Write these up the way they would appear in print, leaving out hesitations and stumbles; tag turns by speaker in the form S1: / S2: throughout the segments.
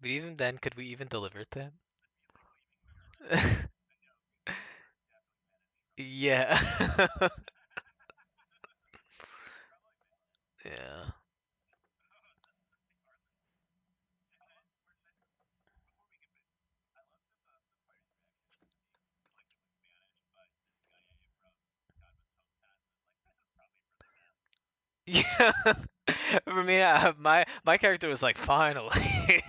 S1: But even then, could we even deliver it then? Yeah. Yeah. Yeah. For me, my character was like, finally.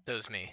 S1: That was me.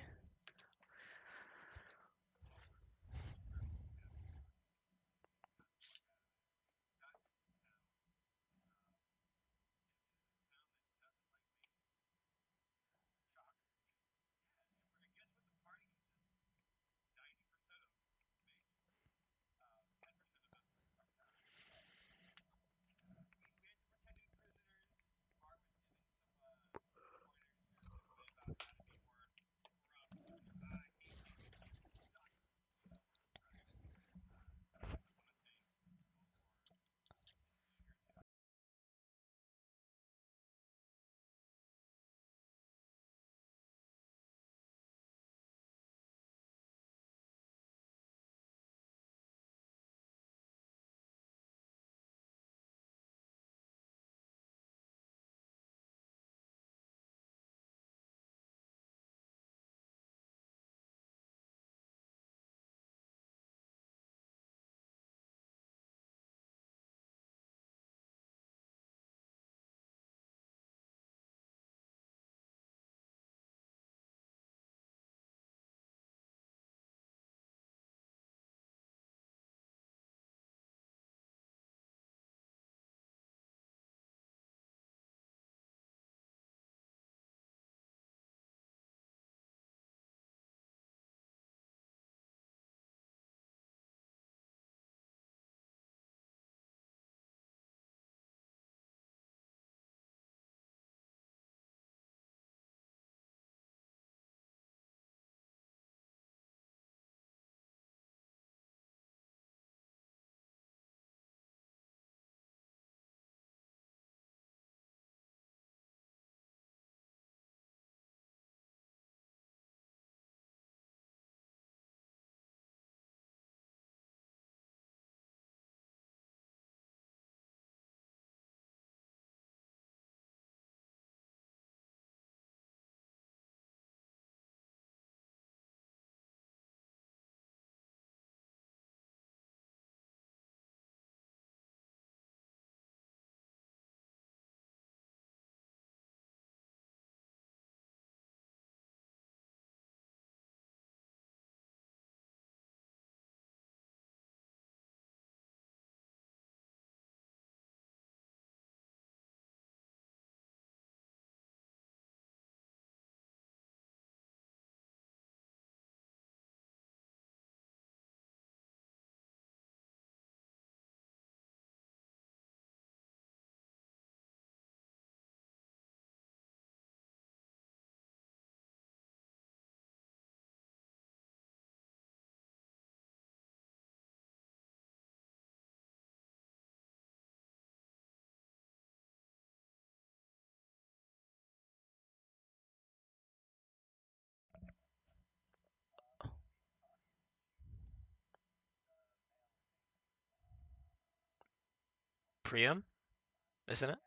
S1: Priam, isn't it?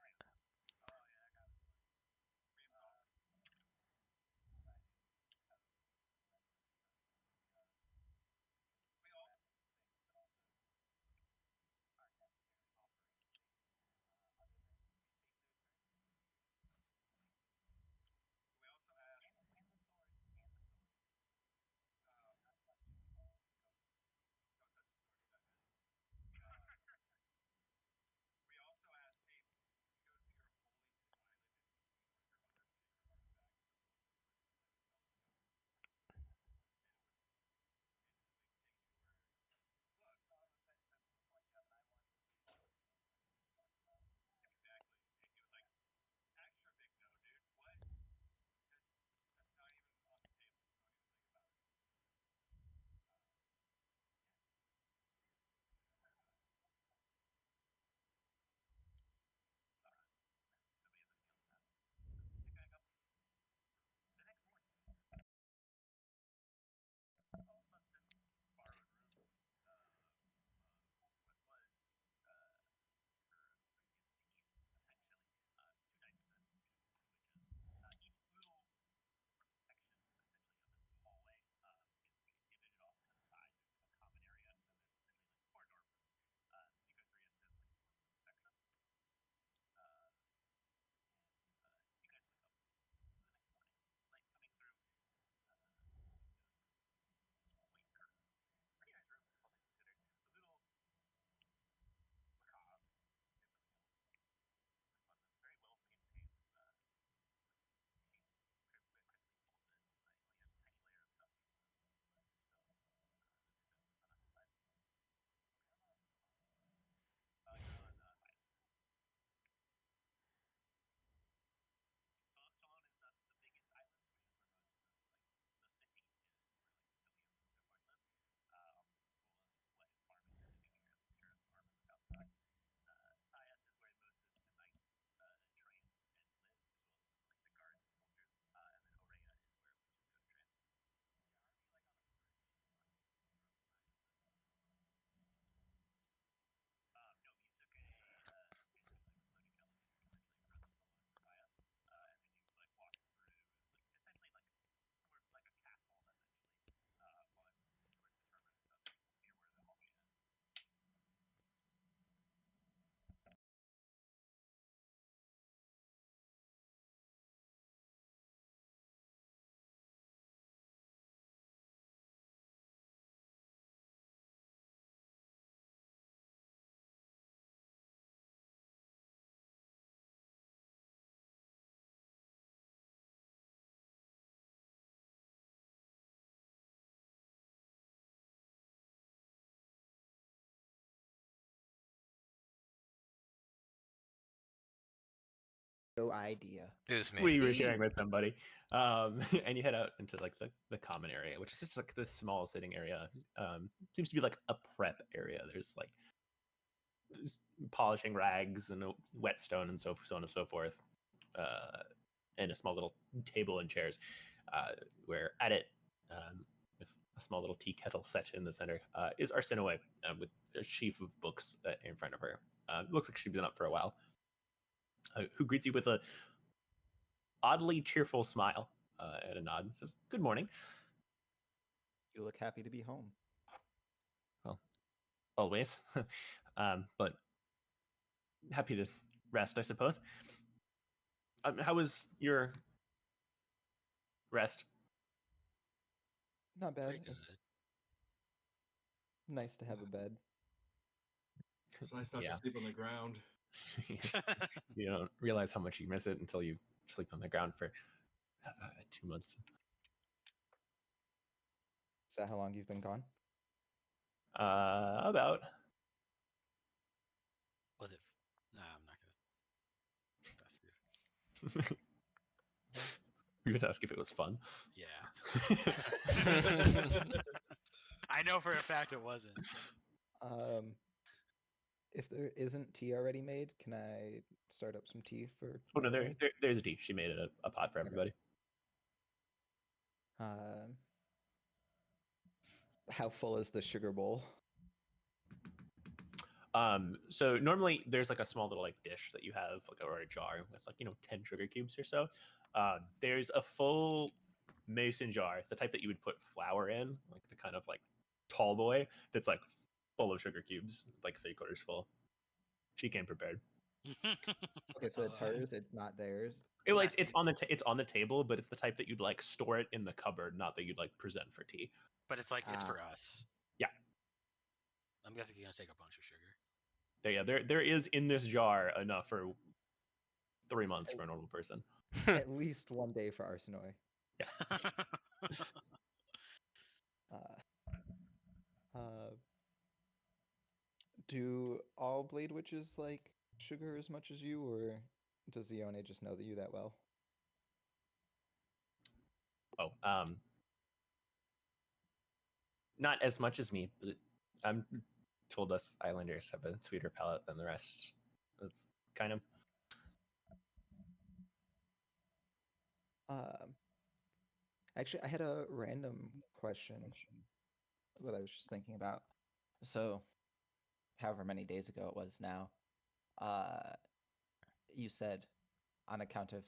S2: No idea.
S1: It was me.
S3: We were sharing with somebody, and you head out into like the common area, which is just like this small sitting area. Seems to be like a prep area. There's like polishing rags and whetstone and so on and so forth, and a small little table and chairs. Where at it, with a small little tea kettle set in the center, is Arsinoe, with a sheaf of books in front of her. Looks like she's been up for a while. Who greets you with a oddly cheerful smile and a nod. Says, "Good morning."
S2: You look happy to be home.
S3: Well, always, but happy to rest, I suppose. How was your rest?
S2: Not
S4: Pretty
S2: bad.
S4: good.
S2: Nice to have a bed.
S5: It's nice not
S3: Yeah.
S5: to sleep on the ground.
S3: You don't realize how much you miss it until you sleep on the ground for 2 months.
S2: Is that how long you've been gone?
S3: About.
S4: Was it? No, I'm not gonna. That's you.
S3: You would ask if it was fun.
S4: Yeah. I know for a fact it wasn't.
S2: If there isn't tea already made, can I start up some tea for
S3: Oh no,
S2: everyone?
S3: there's a tea. She made it a pot for everybody.
S2: How full is the sugar bowl?
S3: So normally there's like a small little like dish that you have like or a jar with like 10 sugar cubes or so. There's a full mason jar, the type that you would put flour in, like the kind of like tall boy that's like full of sugar cubes, like 3/4 full. She came prepared.
S2: Okay, so it's hers. It's not theirs.
S3: Well,
S4: Not
S3: it's on the table, but it's the type that you'd like store it in the cupboard, not that you'd like present for tea.
S4: But it's like it's for
S2: Ah.
S4: us.
S3: Yeah.
S4: I'm guessing you're gonna take a bunch of sugar.
S3: There is in this jar enough for 3 months for a normal person.
S2: At least one day for Arsinoy. Uh, do all Blade Witches like sugar as much as you, or does Ione just know that you that well?
S3: Oh, not as much as me, but I'm told us Islanders have a sweeter palate than the rest of kind of.
S2: Um, Actually, I had a random question that I was just thinking about. So, however many days ago it was now, uh, you said on account of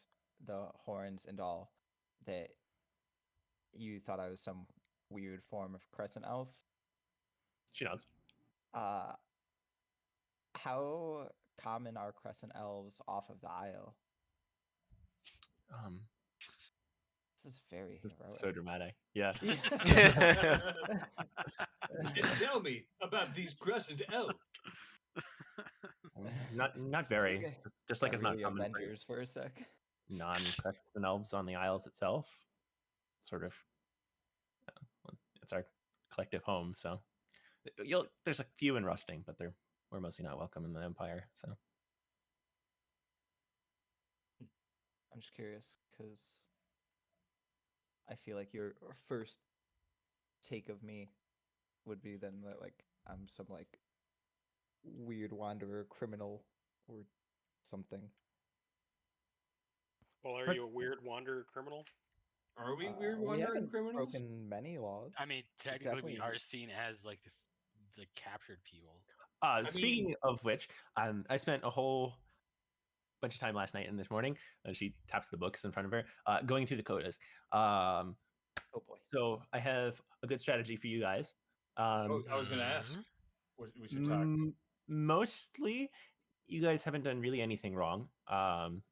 S2: the horns and all that you thought I was some weird form of crescent elf.
S3: She nods.
S2: Uh, how common are crescent elves off of the Isle?
S3: Um,
S2: This is very
S3: this is
S2: heroic.
S3: so dramatic. Yeah.
S5: Tell me about these crescent elves.
S3: Not very.
S2: Okay.
S3: Just like
S2: Got
S3: it's not
S2: really
S3: common for
S2: Avengers for a sec.
S3: non-crescent elves on the Isles itself. Sort of. It's our collective home, so there's a few in Rusting, but we're mostly not welcome in the Empire. So
S2: I'm just curious because I feel like your first take of me would be then that like I'm some like weird wanderer criminal or something.
S6: Well, are
S3: But-
S6: you a weird wanderer criminal?
S5: Are we weird
S2: We
S5: wandering
S2: haven't
S5: criminals?
S2: broken many laws.
S4: I mean, technically, we
S2: definitely-
S4: are seen as like the captured people.
S3: speaking of which, I spent a whole bunch of time last night and this morning. She taps the books in front of her, going through the quotas.
S2: Oh boy.
S3: So I have a good strategy for you guys.
S5: Oh, I was going to ask.
S4: Mhm.
S5: We should talk.
S3: Mostly, you guys haven't done really anything wrong.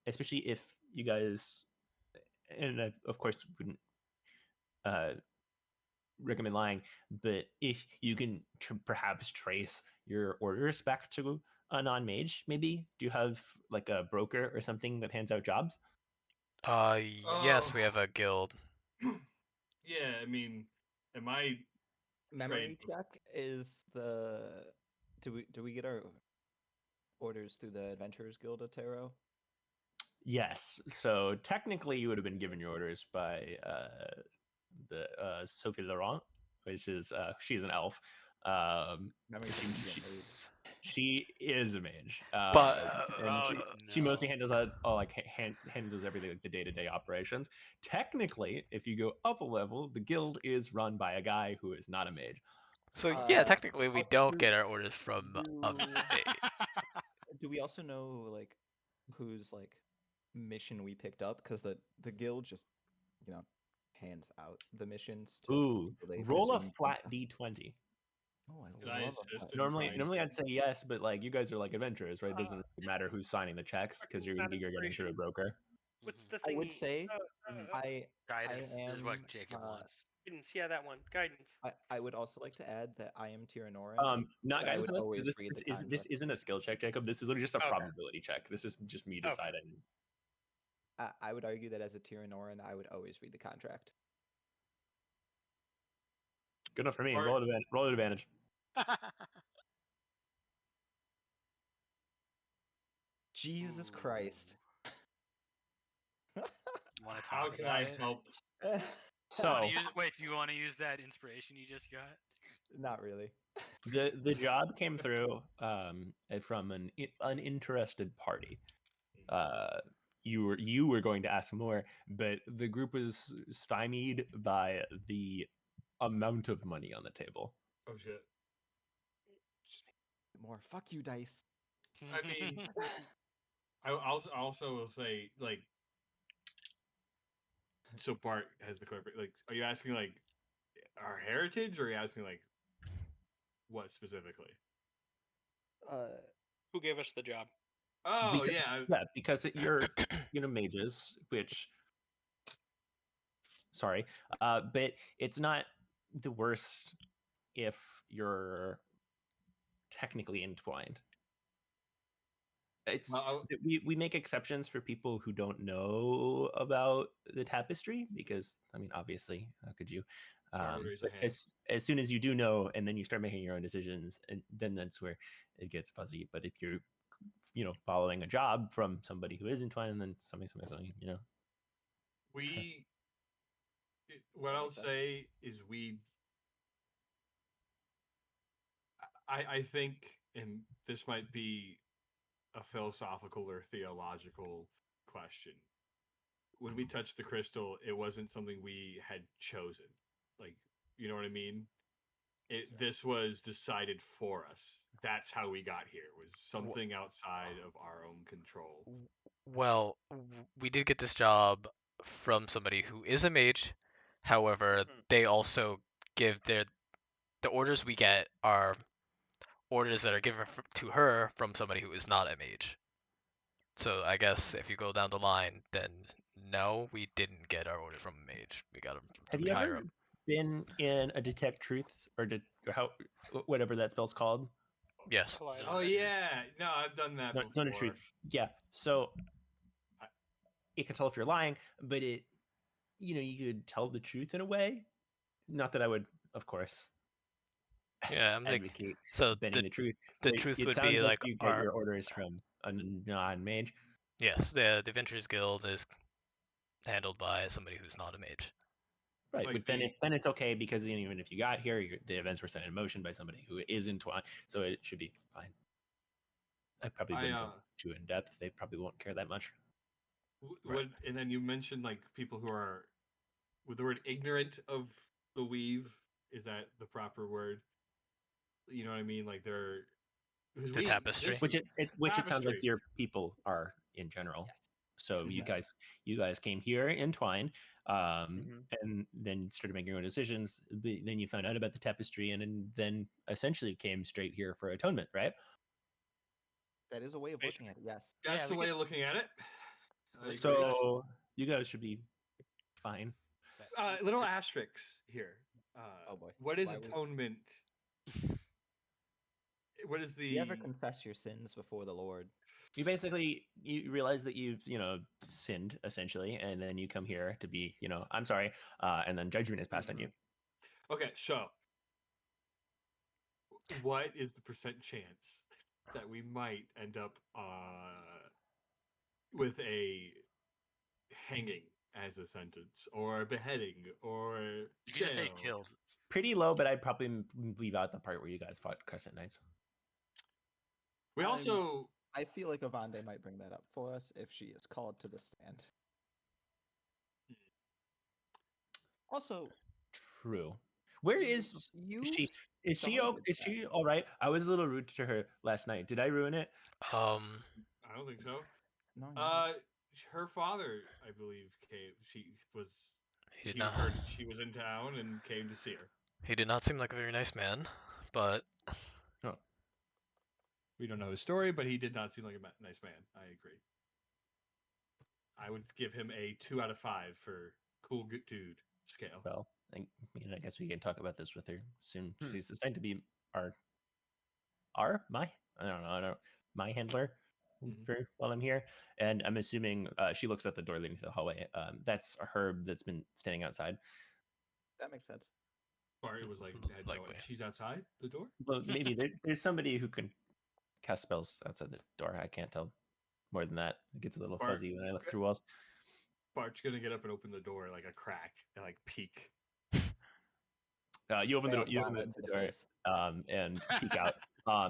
S3: Especially if you guys, and I, of course, wouldn't recommend lying, but if you can perhaps trace your orders back to a non-mage, maybe do you have like a broker or something that hands out jobs?
S1: Yes, we have a guild.
S5: Yeah, I mean, am I
S2: Memory
S5: trained?
S2: check is the. Do we get our orders through the Adventurers Guild of Tarot?
S3: Yes. So technically, you would have been given your orders by the Sophie Laurent, which is she's an elf.
S2: Memory
S3: she,
S2: check is
S3: she,
S2: getting read.
S3: she is a mage,
S1: But
S3: and
S4: Oh,
S3: she
S4: no.
S3: mostly handles handles everything like the day-to-day operations. Technically, if you go up a level, the guild is run by a guy who is not a mage.
S1: so yeah,
S2: Uh,
S1: technically we
S2: also,
S1: don't
S2: do-
S1: get our orders from a
S2: do-
S1: mage.
S2: Do we also know like whose like mission we picked up? Because the guild just hands out the missions to
S3: Ooh,
S2: people they
S3: roll a
S2: presume
S3: flat d20.
S2: Oh, I
S5: Can I
S2: love
S5: assist
S2: a
S5: in
S3: Normally,
S5: trying
S3: normally
S5: to-
S3: I'd say yes, but like you guys are like adventurers, right? It doesn't really matter who's signing the checks because you're
S6: Not
S3: getting through a
S6: inspiration.
S3: broker.
S6: What's
S4: Mhm.
S6: the
S2: I
S6: thingy?
S2: would say
S4: Mhm.
S2: I
S4: Guidance is what
S2: am,
S4: Jacob wants.
S6: Guidance. Yeah, that one. Guidance.
S2: I would also like to add that I am Tyranoran.
S3: Not
S2: but I
S3: guidance
S2: would
S3: on this.
S2: always
S3: This,
S2: read
S3: this
S2: the
S3: is this
S2: contract.
S3: isn't a skill check, Jacob. This is literally just a
S6: Okay.
S3: probability check. This is just me
S6: Okay.
S3: deciding.
S2: I would argue that as a Tyranoran, I would always read the contract.
S3: Good enough for me.
S5: Or-
S3: Roll at advantage.
S2: Jesus Christ.
S4: Want to
S5: How
S4: talk
S5: can
S4: about
S5: I
S4: it?
S5: help?
S3: So
S4: Wait, do you want to use that inspiration you just got?
S2: Not really.
S3: the job came through from an uninterested party. You were going to ask more, but the group was stymied by the amount of money on the table.
S5: Oh shit.
S2: more. Fuck you, dice.
S5: I mean, I also will say, like, so Bart has the clip. Like, are you asking like our heritage, or are you asking like what specifically?
S6: Who gave us the job?
S5: Oh
S3: Because,
S5: yeah,
S3: yeah, because you're mages, which sorry, but it's not the worst if you're technically entwined. It's
S5: well,
S3: we make exceptions for people who don't know about the tapestry because I mean obviously how could you
S5: Bart would raise a
S3: but
S5: hand.
S3: as soon as you do know and then you start making your own decisions and then that's where it gets fuzzy. But if you're following a job from somebody who is entwined, then something
S5: We, what
S2: That
S5: I'll
S2: makes sense.
S5: say is I think, and this might be a philosophical or theological question. When we touched the crystal, it wasn't something we had chosen. Like, you know what I mean?
S2: Yes, sir.
S5: This was decided for us. That's how we got here. Was something outside of our own control.
S1: Well, we did get this job from somebody who is a mage. However, they also give the orders we get are orders that are given to her from somebody who is not a mage. So I guess if you go down the line, then no, we didn't get our orders from a mage. We got them from
S3: Have you
S1: somebody higher
S3: ever
S1: up.
S3: been in a detect truth or how whatever that spell's called?
S1: Yes.
S6: Collide.
S5: Oh yeah, no, I've done that
S3: Zone of
S5: before.
S3: truth. Yeah. So it can tell if you're lying, but you could tell the truth in a way. Not that I would, of course,
S1: Yeah, I'm like,
S3: advocate
S1: so
S3: bending the truth,
S1: the
S3: but
S1: truth
S3: it
S1: would be
S3: sounds like
S1: like
S3: you get
S1: our
S3: your orders from a non-mage.
S1: yes, the Adventurers Guild is handled by somebody who's not a mage.
S3: Right,
S5: Like
S3: but then it's okay because even if you got here, the events were set in motion by somebody who is entwined, so it should be fine. I probably wouldn't go too in depth. They probably won't care that much.
S5: What, and then you mentioned like people who are, with the word ignorant of the weave. Is that the proper word? You know what I mean? Like they're, because
S1: The tapestry.
S3: Which it sounds like
S5: tapestry.
S3: your people are in general.
S2: Yes.
S3: So
S2: Yes.
S3: you guys came here entwined,
S2: Mhm.
S3: and then started making your own decisions. Then you found out about the tapestry, and then essentially came straight here for atonement, right?
S2: That is a way of looking at it. Yes.
S5: That's
S6: Yeah,
S5: the
S6: we
S5: way
S6: could
S5: of looking at it. I agree.
S3: So you guys should be fine.
S5: Little asterisks here.
S2: Oh boy.
S5: What is
S2: Why would-
S5: atonement? What is the?
S2: You ever confess your sins before the Lord?
S3: You realize that you've sinned essentially, and then you come here to be I'm sorry, and then judgment is passed on you.
S5: Okay, so what is the percent chance that we might end up with a hanging as a sentence, or a beheading, or
S4: You can just say
S5: jail?
S4: killed.
S3: Pretty low, but I'd probably leave out the part where you guys fought Crescent Knights.
S5: We also
S2: I feel like Avande might bring that up for us if she is called to the stand. Also,
S3: True. Where is
S2: you
S3: she? Is she
S2: started
S3: is
S2: that.
S3: she all right? I was a little rude to her last night. Did I ruin it?
S5: I don't think so.
S2: No, you didn't.
S5: Her father, I believe, came.
S1: he did
S5: He
S1: not.
S5: heard she was in town and came to see her.
S1: He did not seem like a very nice man, but
S3: No.
S5: We don't know his story, but he did not seem like a nice man. I agree. I would give him a 2 out of 5 for cool good dude scale.
S3: Well, I guess we can talk about this with her soon. She's assigned to be my my handler for while I'm here, and I'm assuming she looks at the door leading to the hallway. That's a Herb that's been standing outside.
S2: That makes sense.
S5: Bart was like,
S1: Likely.
S5: she's outside the door.
S3: Well, maybe there's somebody who can cast spells outside the door. I can't tell more than that. It gets a little
S5: Bart-
S3: fuzzy when I look through walls.
S5: Bart's gonna get up and open the door like a crack and like peek.
S3: You open the door.
S2: Bam,
S3: You open
S2: vomit
S3: the
S2: to the
S3: door,
S2: face.
S3: and peek out.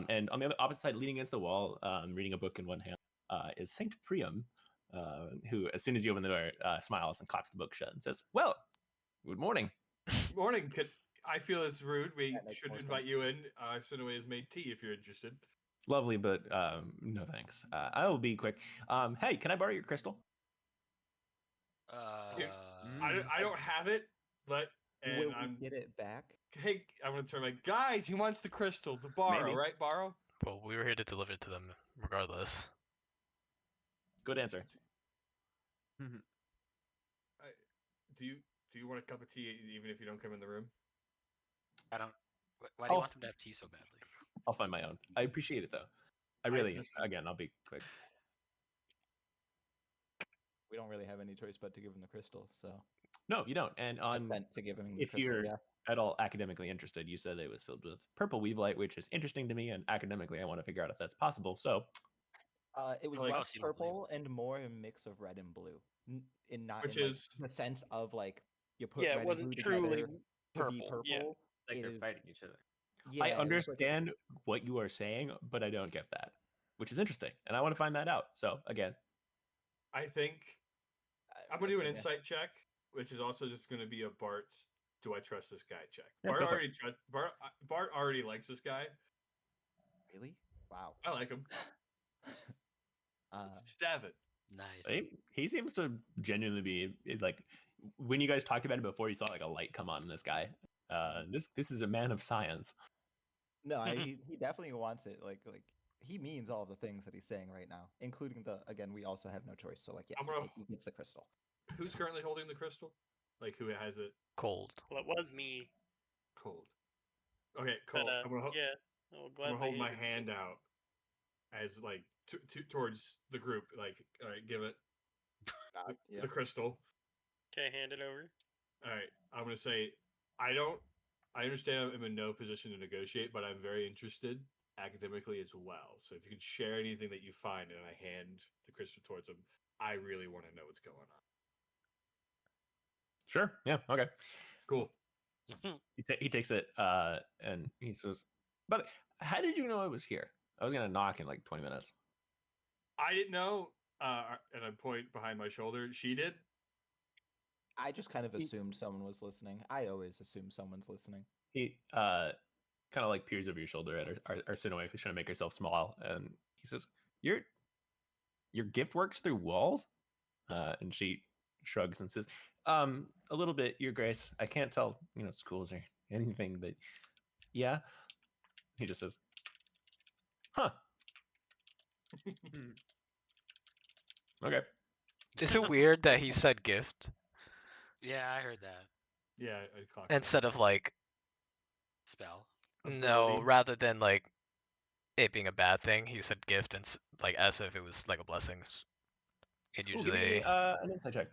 S3: And on the opposite side, leaning against the wall, reading a book in one hand, is Saint Priam, who, as soon as you open the door, smiles and claps the book shut and says, "Well, good morning."
S5: Morning. I feel it's rude. We
S2: That makes
S5: should
S2: more
S5: invite
S2: sense.
S5: you in. I've sent away his made tea if you're interested.
S3: Lovely, but no thanks. I will be quick. Hey, can I borrow your crystal?
S5: I don't have it, but
S2: Will we get it back?
S5: hey, I'm gonna turn my guys. He wants the crystal to borrow,
S3: Maybe.
S5: right? Borrow.
S1: Well, we were here to deliver it to them regardless.
S3: Good answer.
S5: Do you want a cup of tea even if you don't come in the room?
S4: I don't. Why do you
S3: I'll-
S4: want them to have tea so badly?
S3: I'll find my own. I appreciate it though. I really, again, I'll be quick.
S2: We don't really have any choice but to give him the crystal, so
S3: No, you don't. And
S2: I
S3: on,
S2: spent to give him the
S3: if
S2: crystal.
S3: you're
S2: Yeah.
S3: at all academically interested, you said it was filled with purple weave light, which is interesting to me. And academically, I want to figure out if that's possible. So,
S2: It was
S4: Like,
S2: less
S4: you don't believe
S2: purple and more a mix of red and blue, in not
S5: Which
S2: in like,
S5: is-
S2: the sense of like you put
S6: Yeah,
S2: red
S6: it
S2: and
S6: wasn't
S2: blue
S6: truly
S2: together to be
S6: purple. Yeah.
S2: purple.
S7: Like
S2: It
S7: they're
S2: is-
S7: fighting each other.
S2: Yeah,
S3: I
S2: it was like
S3: understand what you are saying, but I don't get that, which is interesting. And I want to find that out. So, again,
S5: I think I'm gonna do an
S2: okay, yeah.
S5: insight check, which is also just gonna be a Bart's "Do I trust this guy?" check.
S3: Yeah,
S5: Bart
S3: go for it.
S5: already trusts Bart already likes this guy.
S2: Really? Wow.
S5: I like him. 7.
S4: Nice.
S3: he seems to genuinely be like, when you guys talked about it before, you saw like a light come on in this guy. This is a man of science.
S2: No, he definitely wants it. Like he means all the things that he's saying right now, including again, we also have no choice. So like, yes,
S5: I'm gonna-
S2: he gets the crystal.
S5: Who's currently holding the crystal? Like who has it
S1: Cold.
S6: Well, it was me.
S5: cold? Okay, cold.
S6: But,
S5: I'm gonna
S6: yeah. I'll
S5: I'm
S6: gladly
S5: gonna hold my
S6: hand it to you.
S5: hand out as like towards the group. Like, all right, give it
S2: Yeah.
S5: the crystal.
S6: Okay, hand it over.
S5: All right, I'm gonna say I understand I'm in no position to negotiate, but I'm very interested academically as well. So if you can share anything that you find, and I hand the crystal towards him, I really want to know what's going on.
S3: Sure. Yeah. Okay.
S5: Cool.
S3: He takes it and he says, "But how did you know I was here? I was gonna knock in like 20 minutes."
S5: I didn't know, and I point behind my shoulder. She did.
S2: I just kind of assumed someone was listening. I always assume someone's listening.
S3: He kind of like peers over your shoulder at Arsinoe, who's trying to make herself small, and he says, Your gift works through walls?" And she shrugs and says, "A little bit, Your Grace. I can't tell, schools or anything, but yeah." He just says, "Huh. Okay."
S1: Is it weird that he said gift
S4: Yeah, I heard that.
S5: Yeah, I clocked that.
S1: instead of like
S4: Spell.
S1: no,
S5: Ability.
S1: rather than like it being a bad thing? He said gift and like as if it was like a blessing. It
S3: Ooh, give me
S1: usually
S3: an insight check.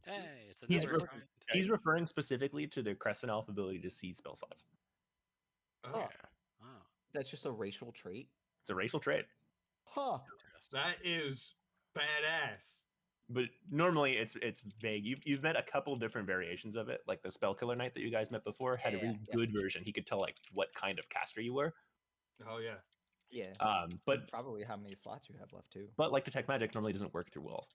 S4: Hey, it's a
S3: He's
S4: number
S3: ref-
S4: friend.
S3: He's referring specifically to the Crescent Elf ability to see spell slots.
S5: Oh,
S2: Huh.
S4: Oh,
S2: That's just a racial trait.
S3: It's a racial trait,
S2: Huh.
S4: interesting.
S5: that is badass.
S3: but normally it's vague. You've met a couple different variations of it, like the Spell Killer Knight that you guys met before had a really
S2: Yeah.
S3: good version. He could tell like what kind of caster you were.
S5: Oh yeah.
S2: Yeah.
S3: But
S2: And probably how many slots you have left too.
S3: like detect magic normally doesn't work through walls.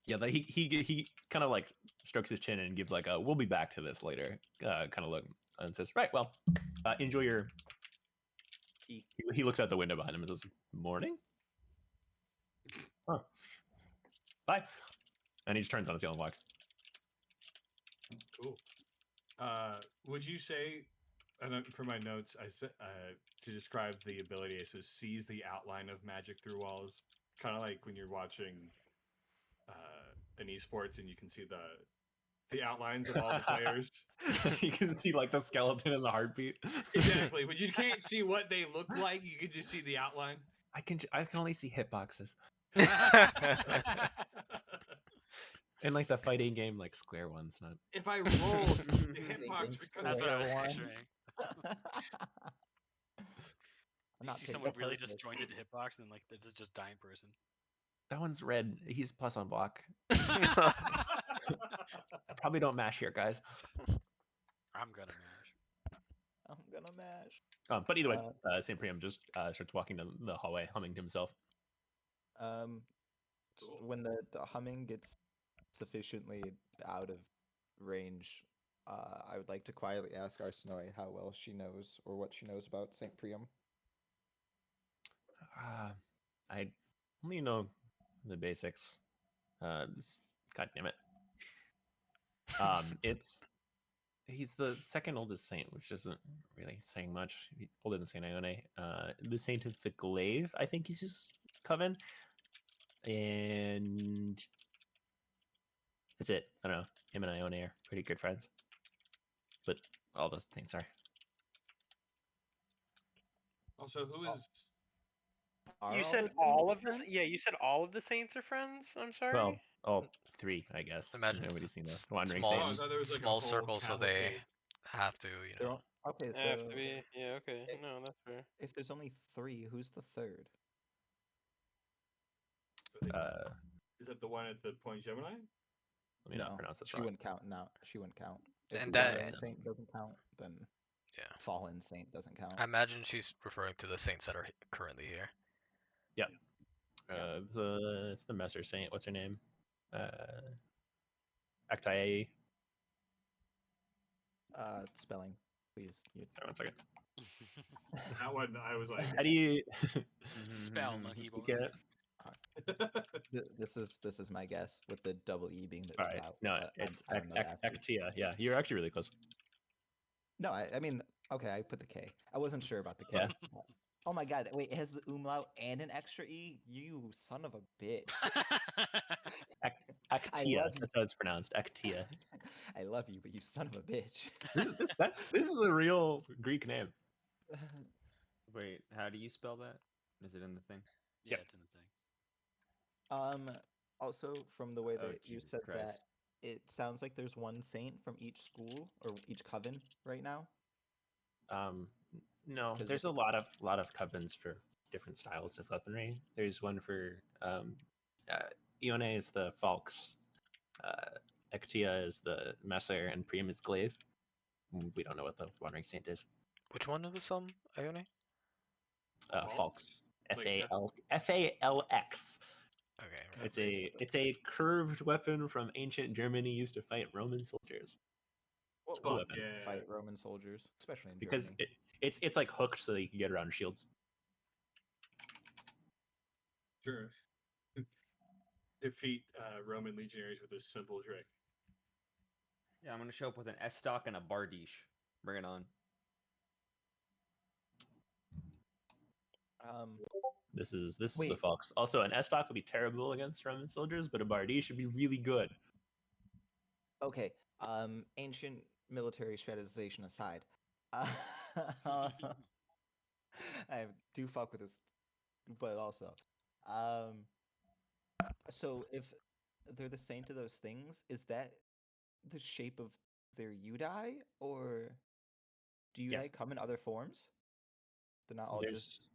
S3: Yeah, like he kind of like strokes his chin and gives like a "we'll be back to this later" kind of look, and says, "Right, well, enjoy your." He looks out the window behind him and says, "Morning." Huh. Bye. And he just turns on his heel and walks.
S5: Cool. Would you say, and then for my notes, I said to describe the ability, it says sees the outline of magic through walls, kind of like when you're watching an esports and you can see the outlines of all the players.
S3: You can see like the skeleton and the heartbeat.
S5: Exactly, but you can't see what they look like. You can just see the outline.
S3: I can only see hitboxes. In like the fighting game, like square ones, not.
S5: If I roll, the hitbox becomes
S4: That's what I was
S2: Square one.
S4: picturing. You see someone really disjointed hitbox and then like this is just dying person.
S3: That one's red. He's plus on block. I probably don't mash here, guys.
S4: I'm gonna mash.
S2: I'm gonna mash.
S3: But either way, St. Priam just starts walking down the hallway, humming to himself.
S2: When the humming gets sufficiently out of range, I would like to quietly ask Arsinoe how well she knows or what she knows about Saint Priam.
S3: I only know the basics. God damn it. He's the second oldest saint, which isn't really saying much. Older than Saint Ione. The Saint of the Glaive, I think he's just coven, and that's it. I don't know. Him and Ione are pretty good friends, but all those things are.
S5: Also, who is?
S2: Are
S6: You
S2: all
S6: said
S2: the
S6: all
S2: saints
S6: of this?
S2: friends?
S6: Yeah, you said all of the saints are friends. I'm sorry.
S3: Well, all three, I guess.
S1: Imagine
S3: Nobody's seen the
S1: s-
S3: Wandering
S1: small
S5: Oh, I
S3: Saint.
S5: thought there was like a
S1: small
S5: whole
S1: circle, so they
S5: cavalcade.
S1: have to,
S2: They're all... Okay,
S6: They have
S2: so
S6: to be. Yeah. Okay.
S2: it-
S6: No, that's fair.
S2: if there's only 3, who's the third?
S3: Uh,
S5: Is that the one at the Point Gemini?
S3: Let me not
S2: No,
S3: pronounce this
S2: she
S3: wrong.
S2: wouldn't count. No, she wouldn't count. If
S1: And
S3: Yeah,
S1: that
S2: Wandering
S3: that's
S2: Saint doesn't count, then
S1: yeah.
S2: Fallen Saint doesn't count.
S1: I imagine she's referring to the saints that are currently here.
S3: Yeah.
S2: Yeah.
S3: It's the Messer Saint. What's her name? Actae.
S2: Spelling, please.
S3: Sorry, 1 second.
S5: That one, I was like,
S3: How do you
S4: Spell, monkey
S3: you
S4: boy.
S3: get?
S2: This is my guess, with the double E being the
S3: Sorry,
S2: umlaut.
S3: no,
S2: But
S3: it's
S2: I don't know the actual.
S3: Actia. Yeah, you're actually really close.
S2: No, I mean, okay, I put the K. I wasn't sure about the K.
S3: Yeah.
S2: Oh my god, wait, it has the umlaut and an extra E? You son of a bitch. I
S3: Actia.
S2: love you.
S3: That's how it's pronounced. Actia.
S2: I love you, but you son of a bitch.
S3: This is a real Greek name.
S7: Wait, how do you spell that? Is it in the thing?
S4: Yeah,
S3: Yep.
S4: it's in the thing.
S2: Also, from the way
S7: Oh,
S2: that you
S7: Jesus
S2: said
S7: Christ.
S2: that, it sounds like there's one saint from each school or each coven right now.
S3: No,
S2: 'Cause
S3: there's a lot of covens for different styles of weaponry. There's one for Ione is the Falx, Ectia is the Messer, and Priam is Glaive. We don't know what the Wandering Saint is.
S1: Which one of the Ione?
S3: Falx.
S5: Like
S3: Falx.
S1: Okay.
S3: It's a curved weapon from ancient Germany used to fight Roman soldiers.
S2: What
S3: cool
S2: was
S3: weapon.
S2: it to fight Roman soldiers, especially in
S3: Because
S2: Germany?
S3: it's like hooked so that you can get around shields.
S5: sure. Defeat Roman legionaries with this simple trick.
S7: Yeah, I'm gonna show up with an S stock and a Bardiche. Bring it on.
S3: This is a
S2: Wait.
S3: Fox. Also, an S-Stock would be terrible against Roman soldiers, but a Bardi should be really good.
S2: Okay. Ancient military strategization aside, I do fuck with this, but also, so if they're the saint of those things, is that the shape of their Udai, or do Udai
S3: Yes.
S2: come in other forms? They're not all just.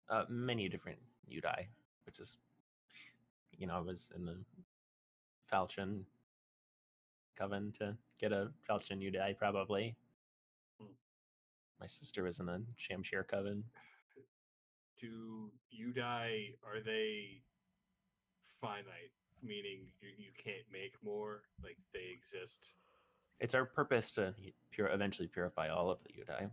S3: There's many different Udai, which is, I was in the Falchion coven to get a Falchion Udai, probably. My sister was in the Shamshir coven.
S5: Do Udai, are they finite? Meaning you can't make more? Like they exist?
S3: It's our purpose to eventually purify all of the Udai.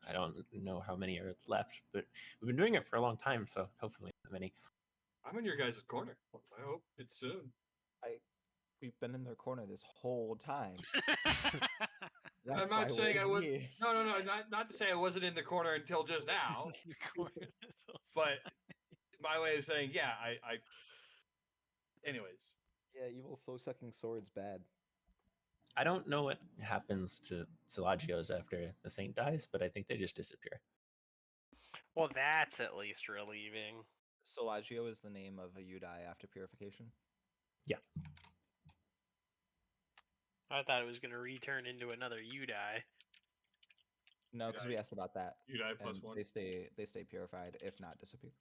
S3: I don't know how many are left, but we've been doing it for a long time, so hopefully not many.
S5: I'm in your guys' corner. I hope it's soon.
S2: We've been in their corner this whole time.
S5: I'm
S2: That's
S5: not
S2: why
S5: saying
S2: we're
S5: I was.
S2: here.
S5: No, not to say I wasn't in the corner until just now. But my way of saying, yeah, I. Anyways,
S2: Yeah, evil soul sucking sword's bad.
S3: I don't know what happens to Selagios after the saint dies, but I think they just disappear.
S6: Well, that's at least relieving.
S2: Solagio is the name of a Udai after purification.
S3: Yeah.
S6: I thought it was gonna return into another Udai.
S2: No, because we asked about that.
S5: Udai plus
S2: And
S5: one.
S2: they stay purified, if not disappear.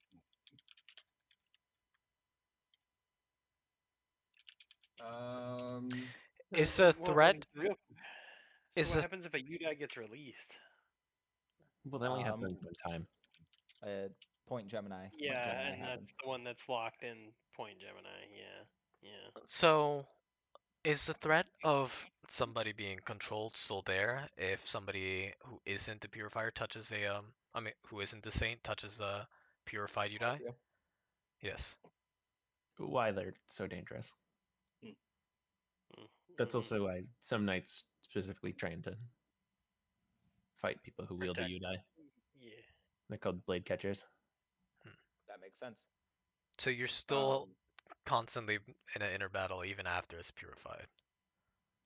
S1: Is a
S6: Well,
S1: threat?
S6: So
S1: Is
S6: what
S1: a
S6: happens if a Udai gets released?
S3: Well, they only happen one time.
S2: Point Gemini. When
S6: Yeah,
S2: Gemini
S6: and
S2: happens.
S6: that's the one that's locked in Point Gemini. Yeah, yeah.
S1: so Is the threat of somebody being controlled still there if somebody who isn't a purifier touches who isn't a saint touches a purified, you die?
S2: Scorpio.
S1: Yes.
S3: Why they're so dangerous.
S6: Mm,
S3: That's
S6: mhm.
S3: also why some knights specifically train to fight people who wield a
S6: Protect.
S3: Udai.
S6: Yeah.
S3: They're called blade catchers.
S2: That makes sense.
S1: So you're still
S5: Um,
S1: constantly in an inner battle even after it's purified.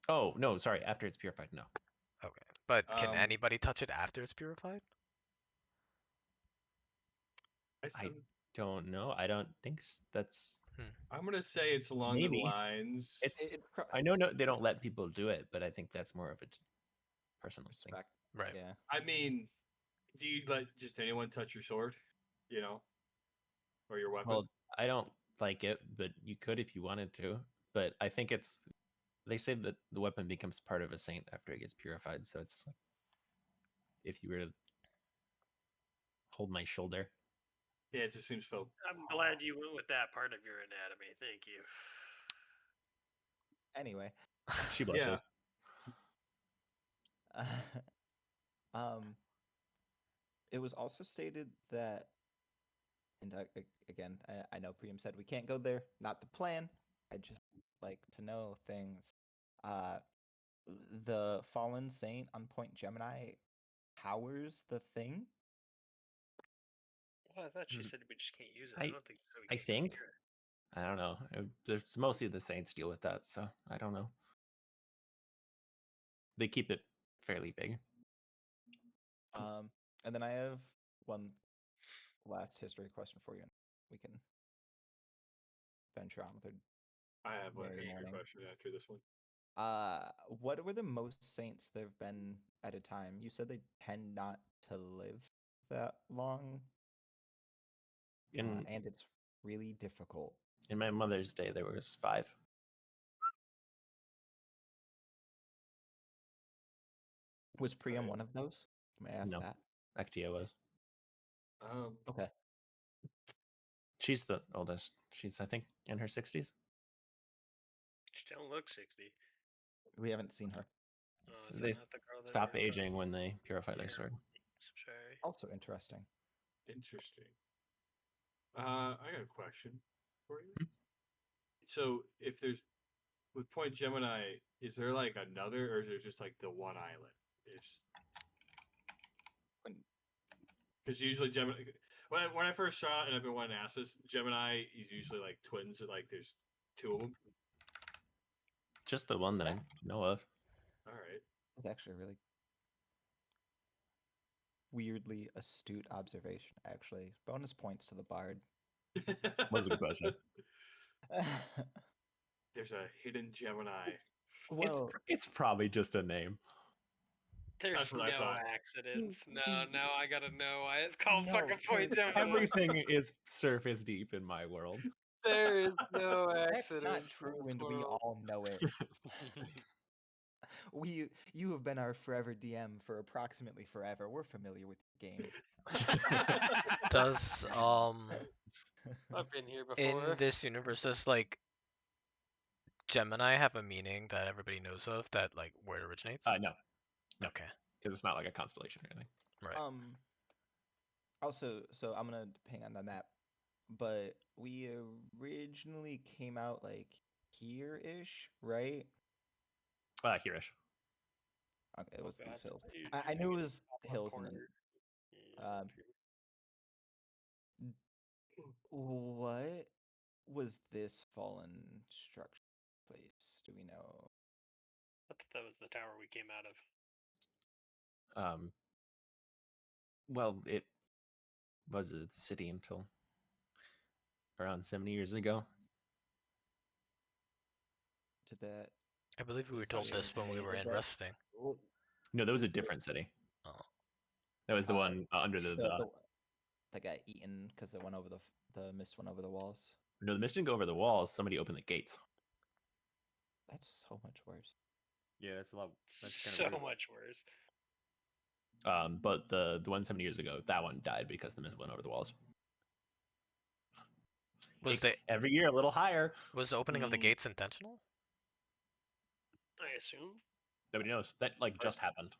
S3: Oh no, sorry. After it's purified, no.
S1: Okay. But can
S5: Um,
S1: anybody touch it after it's purified?
S3: I don't know. I don't think that's
S5: I'm gonna say it's along the
S3: maybe.
S5: lines.
S3: It's.
S2: It's
S3: I know no, they don't let people do it, but I think that's more of a personal thing.
S2: respect.
S1: Right.
S2: Yeah.
S5: I mean, do you let just anyone touch your sword? You know, or your weapon?
S3: Well, I don't like it, but you could if you wanted to. But I think it's. They say that the weapon becomes part of a saint after it gets purified. So it's if you were to hold my shoulder.
S5: Yeah, it just seems so.
S6: I'm glad you went with that part of your anatomy. Thank you.
S2: Anyway,
S3: She
S5: Yeah.
S3: blushes.
S2: um, it was also stated that, and again, I know Priam said we can't go there. Not the plan. I just like to know things. Uh, the fallen saint on Point Gemini powers the thing.
S6: Well, I thought she
S3: Mm.
S6: said we just can't use it. I don't think so.
S3: I think. I don't know. There's mostly the saints deal with that, so I don't know. They keep it fairly big.
S2: And then I have one last history question for you. We can venture on with it.
S5: I have a
S2: Merry
S5: history
S2: morning.
S5: question after this one.
S2: What were the most saints there've been at a time? You said they tend not to live that long,
S3: In
S2: and it's really difficult.
S3: in my mother's day, there was 5.
S2: Was Priam
S5: Right.
S2: one of those? May I ask
S3: No.
S2: that?
S3: Actia was.
S2: Okay.
S3: She's the oldest. She's I think in her 60s.
S6: She don't look 60.
S2: We haven't seen her.
S6: Oh, is
S3: They
S6: that not the girl that
S3: stop
S6: we were
S3: aging when they purify their sword.
S6: Sorry.
S2: Also interesting.
S5: Interesting. I got a question for you. So, if there's with Point Gemini, is there like another, or is there just like the one island? Because usually Gemini, when I first saw it, and I've been wanting to ask this, Gemini is usually like twins. Like there's 2 of them.
S3: Just the one that I know of.
S5: All right.
S2: It's actually a really weirdly astute observation, actually. Bonus points to the bard.
S3: Was a good question.
S5: There's a hidden Gemini.
S2: Well,
S3: It's probably just a name.
S6: There's
S5: That's what I
S6: no
S5: thought.
S6: accidents. No,
S2: See-
S6: now I gotta know why it's called
S2: No,
S6: fucking Point Gemini.
S3: Everything is surface deep in my world.
S6: There is no
S2: that's not
S6: accidents. in
S2: true,
S6: this
S2: and we
S6: world.
S2: all know it. You have been our forever DM for approximately forever. We're familiar with the game.
S1: Does
S6: I've been here
S1: in
S6: before.
S1: this universe does like Gemini have a meaning that everybody knows of that like where it originates?
S3: No,
S1: Okay.
S3: because it's not like a constellation or anything.
S1: Right.
S2: Also, so I'm gonna ping on the map, but we originally came out like here-ish, right?
S3: Hereish.
S2: Okay, it
S6: Oh
S2: was
S6: god.
S2: these hills.
S6: You
S2: I
S6: think
S2: knew it
S6: it's
S2: was
S6: top left
S2: hills, and then
S6: corner. Yeah,
S2: um, what was this fallen structure place? Do we know?
S6: I thought that was the tower we came out of.
S3: Well, it was a city until around 70 years ago.
S2: Did that?
S1: I believe we were
S2: Was
S1: told
S2: it-
S1: this when we were
S2: did
S1: in
S2: that-
S1: resting.
S2: well,
S3: No, that was a
S2: does the-
S3: different city.
S1: Oh.
S3: That was the one under the.
S2: that got eaten because it went over the mist went over the walls.
S3: No, the mist didn't go over the walls. Somebody opened the gates.
S2: That's so much worse.
S7: Yeah, that's a lot. That's kind
S6: So
S7: of weird.
S6: much worse.
S3: But the one 70 years ago, that one died because the mist went over the walls.
S1: Was the
S3: Every year a little higher.
S1: was the opening of the gates intentional?
S6: I assume.
S3: Nobody knows. That like just happened.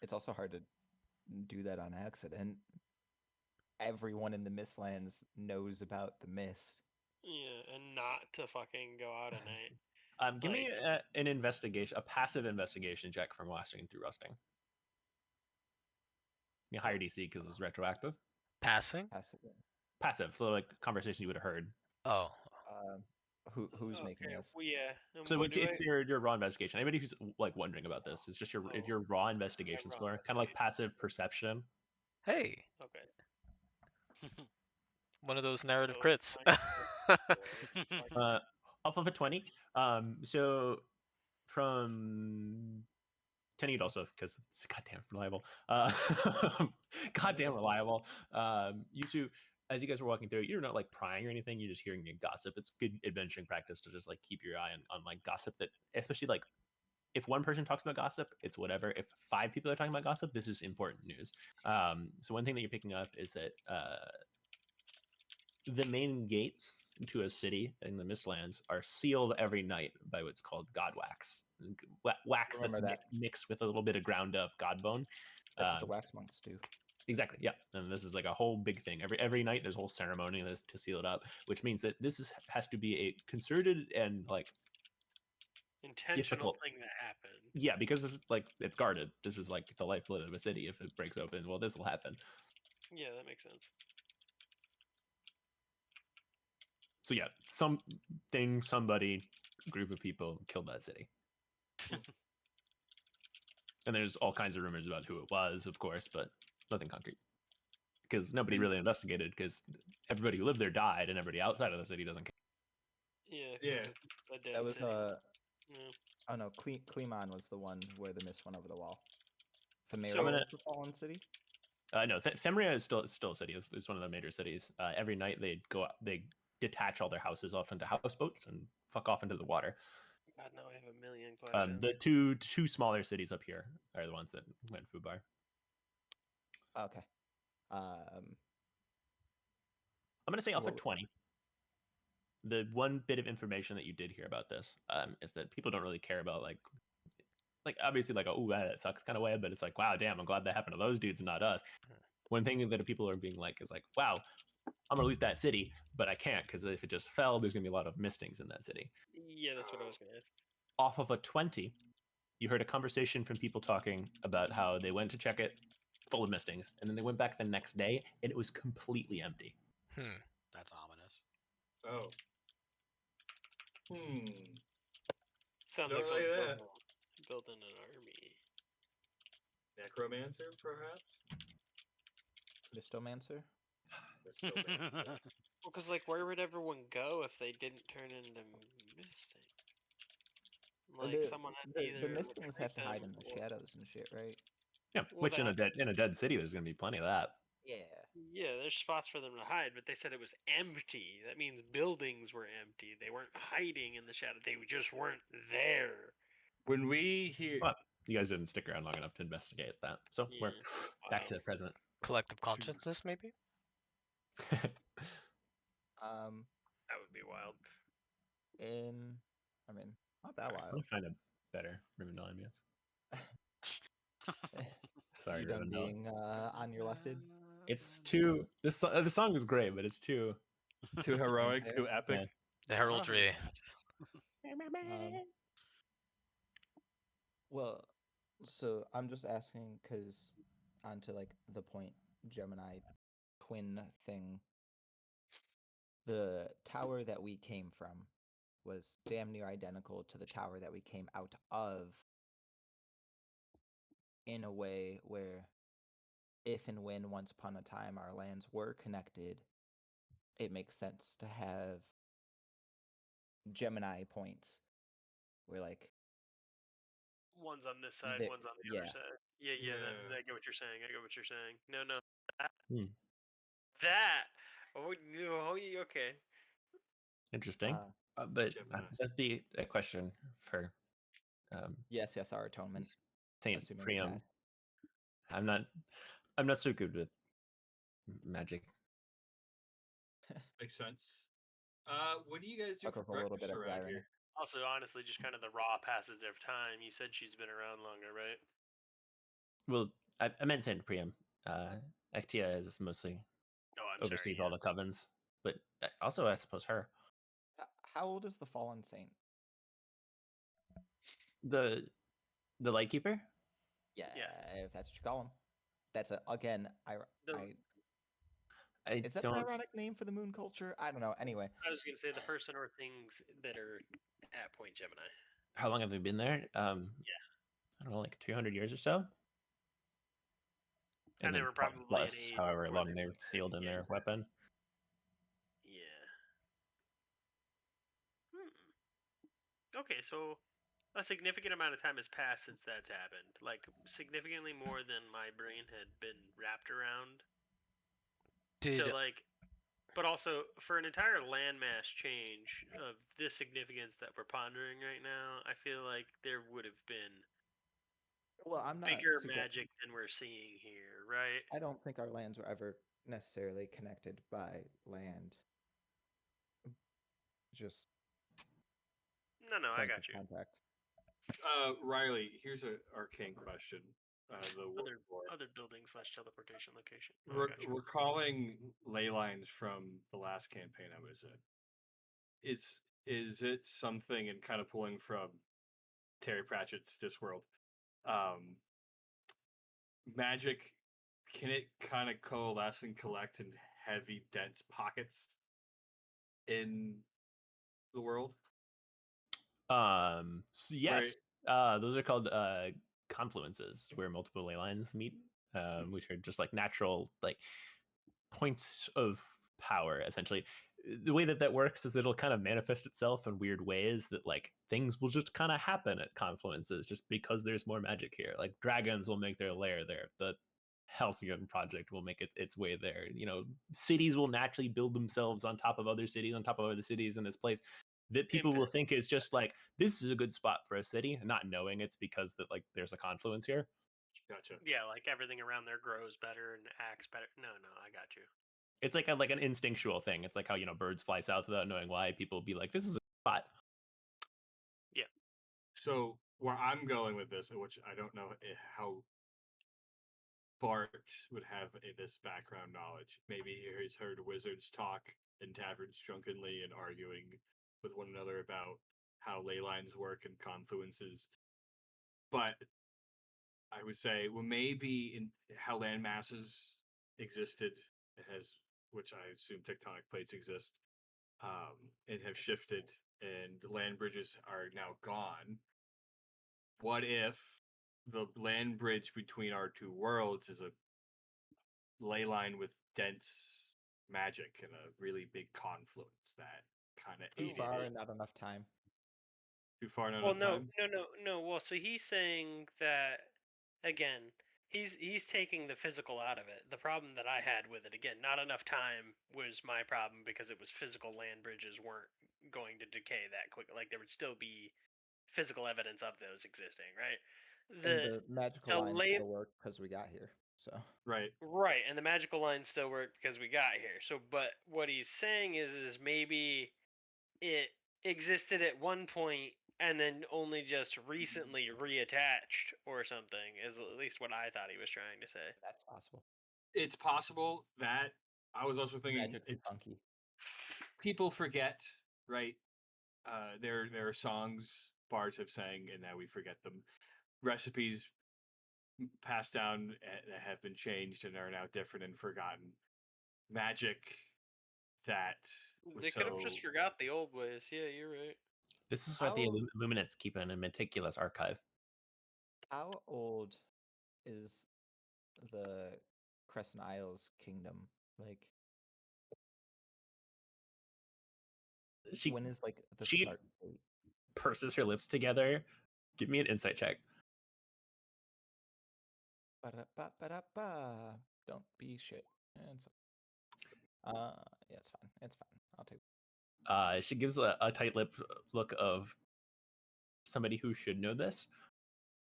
S2: It's also hard to do that on accident. Everyone in the Mistlands knows about the mist.
S6: Yeah, and not to fucking go out at night.
S3: Give me
S6: Like-
S3: an investigation, a passive investigation check from Washington through Rusting. You higher DC because it's retroactive.
S1: Passing?
S2: Passive.
S3: Passive, so like conversation you would have heard.
S1: Oh.
S2: Who's making
S6: Okay,
S2: this?
S6: well, yeah. And
S3: So
S6: what
S3: it's,
S6: do
S3: it's
S6: I?
S3: your raw investigation. Anybody who's like wondering about this, it's just your raw investigation
S6: raw
S3: score, kind of like passive perception.
S1: Hey.
S6: Okay.
S1: One of those narrative
S6: So
S1: crits.
S3: Off of a 20. So from 10 eat also because it's goddamn reliable. Goddamn reliable. You two, as you guys were walking through, you're not like prying or anything. You're just hearing the gossip. It's good adventuring practice to just like keep your eye on like gossip that, especially like if one person talks about gossip, it's whatever. If 5 people are talking about gossip, this is important news. So one thing that you're picking up is that the main gates to a city in the Mistlands are sealed every night by what's called god wax. Wax that's
S2: Remember that.
S3: mixed with a little bit of ground up god bone.
S2: That's what the wax monks do.
S3: Exactly. Yeah, and this is like a whole big thing. Every night there's a whole ceremony to seal it up, which means that has to be a concerted and like
S6: intentional
S3: difficult
S6: thing that happened.
S3: Yeah, because it's guarded. This is like the lifeblood of a city. If it breaks open, well, this will happen.
S6: Yeah, that makes sense.
S3: So yeah, somebody, group of people killed that city. And there's all kinds of rumors about who it was, of course, but nothing concrete. Because nobody really investigated, because everybody who lived there died, and everybody outside of the city doesn't care.
S6: Yeah.
S5: Yeah.
S6: It's a dead
S2: That was
S6: city. Yeah.
S2: Oh no, Clemon was the one where the mist went over the wall. Themera
S6: So-
S2: was the fallen city.
S3: No, Themria is still a city. It's one of the major cities. Every night they detach all their houses off into houseboats and fuck off into the water.
S6: God, now I have a million questions.
S3: The two smaller cities up here are the ones that went Fubar.
S2: Okay.
S3: I'm gonna say off
S2: What-
S3: of 20. The one bit of information that you did hear about this is that people don't really care about like obviously like oh that sucks kind of way, but it's like wow damn I'm glad that happened to those dudes and not us. One thing that people are being like is like wow I'm gonna loot that city, but I can't because if it just fell, there's gonna be a lot of mistings in that city.
S6: Yeah, that's what I was gonna ask.
S3: Off of a 20, you heard a conversation from people talking about how they went to check it, full of mistings, and then they went back the next day and it was completely empty.
S4: That's ominous.
S5: Oh.
S6: Sounds
S5: Don't
S6: like
S5: like
S6: someone
S5: that.
S6: building an army.
S5: Necromancer, perhaps?
S2: Mistomancer?
S5: Mistomancer.
S6: Well, because like, where would everyone go if they didn't turn into misting? Like someone had to either
S2: the mistings have to
S6: recruit
S2: hide
S6: them
S2: in the
S6: or-
S2: shadows and shit, right?
S3: Yeah,
S6: Well,
S3: which in a
S6: that's-
S3: dead city, there's gonna be plenty of that.
S2: Yeah.
S6: Yeah, there's spots for them to hide, but they said it was empty. That means buildings were empty. They weren't hiding in the shadow. They just weren't there.
S5: When we hear
S3: But you guys didn't stick around long enough to investigate that, so we're
S6: Yeah.
S3: back
S6: Wow.
S3: to the present.
S1: Collective consciousness, maybe?
S6: That would be wild.
S2: Not that
S3: Let me
S2: wild.
S3: find a better Rivendell ambience. Sorry,
S2: You done
S3: Rivendell.
S2: being on your lefted?
S3: It's too. The song is great, but it's too.
S5: too heroic,
S2: Unfair.
S5: too epic.
S3: Yeah.
S1: The heraldry.
S2: Well, so I'm just asking because onto like the point Gemini twin thing. The tower that we came from was damn near identical to the tower that we came out of in a way where if and when once upon a time our lands were connected, it makes sense to have Gemini points where like
S6: One's on this side,
S2: There-
S6: one's on the
S2: yeah.
S6: other side. Yeah,
S5: Yeah.
S6: I get what you're saying. I get what you're saying. No, that.
S3: Hmm.
S6: That. Oh, okay.
S3: Interesting. But
S5: Gemini.
S3: that'd be a question for
S2: yes, our atonement.
S3: Saint
S2: assuming we
S3: Priam.
S2: pass.
S3: I'm not so good with magic.
S5: Makes sense. What do you guys do
S2: Sucker
S5: for
S2: for a little
S5: breakfast
S2: bit of
S5: around
S2: irony.
S5: here?
S6: Also, honestly, just kind of the raw passage of time. You said she's been around longer, right?
S3: Well, I meant Saint Priam. Actia is mostly
S6: Oh, I'm
S3: oversees
S6: sorry.
S3: all the covens, but also I suppose her.
S2: How old is the fallen saint?
S3: The Lightkeeper.
S2: Yeah,
S6: Yes.
S2: if that's what you call him. That's again.
S6: The-
S3: I
S2: Is that an
S3: don't.
S2: ironic name for the moon culture? I don't know. Anyway,
S6: I was gonna say the person or things that are at Point Gemini.
S3: How long have they been there? I don't know, like 200 years or so.
S6: And they
S3: then
S6: were probably an
S3: plus
S6: age
S3: however
S6: before
S3: long
S6: they
S3: they're
S6: were
S3: sealed in
S6: yeah,
S3: their weapon.
S6: Yeah. Okay, so a significant amount of time has passed since that's happened. Like significantly more than my brain had been wrapped around.
S1: Did
S6: So like, but also for an entire landmass change of this significance that we're pondering right now, I feel like there would have been
S2: well, I'm not
S6: bigger
S2: suggesting.
S6: magic than we're seeing here, right?
S2: I don't think our lands were ever necessarily connected by land. Just
S6: No, I
S2: points of
S6: got you.
S2: contact.
S5: Riley, here's an arcane question. The
S6: Other building / teleportation location. Oh, I got you.
S5: recalling ley lines from the last campaign I was in. Is it something, and kind of pulling from Terry Pratchett's Discworld, magic, can it kind of coalesce and collect in heavy, dense pockets in the world?
S3: Yes, those are called confluences, where multiple ley lines meet, which are just like natural like points of power. Essentially, the way that works is it'll kind of manifest itself in weird ways that like things will just kind of happen at confluences just because there's more magic here. Like dragons will make their lair there. The Halcyon project will make its way there. Cities will naturally build themselves on top of other cities, in this place that people will think is just like, this is a good spot for a city, not knowing it's because that like there's a confluence here.
S5: Gotcha.
S6: Yeah, like everything around there grows better and acts better. No, I got you.
S3: It's like an instinctual thing. It's like how birds fly south without knowing why. People be like, this is a spot.
S6: Yeah.
S5: So where I'm going with this, which I don't know how Bart would have this background knowledge. Maybe he's heard wizards talk in taverns drunkenly and arguing with one another about how ley lines work and confluences. But I would say, well, maybe in how land masses existed, which I assume tectonic plates exist, and have shifted, and land bridges are now gone. What if the land bridge between our two worlds is a ley line with dense magic and a really big confluence that kind of
S2: Too
S5: aided
S2: far
S5: it?
S2: and not enough time.
S5: Too far, not
S6: Well,
S5: enough time?
S6: no. Well, so he's saying that again. He's taking the physical out of it. The problem that I had with it, again, not enough time was my problem because it was physical land bridges weren't going to decay that quick. Like there would still be physical evidence of those existing, right?
S2: And the magical
S6: the
S2: lines
S6: lay
S2: still work because we got here. So
S5: Right.
S6: Right, and the magical lines still work because we got here. So, but what he's saying is maybe it existed at one point and then only just recently reattached or something. Is at least what I thought he was trying to say.
S2: that's possible.
S5: It's possible that I was also thinking
S2: Magically funky.
S5: people forget, right? There are songs bards have sang, and now we forget them. Recipes passed down that have been changed and are now different and forgotten. Magic that was
S6: They could have just
S5: so
S6: forgot the old ways. Yeah, you're right.
S3: This is what the
S2: How
S3: Illuminates keep in a meticulous archive.
S2: how old is the Crescent Isles kingdom? Like when is like the
S3: she
S2: start date?
S3: purses her lips together. Give me an insight check.
S2: Ba-da-ba-ba-da-ba. Don't be shit. Yeah, it's fine. It's fine. I'll take.
S3: She gives a tight lip look of somebody who should know this.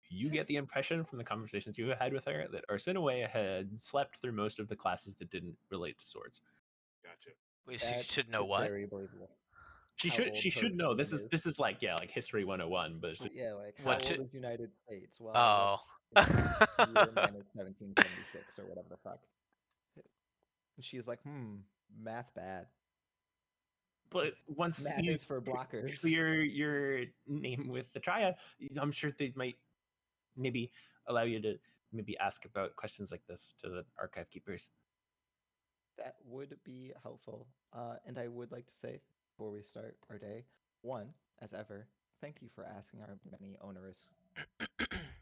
S3: You get the impression from the conversations you had with her that Arsinoe had slept through most of the classes that didn't relate to swords.
S5: gotcha.
S1: Wait, she
S2: That
S1: should know
S2: is
S1: what?
S2: very believable.
S3: She
S2: how
S3: should
S2: old
S3: she should
S2: her
S3: know. This
S2: name
S3: is like history 101, but it's just,
S2: Yeah, like how
S1: What
S2: old
S1: should?
S2: is United States? Well,
S1: Oh.
S2: what's year minus 1776 or whatever the fuck. And she's like, math bad.
S3: but once
S2: Math
S3: you
S2: is for blockers.
S3: clear your name with the triad, I'm sure they might maybe allow you to maybe ask about questions like this to the archive keepers.
S2: That would be helpful. And I would like to say, before we start our day, one, as ever, thank you for asking our many onerous,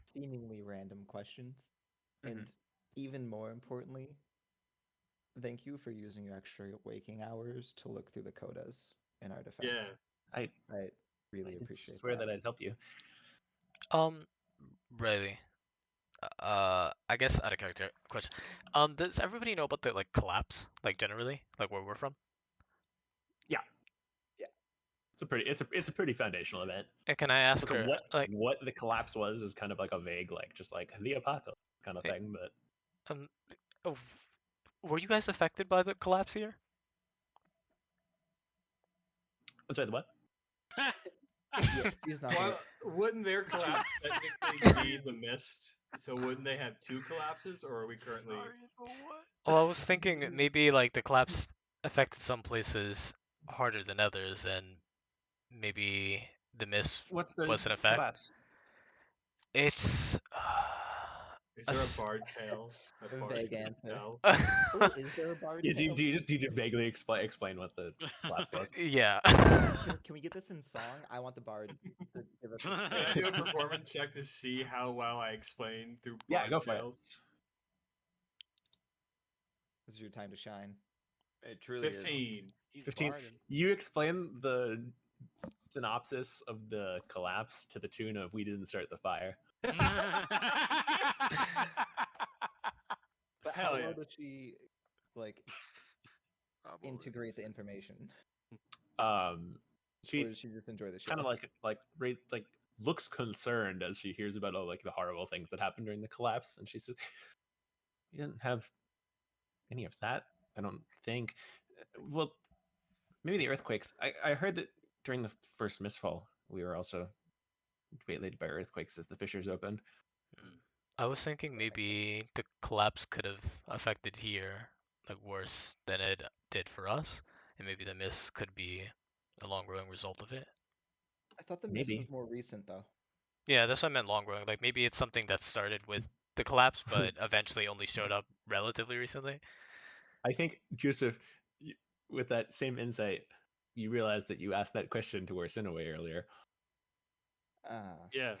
S2: seemingly random questions. And even more importantly, thank you for using your extra waking hours to look through the codas in our defense.
S5: Yeah.
S3: I
S2: really
S3: did
S2: appreciate
S3: swear
S2: that.
S3: that I'd help you.
S1: Really. I guess out of character question. Does everybody know about the like collapse? Like generally, like where we're from?
S3: Yeah.
S2: Yeah.
S3: It's a pretty foundational event.
S1: And can I ask
S3: Look,
S1: her like
S3: what the collapse was is kind of like a vague, like just like the apocalypse kind of
S1: eh,
S3: thing, but
S1: oh, were you guys affected by the collapse here?
S3: I'm sorry, the what?
S2: Yeah, she's not
S5: Well,
S2: gonna.
S5: wouldn't their collapse technically be the mist? So wouldn't they have two collapses, or are we currently?
S1: Well, I was thinking maybe like the collapse affected some places harder than others, and maybe the mist
S3: What's the
S1: was an effect.
S3: collapse?
S1: It's
S5: Is there a bard tale? A bard
S2: Vague
S5: can
S2: answer.
S5: tell?
S2: Oh, is there a bard?
S3: Yeah,
S2: tale?
S3: do you just need to vaguely explain what the collapse was?
S1: yeah.
S2: Can we get this in song? I want the bard to give us.
S5: Can I do a performance check to see how well I explain through
S3: Yeah,
S5: bard
S3: go for it.
S5: tales?
S2: This is your time to shine.
S7: It truly
S5: 15.
S7: is.
S4: He's
S3: 15.
S4: barding.
S3: You explain the synopsis of the collapse to the tune of "We didn't start the fire."
S2: But
S5: Hell
S2: how
S5: yeah.
S2: well does she like
S4: Probably
S2: integrate the
S4: is.
S2: information?
S3: Or
S2: Or
S3: she
S2: does she just enjoy the show?
S3: kind of like looks concerned as she hears about all like the horrible things that happened during the collapse, and she says, "We didn't have any of that. I don't think. Well, maybe the earthquakes. I heard that during the first Mistfall, we were also debated by earthquakes as the fissures opened.
S1: I was thinking maybe the collapse could have affected here like worse than it did for us, and maybe the mist could be a long-growing result of it.
S2: I thought the mist
S3: Maybe.
S2: was more recent though.
S1: Yeah, that's what I meant long-growing. Like maybe it's something that started with the collapse, but eventually only showed up relatively recently.
S3: I think, Joseph, with that same insight, you realize that you asked that question to Warsinaway earlier.
S5: Yeah.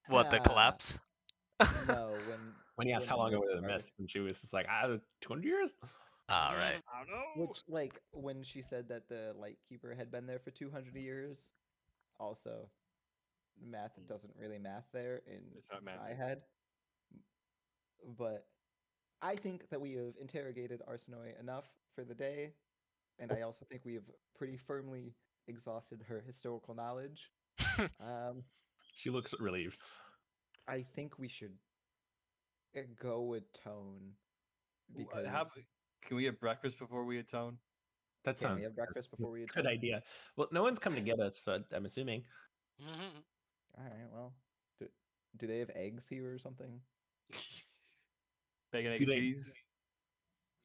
S1: What, the collapse?
S2: No,
S3: When he asked
S2: when
S3: how long ago
S2: mist
S3: were the
S2: started.
S3: myths, and she was just like, 200 years?
S1: Ah, right.
S4: I don't know.
S2: Which, like, when she said that the Lightkeeper had been there for 200 years, also, math doesn't really math there in
S5: It's not
S2: my
S5: mathing.
S2: head. But I think that we have interrogated Arsinoe enough for the day, and I also think we have pretty firmly exhausted her historical knowledge.
S3: She looks relieved.
S2: I think we should go with tone because
S8: Can we have breakfast before we atone?
S3: That
S2: can we
S3: sounds
S2: have breakfast before we
S3: good
S2: atone?
S3: idea. Well, no one's come to get us, so I'm assuming.
S4: Mhm.
S2: All right, well, do they have eggs here or something?
S8: Bacon, egg,
S3: Do
S8: and
S3: they-
S8: cheese.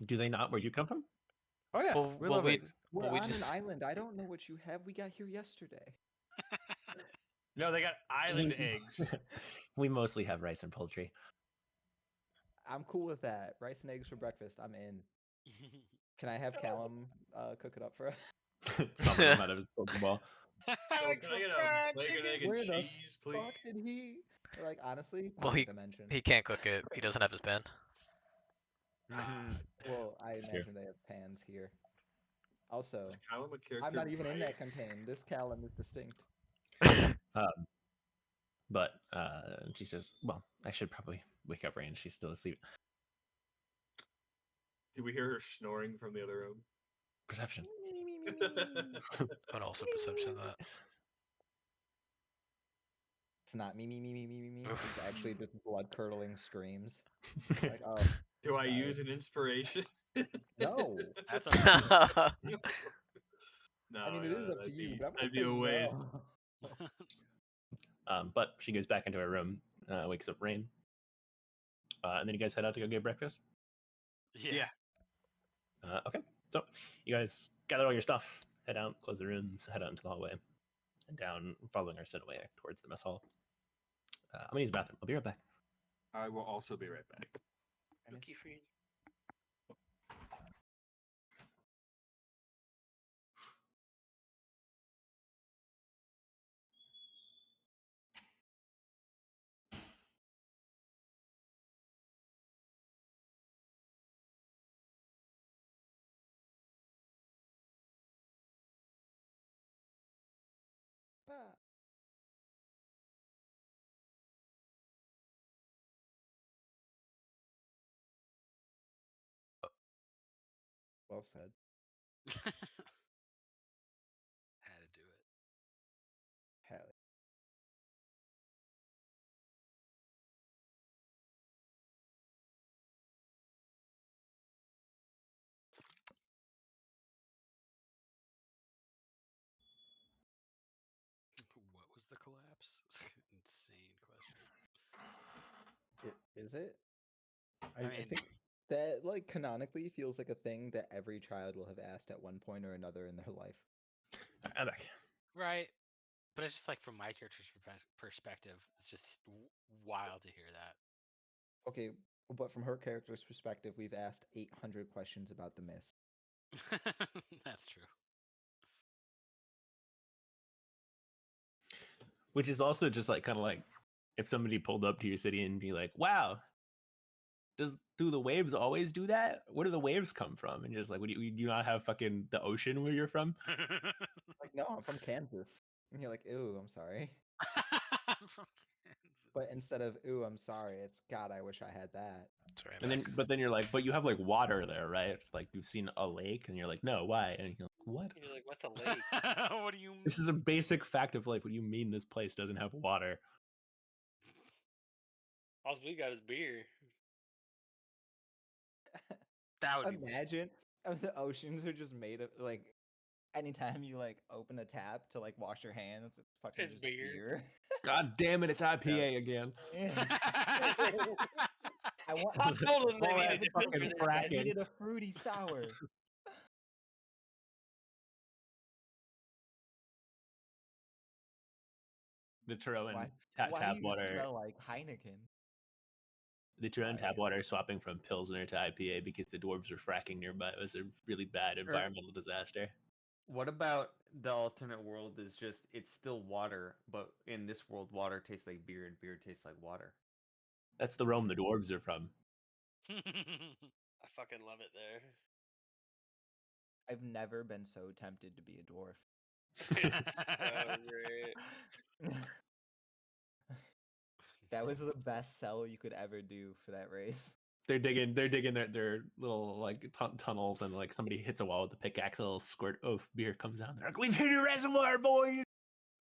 S3: Do they not where you come from?
S8: Oh yeah,
S1: Well,
S8: we
S1: well,
S8: love
S1: we
S8: eggs.
S2: We're
S1: well, we
S2: on
S1: just
S2: an island. I don't know what you have. We got here yesterday.
S5: No, they got island eggs.
S3: We mostly have rice and poultry.
S2: I'm cool with that. Rice and eggs for breakfast. I'm in. Can I have Callum cook it up for us?
S3: Summon him out of his Pokeball.
S5: Oh,
S4: Alex,
S5: can I
S4: the
S5: get a
S4: fried
S5: bacon,
S4: chicken.
S5: egg, and
S2: Where the
S5: cheese, please?
S2: fuck did he? Like honestly,
S1: Well,
S2: pocket dimension.
S1: he can't cook it. He doesn't have his pen.
S2: Well, I
S3: That's true.
S2: imagine they have pans here. Also,
S5: Is Callum a character?
S2: I'm not even in
S5: by-
S2: that campaign. This Callum is distinct.
S3: But she says, "Well, I should probably wake up Rain. She's still asleep."
S5: Did we hear her snoring from the other room?
S3: Perception.
S1: And also perception of that.
S2: It's not me. It's
S1: Oof.
S2: actually just blood curdling screams. Like, oh
S5: Do I
S2: Sorry.
S5: use an inspiration?
S2: no.
S4: That's a
S5: No,
S2: I mean, it is up to you, but I'm gonna
S5: that'd be
S2: say
S5: a waste.
S2: no.
S3: But she goes back into her room, wakes up Rain, and then you guys head out to go get breakfast.
S4: Yeah.
S3: Okay, so you guys gather all your stuff, head out, close the rooms, head out into the hallway, and down, following Arsenaway towards the mess hall. I'm gonna use the bathroom. I'll be right back.
S5: I will also be right back.
S6: Rookie free.
S2: Ah. Well said.
S4: Had to do it.
S2: Hell.
S4: What was the collapse? Insane question.
S2: Is it?
S4: I
S2: I
S4: mean,
S2: think that like canonically feels like a thing that every child will have asked at one point or another in their life.
S3: I'm back.
S4: right. But it's just like from my character's perspective, it's just wild to hear that.
S2: Okay, but from her character's perspective, we've asked 800 questions about the mist.
S4: That's true.
S3: Which is also just like kind of like if somebody pulled up to your city and be like, "Wow, do the waves always do that? Where do the waves come from?" And you're just like, "What do you not have fucking the ocean where you're from?"
S2: Like, no, I'm from Kansas. And you're like, ooh, I'm sorry.
S4: I'm from Kansas.
S2: But instead of ooh, I'm sorry, it's God, I wish I had that.
S1: Sorry, I'm
S3: And then,
S1: back.
S3: but then you're like, "But you have like water there, right? Like you've seen a lake?" And you're like, "No, why?" And you're like, "What?
S6: You're like, what's a lake?
S4: What do you mean?
S3: This is a basic fact of life. What do you mean this place doesn't have water?"
S6: All we got is beer.
S4: That would be
S2: Imagine if the oceans are just made of like anytime you like open a tap to like wash your hands, it's fucking
S6: It's
S2: just
S6: beer.
S2: beer.
S3: God damn it! It's IPA again.
S2: Yeah. I want.
S6: I told him they
S3: All that
S6: needed to
S3: fucking
S6: filter
S2: I
S6: that.
S3: fracking.
S2: needed a fruity sour.
S3: The Turo
S2: Why?
S3: and
S2: Why do
S3: tap
S2: you
S3: water.
S2: smell like Heineken?
S3: The Turo and
S2: Why?
S3: tap water swapping from Pilsner to IPA because the dwarves were fracking nearby. It was a really bad environmental disaster.
S7: What about the alternate world is just it's still water, but in this world water tastes like beer and beer tastes like water.
S3: That's the realm the dwarves are from.
S6: I fucking love it there.
S2: I've never been so tempted to be a dwarf.
S6: It's so great.
S2: That was the best sell you could ever do for that race.
S3: They're digging their little like tunnels, and like somebody hits a wall with a pickaxe, a little squirt of beer comes down. They're like, "We've hit a reservoir, boys!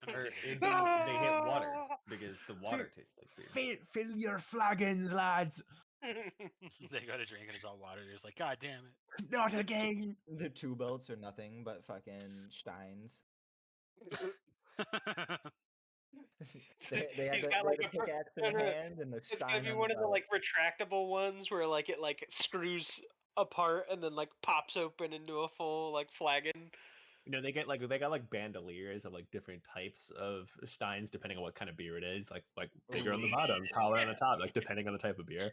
S7: Or it'd be they hit water because the water tastes like beer.
S3: Fill your flagons, lads!
S4: They go to drink and it's all water. They're just like, God damn it.
S3: Not again!"
S2: The two belts are nothing but fucking steins. they had
S6: He's
S2: the,
S6: got
S2: they
S6: like
S2: had the
S6: a
S2: pickaxe in
S6: no, no, no.
S2: hand and the
S6: It's gonna
S2: stein
S6: be
S2: on
S6: one
S2: the
S6: of the
S2: belt.
S6: like retractable ones where like it screws apart and then like pops open into a full like flagon.
S3: You know, they got like bandoliers of like different types of steins depending on what kind of beer it is. Like bigger on the
S2: Ooh.
S3: bottom, taller on the top, like depending on the type of beer.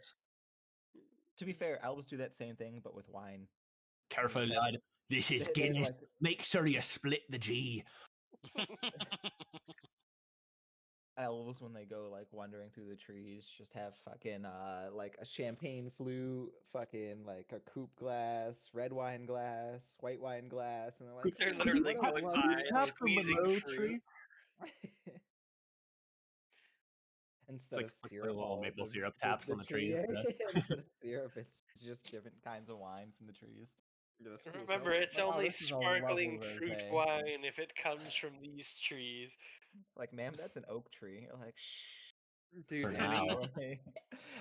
S2: To be fair, elves do that same thing, but with wine.
S3: Careful,
S2: just have-
S3: lad. This is
S2: they have,
S3: Guinness.
S2: like-
S3: Make sure you split the G.
S2: Elves, when they go like wandering through the trees, just have fucking like a champagne flute, fucking like a coupe glass, red wine glass, white wine glass, and they're like,
S6: They're
S2: "Ooh,
S6: literally
S2: what a
S6: going
S2: lovely
S6: by,
S2: night."
S6: squeezing the fruit.
S3: It's
S2: Instead of
S3: like
S2: syrup,
S3: little
S2: all
S3: maple
S2: the,
S3: syrup
S2: the,
S3: taps
S2: the
S3: on the
S2: tree.
S3: trees.
S2: Instead of syrup, it's just different kinds of wine from the trees.
S7: Yeah, that's cool as
S6: Remember,
S7: hell.
S6: it's
S2: Like, oh,
S6: only
S2: this is a lovely
S6: sparkling fruit
S2: rosé.
S6: wine if it comes from these trees.
S2: Like, ma'am, that's an oak tree. You're like, shh.
S7: Dude,
S3: For now.
S2: I'm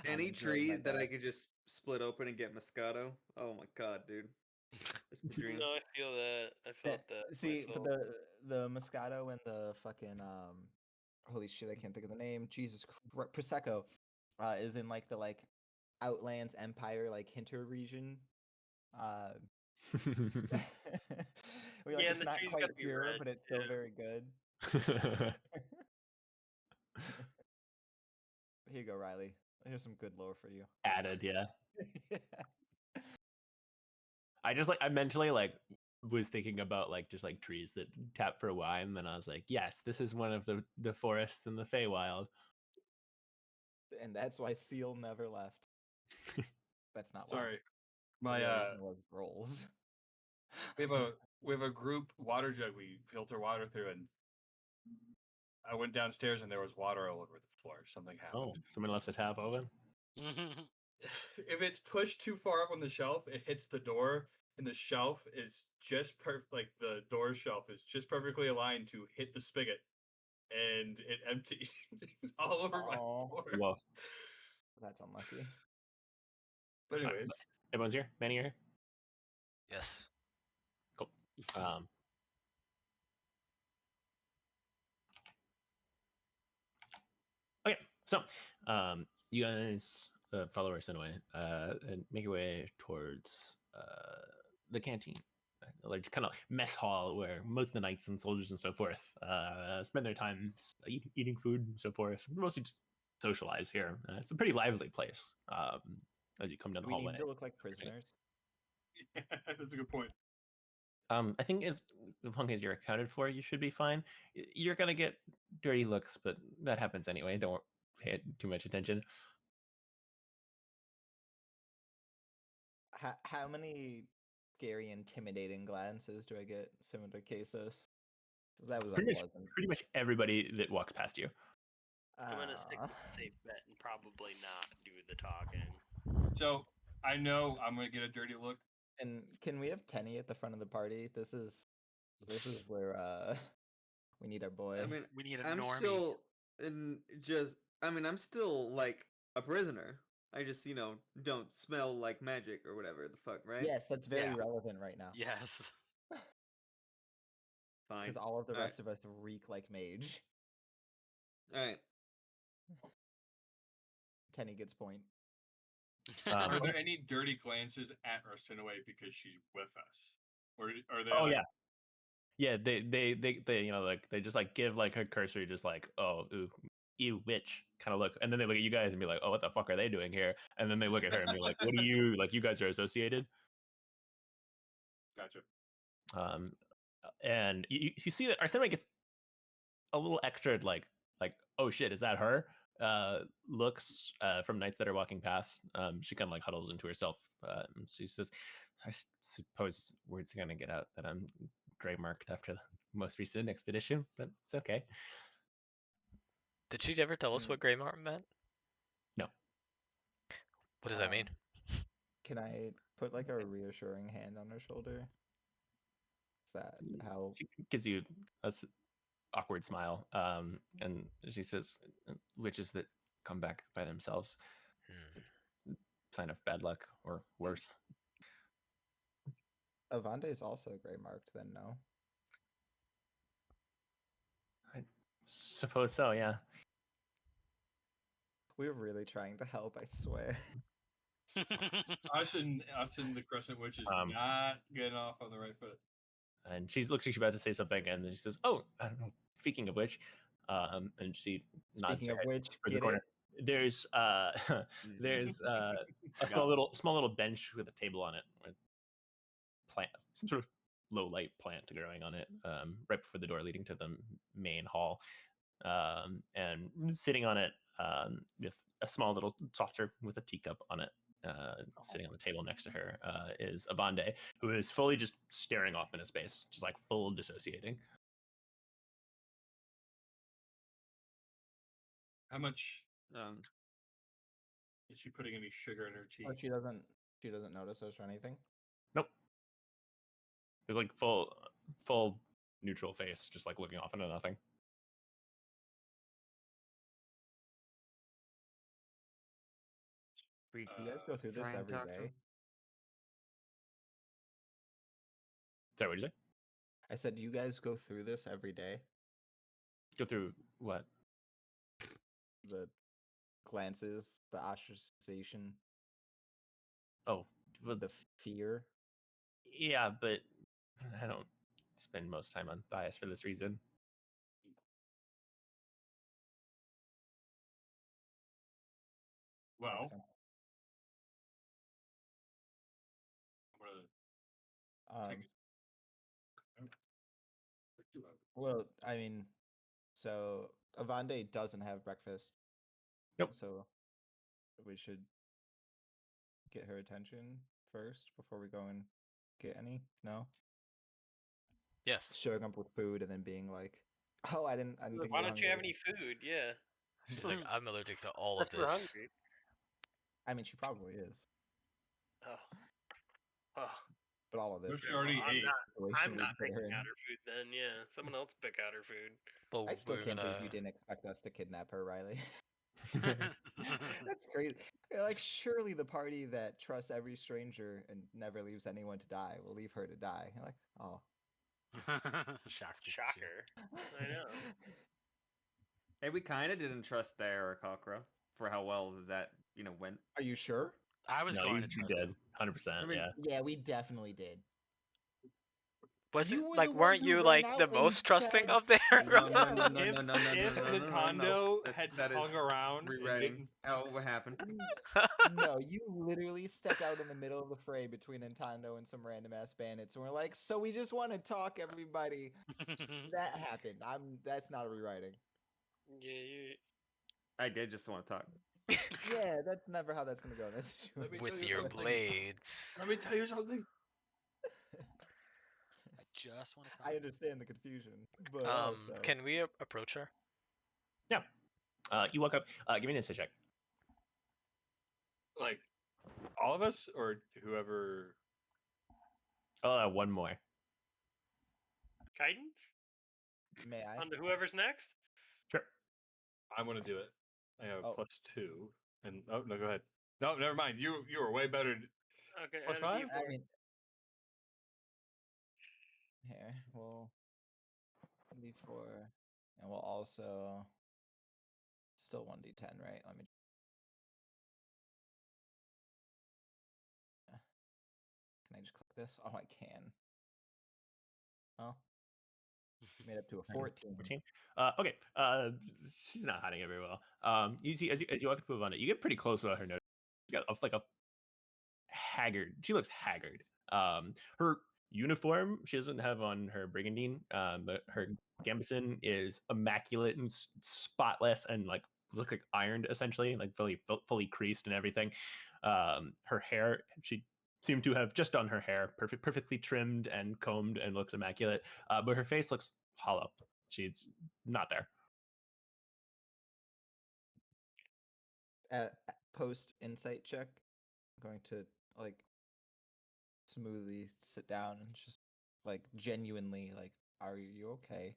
S7: any
S2: enjoying
S7: tree
S2: my
S7: that I
S2: glass.
S7: could just split open and get Moscato. Oh my god, dude. It's the dream.
S6: No, I feel that. I felt that.
S2: See, but
S6: myself.
S2: the Moscato and the fucking holy shit, I can't think of the name. Jesus, Prosecco, is in like the like Outlands Empire like Hinter region. Uh, we like
S6: Yeah,
S2: it's
S6: and the
S2: not
S6: tree's
S2: quite
S6: gotta be
S2: pure,
S6: red,
S2: but it's still
S6: too.
S2: very good. Here you go, Riley. Here's some good lore for you.
S3: Added, yeah.
S2: Yeah.
S3: I mentally like was thinking about like just like trees that tap for wine, and then I was like, yes, this is one of the forests in the Feywild.
S2: And that's why Seal never left. That's not why.
S5: Sorry,
S2: The
S5: my
S2: real reason was rolls.
S5: we have a group water jug we filter water through, and I went downstairs and there was water all over the floor. Something happened.
S3: Oh, someone left the tap open.
S5: If it's pushed too far up on the shelf, it hits the door, and the shelf is just like the door shelf is just perfectly aligned to hit the spigot, and it emptied all over my
S2: Oh,
S5: floor.
S3: Well,
S2: that's unlucky.
S5: But anyways,
S3: everyone's here. Manny, you're here.
S1: Yes.
S3: Cool. Okay, so you guys follow our away and make your way towards the canteen, a large kind of mess hall where most of the knights and soldiers and so forth spend their time eating food and so forth. Mostly just socialize here. It's a pretty lively place as you come down
S2: Do
S3: the
S2: we
S3: hallway.
S2: need to look like prisoners?
S5: yeah, that's a good point.
S3: I think as long as you're accounted for, you should be fine. You're gonna get dirty looks, but that happens anyway. Don't pay too much attention.
S2: How many scary, intimidating glances do I get similar to Quesos? That was unpleasant.
S3: Pretty much everybody that walks past you.
S6: I'm gonna stick with the safe bet and probably not do the talking.
S5: So I know I'm gonna get a dirty look.
S2: And can we have Tenny at the front of the party? This is where we need our boy.
S7: I mean,
S4: We need a
S7: I'm
S4: normie.
S7: still I'm still like a prisoner. I just, don't smell like magic or whatever the fuck, right?
S2: Yes, that's very
S4: Yeah.
S2: relevant right now.
S4: Yes.
S7: Fine.
S2: Because all of the
S7: All right.
S2: rest of us reek like mage.
S7: All right.
S2: Tenny gets point.
S5: Are there any dirty glances at Arsinoe because she's with us, or are they?
S3: Oh
S5: like,
S3: yeah, they like they just like give like a cursory, just like oh ooh, ew witch kind of look, and then they look at you guys and be like, oh, what the fuck are they doing here? And then they look at her and be like, what do you like? You guys are associated.
S5: Gotcha.
S3: And you see that Arsene gets a little extra like oh shit, is that her? Looks from knights that are walking past. She kind of like huddles into herself. She says, I suppose word's gonna get out that I'm gray marked after the most recent expedition, but it's okay.
S1: Did she ever tell us what Grey Martin meant?
S3: No.
S1: What does that mean?
S2: Can I put like a reassuring hand on her shoulder? Is that how?
S3: She gives you a awkward smile, and she says, witches that come back by themselves, sign of bad luck or worse.
S2: Avande is also gray marked, then no?
S3: I suppose so, yeah.
S2: We're really trying to help, I swear.
S5: Us and the Crescent Witch is not getting off on the right foot.
S3: And she looks like she's about to say something, and then she says, oh, I don't know, speaking of which, and she nods
S2: Speaking
S3: her
S2: of
S3: head
S2: which,
S3: towards the
S2: get
S3: corner.
S2: it?
S3: There's there's a small little bench with a table on it with plant, some sort of low light plant growing on it, right before the door leading to the main hall. And sitting on it with a small little saucer with a teacup on it, sitting on the table next to her, is Avande, who is fully just staring off into space, just like full dissociating.
S5: How much is she putting any sugar in her tea?
S2: Oh, she doesn't notice us or anything?
S3: Nope. It's like full neutral face, just like looking off into nothing.
S2: You guys go through this
S7: Try and
S2: every
S7: talk to
S2: day?
S7: him.
S3: Sorry, what did you say?
S2: I said, you guys go through this every day?
S3: Go through what?
S2: The glances, the ostracization,
S3: Oh, well,
S2: the fear?
S3: yeah, but I don't spend most time on bias for this reason.
S5: Well,
S2: Makes sense.
S5: I'm gonna
S2: Um, well, I mean, so Avande doesn't have breakfast,
S3: Nope.
S2: so we should get her attention first before we go and get any. No,
S1: Yes.
S2: showing up with food and then being like, "Oh, I didn't think you
S6: Why
S2: were
S6: don't you have
S2: hungry."
S6: any food? Yeah.
S1: She's like, I'm allergic to all of
S6: Unless we're
S1: this.
S6: hungry.
S2: I mean, she probably is,
S6: Oh. Oh.
S2: but all of this
S5: What if she
S2: is
S5: already
S6: I'm
S5: ate?
S6: not.
S2: situation
S6: I'm
S2: we
S6: not
S2: put her
S6: picking
S2: in.
S6: out her food then. Yeah, someone else pick out her food.
S1: But
S2: I still
S1: we're
S2: can't believe you
S1: gonna.
S2: didn't expect us to kidnap her, Riley. That's crazy. You're like, surely the party that trusts every stranger and never leaves anyone to die will leave her to die. You're like, oh.
S4: Shocker. Pikachu.
S6: Shocker. I know.
S7: Hey, we kind of didn't trust the Aarakocra for how well that went.
S2: Are you sure?
S4: I was
S3: No,
S4: going
S3: you
S4: to trust
S3: did
S4: him.
S3: 100%.
S7: I mean,
S3: Yeah.
S2: Yeah, we definitely did.
S1: Wasn't
S2: You were the
S1: like,
S2: one
S1: weren't
S2: who
S1: you
S2: ran
S1: like the
S2: out and
S1: most trusting
S2: said,
S1: of the
S7: No, no,
S2: Yeah.
S7: no, no,
S5: If
S7: no, no, no,
S5: if
S7: no, no, no,
S5: Nintendo
S7: no.
S5: had
S7: That
S5: hung
S7: is
S5: around and
S7: rewriting
S5: didn't,
S7: how what happened.
S2: No, you literally stepped out in the middle of the fray between Nintendo and some random ass bandits, and we're like, so we just want to talk, everybody. That happened. That's not a rewriting.
S6: Yeah, you.
S7: I did just want to talk.
S2: Yeah, that's never how that's gonna go in this
S5: Let me
S2: situation.
S5: tell
S1: with
S5: you
S1: your
S5: something.
S1: blades.
S5: Let me tell you something.
S4: I just want to talk.
S2: I understand the confusion, but also
S1: Can we approach her?
S3: Yeah. You walk up. Give me an insight check.
S5: Like all of us or whoever.
S3: One more.
S6: Guidance
S2: may I?
S6: on to whoever's next.
S3: Sure.
S5: I'm gonna do it. I have
S2: Oh.
S5: +2, and oh no, go ahead. No, never mind. You were way better.
S6: Okay,
S5: Plus
S6: add a
S5: 5?
S6: D4.
S2: I mean, here we'll d4, and we'll also still 1d10, right? Let me. Can I just click this? Oh, I can. Oh, made up to a 14.
S3: 14. Okay. She's not hiding it very well. You see, as you walk up to Ivana, you get pretty close without her notice. She's got like a haggard. She looks haggard. Her uniform, she doesn't have on her brigandine, but her gambeson is immaculate and spotless and like look like ironed essentially, like fully creased and everything. Her hair, she seemed to have just done her hair, perfectly trimmed and combed, and looks immaculate. But her face looks hollow. She's not there.
S2: Post insight check. I'm going to like smoothly sit down and just like genuinely like, are you okay?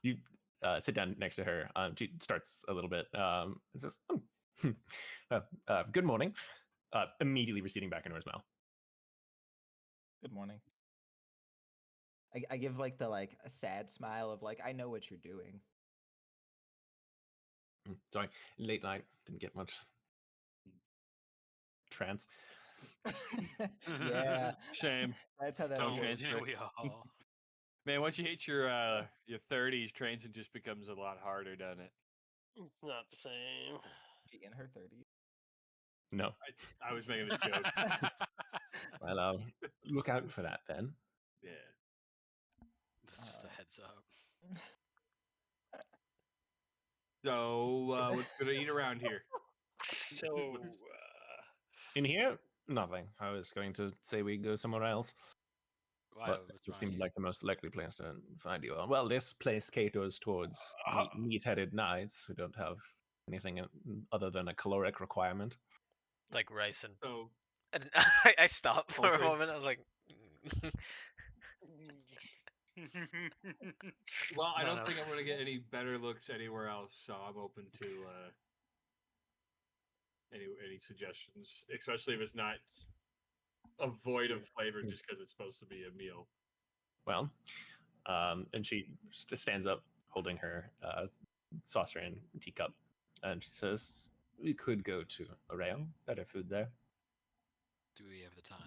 S3: You sit down next to her. She starts a little bit and says, "Good morning." Immediately receding back into her smile.
S2: Good morning. I give like the like a sad smile of like, I know what you're doing.
S3: Sorry, late night. Didn't get much trance.
S2: Yeah,
S5: Shame.
S2: that's how that
S5: So
S2: goes.
S5: transfer.
S4: we all.
S5: Man, once you hit your 30s, transit just becomes a lot harder, doesn't it?
S6: It's not the same.
S2: She in her 30s.
S3: No.
S5: I was making a joke.
S3: Well, look out for that then.
S5: Yeah.
S4: This is just a heads up.
S5: So, what's gonna eat around here?
S6: So,
S3: In here, nothing. I was going to say we go somewhere else,
S4: Why?
S3: but
S4: What's
S3: it
S4: wrong
S3: seemed
S4: with
S3: like the most likely place to find you. Well, this place caters towards meat-headed knights who don't have anything other than a caloric requirement.
S1: Like rice and.
S5: So,
S1: And I stopped for a
S5: Poultry?
S1: moment. I was like,
S5: well, I
S1: No,
S5: don't
S1: no.
S5: think I'm gonna get any better looks anywhere else, so I'm open to any suggestions, especially if it's not a void of flavor just because it's supposed to be a meal.
S3: Well, and she stands up, holding her saucer and teacup, and she says, "We could go to Oreo. Better food there."
S4: Do we have the time?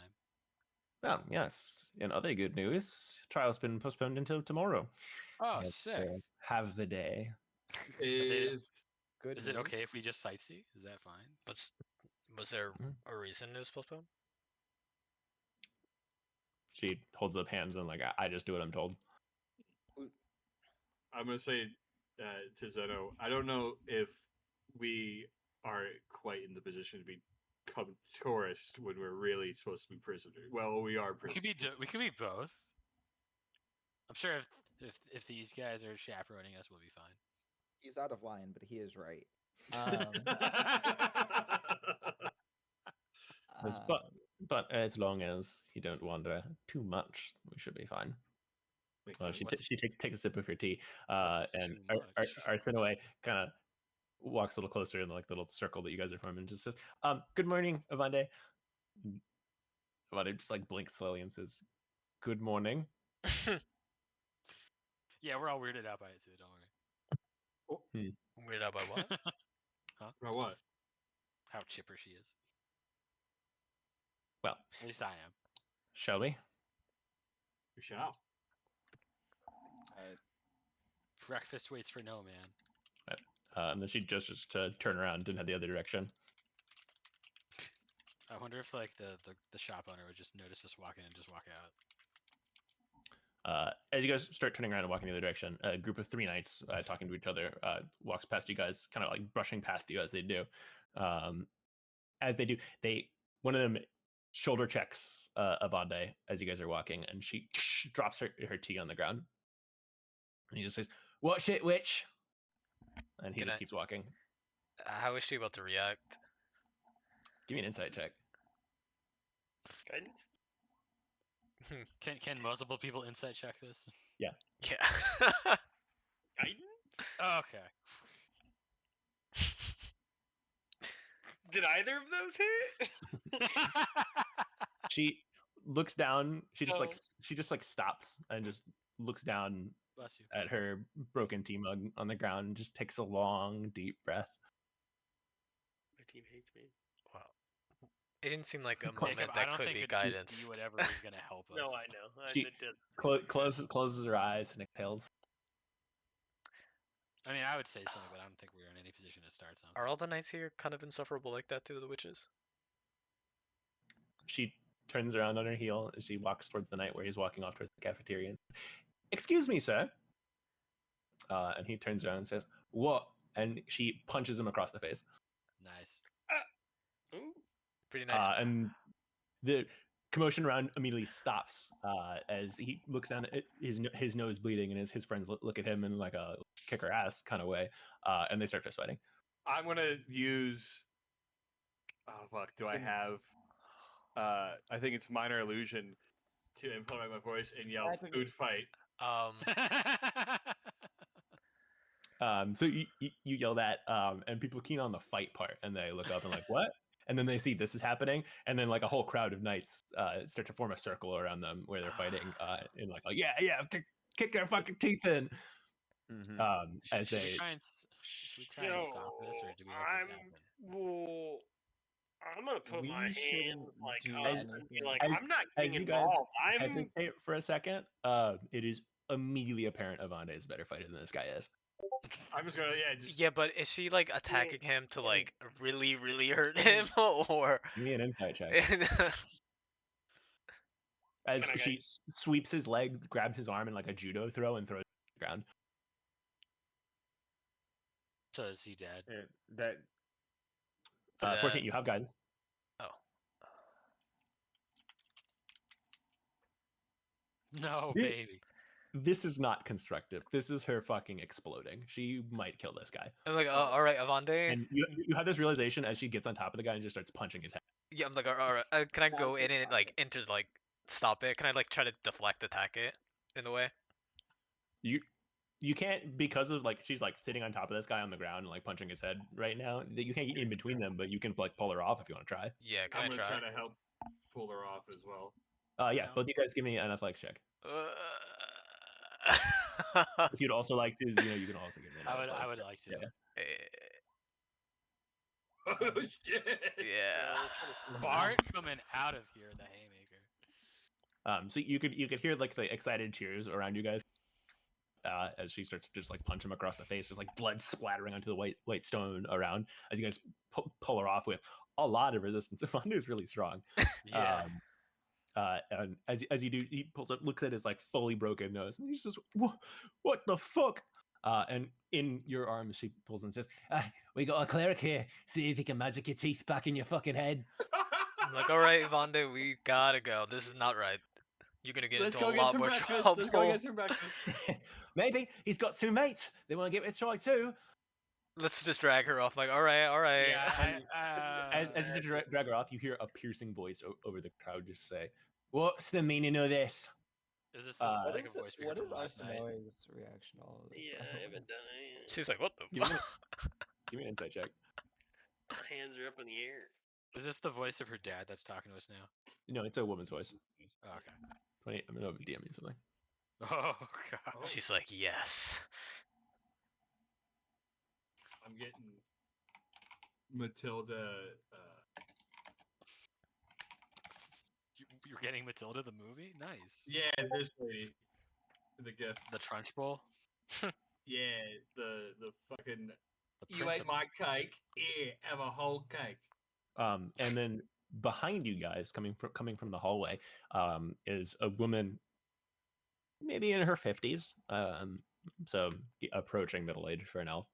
S3: Oh, yes. In other good news, trial's been postponed until tomorrow.
S4: Oh,
S3: And,
S4: sick.
S3: have the day.
S5: Is
S2: Good.
S4: Is it
S2: news.
S4: okay if we just sightsee? Is that fine?
S1: Was there
S3: Mhm.
S1: a reason it was postponed?
S3: She holds up hands and like, I just do what I'm told.
S5: I'm gonna say to Zeno, I don't know if we are quite in the position to become tourists when we're really supposed to be prisoners. Well, we are
S4: We
S5: prisoners.
S4: we could be both. I'm sure if these guys are chaperoning us, we'll be fine.
S2: He's out of line, but he is right. Um,
S3: Yes,
S2: um,
S3: but as long as you don't wander too much, we should be fine.
S5: Makes sense.
S3: She takes a sip of her tea,
S4: What's
S3: and
S4: too much?
S3: Arsinoe kind of walks a little closer in like the little circle that you guys are forming, and just says, "Good morning, Avande." Avande just like blinks slowly and says, "Good morning."
S4: Yeah, we're all weirded out by it too. Don't worry.
S1: Weirded out by what?
S4: Huh?
S5: About what?
S4: How chipper she is.
S3: Well,
S4: At least I am.
S3: shall we?
S5: We shall.
S4: Breakfast waits for no man.
S3: And then she gestures to turn around and head the other direction.
S4: I wonder if like the shop owner would just notice us walking and just walk out.
S3: As you guys start turning around and walking the other direction, a group of 3 knights talking to each other walks past you guys, kind of like brushing past you as they do. As they do, one of them shoulder checks Avande as you guys are walking, and she drops her tea on the ground. And he just says, "Watch it, witch!" And he just keeps walking.
S1: How is she about to react?
S3: Give me an insight check.
S6: Guidance?
S4: Can multiple people insight check this?
S3: Yeah.
S1: Yeah.
S6: Guidance?
S4: Okay.
S6: Did either of those hit?
S3: She looks down. She just
S6: No.
S3: she just like stops and just looks down
S4: Bless you.
S3: at her broken tea mug on the ground and just takes a long, deep breath.
S6: My team hates me.
S1: Wow. It didn't seem like a
S3: Jacob,
S1: moment
S4: I
S1: that
S4: don't
S1: could
S4: think
S1: be
S4: a
S1: guidance.
S4: D whatever is gonna help us.
S6: No, I know.
S3: She closes her eyes and exhales.
S4: I mean, I would say something, but I don't think we're in any position to start something.
S1: Are all the knights here kind of insufferable like that to the witches?
S3: She turns around on her heel as she walks towards the knight where he's walking off towards the cafeteria. "Excuse me, sir." And he turns around and says, "What?" And she punches him across the face.
S4: Nice.
S6: Ooh.
S1: Pretty nice.
S3: And the commotion around immediately stops as he looks down at his nose bleeding, and his friends look at him in like a kick her ass kind of way, and they start fist fighting.
S5: I'm gonna use. Oh fuck! Do I have? I think it's minor illusion to implement my voice and yell "food fight."
S3: So you yell that, and people keen on the fight part, and they look up and like, "What?" And then they see this is happening, and then like a whole crowd of knights start to form a circle around them where they're fighting, and like, "Oh yeah, kick their fucking teeth in." As
S4: should
S3: they
S4: we try and stop this, or do we let this happen?
S6: Well, I'm gonna put
S2: We
S6: my hand
S2: shouldn't
S6: like
S2: do
S6: up and be
S2: anything.
S6: like,
S3: as-
S6: I'm not
S3: as
S6: getting
S3: you guys
S6: involved. I'm
S3: hesitate for a second, it is immediately apparent Avande is a better fighter than this guy is.
S5: I'm just gonna just
S1: Yeah, but is she like attacking him to like really, really hurt him, or?
S3: Give me an insight check. As she sweeps his leg, grabs his arm in like a judo throw, and throws it to the ground.
S4: So is he dead?
S7: That
S3: 14, you have guidance.
S1: Oh.
S4: No, baby.
S3: This is not constructive. This is her fucking exploding. She might kill this guy.
S1: I'm like, all right, Avande.
S3: And you have this realization as she gets on top of the guy and just starts punching his head.
S1: Yeah, I'm like, all right. Can I go in and like enter like stop it? Can I like try to deflect attack it in the way?
S3: You can't, because of like she's like sitting on top of this guy on the ground and like punching his head right now. You can't get in between them, but you can like pull her off if you want to try.
S1: Yeah, can
S5: I'm
S1: I
S5: gonna
S1: try?
S5: try to help pull her off as well.
S3: Yeah, both you guys give me an athletics check. If you'd also like to, you can also give me an
S4: I would like to.
S3: Yeah.
S5: Oh shit!
S1: Yeah.
S4: Bart coming out of here, the haymaker.
S3: So you could hear like the excited cheers around you guys as she starts to just like punch him across the face, just like blood splattering onto the white stone around as you guys pull her off with a lot of resistance. Fonda is really strong.
S4: Yeah.
S3: And as you do, he pulls up, looks at his like fully broken nose, and he says, "What the fuck?" And in your arms, she pulls and says, "We got a cleric here. See if he can magic your teeth back in your fucking head."
S1: I'm like, all right, Vonda, we gotta go. This is not right. You're gonna get
S8: Let's
S1: into a
S8: go get
S1: lot
S8: some
S1: more
S8: breakfast.
S1: trouble.
S8: Let's go get some breakfast.
S3: Maybe he's got two mates. They want to give it a try too.
S1: Let's just drag her off. Like, all right, all right.
S4: Yeah.
S3: As you drag her off, you hear a piercing voice over the crowd just say, "What's the meaning of this?"
S4: Is this
S2: What
S4: like
S2: is
S4: a voice we heard
S2: what is
S4: from last night?
S2: Arsinoe's reaction to all of this?
S6: Yeah,
S2: by the
S6: I
S2: way?
S6: haven't done it yet.
S1: She's like, what the
S3: Give me,
S1: fuck?
S3: give me an insight check.
S6: My hands are up in the air.
S4: Is this the voice of her dad that's talking to us now?
S3: No, it's a woman's voice.
S4: Oh, okay.
S3: 20. I'm gonna DM you something.
S4: Oh god.
S1: She's like, yes.
S5: I'm getting Matilda.
S4: You're getting Matilda the movie? Nice.
S5: Yeah, this lady. The gift.
S4: The Trunchbull?
S5: Yeah, the fucking.
S4: The
S5: You ate
S4: principal.
S5: my cake. Yeah, have a whole cake.
S3: And then behind you guys, coming from the hallway, is a woman, maybe in her 50s, so approaching middle age for an elf.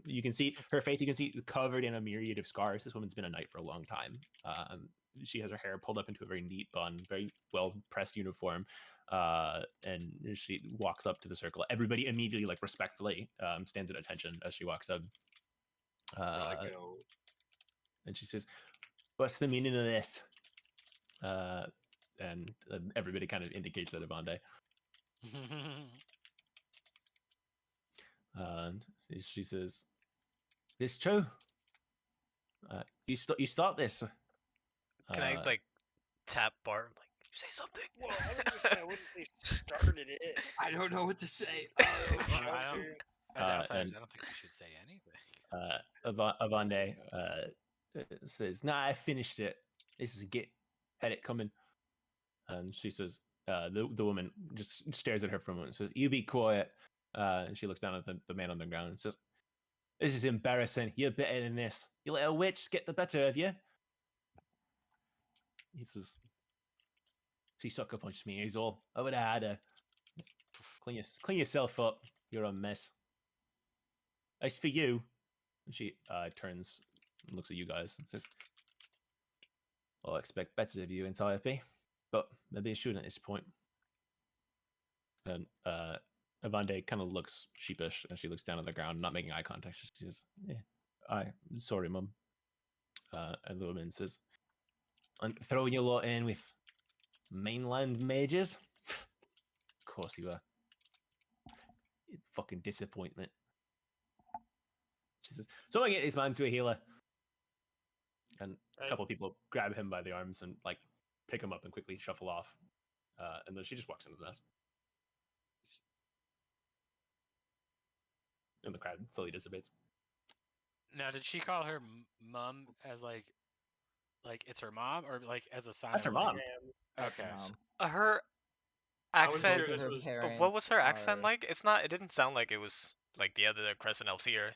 S3: You can see her face. You can see covered in a myriad of scars. This woman's been a knight for a long time. She has her hair pulled up into a very neat bun, very well pressed uniform, and she walks up to the circle. Everybody immediately, like respectfully, stands at attention as she walks up.
S5: I go.
S3: And she says, "What's the meaning of this?" And everybody kind of indicates that Avande. And she says, "It's true. You start this."
S1: Can I like tap Bart? Like, say something.
S6: Well, I wouldn't say started it.
S5: I don't know what to say.
S4: I don't, as outsiders,
S3: and-
S4: I don't think we should say anything.
S3: Avande says, "Nah, I finished it. This is a git. Had it coming." And she says, the woman just stares at her for a moment and says, "You be quiet." And she looks down at the man on the ground and says, "This is embarrassing. You're better than this. You let a witch get the better of you." He says, "She sucker punched me, is all. I would have had her. Clean yourself up. You're a mess. As for you," and she turns and looks at you guys and says, "I'll expect better of you, Entiope, but maybe I shouldn't at this point." And Avande kind of looks sheepish as she looks down on the ground, not making eye contact. She says, "I'm sorry, Mum." And the woman says, "I'm throwing your lot in with mainland mages? Of course you are. Fucking disappointment." She says, "Someone get this man to a healer." And a couple of people grab him by the arms and like pick him up and quickly shuffle off. And then she just walks into the nest. And the crowd slowly dissipates.
S4: Now, did she call her mom as like it's her mom, or like as a sign
S3: That's her
S4: of like,
S3: mom.
S2: That's her
S4: Okay.
S2: mom.
S1: Her
S5: I was
S1: accent.
S5: sure
S2: Both of
S5: this
S2: her
S5: was.
S2: parents
S1: What was her accent
S2: are-
S1: like? It's not. It didn't sound like it was like the other Crescent Elves here.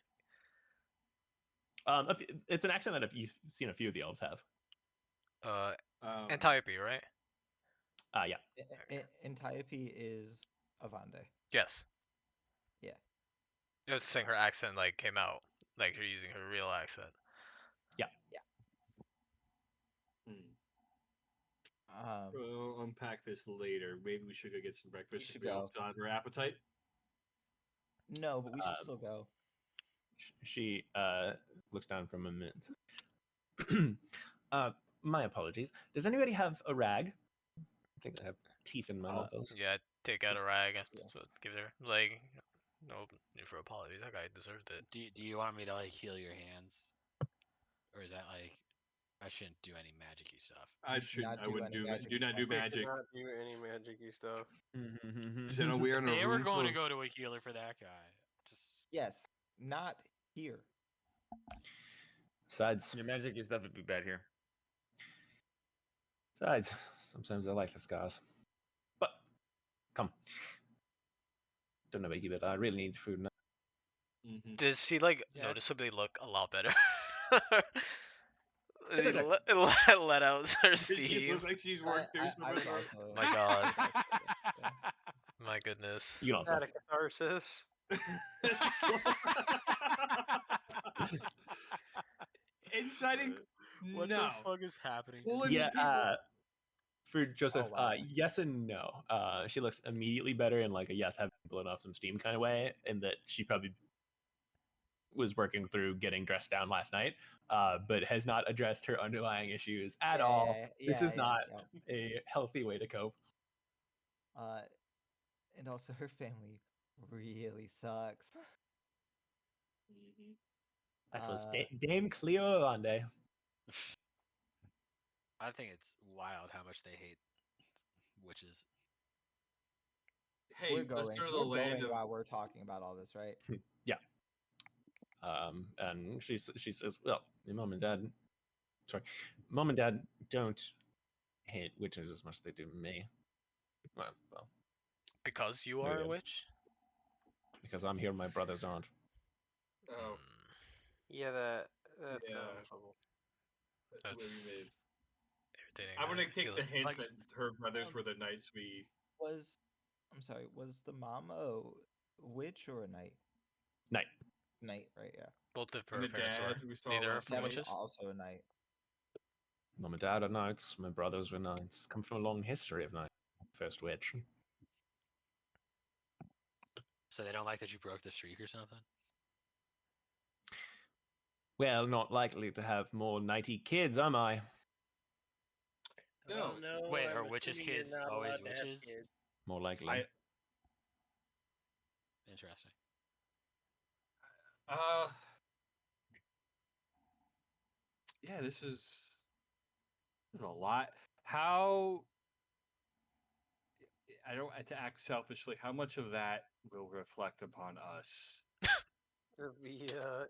S3: It's an accent that you've seen a few of the elves have.
S1: Antiope, right?
S3: Yeah.
S2: Antiope is Avande.
S1: Yes.
S2: Yeah.
S1: I was saying her accent like came out like you're using her real accent.
S5: We'll unpack this later. Maybe we should go get some breakfast
S2: should
S5: if we all
S2: go.
S5: still have our appetite.
S2: No, but we should still go.
S3: She looks down for a minute and says, "My apologies. Does anybody have a rag? I think I have teeth in my mouth.
S1: Yeah, take out a rag and
S2: Yeah.
S1: give her like no need for apology. That guy deserved it.
S4: do you want me to like heal your hands, or is that like I shouldn't do any magic-y stuff.
S5: I
S2: should
S5: shouldn't.
S2: not
S5: I
S2: do
S5: wouldn't
S2: any
S5: do.
S2: magic-y
S5: Do not do
S2: stuff.
S6: We should
S5: magic.
S6: not do any magic-y stuff.
S5: You know, we are in a
S4: They
S5: room
S4: were going
S5: full
S4: to
S5: of-
S4: go to a healer for that guy. Just
S2: Yes, not here.
S3: Besides,
S7: Your magic stuff would be bad here.
S3: sometimes I like the scars. But come, don't know about you, but I really need food now.
S5: Mhm.
S1: Does she like
S4: Yeah.
S1: noticeably look a lot better?
S3: It's okay.
S1: Let out her
S5: Does she
S1: steam.
S5: look like she's worked through
S2: I
S5: some
S2: was
S5: of it?
S2: also.
S1: My God.
S2: I was also yeah.
S1: My goodness.
S3: You can also.
S6: Had a catharsis.
S5: Inciting?
S4: What
S5: No.
S4: the fuck is happening? to
S5: Pulling
S4: me?
S3: Yeah,
S5: people.
S3: for Joseph,
S2: wow.
S3: yes and no. She looks immediately better in like a yes, having blown off some steam kind of way, in that she probably was working through getting dressed down last night, but has not addressed her underlying issues at all. This is not a healthy way to cope.
S2: And also her family really sucks.
S3: That was
S2: Uh,
S3: Dame Cleo Ronde.
S4: I think it's wild how much they hate witches.
S5: Hey, let's go to the
S2: we're
S5: land
S2: going
S5: of.
S2: while we're talking about all this, right?
S3: Yeah. And she says, well, your mom and dad, mom and dad don't hate witches as much as they do me. Well,
S1: Because you are
S3: maybe
S1: a witch?
S3: because I'm here, my brothers aren't.
S5: Oh,
S6: Yeah, that's
S5: Yeah.
S6: trouble.
S5: that's where we
S1: That's
S5: live.
S1: irritating.
S5: I'm gonna
S1: I
S5: take
S1: feel
S5: the
S1: it.
S5: hint
S4: Like-
S5: that her brothers were the knights we.
S2: I'm sorry, was the mom a witch or a knight?
S3: Night.
S2: Knight, right? Yeah.
S1: Both of
S5: And
S1: her
S5: the
S1: parents
S5: dad
S1: were.
S5: we saw
S1: Neither are
S5: last
S1: from
S2: That was
S1: witches.
S2: also a knight.
S3: Mom and dad are knights. My brothers were knights. Come from a long history of knights. First witch.
S4: So they don't like that you broke the streak or something?
S3: Well, not likely to have more knighty kids, am I?
S5: No.
S6: No.
S4: Wait,
S6: I'm
S4: are witches'
S6: assuming you're
S4: kids
S6: not
S4: always
S6: allowed to have
S4: witches?
S6: kids.
S3: More likely.
S4: Interesting.
S5: Yeah, this is a lot. How I don't to act selfishly. How much of that will reflect upon us?
S2: Yo.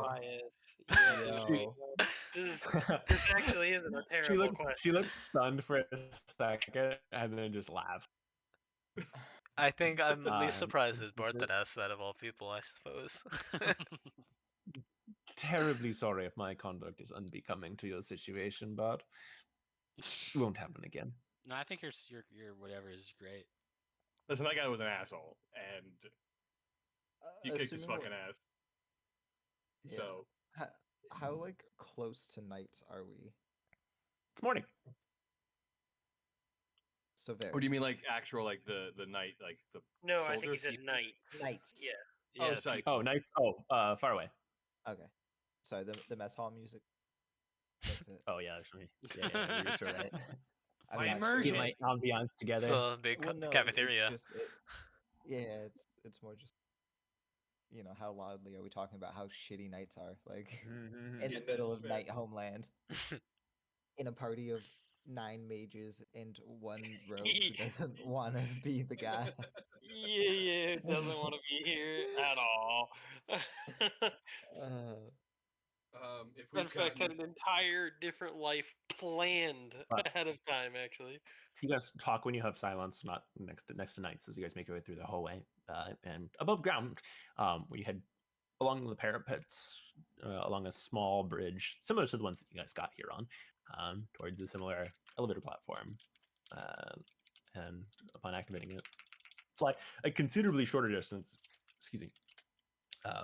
S6: Bias. Yeah.
S2: Yo.
S6: This actually isn't a terrible question.
S3: She looked stunned for a second and then just laughed.
S1: I think I'm least
S3: Um,
S1: surprised is Bart that asked that of all people, I suppose.
S3: Terribly sorry if my conduct is unbecoming to your situation, but it won't happen again.
S4: No, I think your whatever is great.
S5: Listen, that guy was an asshole, and you kicked his
S2: Assuming
S5: fucking ass.
S2: Yeah.
S5: So
S2: How like close to night are we?
S3: It's morning.
S2: So very.
S5: or do you mean like actual like the knight like the?
S6: No, I think
S5: soldier
S6: he said
S5: people?
S6: knights.
S2: Knights.
S6: Yeah.
S5: Oh,
S4: Yeah,
S5: sights.
S3: Oh, nice. Far away.
S2: Okay. Sorry, the mess hall music makes it.
S3: Oh, yeah, actually. Yeah, you're sure right.
S2: I'm
S5: My
S2: not
S5: immersion.
S3: Get my ambiance together.
S1: So a big
S2: Well, no,
S1: cafeteria.
S2: It's just, it's more just how loudly are we talking about how shitty nights are like in
S5: Yeah,
S2: the middle
S5: that's
S2: of
S5: fair.
S2: night homeland in a party of 9 mages and one rogue who doesn't want to be the guy.
S6: Yeah, doesn't want to be here at all.
S5: If we've
S6: In fact, had
S5: gotten,
S6: an entire different life planned
S3: Wow.
S6: ahead of time, actually.
S3: You guys talk when you have silence, not next to nights, as you guys make your way through the hallway and above ground. When you head along the parapets, along a small bridge, similar to the ones that you guys got here on, towards a similar elevator platform, and upon activating it, fly a considerably shorter distance. Excuse me.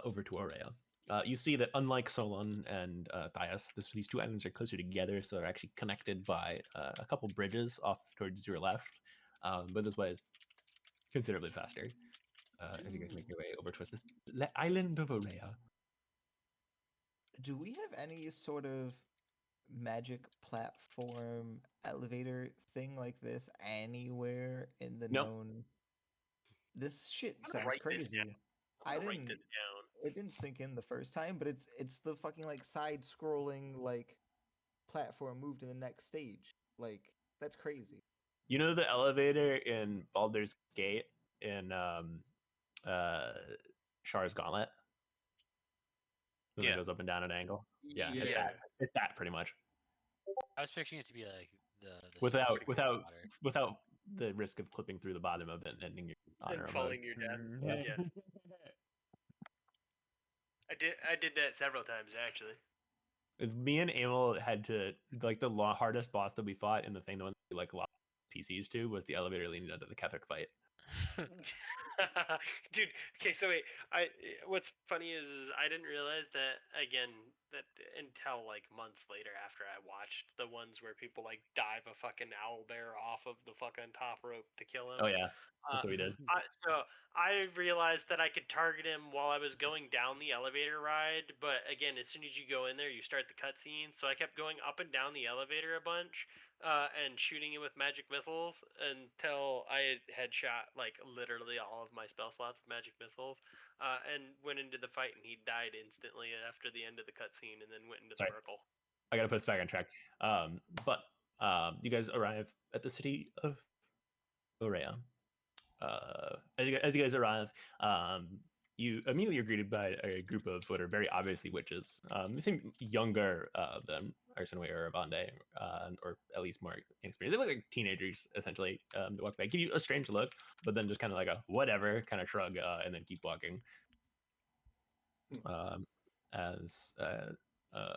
S3: Over to Aurea. You see that unlike Solon and Thias, these two islands are closer together, so they're actually connected by a couple bridges off towards your left. But this way is considerably faster as you guys make your way over towards this island of Aurea.
S2: Do we have any sort of magic platform elevator thing like this anywhere in the
S3: Nope.
S2: known? This shit
S6: I'm gonna
S2: sounds
S6: write this
S2: crazy.
S6: down. I'm gonna write this down.
S2: It didn't sink in the first time, but it's the fucking like side scrolling like platform moved to the next stage. Like, that's crazy.
S3: You know the elevator in Baldur's Gate in Char's Gauntlet? When it
S1: Yeah.
S3: goes up and down at an angle? Yeah, it's
S5: Yeah.
S3: that. It's that pretty much.
S4: I was picturing it to be like the
S3: Without
S4: splashing
S3: without
S4: water.
S3: without the risk of clipping through the bottom of it and ending your
S6: And
S3: honor mode.
S6: falling your death.
S3: Yeah.
S6: Yeah. I did that several times actually.
S3: Me and Emil had to like the hardest boss that we fought in the thing, the one that we like lost PCs to was the elevator leading into the Ketheric fight.
S6: Dude, okay, so wait, what's funny is I didn't realize that again that until like months later after I watched the ones where people like dive a fucking owl bear off of the fucking top rope to kill him.
S3: Oh yeah, that's what we did.
S6: So I realized that I could target him while I was going down the elevator ride, but again, as soon as you go in there, you start the cutscene. So I kept going up and down the elevator a bunch, and shooting him with magic missiles until I had shot like literally all of my spell slots of magic missiles, and went into the fight, and he died instantly after the end of the cutscene, and then went into
S3: Sorry.
S6: the Merkle.
S3: I gotta put us back on track. But you guys arrive at the city of Aurea. As you guys arrive, you immediately are greeted by a group of what are very obviously witches. They seem younger than Arsene or Avande, or at least more inexperienced. They look like teenagers, essentially. They walk by, give you a strange look, but then just kind of like a whatever kind of shrug, and then keep walking. As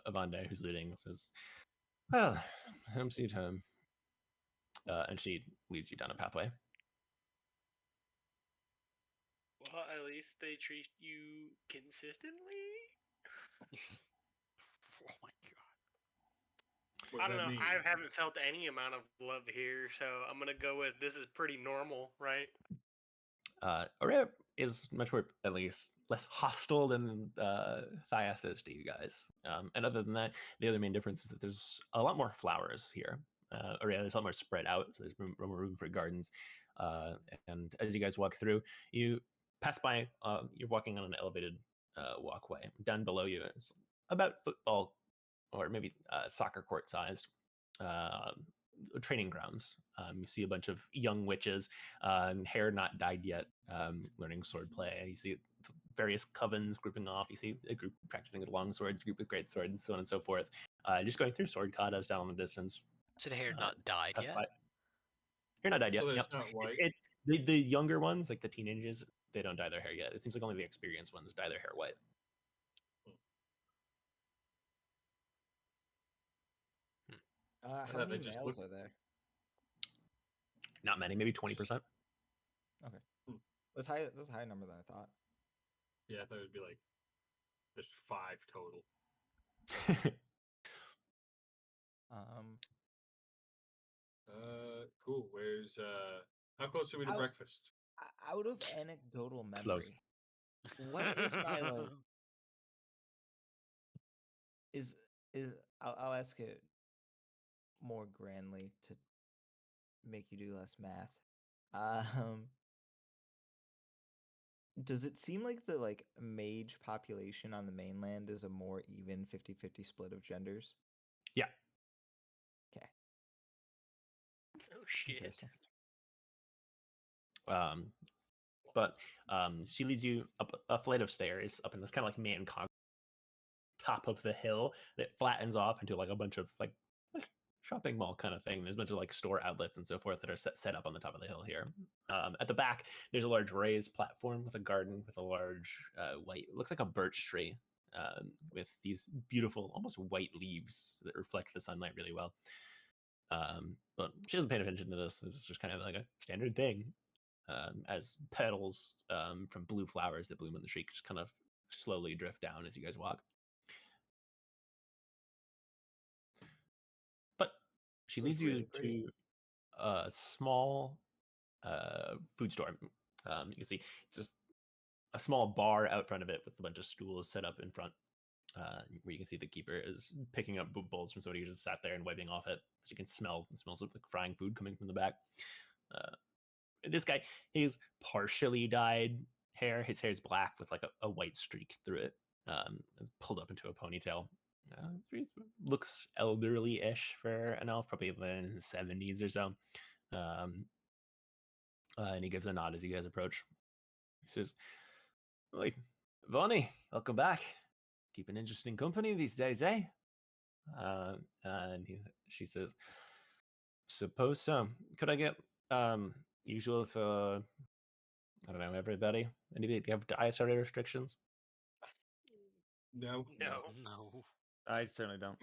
S3: Avande, who's leading, says, "Well, home sweet home," and she leads you down a pathway.
S6: Well, at least they treat you consistently.
S4: Oh my god.
S5: What
S6: I
S5: does
S6: don't
S5: that
S6: know.
S5: mean?
S6: I haven't felt any amount of love here, so I'm gonna go with this is pretty normal, right?
S3: Aurea is much more, at least, less hostile than Thias is to you guys. And other than that, the other main difference is that there's a lot more flowers here. Aurea is a lot more spread out, so there's more room for gardens. And as you guys walk through, you pass by, you're walking on an elevated walkway. Down below you is about football or maybe soccer court sized training grounds. You see a bunch of young witches, hair not dyed yet, learning swordplay. You see various covens grouping off. You see a group practicing with long swords, a group with great swords, so on and so forth. Just going through sword katas down in the distance.
S1: So the hair not dyed
S3: Pass
S1: yet?
S3: by. Hair not dyed yet.
S5: So that
S3: Yep.
S5: it's not white.
S3: It's the younger ones, like the teenagers, they don't dye their hair yet. It seems like only the experienced ones dye their hair white.
S2: How
S5: thought
S2: many
S5: they just
S2: males
S5: look-
S2: are there?
S3: Not many, maybe 20%.
S2: Okay. That's high. That's a higher number than I thought.
S5: Yeah, I thought it would be like there's 5 total.
S2: Um,
S5: Cool. Where's how close are we to
S2: Out-
S5: breakfast?
S2: Out of anecdotal
S3: Close.
S2: memory, what is my like? Is I'll ask it more grandly to make you do less math. Does it seem like the like mage population on the mainland is a more even 50-50 split of genders?
S3: Yeah.
S2: Okay.
S6: Oh shit.
S2: Interesting.
S3: But she leads you up a flight of stairs up in this kind of like main top of the hill that flattens off into like a bunch of like shopping mall kind of thing. There's a bunch of like store outlets and so forth that are set up on the top of the hill here. At the back, there's a large raised platform with a garden with a large white, looks like a birch tree, with these beautiful, almost white leaves that reflect the sunlight really well. But she doesn't pay attention to this. It's just kind of like a standard thing. As petals from blue flowers that bloom on the street just kind of slowly drift down as you guys walk. But she
S2: So
S3: leads
S2: it's
S3: you
S2: really pretty.
S3: to a small food store. You can see it's just a small bar out front of it with a bunch of stools set up in front, where you can see the keeper is picking up bowls from somebody who just sat there and wiping off it. But you can smell, it smells like frying food coming from the back. This guy, he's partially dyed hair. His hair is black with like a white streak through it. It's pulled up into a ponytail. He looks elderly-ish for an elf, probably in his 70s or so. And he gives a nod as you guys approach. He says, "Oi, Vonnie, welcome back. Keeping interesting company these days, eh?" And she says, "Suppose so. Could I get usual for, I don't know, everybody? Anybody do you have dietary restrictions?"
S5: No.
S6: No,
S4: No.
S7: I certainly don't.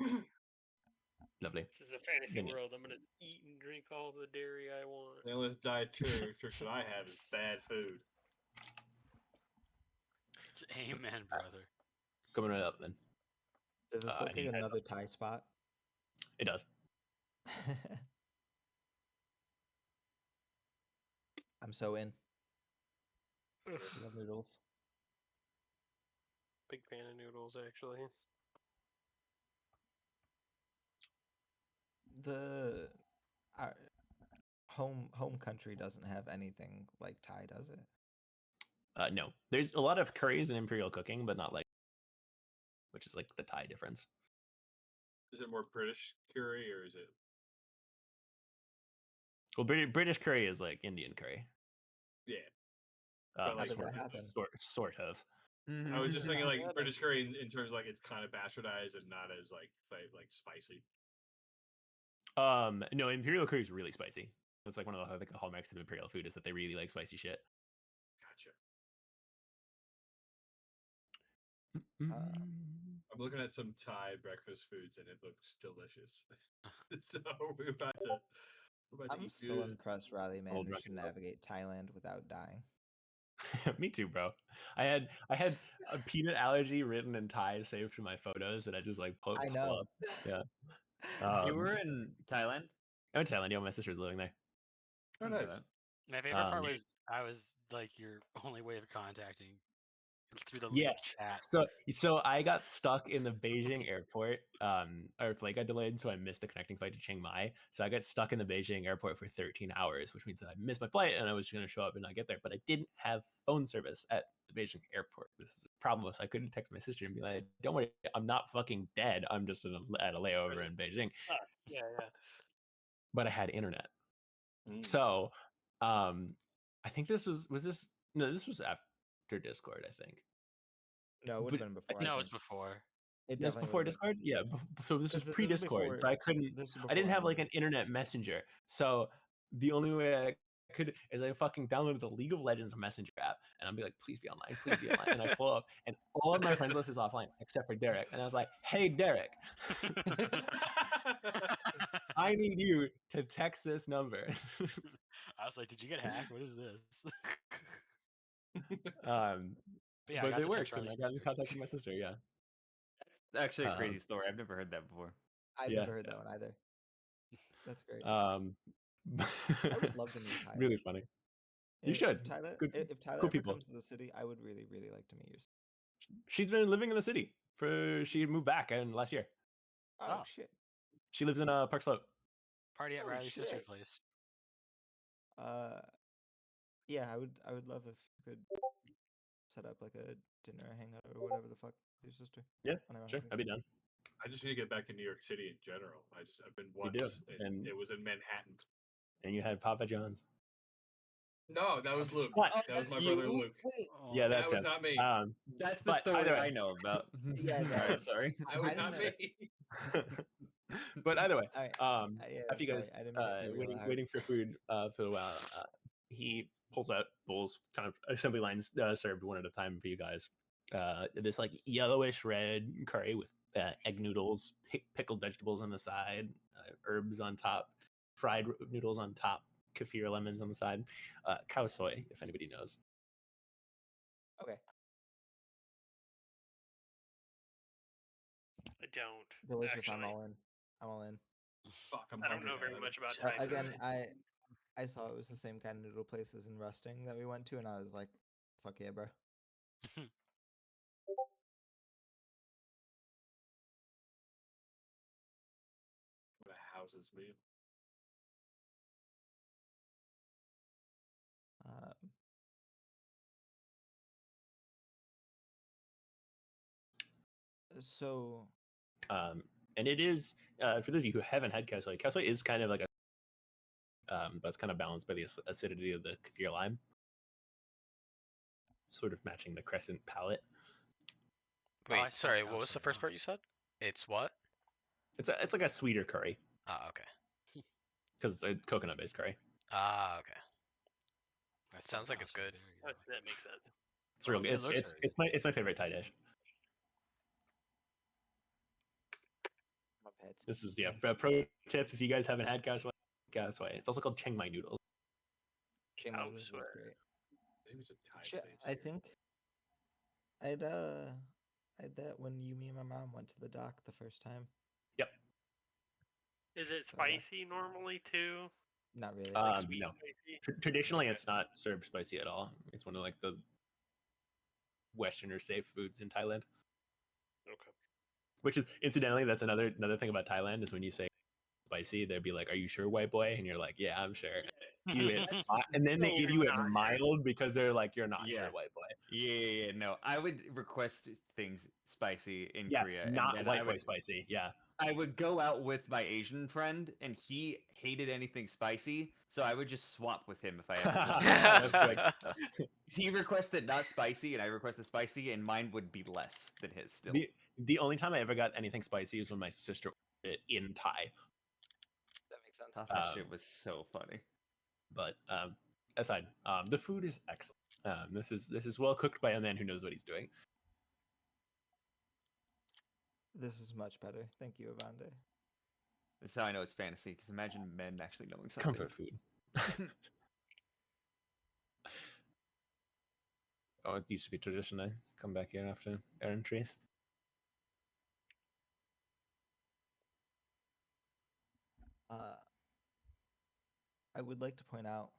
S3: Lovely.
S6: this is a fantasy
S3: Then you-
S6: world. I'm gonna eat and drink all the dairy I want.
S5: The only dietary restriction I have is bad food.
S4: Amen, brother.
S3: Coming right up then.
S2: Does this look
S3: And
S2: like
S3: he heads
S2: another
S3: up.
S2: Thai spot?
S3: It does.
S2: I'm so in. Love noodles.
S6: Big fan of noodles, actually.
S2: The our home country doesn't have anything like Thai, does it?
S3: No, there's a lot of curries and imperial cooking, but not like, which is like the Thai difference.
S5: Is it more British curry or is it?
S3: Well, British curry is like Indian curry.
S5: Yeah. But, like,
S2: did
S3: sort
S2: that
S3: of,
S2: happen?
S3: sort of.
S5: I was just thinking like
S6: Yeah,
S5: British curry in terms of like it's kind of bastardized and not as like spicy.
S3: No, imperial curry is really spicy. It's like one of the hallmarks of imperial food is that they really like spicy shit.
S5: Gotcha.
S3: Mm.
S5: I'm looking at some Thai breakfast foods and it looks delicious. So we're about to
S2: I'm
S5: eat
S2: still
S5: good.
S2: impressed Riley
S3: Old
S2: managed to
S3: drunken love.
S2: navigate Thailand without dying.
S3: Me too, bro. I had a peanut allergy written in Thai saved to my photos that I just like pull
S2: I
S3: up.
S2: know.
S3: Yeah.
S7: You
S3: Um,
S7: were in Thailand?
S3: I'm in Thailand. Yeah, my sister's living there.
S5: Oh,
S7: I didn't know
S5: nice.
S7: that.
S4: My favorite part
S3: Yeah.
S4: was I was like your only way of contacting through the
S3: Yeah.
S4: like chat.
S3: So I got stuck in the Beijing airport. Our flight got delayed, so I missed the connecting flight to Chiang Mai. So I got stuck in the Beijing airport for 13 hours, which means that I missed my flight and I was going to show up and not get there. But I didn't have phone service at the Beijing airport. This is a problem. So I couldn't text my sister and be like, "Don't worry, I'm not fucking dead. I'm just at a layover in Beijing."
S6: yeah.
S3: But I had internet.
S5: Mm.
S3: So, I think this was this no, this was after Discord, I think.
S2: No, it would
S3: But
S2: have been before. I
S4: No,
S2: think.
S4: it's before.
S2: It
S3: This
S2: definitely
S3: before
S2: would have been.
S3: Discord? Yeah, so this was
S2: 'Cause this is
S3: pre-Discord, so
S2: before.
S3: I couldn't
S2: This is
S3: I didn't
S2: before
S3: have like
S2: any-
S3: an internet messenger. So the only way I could is I fucking downloaded the League of Legends messenger app and I'd be like, please be online, please be online. And I pull up and all of my friends list is offline except for Derek. And I was like, hey Derek, I need you to text this number.
S4: I was like, did you get hacked? What is this?
S3: um
S4: But yeah, I
S3: but
S4: got
S3: it
S4: to text
S3: worked and
S4: Riley's
S3: I got in
S4: sister.
S3: contact with my sister, yeah.
S7: Actually, a
S3: Um,
S7: crazy story. I've never heard that before.
S2: I've
S3: yeah,
S2: never heard that one either. That's great.
S3: Um,
S2: I would love to meet Tyler.
S3: really funny. You should.
S2: If Tyler,
S3: Good,
S2: if Tyler
S3: cool
S2: ever
S3: people.
S2: comes to the city, I would really, really like to meet you.
S3: She's been living in the city she moved back in last year.
S2: Oh,
S4: Oh.
S2: shit.
S3: She lives in Park Slope.
S4: Party at
S2: Oh,
S4: Riley's sister's
S2: shit.
S4: place.
S2: Yeah, I would love if you could set up like a dinner hangout or whatever the fuck with your sister.
S3: Yeah, sure.
S2: unironically.
S3: I'd be done.
S5: I just need to get back to New York City in general. I've been
S3: You do.
S5: once and
S3: And
S5: it was in Manhattan.
S3: you had Papa John's.
S5: No, that was Luke.
S3: What?
S5: That was
S7: That's
S5: my brother
S7: you?
S5: Luke.
S2: Wait,
S3: Yeah,
S5: That
S3: that's
S5: was
S3: him.
S5: not me.
S7: That's the
S3: But
S7: story
S3: either way.
S7: I know about.
S2: Yeah, no.
S7: Alright, sorry.
S5: That was
S2: I
S5: not
S2: don't
S5: me.
S3: But either way,
S2: Alright, yeah,
S3: after you
S2: sorry,
S3: guys
S2: I didn't mean to derail that hard.
S3: waiting for food for a while, he pulls out bowls, kind of assembly lines served one at a time for you guys. This like yellowish red curry with egg noodles, pickled vegetables on the side, herbs on top, fried noodles on top, kaffir lemons on the side, cow soy, if anybody knows.
S2: Okay,
S6: I don't.
S2: delicious.
S6: Actually.
S2: I'm all in. I'm all in.
S5: Fuck, I'm
S6: I don't
S5: hungry
S6: know
S5: now.
S6: very
S5: Let me
S6: much about
S5: check.
S6: Thai
S2: Again,
S6: food.
S2: I saw it was the same kind of noodle places in Rusting that we went to, and I was like, fuck yeah, bro.
S5: What a houses meal.
S2: So
S3: And it is for those of you who haven't had cassoulet is kind of like a but it's kind of balanced by the acidity of the kaffir lime, sort of matching the crescent palate.
S4: Oh, I
S1: Wait,
S4: still
S1: sorry,
S4: like
S1: what was the
S4: cassoulet,
S1: first
S4: huh?
S1: part you said? It's what?
S3: It's like a sweeter curry
S1: Ah, okay.
S3: because it's a coconut based curry.
S1: Ah, okay.
S4: I
S1: It
S4: still
S1: sounds like it's
S4: cassoulet,
S1: good.
S4: there you go.
S6: That makes sense.
S3: It's real.
S4: It looks very good.
S3: It's my favorite Thai dish.
S2: My pet.
S3: This is a pro tip if you guys haven't had cassoulet. It's also called Chiang Mai noodles.
S2: Chiang Mai noodles is
S6: Swear.
S2: great.
S5: Maybe it's a Thai
S2: Shit,
S5: place
S2: I
S5: here.
S2: think I'd had that when me and my mom went to the dock the first time.
S3: Yep.
S6: Is it
S2: So, yeah.
S6: spicy normally too?
S2: Not really.
S6: Like sweet
S3: No.
S6: spicy?
S3: Traditionally,
S6: Okay.
S3: it's not served spicy at all. It's one of like the Westerner safe foods in Thailand.
S6: Okay.
S3: Which is incidentally, that's another thing about Thailand is when you say spicy, they'd be like, "Are you sure, white boy?" And you're like, "Yeah, I'm sure." You it hot, and then they
S6: No,
S3: give
S6: you're
S3: you it
S6: not sure.
S3: mild because they're like, "You're not sure,
S7: Yeah.
S3: white boy."
S7: Yeah. No, I would request things spicy in
S3: Yeah,
S7: Korea, and
S3: not
S7: then
S3: white boy spicy. Yeah,
S7: I would go out with my Asian friend, and he hated anything spicy, so I would just swap with him if I had to go.
S3: that's good.
S7: He requested not spicy, and I requested spicy, and mine would be less than his still.
S3: The only time I ever got anything spicy was when my sister ordered it in Thai.
S2: That makes sense.
S7: Thought that shit was so funny.
S3: But aside, the food is excellent. This is well cooked by a man who knows what he's doing.
S2: This is much better. Thank you, Avande.
S7: That's how I know it's fantasy, because imagine men actually knowing something.
S3: Comfort food. Oh, it used to be tradition. I come back here after errantries.
S2: I would like to point out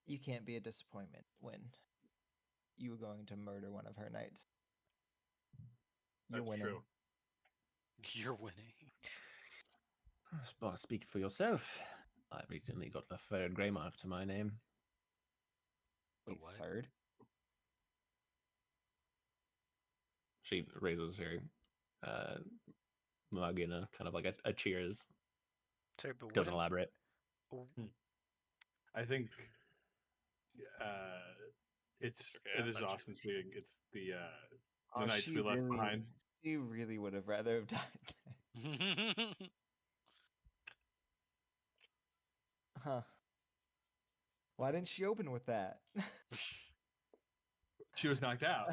S2: you can't be a disappointment when you were going to murder one of her knights. You're
S5: That's
S2: winning.
S5: true.
S4: You're winning.
S3: Speak for yourself. I recently got the third grey mark to my name.
S4: The
S2: Wait,
S4: what?
S2: third?
S3: She raises her mug in a kind of like a cheers.
S1: Sorry, but
S3: Doesn't elaborate.
S5: I think it's
S6: Okay, I
S5: it is
S6: thought you
S5: Austin speaking. It's the
S2: Oh,
S5: nights
S2: she
S5: we left
S2: really,
S5: behind.
S2: she really would have rather have died there. Huh. Why didn't she open with that?
S5: She was knocked out.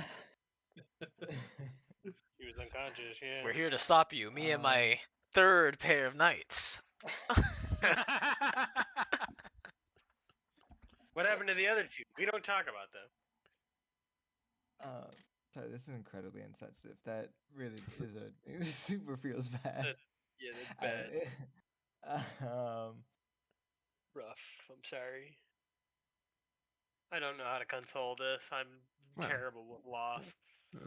S6: He was unconscious, yeah.
S1: we're here to stop you, me and my third pair of knights.
S6: What happened to the other two? We don't talk about them.
S2: Sorry, this is incredibly insensitive. That really is it super feels bad.
S6: That's bad.
S2: Um,
S6: Rough. I'm sorry. I don't know how to console this. I'm
S3: Well.
S6: terrible with loss.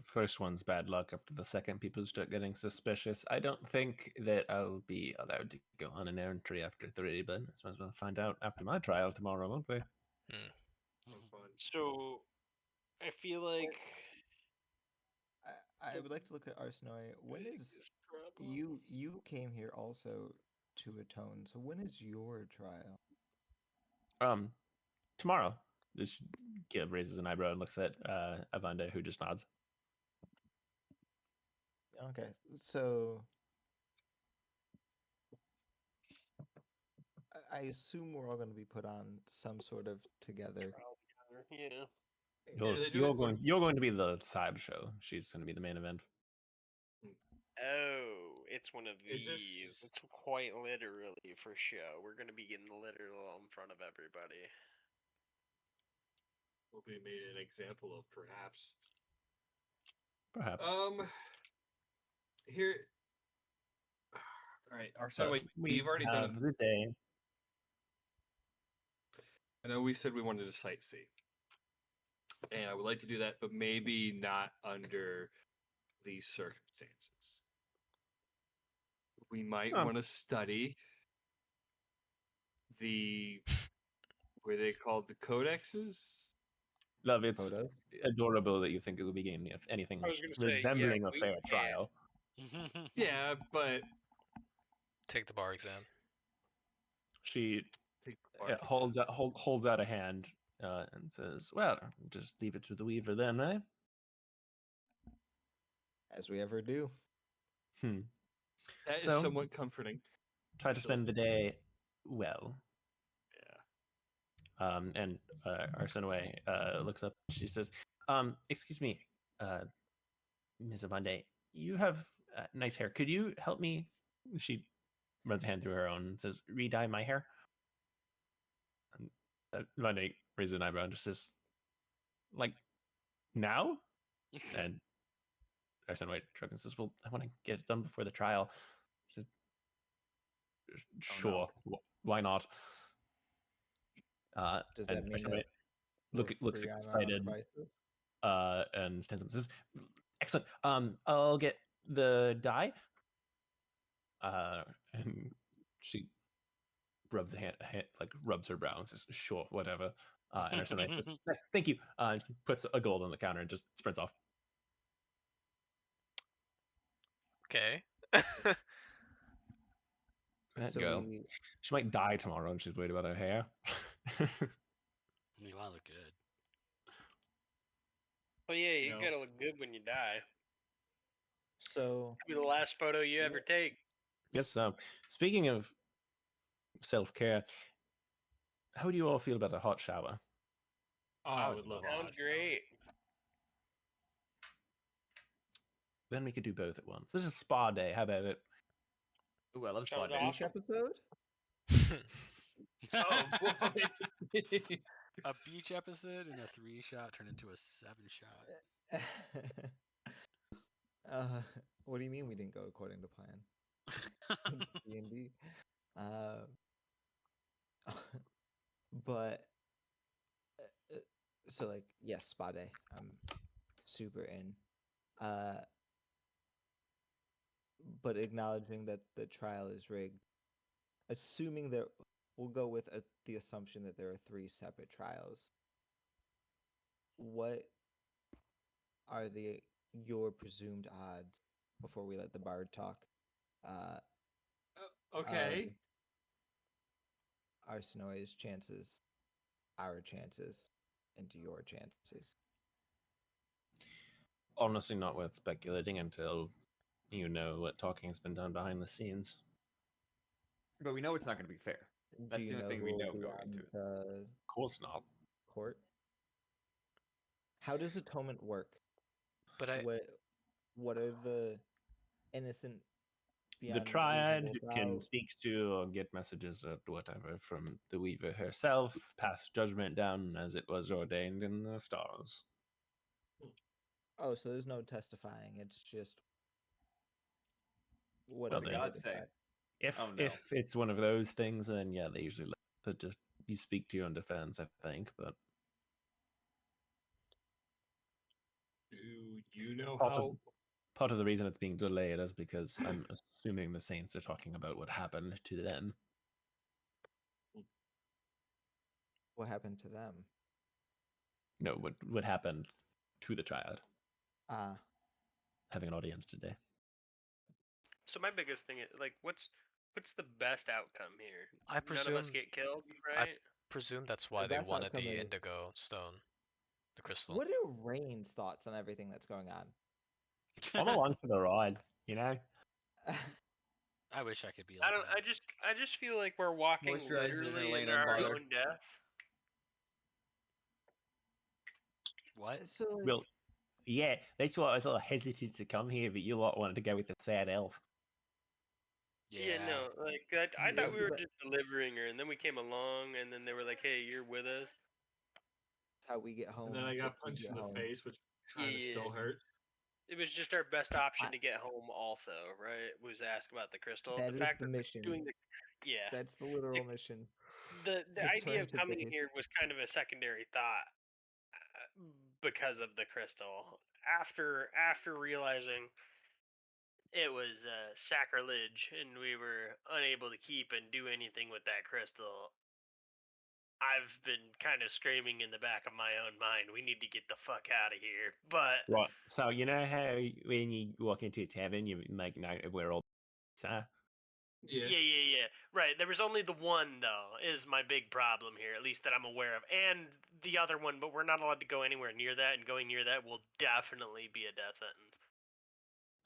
S3: First one's bad luck. After the second, people start getting suspicious. I don't think that I'll be allowed to go on an errantry after 3, but I suppose we'll find out after my trial tomorrow, won't we?
S6: So, I feel like
S2: I would like to look at Arsinoe. When is you came here also to atone? So when is your trial?
S3: Tomorrow. This kid raises an eyebrow and looks at Avanda, who just nods.
S2: Okay, so I assume we're all going to be put on some sort of together.
S6: yeah.
S3: You're going to be the sideshow. She's going to be the main event.
S6: Oh, it's one of
S5: Is
S6: these.
S5: this-
S6: It's quite literally for show. We're gonna be getting literal in front of everybody.
S5: Will be made an example of, perhaps.
S3: Perhaps.
S5: Here. All right, Arsene, we've already done
S3: the day.
S5: I know we said we wanted to sightsee, and I would like to do that, but maybe not under these circumstances. We might want to study were they called the codexes?
S3: Love, it's
S2: Photos.
S3: adorable that you think it would be getting anything
S6: I was gonna say, yeah,
S3: resembling a
S6: we
S3: fair
S6: can't.
S3: trial.
S5: Yeah, but
S1: Take the bar exam.
S3: She
S5: take the bar
S3: holds out a hand and says, "Well, just leave it to the weaver then, eh?"
S2: As we ever do.
S3: Hmm.
S5: That is
S3: So-
S5: somewhat comforting.
S3: Try to spend the day well.
S5: Yeah.
S3: And Arsenoe looks up. She says, "Excuse me, Ms. Abande, you have nice hair. Could you help me?" She runs a hand through her own and says, "Re-dye my hair." And Abande raises an eyebrow and just says, "Like now?" And Arsenoe shrugs and says, "Well, I want to get it done before the trial." Just, sure, why not?
S2: Does
S3: And
S2: that mean
S3: Arsenoe
S2: that
S3: looks
S2: free on our
S3: excited.
S2: devices?
S3: And stands up and says, "Excellent. I'll get the dye." And she rubs rubs her brow and says, "Sure, whatever." And her son says, "Yes, thank you." And she puts a gold on the counter and just sprints off.
S1: Okay.
S3: That
S2: So
S3: girl, she might die tomorrow, and she's worried about her hair.
S4: You want to look good.
S6: Well, yeah, you
S5: No.
S6: gotta look good when you die.
S2: So
S6: Be the last photo you ever take.
S3: Yes. So, speaking of self-care, how do you all feel about a hot shower?
S5: Oh, I would love a
S6: Sounds
S5: hot shower.
S6: great.
S3: Then we could do both at once. This is a spa day. How about it?
S7: Ooh, I love spa
S6: Sounds
S7: days.
S2: beach
S6: awesome.
S2: episode?
S5: Oh boy.
S4: A beach episode and a 3-shot turned into a 7-shot.
S2: What do you mean we didn't go according to plan? D&D. But so like yes, spa day. I'm super in. But acknowledging that the trial is rigged, assuming that we'll go with the assumption that there are 3 separate trials. What are your presumed odds before we let the bard talk?
S5: Okay.
S2: Arsenoe's chances, our chances, and your chances.
S3: Honestly, not worth speculating until you know what talking has been done behind the scenes.
S7: But we know it's not going to be fair.
S2: Do
S7: That's
S2: you
S7: the only
S2: know
S7: thing
S2: who
S7: we
S2: will
S7: know
S2: be
S7: going
S2: on
S7: into it.
S2: the
S3: Of course not.
S2: court? How does atonement work?
S1: But I
S2: What are the innocent
S3: The
S2: beyond
S3: triad
S2: reasonable
S3: can
S2: doubt?
S3: speak to or get messages or whatever from the Weaver herself, pass judgment down as it was ordained in the stars.
S2: Oh, so there's no testifying. It's just
S3: Well,
S2: whatever
S7: the
S3: then,
S2: they
S7: gods say.
S2: decide.
S3: if
S7: Oh, no.
S3: if it's one of those things, then yeah, they usually let you speak to your own defense, I think. But
S5: Do you know
S3: part of
S5: how?
S3: part of the reason it's being delayed is because I'm assuming the Saints are talking about what happened to them.
S2: What happened to them?
S3: No, what happened to the triad
S2: Ah,
S3: having an audience today.
S6: So my biggest thing is like, what's the best outcome here?
S1: I
S6: None of us
S1: presume
S6: get killed,
S1: I
S6: right?
S1: presume that's why
S2: the
S1: they
S2: best
S1: wanted
S2: outcome
S1: the
S2: is.
S1: indigo stone, the crystal.
S2: What are Rain's thoughts on everything that's going on?
S3: I'm along for the ride, you know.
S4: I wish I could be
S6: I
S4: like
S6: don't.
S4: that.
S6: I just feel like we're walking
S7: Moisturized and
S6: literally
S7: laying
S6: into our
S7: unbothered.
S6: own death.
S4: What?
S2: So like,
S3: Well, yeah, that's why I was a little hesitant to come here, but you lot wanted to go with the sad elf.
S6: Yeah,
S4: Yeah.
S6: no, like I
S2: Yeah,
S6: thought we were
S2: but-
S6: just delivering her, and then we came along, and then they were like, "Hey, you're with us."
S2: that's how we get home.
S5: And then I
S2: if
S5: got
S2: we
S5: punched
S2: get
S5: in the
S2: home.
S5: face, which kind of
S6: Yeah.
S5: still hurts.
S6: It was just our best option
S2: I-
S6: to get home. Also, right? Was ask about the crystal.
S2: That
S6: The
S2: is
S6: fact
S2: the
S6: that
S2: mission.
S6: doing the yeah,
S2: That's the literal mission.
S6: the idea
S2: Return
S6: of
S2: to
S6: coming
S2: base.
S6: here was kind of a secondary thought because of the crystal. After realizing it was sacrilege and we were unable to keep and do anything with that crystal, I've been kind of screaming in the back of my own mind, we need to get the fuck out of here. But
S3: Right. So you know how when you walk into a tavern, you make note of where all are.
S6: yeah. Right. There was only the one though, is my big problem here, at least that I'm aware of. And the other one, but we're not allowed to go anywhere near that, and going near that will definitely be a death sentence.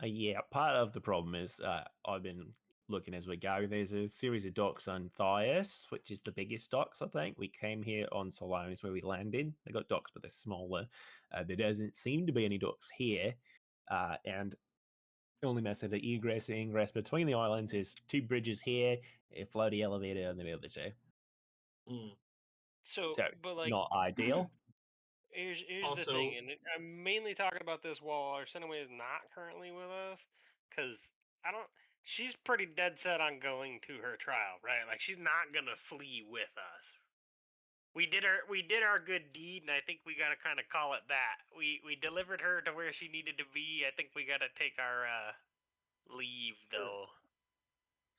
S3: Yeah, part of the problem is I've been looking as we go. There's a series of docks on Thias, which is the biggest docks, I think. We came here on Solonis where we landed. They got docks, but they're smaller. There doesn't seem to be any docks here. And the only method of egress and ingress between the islands is 2 bridges here, a floaty elevator, and the other 2.
S6: So,
S3: So,
S6: but like,
S3: not ideal.
S6: here's the
S5: Also-
S6: thing, and I'm mainly talking about this while Arsenaway is not currently with us, because I don't. She's pretty dead set on going to her trial, right? Like she's not gonna flee with us. We did our good deed, and I think we gotta kind of call it that. We delivered her to where she needed to be. I think we gotta take our leave though.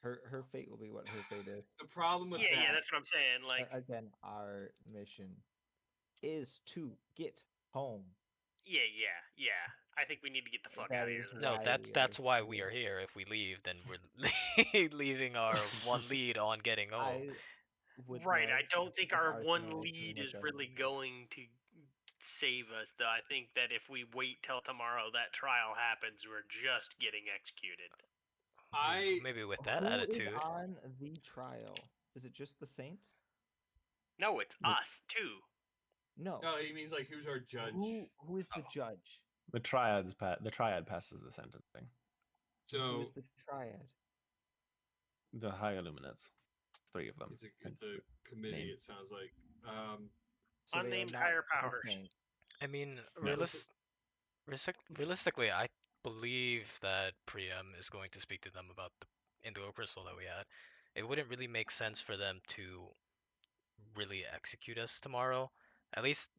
S2: Her fate will be what her fate is.
S5: The problem with
S6: Yeah,
S5: that,
S6: that's what I'm saying. Like,
S2: Again, our mission is to get home.
S6: yeah. I think we need to get the fuck
S2: That
S6: out of here.
S2: is
S6: though.
S1: No,
S2: why
S1: that's
S2: we are
S1: why we
S2: here.
S1: are here. If we leave, then we're leaving our one lead on getting home.
S2: I would
S6: Right, I
S2: love
S6: don't think
S2: if
S6: our one
S2: Arsenal
S6: lead
S2: came
S6: is
S2: with us.
S6: really going to save us, though. I think that if we wait till tomorrow, that trial happens, we're just getting executed.
S1: Maybe with that
S2: Who is
S1: attitude.
S2: on the trial? Is it just the Saints?
S6: No, it's
S3: The-
S6: us too.
S2: No.
S5: no, he means like who's our judge?
S2: Who is the
S6: Oh.
S2: judge?
S3: The triad passes the sentencing.
S2: Who
S5: So
S2: is the triad?
S3: The High Illuminates. 3 of them.
S5: it's a committee.
S3: name.
S5: It sounds like.
S2: So they are
S6: Unnamed
S2: not
S6: higher
S2: the
S6: powers.
S2: Saints.
S1: I mean,
S3: No.
S1: realistically, I believe that Priam is going to speak to them about the indigo crystal that we had. It wouldn't really make sense for them to really execute us tomorrow. At least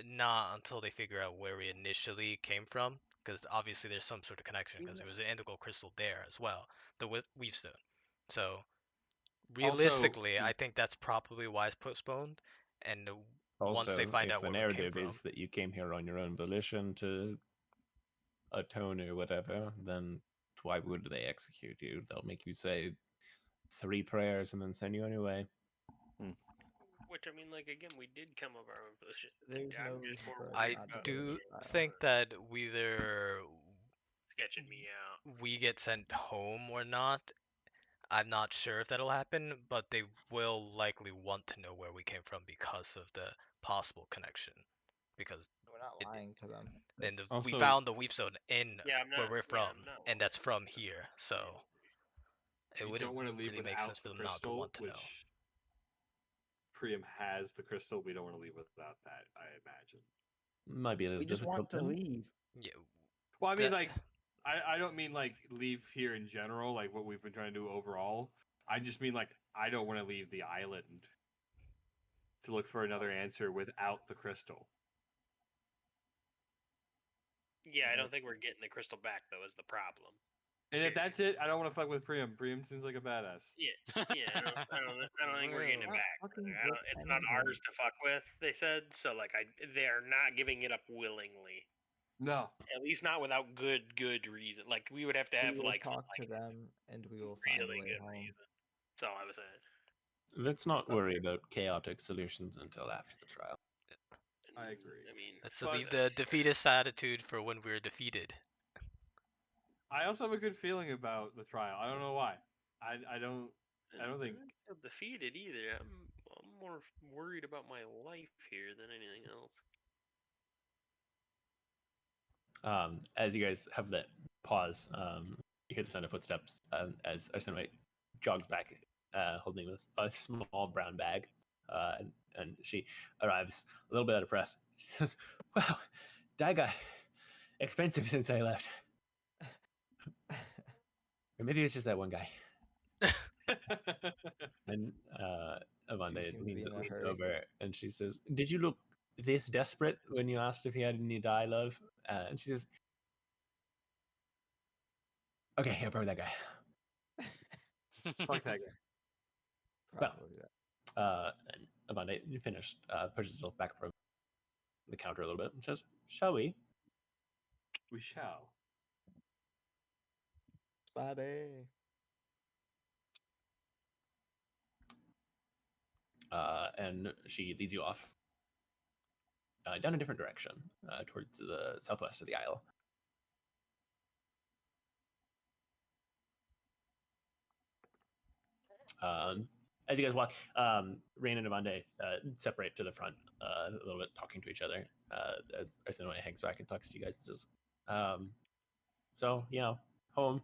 S1: not until they figure out where we initially came from, because obviously there's some sort of connection, because there was an indigo crystal there as well, the Weavestone. So realistically, I think that's probably why it's postponed. And once they
S3: Also,
S1: find
S3: if
S1: out
S3: the
S1: where we came
S3: narrative
S1: from,
S3: is that you came here on your own volition to atone or whatever, then why would they execute you? They'll make you say 3 prayers and then send you on your way.
S6: Which, I mean, like, again, we did come of our own position.
S2: There's
S6: I'm
S2: no
S6: just
S2: reason
S6: more
S2: for us
S6: worried
S1: I
S2: not to
S6: about
S2: go to
S1: do
S2: the trial.
S1: think that whether
S6: sketching me out.
S1: we get sent home or not, I'm not sure if that'll happen, but they will likely want to know where we came from because of the possible connection. Because
S2: We're not
S1: it,
S2: lying to them.
S1: and
S2: It's-
S1: we
S8: Also-
S1: found the Weavestone in
S6: Yeah, I'm
S1: where
S6: not.
S1: we're
S6: Yeah,
S1: from,
S6: I'm not.
S1: and that's from here. So it
S5: You
S1: wouldn't
S5: don't want to leave
S1: really make
S5: without
S1: sense for
S5: the
S1: them not to
S5: crystal,
S1: want to
S5: which
S1: know.
S5: Priam has the crystal. We don't want to leave without that. I imagine.
S3: Might be a little
S2: we just
S3: difficult
S2: want to
S3: then.
S2: leave.
S1: Yeah,
S5: Well, I mean,
S1: that-
S5: like, I don't mean like leave here in general, like what we've been trying to do overall. I just mean like I don't want to leave the island to look for another answer without the crystal.
S6: Yeah, I don't think we're getting the crystal back though. Is the problem?
S5: And if that's it, I don't want to fuck with Priam. Priam seems like a badass.
S6: Yeah, I don't think we're getting it
S2: Not
S6: back.
S2: fucking
S6: I
S2: with
S6: don't, it's not
S2: anybody.
S6: ours to fuck with. They said so. Like, they are not giving it up willingly.
S5: No.
S6: At least not without good reason. Like, we would have to have
S2: We will
S6: like some
S2: talk to
S6: like
S2: them and we will find a
S6: really
S2: way
S6: good
S2: home.
S6: reason. That's all I was saying.
S3: Let's not worry about chaotic solutions until after the trial.
S5: I agree.
S6: I mean,
S1: let's
S5: Plus-
S1: leave the defeatist attitude for when we're defeated.
S5: I also have a good feeling about the trial. I don't know why. I don't think.
S6: I don't feel defeated either. I'm more worried about my life here than anything else.
S3: As you guys have that pause, you hear the sound of footsteps as Arsenite jogs back, holding a small brown bag, and she arrives a little bit out of breath. She says, "Wow, that got expensive since I left. Or maybe it's just that one guy." And Avanda
S2: seem to be
S3: leans
S2: in a hurry.
S3: over and she says, "Did you look this desperate when you asked if he had any dye, love?" And she says, "Okay, yeah, probably that guy."
S5: Fuck that guy.
S2: Probably that.
S3: And Amanda finished, pushes herself back from the counter a little bit and says, "Shall we?"
S5: We shall.
S2: Spotty.
S3: And she leads you off down a different direction towards the southwest of the isle. As you guys walk, Rain and Amanda separate to the front a little bit, talking to each other. As Arsinoe hangs back and talks to you guys and says, "So, home.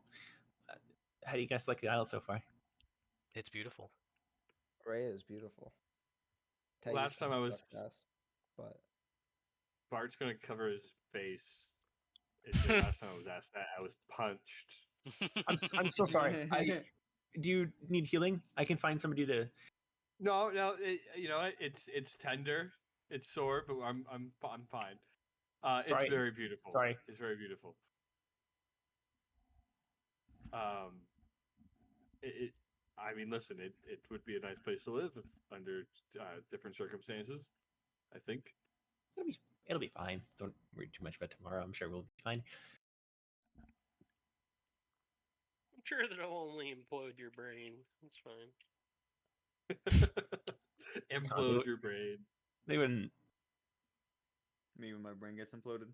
S3: How do you guys like the isle so far?"
S1: It's beautiful.
S2: Ray is beautiful.
S5: Last time I was-
S2: but
S5: Bart's gonna cover his face. It's the last time I was asked that, I was punched.
S3: I'm so sorry. Do you need healing? I can find somebody to.
S5: No, it's tender, it's sore, but I'm fine. It's
S3: Sorry.
S5: very beautiful.
S3: Sorry.
S5: It's very beautiful. I mean, listen, it would be a nice place to live if under different circumstances. I think
S3: It'll be fine. Don't worry too much about tomorrow. I'm sure we'll be fine.
S6: I'm sure that'll only implode your brain. It's fine.
S5: implode your brain.
S3: They wouldn't.
S7: Me when my brain gets imploded.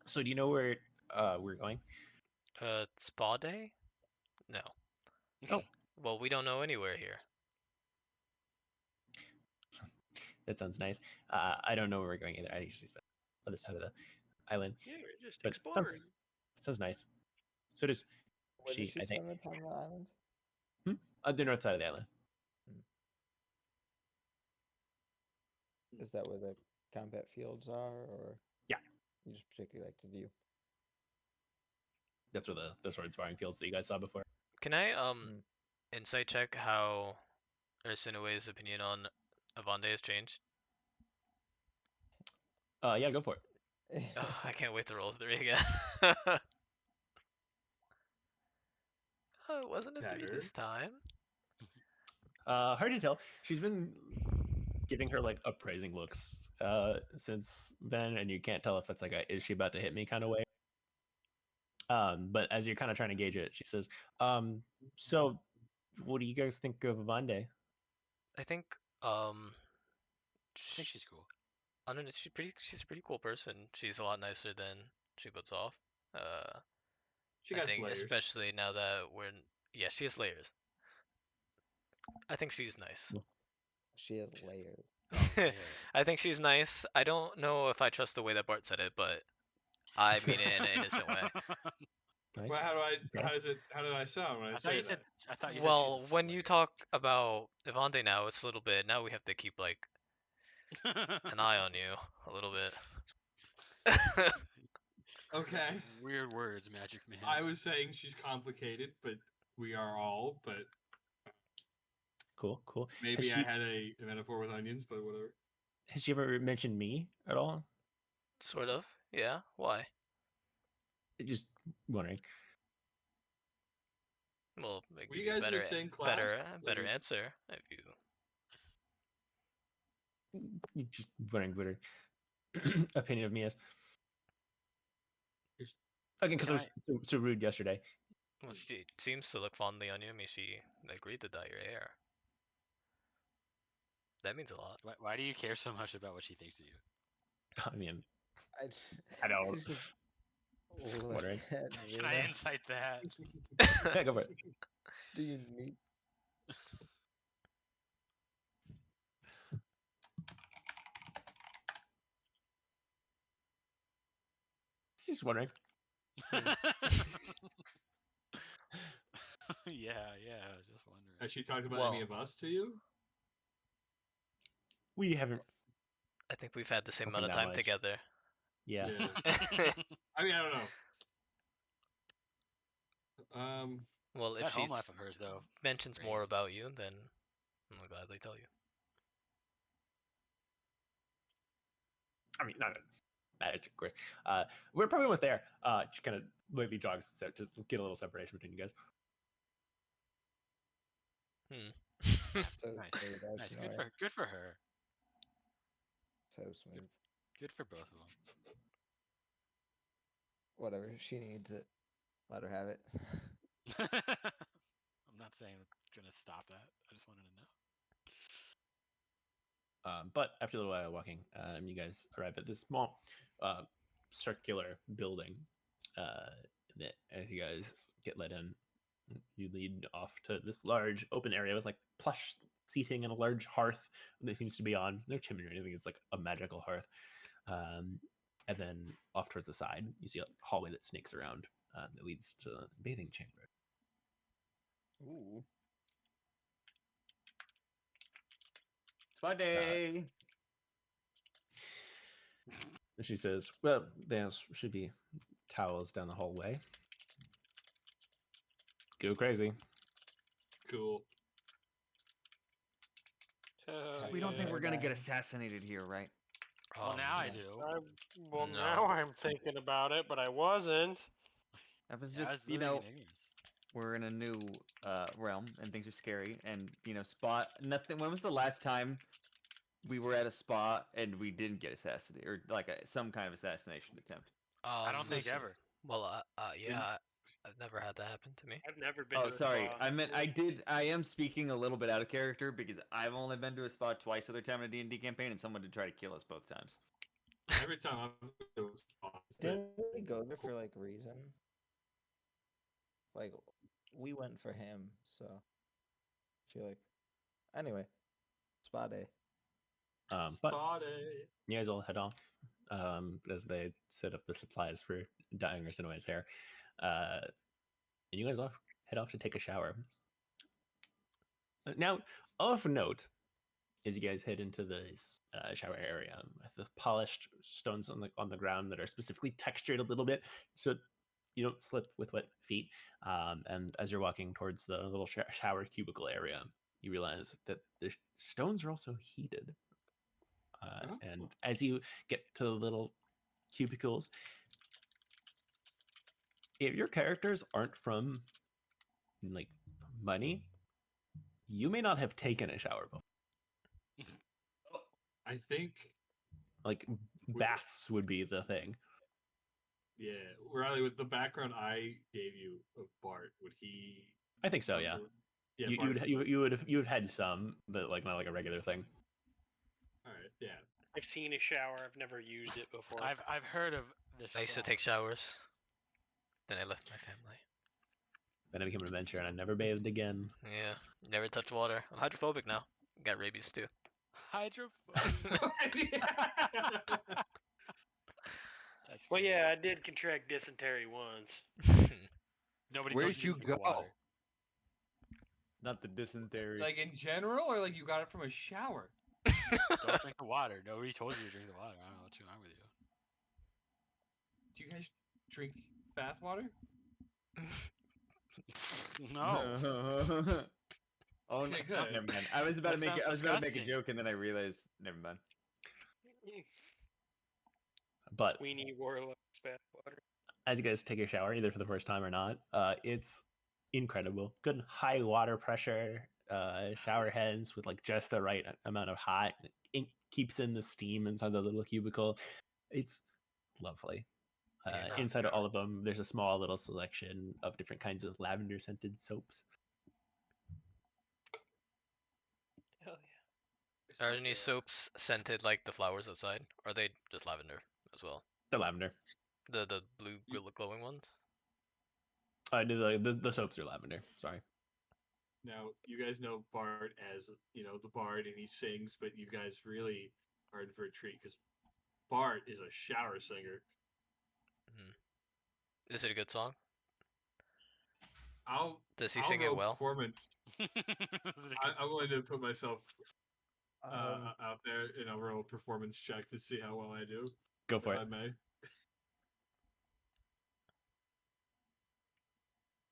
S3: So do you know where we're going?
S1: Spa day? No.
S3: Oh.
S1: Well, we don't know anywhere here.
S3: That sounds nice. I don't know where we're going either. I usually spend on the other side of the island.
S6: Yeah, we're just
S3: But
S6: exploring.
S3: sounds nice. So does
S2: where
S3: she,
S2: does she
S3: I think.
S2: spend the time on the island?
S3: The north side of the island.
S2: Is that where the combat fields are, or
S3: Yeah.
S2: you just particularly like the view?
S3: That's where the sword sparring fields that you guys saw before.
S1: Can I insight check how Arsinoe's opinion on Avande has changed?
S3: Yeah, go for it.
S1: Oh, I can't wait to roll 3 again. Oh, it wasn't a 3 this time.
S3: Hard to tell. She's been giving her like appraising looks since then, and you can't tell if it's like a "is she about to hit me" kind of way. But as you're kind of trying to gauge it, she says, "So, what do you guys think of Avande?"
S1: I think
S4: I think she's cool.
S1: I don't know. She's a pretty cool person. She's a lot nicer than she puts off.
S5: She
S1: I
S5: got
S1: think
S5: slayers.
S1: especially now that yeah, she has layers. I think she's nice.
S2: She has layers.
S4: Yeah.
S1: I think she's nice. I don't know if I trust the way that Bart said it, but I mean it in an innocent way.
S3: Nice.
S5: Well,
S3: Okay.
S5: how did I sound when I,
S4: I
S5: say
S4: thought you
S5: that?
S4: said. I thought you
S1: Well,
S4: said
S1: when you talk about Evande now, it's a little bit. Now we have to keep like an eye on you a little bit.
S5: Okay.
S4: Weird words, Magic Man.
S5: I was saying she's complicated, but we are all. But
S3: Cool.
S5: maybe I had a metaphor with onions, but whatever.
S3: Has she ever mentioned me at all?
S1: Sort of. Yeah. Why?
S3: Just wondering.
S1: Well,
S5: Were
S1: give
S5: you
S1: you a
S5: guys in the
S1: better,
S5: same class?
S1: better
S5: Like,
S1: answer if you.
S3: Just wondering what her opinion of me is. Again, because I was so rude yesterday.
S1: Well, she seems to look fondly on you. I mean, she agreed to dye your hair. That means a lot.
S4: Why do you care so much about what she thinks of you?
S3: I mean,
S2: I
S3: don't.
S2: Just look
S3: wondering.
S2: at
S4: Can
S2: Rena.
S4: I insight that?
S3: Yeah, go for it.
S2: Do you need?
S3: Just wondering.
S4: yeah, I was just wondering.
S5: Has she talked about any of us to you?
S3: We haven't.
S1: I think we've had the same
S3: Nothing
S1: amount of
S3: that
S1: time
S3: much.
S1: together.
S3: Yeah.
S5: I mean, I don't know.
S1: Well, if
S4: That
S1: she
S4: home life of hers, though,
S1: mentions more
S4: crazy.
S1: about you, then I'll gladly tell you.
S3: I mean, not matters, of course. We're probably almost there. Just kind of lightly jogs to get a little separation between you guys.
S2: So
S4: Nice.
S2: smooth, I
S4: Nice.
S2: snore.
S4: Good for her.
S2: So smooth.
S4: Good for both of them.
S2: Whatever. She needs it. Let her have it.
S4: I'm not saying it's gonna stop that. I just wanted to know.
S3: But after a little while of walking, you guys arrive at this small circular building. That as you guys get let in, you lead off to this large open area with like plush seating and a large hearth that seems to be on no chimney or anything. It's like a magical hearth. And then off towards the side, you see a hallway that snakes around that leads to the bathing chamber.
S7: Ooh. Spa day.
S3: And she says, "Well, there should be towels down the hallway. Go crazy."
S5: Cool.
S6: Oh,
S7: We don't think
S6: yeah.
S7: we're gonna get assassinated here, right?
S4: Well, now I
S2: yeah.
S4: do.
S6: Well,
S1: No.
S6: now I'm thinking about it, but I wasn't.
S7: That was
S4: Yeah, I
S7: just,
S4: was
S7: you
S4: living
S7: know,
S4: in ignorance.
S7: we're in a new realm and things are scary. And spot nothing. When was the last time we were at a spa and we didn't get assassinated or like some kind of assassination attempt?
S4: I don't think
S5: listen.
S4: ever.
S1: Well, yeah, I've never had that happen to me.
S6: I've never been
S7: Oh,
S6: to a
S7: sorry.
S6: spa.
S7: I meant I am speaking a little bit out of character because I've only been to a spa twice other time in a D&D campaign, and someone did try to kill us both times.
S5: Every time I'm doing spots,
S2: Didn't we go there for like reason? Like we went for him, so I feel like anyway, spa day.
S3: But
S5: spotted.
S3: you guys all head off as they set up the supplies for dyeing Arsinoe's hair. And you guys head off to take a shower. Now, of note, as you guys head into this shower area with the polished stones on the ground that are specifically textured a little bit so you don't slip with wet feet. And as you're walking towards the little shower cubicle area, you realize that the stones are also heated. And as you get to the little cubicles, if your characters aren't from like money, you may not have taken a shower before.
S5: I think,
S3: Like baths would be the thing.
S5: yeah, Riley, with the background I gave you of Bart, would he?
S3: I think so. Yeah.
S5: Yeah,
S3: You
S5: Bart's like-
S3: would have had some, but like not like a regular thing.
S5: All right, yeah.
S6: I've seen a shower. I've never used it before.
S4: I've heard of this.
S1: I used to take showers. Then I left my family.
S3: Then I became an adventurer and I never bathed again.
S1: Yeah, never touched water. I'm hydrophobic now. Got rabies too.
S4: Hydrophobic. That's
S6: Well,
S4: crazy.
S6: yeah, I did contract dysentery once.
S4: Nobody
S8: Where
S4: told
S8: did
S4: you
S8: you
S4: to drink the
S8: go?
S4: water.
S7: Not the dysentery.
S8: Like in general, or like you got it from a shower?
S4: Don't drink the water. Nobody told you to drink the water. I don't know what's wrong with you.
S8: Do you guys drink bath water?
S4: No.
S7: Oh no!
S8: Okay, good.
S7: Never mind. I was about to
S4: That
S7: make. I was
S4: sounds
S7: about to make a
S4: disgusting.
S7: joke, and then I realized. Never mind.
S3: But
S6: Sweeney Warlock's bathwater.
S3: as you guys take your shower, either for the first time or not, it's incredible. Good high water pressure shower heads with like just the right amount of hot. It keeps in the steam inside the little cubicle. It's lovely.
S1: Yeah.
S3: Inside of all of them, there's a small little selection of different kinds of lavender scented soaps.
S6: Hell yeah.
S1: Are any soaps scented like the flowers outside? Or are they just lavender as well?
S3: They're lavender.
S1: The blue glowing ones?
S3: No, the soaps are lavender. Sorry.
S5: Now you guys know Bart as the bard, and he sings, but you guys really are in for a treat because Bart is a shower singer.
S1: Is it a good song? Does he
S5: I'll
S1: sing it
S5: roll
S1: well?
S5: Performance. I'm willing to put myself
S2: Um,
S5: out there in a roll performance check to see how well I do.
S3: Go for
S5: if
S3: it.
S5: I may.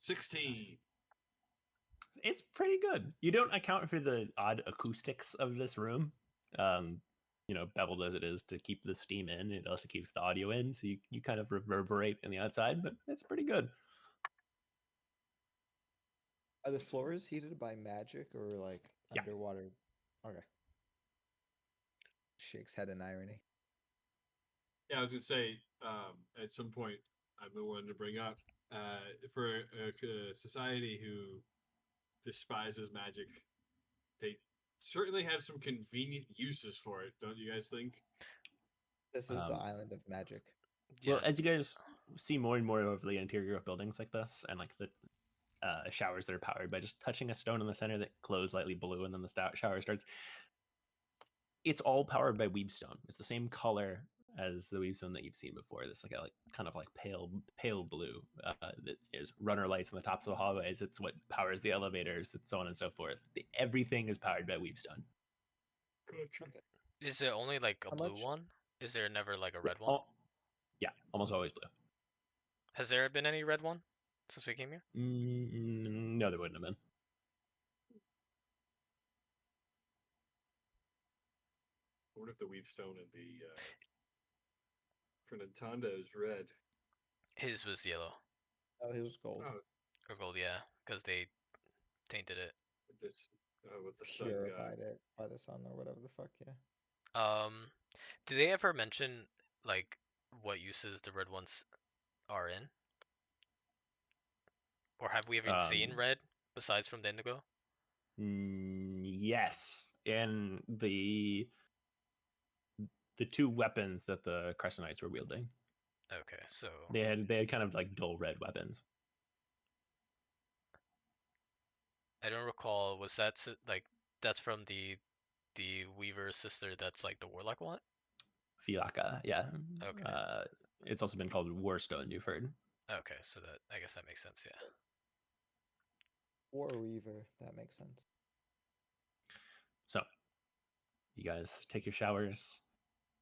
S5: 16.
S3: It's pretty good. You don't account for the odd acoustics of this room. Beveled as it is to keep the steam in, it also keeps the audio in, so you kind of reverberate in the outside, but it's pretty good.
S2: Are the floors heated by magic or like
S3: Yeah.
S2: underwater? Okay. Shakes head in irony.
S5: Yeah, I was gonna say, at some point, I've been wanting to bring up, for a society who despises magic, they certainly have some convenient uses for it, don't you guys think?
S2: This is the island of magic.
S3: Well,
S1: Yeah.
S3: as you guys see more and more of the interior of buildings like this, and like the showers that are powered by just touching a stone in the center that glows lightly blue, and then the shower starts. It's all powered by weavestone. It's the same color as the weavestone that you've seen before. This like kind of like pale blue that is runner lights on the tops of the hallways. It's what powers the elevators. It's so on and so forth. Everything is powered by weavestone.
S5: Gotcha.
S2: Okay.
S1: Is it only like a
S2: How
S1: blue
S2: much?
S1: one? Is there never like a
S3: Yeah,
S1: red one?
S3: yeah, almost always blue.
S1: Has there been any red one since we came here?
S3: No, there wouldn't have been.
S5: I wonder if the weavestone in the for Nintendo is red.
S1: His was yellow
S2: Oh, he was gold.
S5: Oh,
S1: or gold, yeah, because they tainted it.
S5: with this with the sun god.
S2: Purified it by the sun or whatever the fuck. Yeah.
S1: Do they ever mention like what uses the red ones are in? Or have we even seen red besides from the indigo?
S3: Yes, and the two weapons that the Crescent Knights were wielding.
S1: Okay, so
S3: They had kind of like dull red weapons.
S1: I don't recall. Was that like that's from the Weaver sister? That's like the warlock one.
S3: Fiaka, yeah.
S1: Okay.
S3: It's also been called Warstone. You've heard.
S1: Okay, so that I guess that makes sense. Yeah.
S2: War Weaver. That makes sense.
S3: So, you guys take your showers,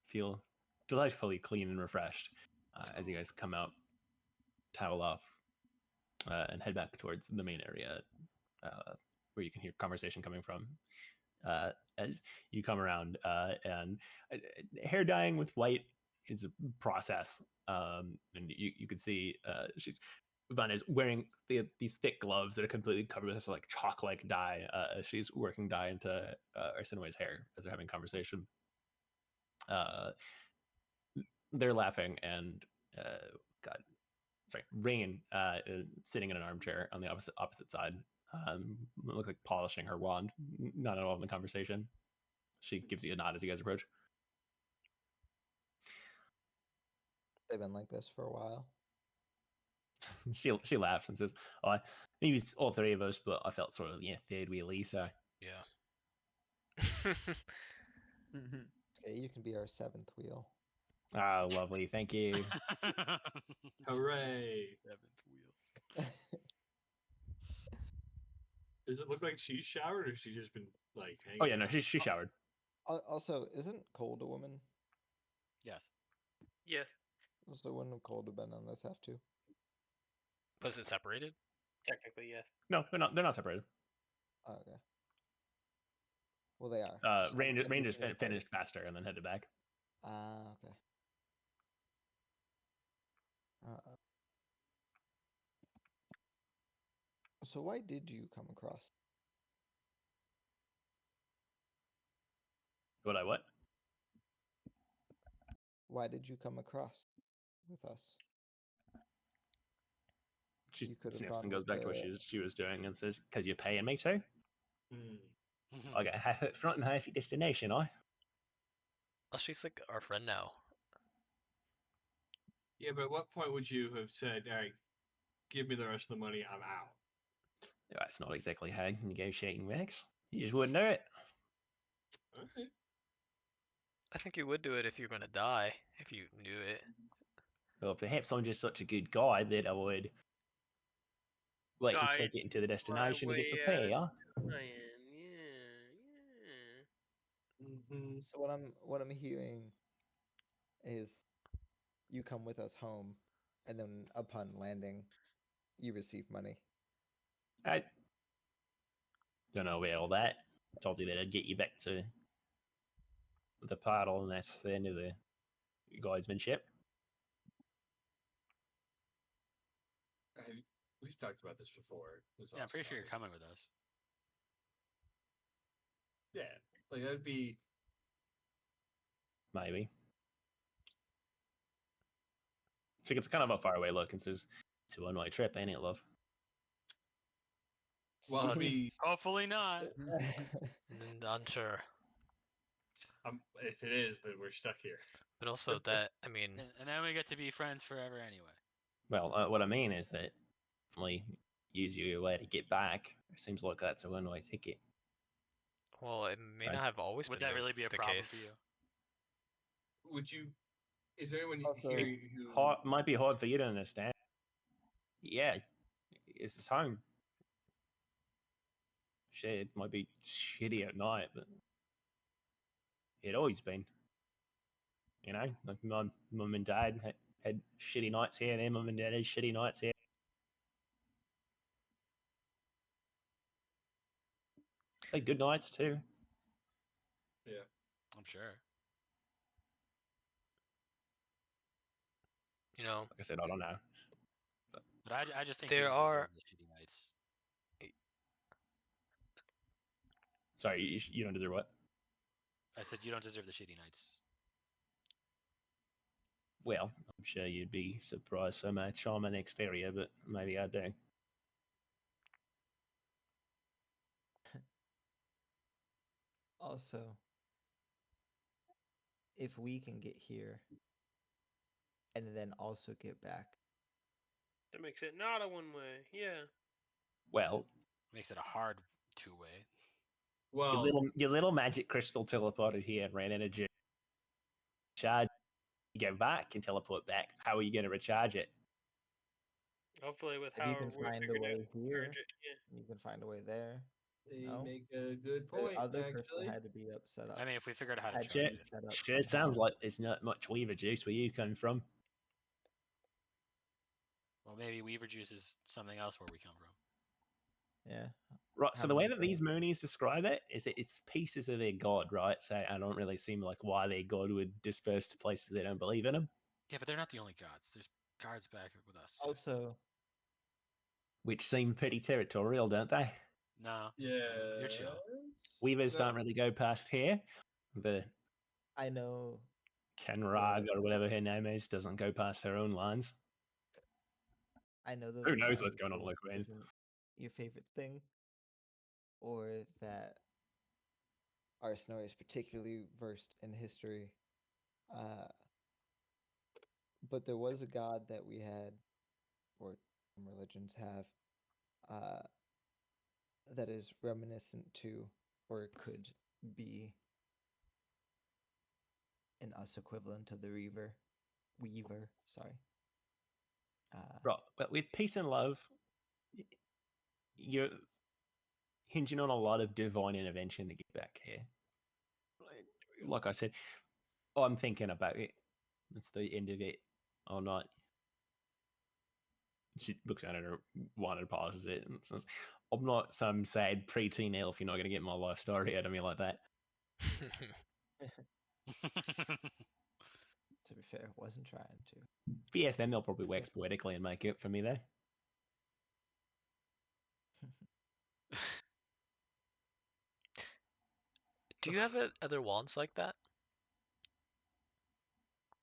S3: feel delightfully clean and refreshed as you guys come out, towel off, and head back towards the main area where you can hear conversation coming from. As you come around, and hair dyeing with white is a process, and you can see Van is wearing these thick gloves that are completely covered with like chalk-like dye. She's working dye into Arsinoe's hair as they're having conversation. They're laughing, and God, sorry, Rain sitting in an armchair on the opposite side, looks like polishing her wand, not at all in the conversation. She gives you a nod as you guys approach.
S2: They've been like this for a while.
S3: She laughs and says, "Oh, I think it was all three of us, but I felt sort of third wheelie, so."
S1: Yeah.
S2: Okay, you can be our seventh wheel.
S3: Ah, lovely, thank you.
S5: Hooray!
S4: Seventh wheel.
S5: Does it look like she's showered, or she just been like hanging?
S3: Oh yeah, no,
S5: out?
S3: she showered.
S2: Also, isn't Cold a woman?
S4: Yes.
S6: Yes,
S2: So wouldn't Cold have been on this half too?
S1: Was it separated?
S6: technically yes.
S3: No, they're not. They're not separated.
S2: Oh, okay. Well, they are.
S3: Rain
S2: In
S3: just
S2: between the party.
S3: finished faster and then headed back.
S2: Ah, okay. So why did you come across?
S3: What?
S2: Why did you come across with us?
S3: She
S2: You could have
S3: sniffs
S2: gone
S3: and goes
S2: with
S3: back to what
S2: the.
S3: she was doing and says, "Because you're paying me to.
S5: Hmm.
S3: I get half at front and half at destination, I."
S1: Oh, she's like our friend now.
S5: Yeah, but at what point would you have said, "All right, give me the rest of the money, I'm out"?
S3: That's not exactly how negotiating works. You just wouldn't do it.
S5: Okay.
S1: I think you would do it if you're gonna die, if you knew it.
S3: Well, perhaps I'm just such a good guy that I would wait
S6: Guide
S3: until getting to the destination to get
S6: way
S3: prepared.
S6: Ryan, yeah.
S5: Mm-hmm.
S2: So what I'm hearing is you come with us home, and then upon landing, you receive money.
S3: I don't know about all that. Told you that I'd get you back to the paddle, and that's the end of the guidemanship.
S5: We've talked about this before.
S4: Yeah, I'm pretty sure you're coming with us.
S5: Yeah, like that'd be
S3: Maybe. She gets kind of a faraway look and says, "It's a one-way trip, ain't it, love?"
S5: well. I mean,
S4: Hopefully not.
S1: Unsure.
S5: if it is, then we're stuck here.
S1: But also that, I mean,
S4: And then we get to be friends forever anyway.
S3: Well, what I mean is that definitely use your way to get back. It seems like that's a one-way ticket.
S1: well, it may
S3: Sorry.
S1: not have always
S4: Would
S1: been
S4: that really be a
S1: the
S4: problem
S1: case.
S4: for you?
S5: Would you? Is there anyone
S2: Also-
S5: here
S3: It
S5: who?
S3: might be hard for you to understand. Yeah, it's his home. Shit, it might be shitty at night, but it always been. You know, like my mum and dad had shitty nights here, and their mum and dad had shitty nights here. They had good nights too.
S5: Yeah.
S4: I'm sure.
S1: You know,
S3: Like I said, I don't know.
S4: But I just think
S1: There
S4: you don't
S1: are-
S4: deserve the shitty nights.
S3: Sorry, you don't deserve what?
S4: I said you don't deserve the shitty nights.
S3: Well, I'm sure you'd be surprised for my charming exterior, but maybe I do.
S2: Also, if we can get here and then also get back,
S6: That makes it not a one way. Yeah.
S3: Well,
S4: Makes it a hard two-way.
S5: Well,
S3: your little magic crystal teleported here and ran out of charge. You go back and teleport back. How are you going to recharge it?
S6: Hopefully, with
S2: if
S6: how
S2: you can
S6: we
S2: find a
S6: figured out
S2: way
S6: to
S2: here,
S6: charge it. Yeah.
S2: you can find a way there.
S5: they
S2: No?
S5: make a good
S2: The
S5: point.
S2: other crystal
S5: Actually,
S2: had to be up set up.
S4: I mean, if we figured out how to
S2: Had to
S4: charge
S2: be
S4: it.
S2: set up
S3: Sure, it
S2: somehow.
S3: sounds like there's not much weaver juice where you come from.
S4: Well, maybe Weaver Juice is something else where we come from.
S2: Yeah.
S3: Right, so
S2: How
S3: the way
S2: many
S3: that these
S2: days?
S3: Moonies describe it is that it's pieces of their god, right? So I don't really seem like why their god would disperse to places they don't believe in them,
S4: Yeah, but they're not the only gods. There's guards back with us. Too.
S2: Also,
S3: which seem pretty territorial, don't they?
S4: No.
S5: yeah.
S4: You're chill.
S3: Weavers don't really go past here. The
S2: I know
S3: Kenrag or whatever her name is doesn't go past her own lines.
S2: I know that
S3: Who
S2: the
S3: knows
S2: God
S3: what's going on
S2: Ritual
S3: in Liquid?
S2: isn't your favorite thing, or that Arsenal is particularly versed in history. Uh, but there was a god that we had, or some religions have, that is reminiscent to, or could be an us equivalent of the Weaver, sorry.
S3: Right, but with peace and love, you're hinging on a lot of divine intervention to get back here. Like I said, I'm thinking about it. That's the end of it. Or not. She looks at it, one and pauses it, and says, "I'm not some sad preteen elf. You're not going to get my life story out of me like that."
S2: To be fair, wasn't trying to.
S3: But yes, then they'll probably wax poetically and make it for me there.
S1: do you have other wands like that?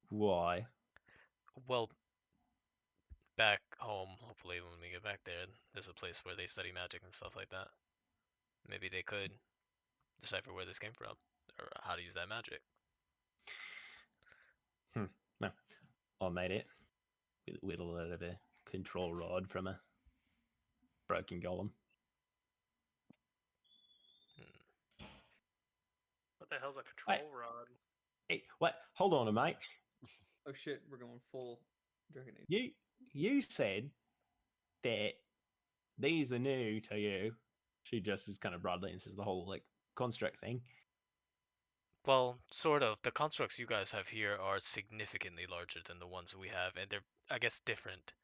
S3: Why?
S1: Well, back home, hopefully when we get back there, there's a place where they study magic and stuff like that. Maybe they could decipher where this came from or how to use that magic.
S3: No, I made it with a little of a control rod from a broken golem.
S6: What the hell's a control rod?
S3: Hey, what? Hold on, mate.
S7: Oh shit, we're going full Dragon Age.
S3: You said that these are new to you. She just is kind of broadly and says the whole like construct thing.
S1: Well, sort of. The constructs you guys have here are significantly larger than the ones we have, and they're, I guess, different.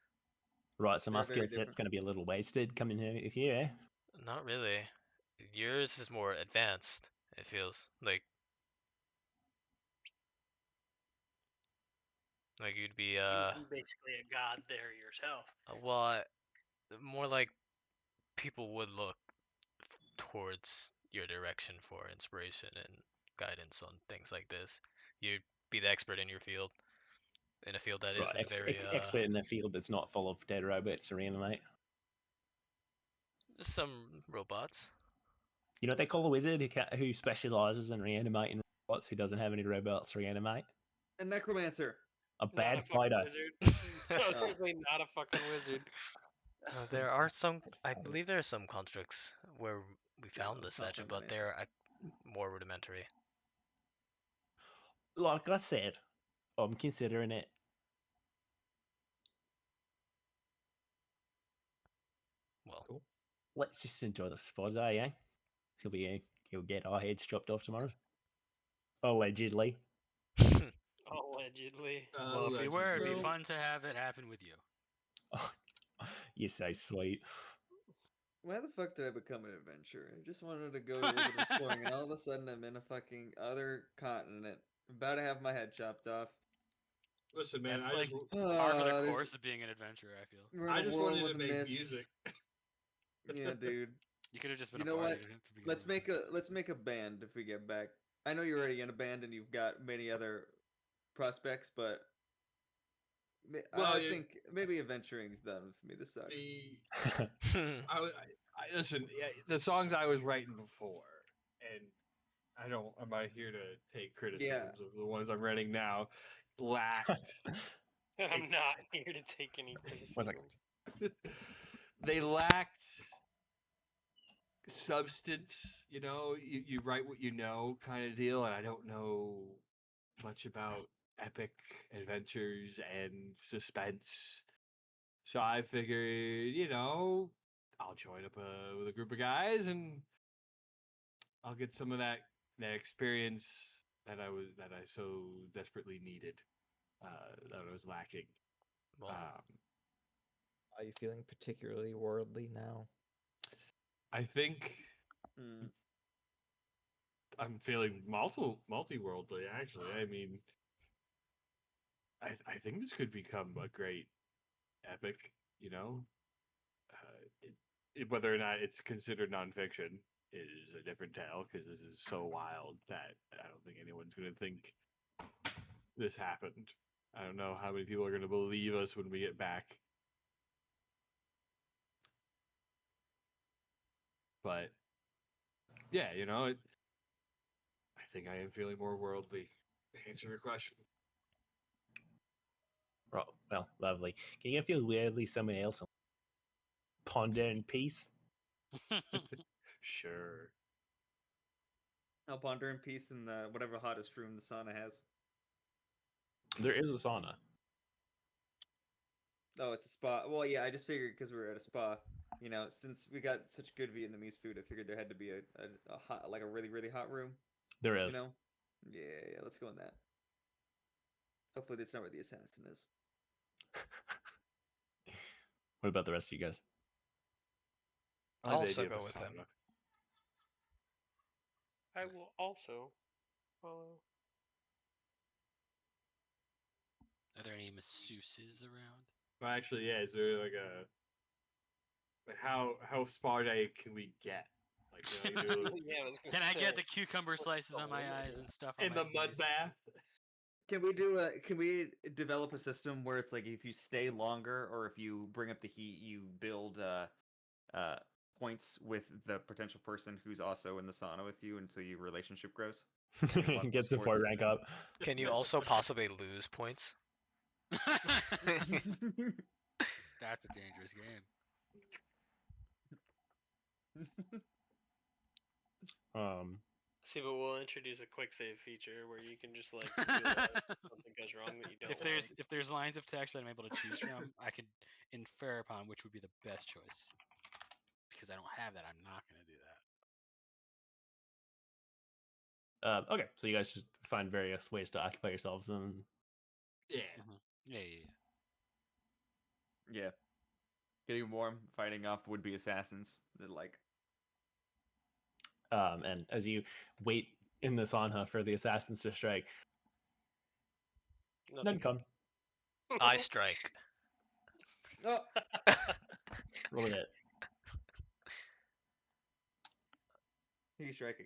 S3: Right, so my
S7: They're
S3: skill
S7: very
S3: set's
S7: different.
S3: going to be a little wasted coming here with you, eh?
S1: Not really. Yours is more advanced, it feels like you'd be
S6: You basically a god there yourself.
S1: well, more like people would look towards your direction for inspiration and guidance on things like this. You'd be the expert in your field, in a field that
S3: Right,
S1: isn't very
S3: expert in a field that's not full of dead robots to reanimate.
S1: some robots.
S3: You know what they call a wizard who specializes in reanimating robots who doesn't have any robots to reanimate?
S7: A necromancer.
S3: A
S6: Not
S3: bad
S6: a fucking
S3: fighter.
S6: wizard. No, seriously, not a fucking wizard.
S1: There are some.
S2: Bad
S1: I
S2: fighter.
S1: believe there are some constructs where we found
S7: it's
S1: this
S7: not
S1: session,
S7: from the
S1: but they're more rudimentary.
S3: Like I said, I'm considering it.
S1: Well,
S5: Cool.
S3: Let's just enjoy the spot, eh? He'll get our heads chopped off tomorrow. Allegedly.
S6: Allegedly.
S4: Well, if we were, it'd be
S7: Well-
S4: fun to have it happen with you.
S3: Oh, you're so sweet.
S7: Why the fuck did I become an adventurer? I just wanted to go a little bit of exploring, and all of a sudden I'm in a fucking other continent, about to have my head chopped off.
S5: Listen, man,
S4: That's
S5: I
S4: like
S5: just,
S4: par for the
S7: There's-
S4: course of being an adventurer, I feel.
S7: We're in
S5: I
S7: a
S5: just
S7: world
S5: wanted
S7: with
S5: to make
S7: mist.
S5: music.
S7: Yeah, dude.
S4: You could have just been
S7: You
S4: a
S7: know
S4: party.
S7: what?
S4: You didn't have to be
S7: Let's
S4: everyone.
S7: make a band if we get back. I know you're already in a band and you've got many other prospects, but
S5: Well,
S7: I
S5: yeah,
S7: think maybe adventuring's done for me. This sucks.
S5: I listen. Yeah, the songs I was writing before, and I'm not here to take criticisms of the ones I'm writing now. Lacked.
S6: I'm not here to take any
S3: One second.
S6: criticism.
S5: They lacked substance. You know, you write what you know, kind of deal, and I don't know much about epic adventures and suspense. So I figured, I'll join up with a group of guys and I'll get some of that experience that I so desperately needed, that I was lacking.
S1: well,
S2: Are you feeling particularly worldly now?
S5: I think
S7: Hmm.
S5: I'm feeling multi-worldly. Actually, I mean, I think this could become a great epic. You know, whether or not it's considered nonfiction is a different tale because this is so wild that I don't think anyone's going to think this happened. I don't know how many people are going to believe us when we get back. But yeah, I think I am feeling more worldly. To answer your question.
S3: Well, lovely. Can you feel weirdly someone else? Ponder in peace.
S5: Sure.
S7: I'll ponder in peace in the whatever hottest room the sauna has.
S3: There is a sauna.
S7: Oh, it's a spa. Well, yeah, I just figured because we were at a spa, since we got such good Vietnamese food, I figured there had to be a hot, like a really, really hot room.
S3: There is.
S7: Yeah, let's go in that. Hopefully, that's not where the assassin is.
S3: What about the rest of you guys?
S5: I like
S1: I'll
S5: the
S1: also
S5: idea of
S1: go
S5: a
S1: with him.
S5: sauna.
S6: I will also follow.
S4: Are there any masseuses around?
S5: Well, actually, yeah. Is there like how Sparta can we get? Like,
S6: Yeah, I was gonna
S4: Can I get
S6: say.
S4: the cucumber slices on my eyes and stuff on
S5: in
S4: my
S5: the mud
S4: face?
S5: bath?
S7: Can we develop a system where it's like if you stay longer or if you bring up the heat, you build points with the potential person who's also in the sauna with you until your relationship grows?
S3: Get support
S7: sports.
S3: rank up.
S1: Can you also possibly lose points?
S4: That's a dangerous game.
S6: See, but we'll introduce a quick save feature where you can just like realize something goes wrong that you don't
S4: If there's lines of text that I'm able to choose from, I could infer upon which would be the best choice. Because I don't have that, I'm not going to do that.
S3: Okay, so you guys just find various ways to occupy yourselves, and
S5: Yeah.
S4: Yeah.
S7: Yeah. Getting warm, fighting off would-be assassins that
S3: and as you wait in the sauna for the assassins to strike, none come.
S1: I strike.
S7: Oh,
S3: Roll a hit.
S7: Who are you striking?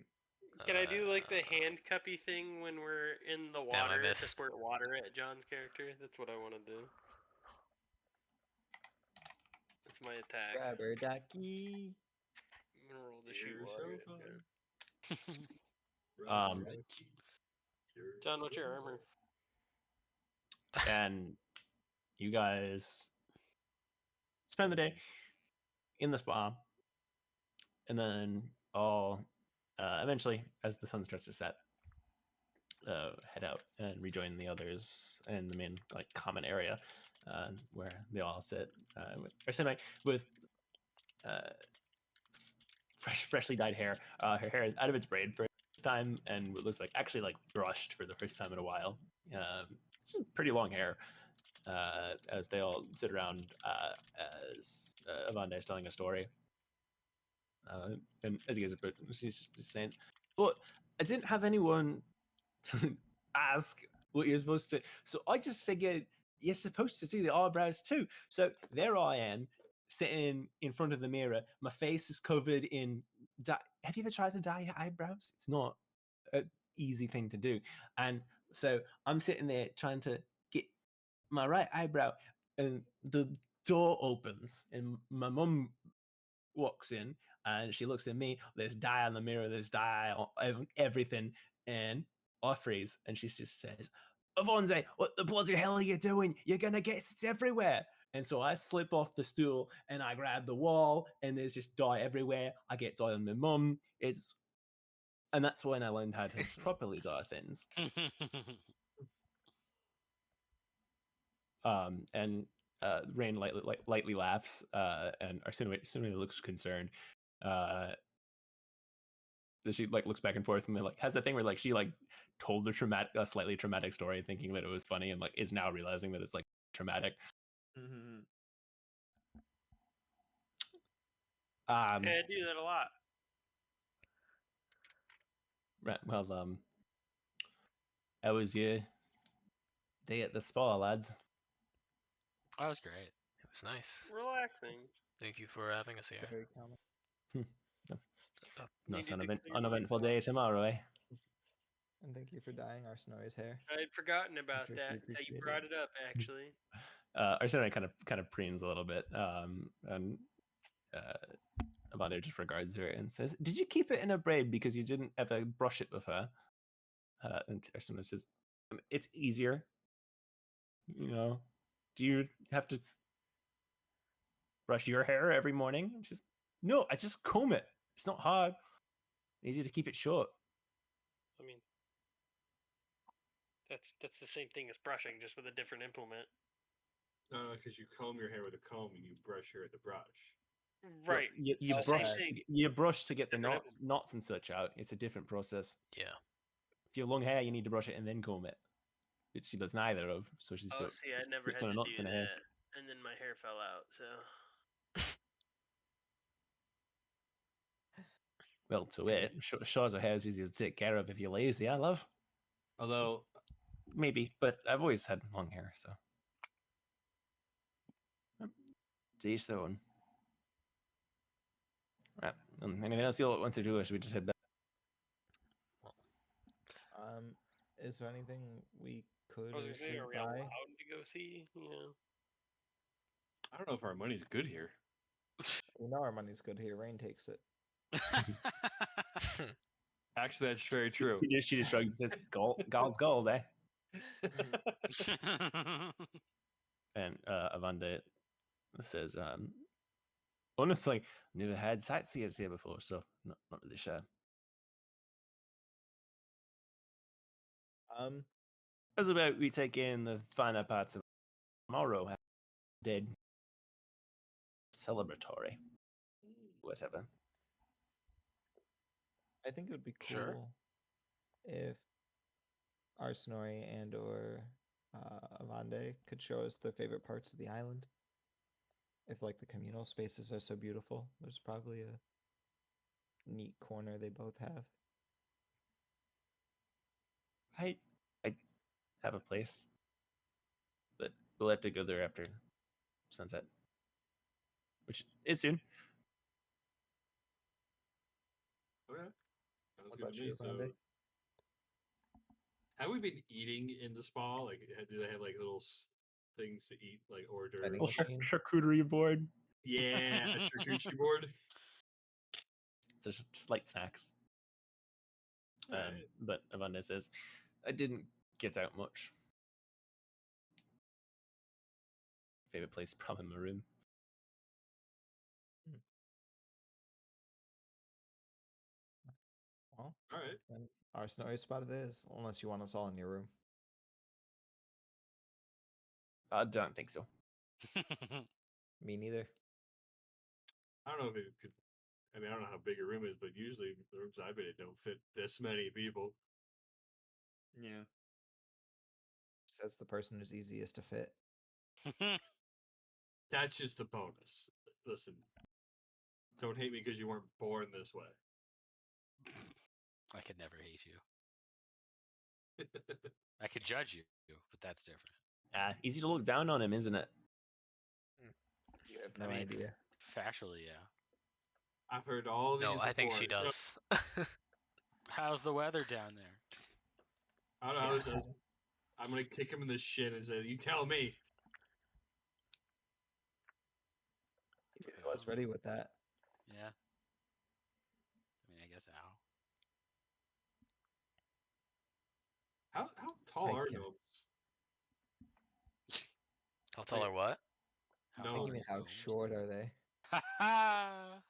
S6: Can I do like the hand cuppy thing when we're in the
S1: Damn, I
S6: water to
S1: missed.
S6: squirt water at John's character? That's what I want to do. That's my attack.
S2: Rubber ducky.
S6: I'm gonna roll to shoot
S5: You're
S6: water.
S5: so fun.
S6: Yeah.
S3: Um,
S6: John, what's your armor?
S3: and you guys spend the day in the spa, and then all eventually, as the sun starts to set, head out and rejoin the others in the main like common area where they all sit or semi with uh, freshly dyed hair. Her hair is out of its braid for the first time, and it looks like actually like brushed for the first time in a while. It's pretty long hair. As they all sit around as Avanda is telling a story. And as you guys are, she's just saying, "But I didn't have anyone to ask what you're supposed to. So I just figured you're supposed to do the eyebrows too. So there I am, sitting in front of the mirror. My face is covered in dye. Have you ever tried to dye your eyebrows? It's not an easy thing to do. And so I'm sitting there trying to get my right eyebrow, and the door opens, and my mum walks in, and she looks at me. There's dye on the mirror. There's dye on everything, and I freeze. And she just says, "Avonze, what the bloody hell are you doing? You're gonna get it everywhere." And so I slip off the stool and I grab the wall, and there's just dye everywhere. I get dye on my mum. And that's when I learned how to properly dye things. And Rain lightly laughs, and Arsene looks concerned. She like looks back and forth and like has that thing where like she like told a slightly traumatic story, thinking that it was funny, and like is now realizing that it's like traumatic.
S7: Mm-hmm.
S6: Yeah, I do that a lot.
S3: Right, well, how was your day at the spa, lads?
S4: That was great.
S1: It was nice.
S6: Relaxing.
S1: Thank you for having us here.
S2: Very common.
S3: Nice
S6: Needed to clear my
S3: uneventful
S6: throat.
S3: day tomorrow, eh?
S2: And thank you for dyeing our Snorri's hair.
S6: I had forgotten about
S2: Greatly
S6: that. That you
S2: appreciated.
S6: brought it up, actually.
S3: Arsene kind of preens a little bit, and Amanda just regards her and says, "Did you keep it in a braid because you didn't ever brush it with her?" And Arsene says, "It's easier, you know. Do you have to brush your hair every morning?" She's, "No, I just comb it. It's not hard. Easy to keep it short."
S6: I mean, that's the same thing as brushing, just with a different implement.
S5: Because you comb your hair with a comb and you brush your hair with a brush.
S6: Right.
S3: You
S6: It's the
S3: brush
S6: same thing.
S3: you brush to get the
S6: Different
S3: knots and such out. It's a different process.
S1: Yeah.
S3: If you have long hair, you need to brush it and then comb it. Which she does neither of, so she's
S6: Oh,
S3: got
S6: see, I never
S3: shit
S6: had
S3: ton
S6: to
S3: of knots
S6: do
S3: in her hair.
S6: that, and then my hair fell out. So
S3: Well, to it, Shaw's hair is easier to take care of if you're lazy, I love.
S5: Although,
S3: Maybe, but I've always had long hair, so. To each their own. Right. Anything else you want to do, or should we just head back?
S2: Is there anything we could
S6: I was
S2: or
S6: gonna say,
S2: should
S6: are we
S2: buy?
S6: allowed to go see? You know.
S5: I don't know if our money's good here.
S2: We know our money's good here. Rain takes it.
S5: Actually, that's very true.
S3: She just shrugs and says, God's gold, eh? And Avanda says, honestly, never had sightseers here before, so not really sure. How's about we take in the finer parts of tomorrow? Dead celebratory, whatever.
S2: I think it would be cool
S1: Sure.
S2: if our Snorri and or Avande could show us their favorite parts of the island. If like the communal spaces are so beautiful, there's probably a neat corner they both have.
S3: I have a place, but we'll have to go there after sunset. which is soon.
S5: Okay. Sounds
S2: What
S5: good
S2: about
S5: to me.
S2: you,
S5: So,
S2: Randy?
S5: have we been eating in the spa? Like, do they have like little things to eat, like hors d'oeuvres?
S2: Vending machine?
S3: Charcuterie board.
S5: Yeah, a charcuterie board.
S3: So just light snacks.
S5: Alright.
S3: But Avanda says, I didn't get out much. Favorite place, probably my room.
S2: Well,
S5: All right.
S2: then our snowy spot it is, unless you want us all in your room.
S3: I don't think so.
S2: Me neither.
S5: I don't know if it could. I mean, I don't know how big a room is, but usually the rooms I've been in don't fit this many people.
S7: Yeah.
S2: Says the person who's easiest to fit.
S5: That's just a bonus. Listen, don't hate me because you weren't born this way.
S4: I could never hate you. I could judge you, but that's different.
S3: Easy to look down on him, isn't it?
S2: You have
S4: I
S2: no
S4: mean,
S2: idea.
S4: factually, yeah.
S5: I've heard all these
S1: No,
S5: before.
S1: I think she
S5: so
S1: does.
S4: How's the weather down there?
S5: I don't know how it does. I'm gonna kick him in the shin and say, "You tell me."
S2: I was ready with that.
S4: Yeah. I mean, I guess ow.
S5: How tall
S2: I
S5: are
S2: can-
S5: gnomes?
S1: How tall or what?
S2: I
S5: No.
S2: think
S4: tall
S2: you mean
S4: is
S2: how
S4: gnomes?
S2: short are they?
S4: Ha ha!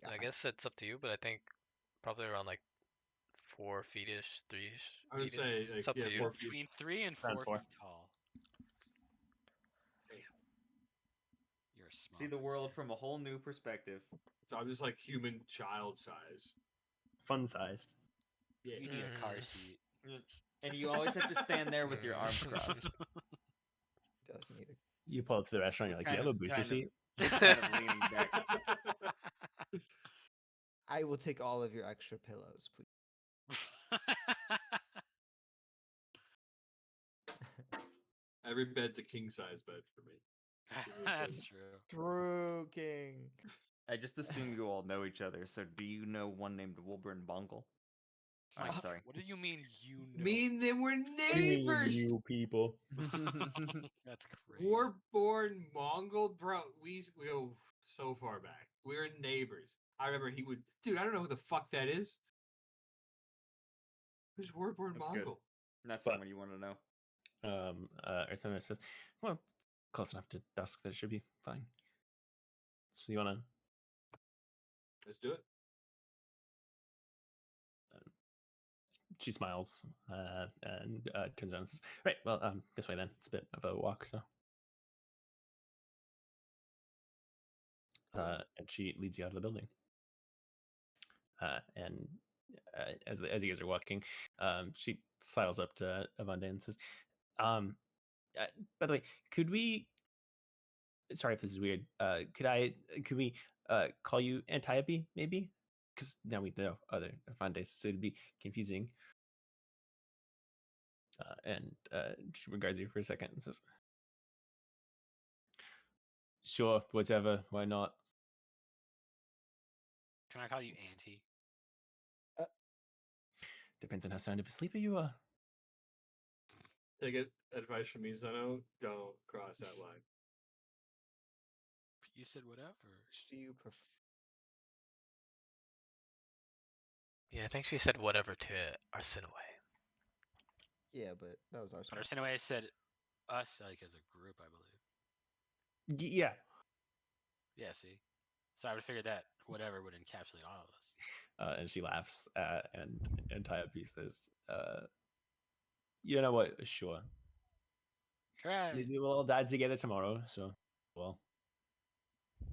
S1: I guess it's up to you, but I think probably around like 4 feet-ish, 3-ish
S5: I would
S1: feet-ish.
S5: say
S1: It's
S5: like
S1: up to you.
S5: 4 feet.
S4: Between 3 and
S3: Around
S4: 4
S3: 4.
S4: feet tall.
S5: Damn.
S4: You're a smart.
S7: See the world from a whole new perspective.
S5: So I'm just like human child size.
S3: Fun sized.
S5: Yeah.
S4: You need a car
S1: Mm.
S4: seat.
S7: And you always have to stand there with your arms crossed.
S2: Does need a
S3: You pull up to the restaurant, you're like, you have a booster seat?
S7: Kind of leaning back.
S2: I will take all of your extra pillows, please.
S5: Every bed's a king size bed for me.
S4: That's true.
S2: True, King.
S7: I just assume you all know each other, so do you know one named Wilbur and Bongle? Alright, sorry.
S4: What do you mean you know?
S5: Mean they were neighbors.
S3: You people.
S4: That's crazy.
S5: We're born Mongol, bro. We go so far back. We were neighbors. I remember he would, dude. I don't know who the fuck that is. Who's Warborn
S7: That's good.
S5: Mongol?
S7: That's
S3: But-
S7: someone you want to know.
S3: Artemia says, well, close enough to dusk that it should be fine. So you wanna
S5: Let's do it.
S3: she smiles and turns around and says, right, well, this way then. It's a bit of a walk, so and she leads you out of the building. And as you guys are walking, she sidles up to Avanda and says, by the way, could we? Sorry if this is weird. Could we call you Antiope maybe? Because now we know other Avandes, so it'd be confusing. And she regards you for a second and says, "Sure, whatever. Why not?"
S4: Can I call you Auntie?
S3: Depends on how sound of a sleeper you are.
S5: Take it advice from me, Zeno. Don't cross that line.
S4: You said whatever.
S2: Which do you prefer?
S1: Yeah, I think she said whatever to Arsinoe.
S2: Yeah, but that was our
S4: But
S2: spot.
S4: Arsenaway said us like as a group, I believe.
S3: Yeah.
S4: Yeah, see. So I would figure that whatever would encapsulate all of us.
S3: And she laughs, and Antiope says, "You know what? Sure.
S4: Right.
S3: We will all die together tomorrow. So, well,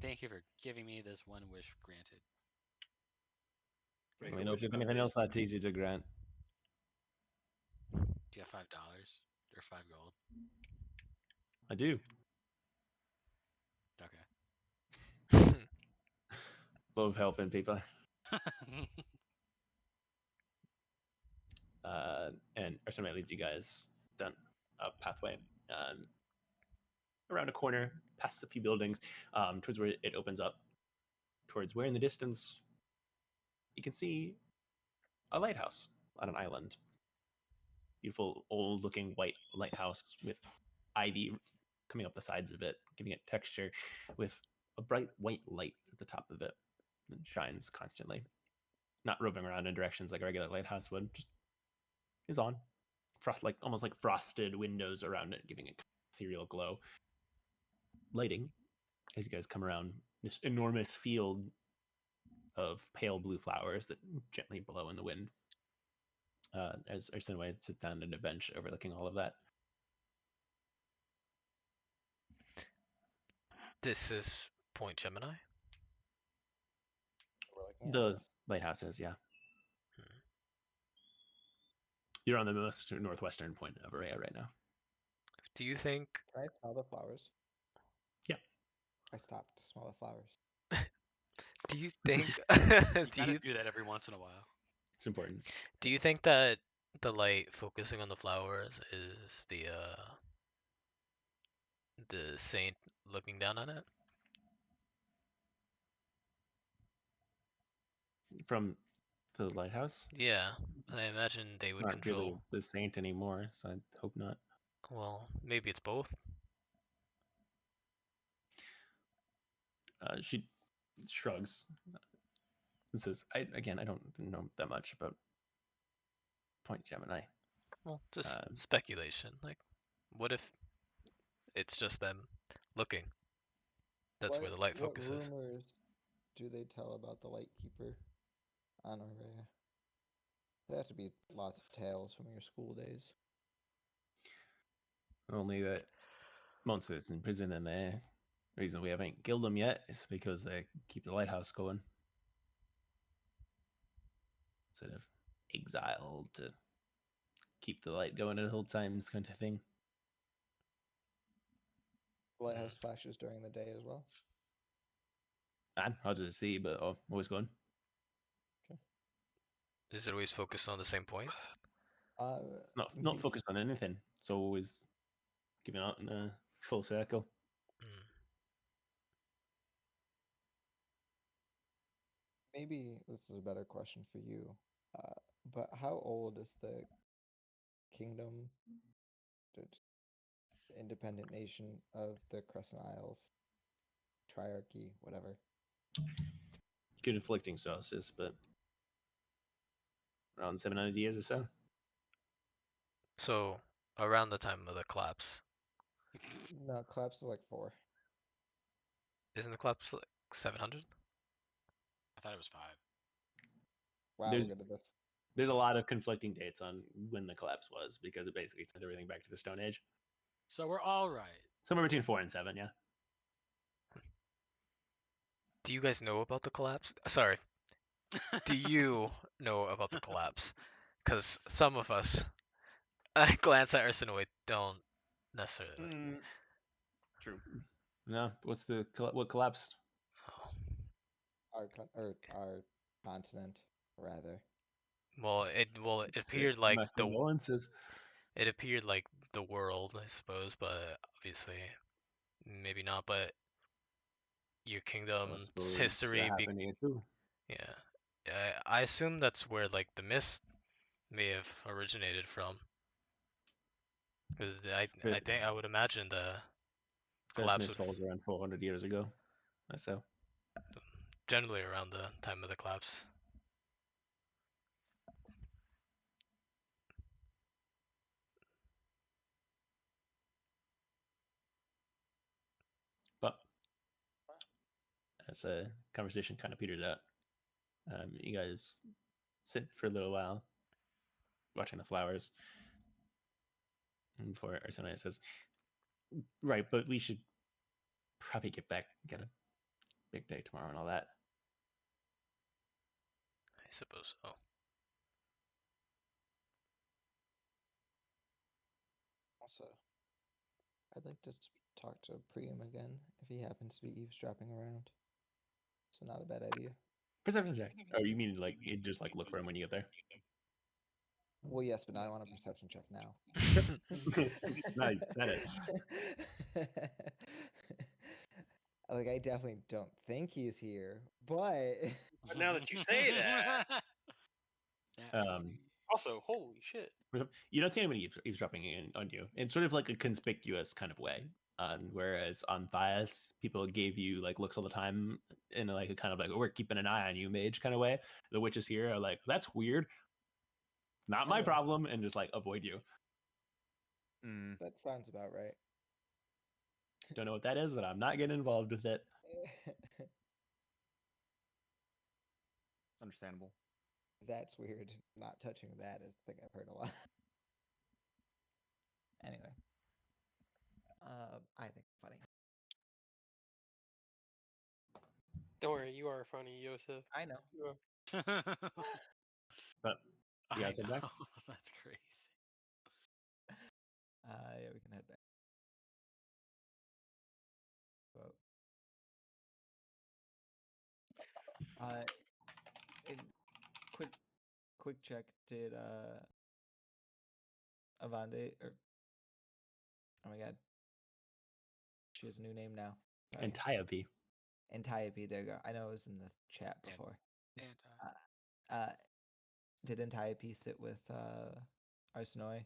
S4: Thank you for giving me this one wish granted.
S5: Make
S3: I
S5: a
S3: mean, if
S5: wish
S3: anything else
S5: foundation.
S3: that's easy to grant."
S4: Do you have $5 or 5 gold?
S3: I do.
S4: Okay.
S3: Love helping people. And Ursula leads you guys down a pathway. around a corner, past a few buildings, towards where it opens up, towards where in the distance you can see a lighthouse on an island. Beautiful, old-looking white lighthouse with ivy coming up the sides of it, giving it texture, with a bright white light at the top of it that shines constantly, not roving around in directions like a regular lighthouse would. Just is on, like almost like frosted windows around it, giving it ethereal glow. Lighting as you guys come around this enormous field of pale blue flowers that gently blow in the wind. As Arsenway sits down at a bench overlooking all of that.
S1: This is Point Gemini.
S2: We're looking at
S3: The
S2: this.
S3: lighthouse is, yeah.
S1: Hmm.
S3: You're on the most northwestern point of Araya right now.
S1: Do you think?
S2: Can I smell the flowers?
S3: Yeah.
S2: I stopped to smell the flowers.
S1: Do you think?
S4: You
S1: do
S4: gotta
S1: you
S4: do that every once in a while.
S3: It's important.
S1: do you think that the light focusing on the flowers is the saint looking down on it?
S3: From the lighthouse?
S1: Yeah, I imagine they
S3: It's
S1: would
S3: not
S1: control.
S3: really the saint anymore, so I hope not.
S1: Well, maybe it's both.
S3: She shrugs. And says, I don't know that much about Point Gemini.
S1: Well, just speculation. Like, what if it's just them looking? That's where the light focus
S2: What
S1: is.
S2: rumors do they tell about the Lightkeeper on Araya? There have to be lots of tales from your school days.
S3: Only that most of it's in prison, and the reason we haven't killed them yet is because they keep the lighthouse going. Sort of exiled to keep the light going at all times, kind of thing.
S2: The lighthouse flashes during the day as well.
S3: And hard to see, but always going.
S1: Is it always focused on the same point?
S3: It's not focused on anything. It's always giving out in a full circle.
S1: Mm.
S2: Maybe this is a better question for you. But how old is the kingdom, the independent nation of the Crescent Isles? Triarchy, whatever.
S3: Good inflicting sources, but around 700 years or so.
S1: So around the time of the collapse,
S2: No, collapse is like 4.
S1: isn't the collapse like 700?
S4: I thought it was 5.
S2: Wow,
S3: There's-
S2: we're good at this.
S3: There's a lot of conflicting dates on when the collapse was because it basically sent everything back to the Stone Age.
S4: So we're all right.
S3: Somewhere between 4 and 7, yeah.
S1: Do you guys know about the collapse? Sorry. Do you know about the collapse? Because some of us, I glance at Arsenoid, don't necessarily.
S3: True. No, what collapsed?
S1: Oh.
S2: Our continent, rather.
S1: Well, it appeared like
S3: My condolences.
S1: it appeared like the world, I suppose, but obviously maybe not. But your
S3: I
S1: kingdom's
S3: suppose
S1: history,
S3: that happened here too.
S1: yeah. I assume that's where like the mist may have originated from. Because I think I would imagine the
S3: First
S1: collapse would
S3: Mistfalls around 400 years ago. So
S1: generally around the time of the collapse.
S3: but as a conversation kind of peters out, you guys sit for a little while watching the flowers. And before Arsena says, right, but we should probably get back, get a big day tomorrow and all that.
S1: I suppose so.
S2: Also, I'd like to talk to Priam again if he happens to be eavesdropping around. So not a bad idea.
S3: Perception check. Oh, you mean like you just like look for him when you get there?
S2: Well, yes, but now I want a perception check now.
S3: No, you said it.
S2: Like, I definitely don't think he's here, but
S6: But now that you say that,
S3: Um,
S6: also, holy shit.
S3: you don't see anybody eavesdropping on you in sort of like a conspicuous kind of way. Whereas on Thias, people gave you like looks all the time in like a kind of like we're keeping an eye on you, mage kind of way. The witches here are like that's weird, not my problem, and just like avoid you.
S7: Mm,
S2: that sounds about right.
S3: Don't know what that is, but I'm not getting involved with it.
S7: it's understandable.
S2: That's weird. Not touching that is the thing I've heard a lot. Anyway, I think it's funny.
S6: Don't worry, you are funny, Yosef.
S2: I know.
S6: You are.
S3: But you
S4: I
S3: guys head back?
S4: know. That's crazy.
S2: Yeah, we can head back. Well, and quick check. Did Avande or oh my god, she has a new name now. Sorry.
S3: Antiope.
S2: Antiope. There you go. I know it was in the chat
S4: Yeah.
S2: before.
S4: Anti.
S2: Did Antiope sit with Arsenoi?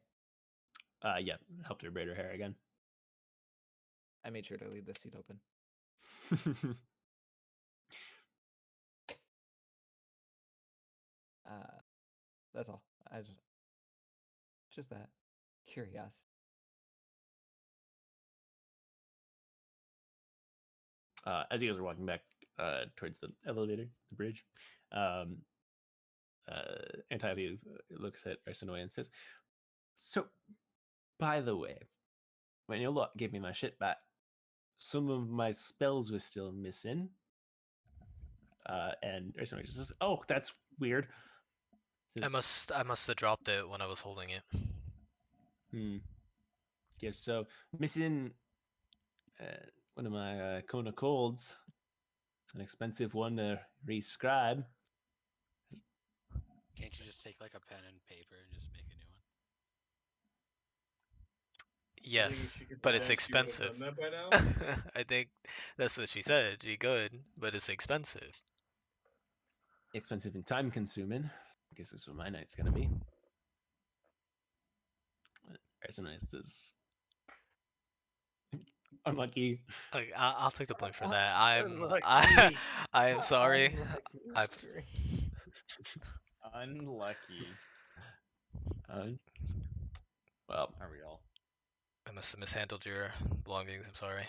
S3: Yeah, helped her braid her hair again.
S2: I made sure to leave the seat open. That's all. I just that curiosity.
S3: As you guys are walking back towards the elevator, the bridge, Antiope looks at Arsenoy and says, "So, by the way, when your lot gave me my shit back, some of my spells were still missing." And Arsenoy just says, "Oh, that's weird."
S1: I
S3: Says,
S1: must have dropped it when I was holding it.
S3: Yes, so missing one of my Kona colds. It's an expensive one to rescribe.
S4: Can't you just take like a pen and paper and just make a new one?
S1: Yes,
S5: she could
S1: but it's
S5: have done
S1: expensive.
S5: that by now.
S1: I think that's what she said. She could, but it's expensive.
S3: Expensive and time consuming. I guess that's what my night's gonna be. Arsonize is unlucky.
S1: Like, I'll take the blame for that. I
S6: Unlucky.
S1: I am sorry.
S2: Unlucky is
S1: I've
S2: great.
S7: Unlucky.
S3: Well,
S7: Are we all?
S1: I must have mishandled your belongings. I'm sorry.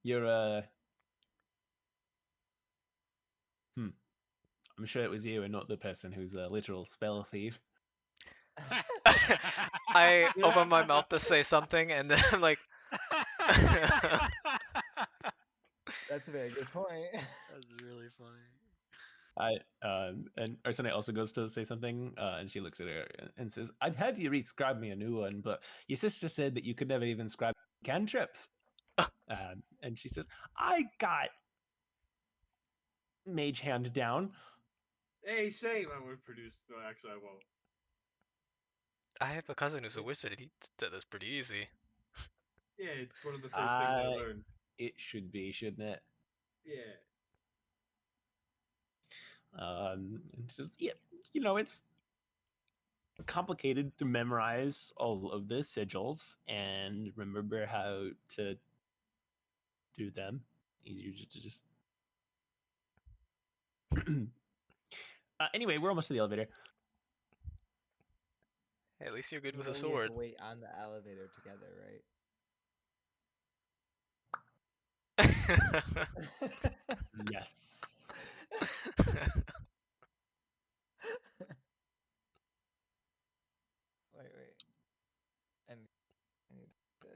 S3: you're I'm sure it was you and not the person who's a literal spell thief.
S1: I open my mouth to say something, and then I'm like,
S2: That's a very good point.
S4: That's really funny.
S3: And Arsene also goes to say something, and she looks at her and says, "I'd have you rescribe me a new one, but your sister said that you could never even scribe cantrips." And she says, "I got mage hand down."
S5: Hey, same. I would produce. No, actually, I won't.
S1: I have a cousin who's a wizard. He said that's pretty easy.
S5: Yeah, it's one of the first things I learned.
S3: It should be, shouldn't it?
S5: Yeah.
S3: And just yeah, it's complicated to memorize all of the sigils and remember how to do them. Easier to just. Anyway, we're almost to the elevator.
S1: Hey, at least you're good
S2: You
S1: with
S2: know
S1: a
S2: we have
S1: sword.
S2: to wait on the elevator together, right?
S3: Yes.
S2: Wait. And I need to do.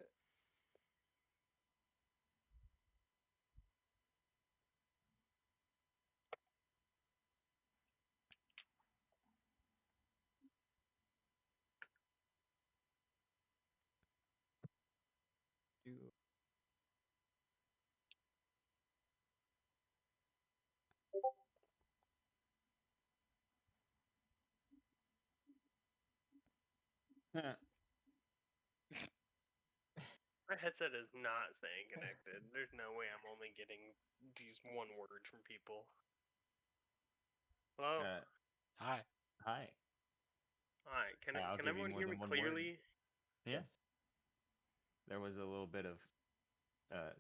S6: My headset is not staying connected. There's no way I'm only getting these one words from people. Hello?
S4: Hi.
S7: Hi.
S6: Alright, can
S7: I'll give you
S6: everyone
S7: more
S6: hear me
S7: than one word.
S6: clearly?
S7: Yeah. There was a little bit of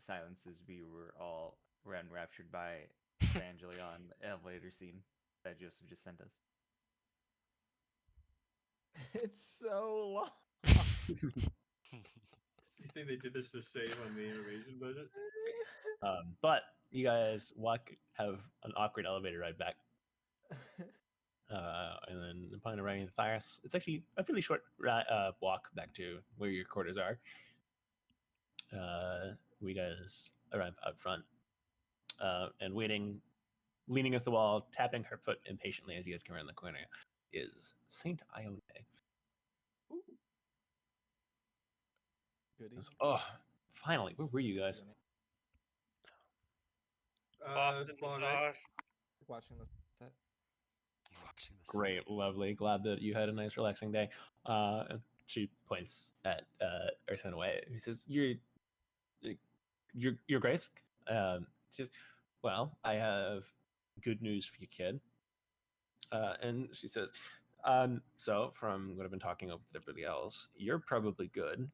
S7: silence as we were all enraptured by Evangelion elevator scene that Joseph just sent us.
S2: It's so long.
S5: You think they did this to save on the animation budget?
S3: But you guys have an awkward elevator ride back. And then upon arriving at the firehouse, it's actually a really short walk back to where your quarters are. We guys arrive out front and waiting, leaning against the wall, tapping her foot impatiently as you guys come around the corner, is Saint Ione.
S2: Good evening.
S3: Oh, finally, where were you guys?
S6: Boston
S5: Spawn,
S6: sauce.
S2: Watching the set.
S4: Watching this.
S3: Great, lovely. Glad that you had a nice, relaxing day. She points at Ursula away. He says, "Your Grace." She says, "Well, I have good news for you, kid." And she says, "So from what I've been talking with everybody else, you're probably good."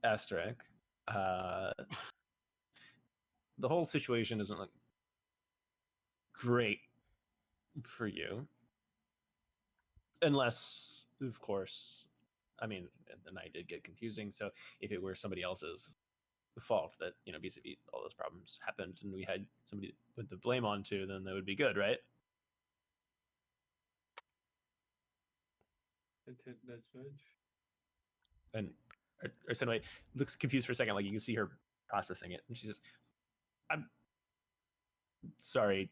S3: Asterisk. The whole situation doesn't look great for you, unless, of course, I mean, the night did get confusing. So if it were somebody else's fault that, vis-a-vis all those problems happened and we had somebody to put the blame onto, then that would be good, right?
S5: Nudge, nudge.
S3: And Senway looks confused for a second, like you can see her processing it, and she says, "I'm sorry,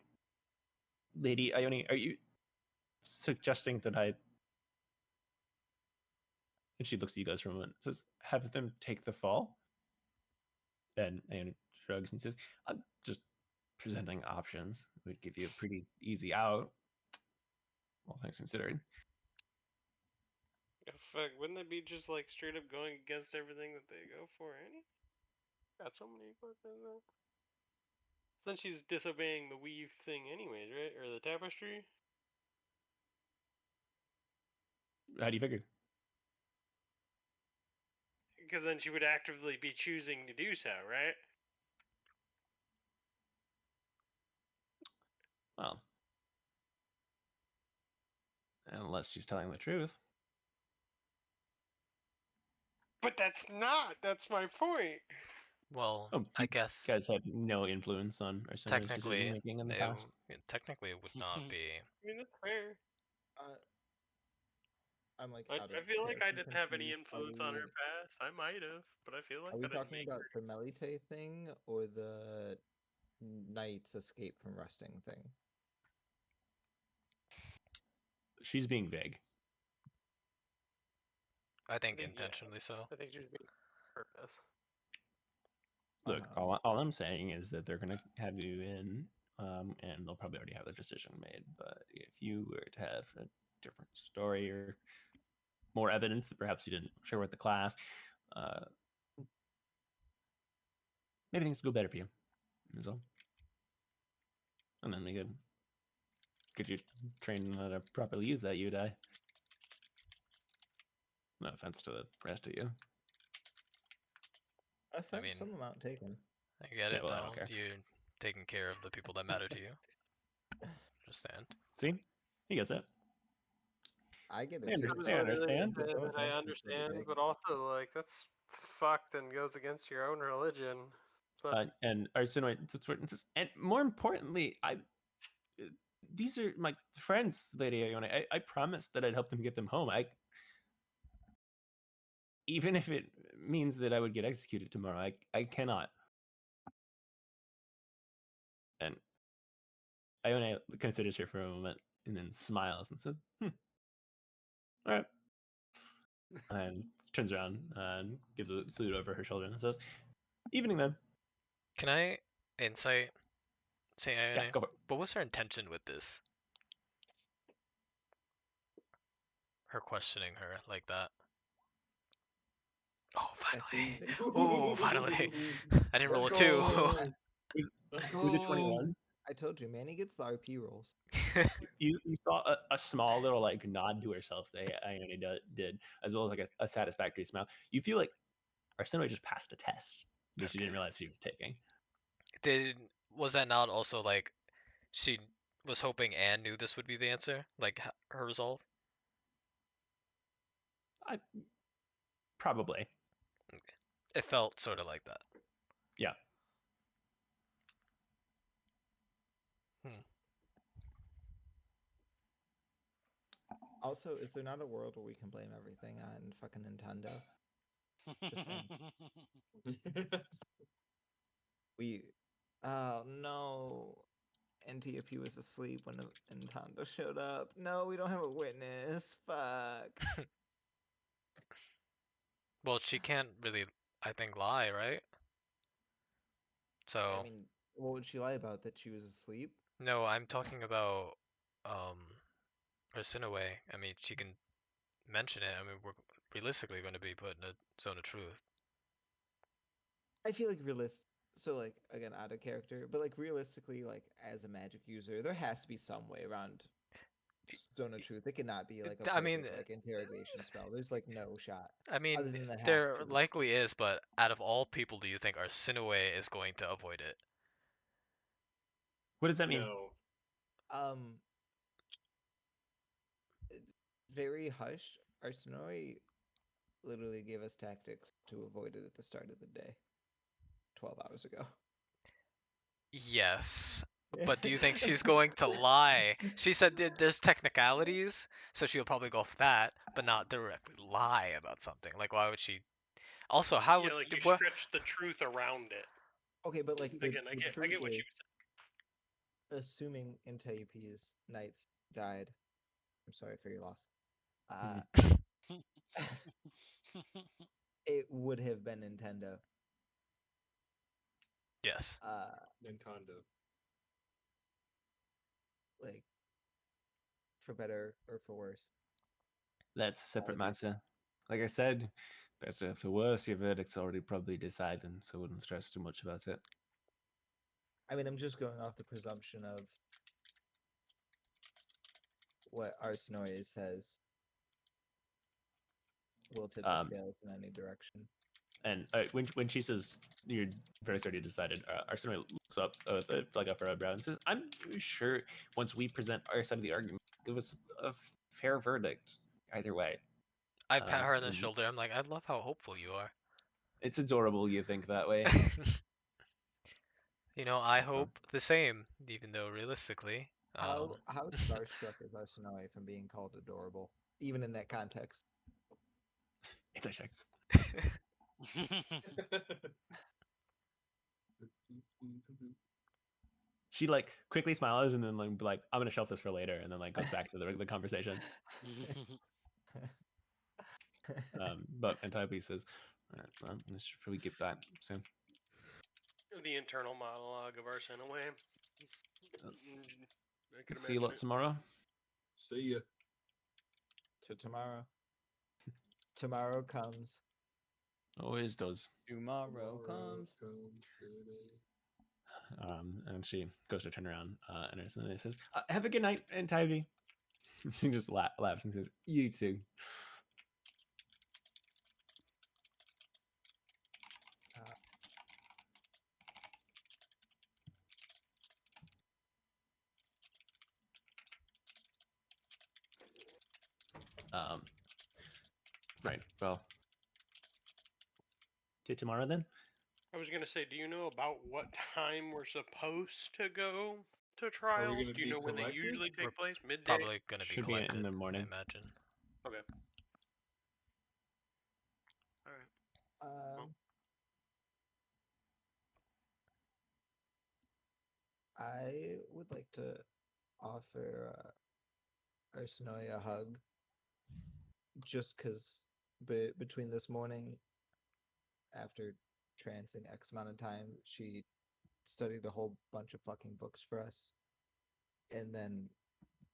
S3: Lady Ione, are you suggesting that I..." And she looks at you guys for a moment, says, "Have them take the fall?" And Ione shrugs and says, "I'm just presenting options. It would give you a pretty easy out, all things considered."
S6: Fuck, wouldn't that be just like straight up going against everything that they go for, Annie? Got so many questions though. Then she's disobeying the weave thing anyways, right? Or the tapestry?
S3: How do you figure?
S6: Because then she would actively be choosing to do so, right?
S3: Well, unless she's telling the truth.
S6: But that's not! That's my point!
S1: Well,
S3: Oh,
S1: I
S3: you
S1: guess
S3: guys had no influence on Arsena's decision
S1: technically,
S3: making in the past.
S1: technically it would not be.
S6: I mean, that's fair.
S2: I'm like
S6: I
S2: out of
S6: feel like I
S2: character
S6: didn't have any
S2: confused.
S6: influence on her past. I might have, but I feel like
S2: Are we
S6: I didn't
S2: talking
S6: make
S2: about
S6: her.
S2: the Melite thing or the knight's escape from resting thing?
S3: She's being vague.
S1: I think
S6: Yeah.
S1: intentionally so.
S6: I think she was being purpose.
S3: Look, all I'm saying is that they're going to have you in, and they'll probably already have their decision made. But if you were to have a different story or more evidence that perhaps you didn't share with the class, maybe things would go better for you. Is all. And then we could get you trained on how to properly use that Udai. No offense to the rest of you.
S2: Offense,
S1: mean-
S2: some amount taken.
S1: I get
S3: Yeah,
S1: it
S3: well, I don't
S1: though.
S3: care.
S1: You're taking care of the people that matter to you. Understand?
S3: See? He gets it.
S2: I get
S3: I
S2: it too.
S3: understand.
S2: but no
S6: That I
S2: offense, it's really
S6: understand,
S2: big.
S6: but also like that's fucked and goes against your own religion. But
S3: And Arsenoid, and more importantly, these are my friends, Lady Ione. I promised that I'd help them get them home. Even if it means that I would get executed tomorrow, I cannot. And Ione considers her for a moment and then smiles and says, "All right." And turns around and gives a salute over her shoulder and says, "Evening then."
S1: Can I insight? Say,
S3: Yeah, go for it.
S1: what was her intention with this? Her questioning her like that. Oh,
S2: That's the
S1: finally.
S2: base.
S1: Oh, finally. I didn't roll a
S5: Let's
S1: 2.
S5: go. Let's
S3: With the
S5: go.
S3: 21,
S2: I told you, Manny gets the RP rolls.
S3: you saw a small little like nod to herself that Ione did, as well as like a satisfactory smile. You feel like Arsinoe just passed a test that she didn't realize she was taking.
S1: Was that not also like she was hoping Anne knew this would be the answer? Like her resolve?
S3: I probably.
S1: It felt sort of like that.
S3: Yeah.
S1: Hmm.
S2: Also, is there not a world where we can blame everything on fucking Nintendo? Just saying. We. Oh no. NTFU was asleep when Nintendo showed up. No, we don't have a witness. Fuck.
S1: Well, she can't really, I think, lie, right?
S2: I
S1: So,
S2: mean, what would she lie about? That she was asleep?
S1: no, I'm talking about um Arsinoe. I mean, she can mention it. I mean, we're realistically going to be put in a zone of truth.
S2: I feel like so like again out of character, but like realistically, like as a magic user, there has to be some way around Zone of Truth. It cannot be like a
S1: I mean,
S2: perfect like interrogation spell. There's like no shot
S1: I
S2: other
S1: mean,
S2: than the half
S1: there
S2: truths.
S1: likely is, but out of all people, do you think Arsinoe is going to avoid it?
S3: What does that mean?
S5: No.
S2: Um, it's very hushed. Arsenoi literally gave us tactics to avoid it at the start of the day, 12 hours ago.
S1: Yes, but do you think she's going to lie? She said there's technicalities, so she'll probably go for that, but not directly lie about something. Like, why would she? Also, how
S6: Yeah,
S1: would
S6: like you
S1: what?
S6: stretch the truth around it.
S2: Okay, but like
S6: Again, I
S2: the
S6: get
S2: truth
S6: what you
S2: is, assuming Enteipi's knights died, I'm sorry for your loss. Uh, it would have been Nintendo.
S1: Yes.
S5: Nintendo.
S2: Like for better or for worse.
S3: That's a separate
S2: of it.
S3: matter. Like I said, better for worse, your verdict's already probably decided, so I wouldn't stress too much about it.
S2: I mean, I'm just going off the presumption of what Arsenoe says will tip the
S3: Um,
S2: scales in any direction.
S3: and when she says your verdict's already decided, Arsinoe looks up like up her eyebrow and says, "I'm sure once we present our side of the argument, give us a fair verdict either way."
S1: I pat her on the
S3: And
S1: shoulder. I'm like, I love how hopeful you are.
S3: it's adorable you think that way.
S1: You know, I
S3: Uh,
S1: hope the same, even though realistically,
S2: How starstruck is Arsenoe from being called adorable, even in that context?
S3: it's a check. She like quickly smiles and then like I'm gonna shelf this for later, and then like goes back to the conversation. But Antiope says, "All right, well, we should probably get back soon."
S6: the internal monologue of Arsenoe.
S3: Uh,
S6: I can
S3: See you
S6: imagine
S3: lot
S6: it.
S3: tomorrow.
S5: See ya.
S2: To tomorrow. Tomorrow comes.
S3: Always does.
S7: Tomorrow comes.
S3: And she goes to turn around, and her says, "Have a good night, Antiope." She just laughs and says, "You too." Right. Well, till tomorrow then.
S6: I was gonna say, do you know about what time we're supposed to go to
S5: Are we
S6: trials?
S5: gonna
S6: Do you
S5: be
S6: know when they
S5: collected?
S6: usually
S1: we're
S6: take place? Midday.
S1: probably gonna be
S3: Should be in
S1: collected,
S3: the
S1: I
S3: morning.
S1: imagine.
S6: Okay. All right.
S2: I would like to offer Arsenoe a hug, just because between this morning, after trancing X amount of time, she studied a whole bunch of fucking books for us, and then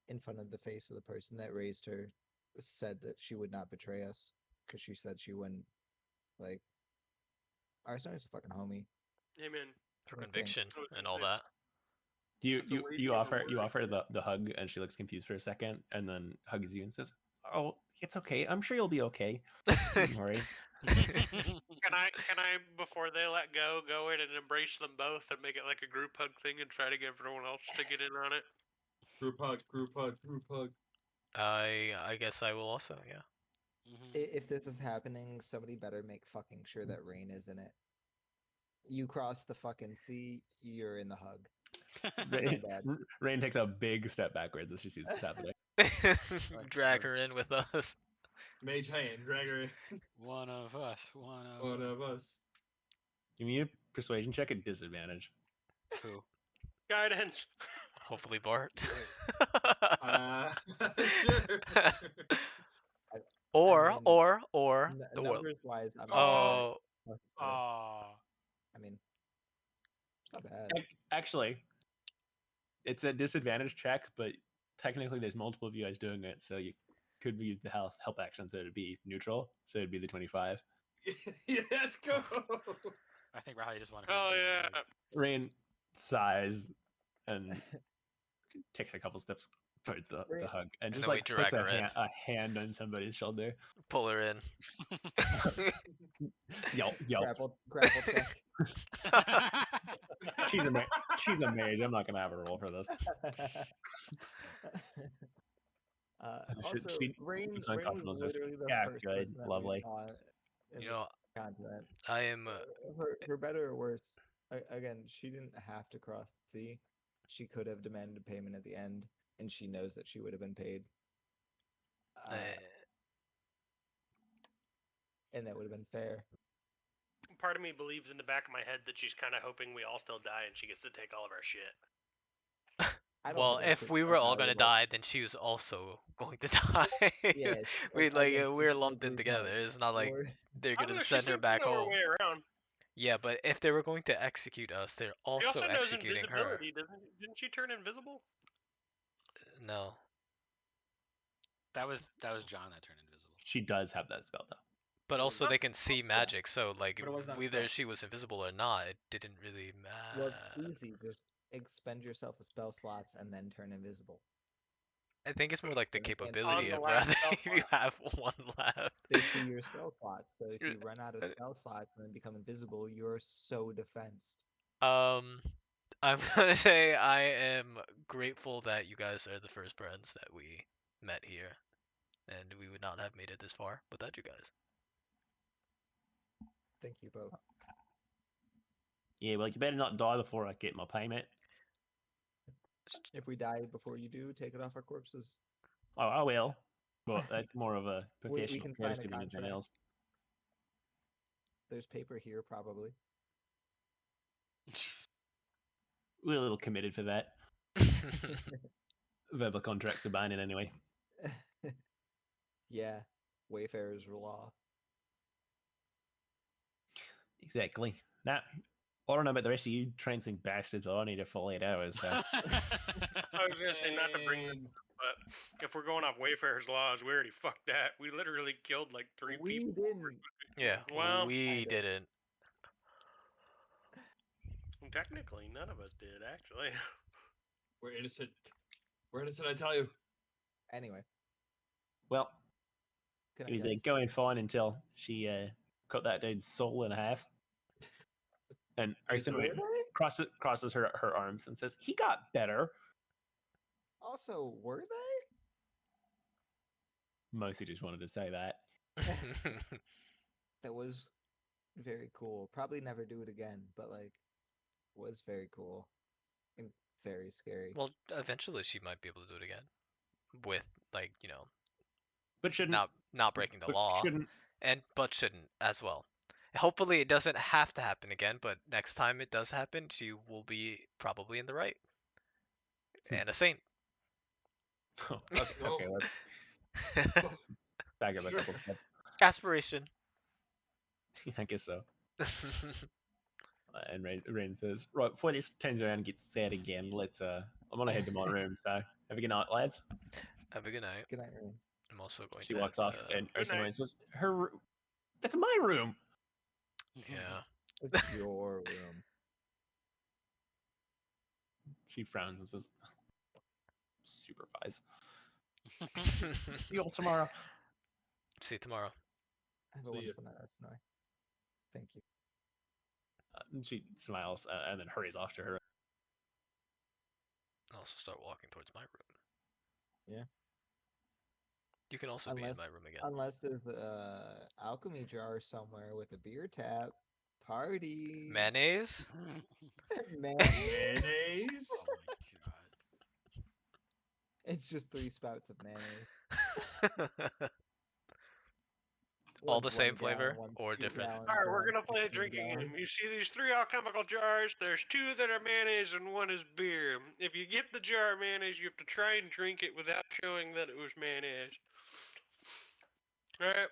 S2: in front of the face of the person that raised her, said that she would not betray us because she said she wouldn't Like, Arsenaur's a fucking homie.
S6: Amen.
S1: For
S2: I think.
S1: conviction
S6: I was
S1: and
S6: gonna
S1: all
S6: say.
S1: that.
S3: You
S5: That's a
S3: you
S5: way
S3: you
S5: to
S3: offer
S5: word it.
S3: the hug, and she looks confused for a second, and then hugs you and says, "Oh, it's okay. I'm sure you'll be okay. Don't worry."
S6: Can I before they let go in and embrace them both and make it like a group hug thing and try to get everyone else to get in on it?
S5: Group hug, group hug, group hug.
S1: I guess I will also, yeah.
S2: If this is happening, somebody better make fucking sure that Rain is in it. You cross the fucking sea, you're in the hug.
S3: Rain,
S2: bad.
S3: Rain takes a big step backwards as she sees what's happening.
S1: Drag her in with us.
S5: Mage hand, drag her in.
S4: One of us. One of
S5: One of us.
S3: Give me a persuasion check at disadvantage.
S4: who?
S6: Guidance.
S1: Hopefully Bart.
S5: Sure.
S1: or
S2: I mean,
S1: or the world.
S2: numbers wise, I'm
S1: Oh,
S4: Aw.
S2: I mean, it's not bad.
S3: Actually, it's a disadvantage check, but technically there's multiple of you guys doing it, so you could use the help action, so it'd be neutral, so it'd be the 25.
S5: Yeah, let's go.
S4: I think Riley just wanted her
S6: Oh
S4: to be
S6: yeah.
S4: like,
S3: Rain sighs and takes a couple steps towards the hug, and
S1: And
S3: just
S1: then we
S3: like puts
S1: drag her in.
S3: a hand on somebody's shoulder.
S1: pull her in.
S3: Yelps.
S2: Grapple check.
S3: She's a mage. I'm not gonna have her roll for this.
S2: Also, Rain
S3: looks
S2: was
S3: uncomfortable, says,
S2: literally the
S3: "Yeah,
S2: first
S3: good,
S2: person that we
S3: lovely."
S2: saw in
S1: You
S2: this
S1: know,
S2: continent.
S1: I am.
S2: For better or worse, again, she didn't have to cross the sea. She could have demanded payment at the end, and she knows that she would have been paid. And that would have been fair.
S6: Part of me believes in the back of my head that she's kind of hoping we all still die and she gets to take all of our shit.
S2: I don't
S1: Well,
S2: think that's
S1: if we were all gonna
S2: valuable.
S1: die, then she was also going to die.
S2: Yeah,
S1: we like
S2: again,
S1: we're
S2: she's in a
S1: lumped in
S2: group
S1: together.
S2: hug.
S1: It's not like
S2: Or-
S1: they're
S6: I don't
S1: gonna
S6: know. She
S1: send her
S6: seems to
S1: back
S6: know her
S1: home.
S6: way around.
S1: Yeah, but if they were going to execute us, they're
S6: She
S1: also
S6: also knows
S1: executing her.
S6: invisibility, didn't she turn invisible?
S1: No.
S4: that was John that turned invisible.
S3: She does have that spell though.
S1: But
S8: It
S1: also
S8: was-
S1: they can see magic, so like
S8: But it was not
S1: whether
S8: spell.
S1: she was invisible or not, it didn't really
S2: Well,
S1: matter.
S2: it's easy. Just expend yourself with spell slots and then turn invisible.
S1: I think it's more like the
S2: And
S1: capability
S6: On the
S1: of
S6: last
S1: rather
S6: spell
S1: if you have one left.
S2: they see your spell slots. So if
S1: You're-
S2: you run out of spell slots and then become invisible, you're so defensed.
S1: I'm gonna say I am grateful that you guys are the first friends that we met here, and we would not have made it this far without you guys.
S2: Thank you both.
S3: Yeah, well, you better not die before I get my payment.
S2: If we die before you do, take it off our corpses.
S3: Oh, I will. But that's more of a
S2: We
S3: professional
S2: can sign a
S3: courtesy than anything
S2: contract.
S3: else.
S2: There's paper here, probably.
S3: We're a little committed for that. Verbal contracts are binding anyway.
S2: Yeah, Wayfarer's law.
S3: Exactly. Now, I don't know about the rest of you trancing bastards, but I need a full 8 hours, so.
S6: I was gonna say not to bring this
S8: And
S6: up, but if we're going off Wayfarer's laws, we already fucked that. We literally killed like 3
S2: We
S6: people.
S2: didn't.
S1: Yeah,
S6: Well,
S1: we
S2: kinda.
S1: didn't.
S6: Technically, none of us did actually.
S5: We're innocent. We're innocent, I tell you.
S2: Anyway,
S3: Well,
S2: good
S3: it
S2: night,
S3: was
S2: guys.
S3: going fine until she cut that dude's soul in half. And Arsene
S2: Were they?
S3: crosses her arms and says, "He got better."
S2: Also, were they?
S3: Mostly just wanted to say that.
S2: That was very cool. Probably never do it again, but like, was very cool and very scary.
S1: Well, eventually she might be able to do it again, with like
S3: But shouldn't.
S1: not breaking the
S3: But
S1: law,
S3: shouldn't.
S1: but shouldn't as well. Hopefully it doesn't have to happen again, but next time it does happen, she will be probably in the right and a saint.
S3: Okay, let's back up a couple steps.
S1: Aspiration.
S3: I guess so. And Rain says, "Right, before this turns around and gets sad again, let's. I'm gonna head to my room. So have a good night, lads."
S1: Have a good night.
S2: Good night, Rain.
S1: I'm also going
S3: She
S1: to
S3: walks off, and
S6: Good
S3: Arsene
S6: night.
S3: says, "That's my room."
S1: Yeah.
S2: It's your room.
S3: She frowns and says, "Supervise. See you all tomorrow."
S1: See you tomorrow.
S2: Have a
S5: See ya.
S2: wonderful night, Snowy. Thank you.
S3: And she smiles and then hurries off to her.
S1: I'll also start walking towards my room.
S2: Yeah.
S1: You can also be in my room again.
S2: Unless there's a alchemy jar somewhere with a beer tap. Party.
S1: Mayonnaise?
S2: Mayonnaise?
S5: Mayonnaise?
S4: Oh my god.
S2: It's just 3 spouts of mayonnaise.
S1: All
S2: One's
S1: the same
S2: 1 gallon,
S1: flavor
S2: one's
S1: or
S2: 2
S1: different?
S2: gallons,
S6: All right, we're
S2: one's
S6: gonna play a
S2: 15
S6: drinking
S2: gallons.
S6: game. You see these 3 alchemical jars? There's 2 that are mayonnaise and 1 is beer. If you get the jar of mayonnaise, you have to try and drink it without showing that it was mayonnaise. All right,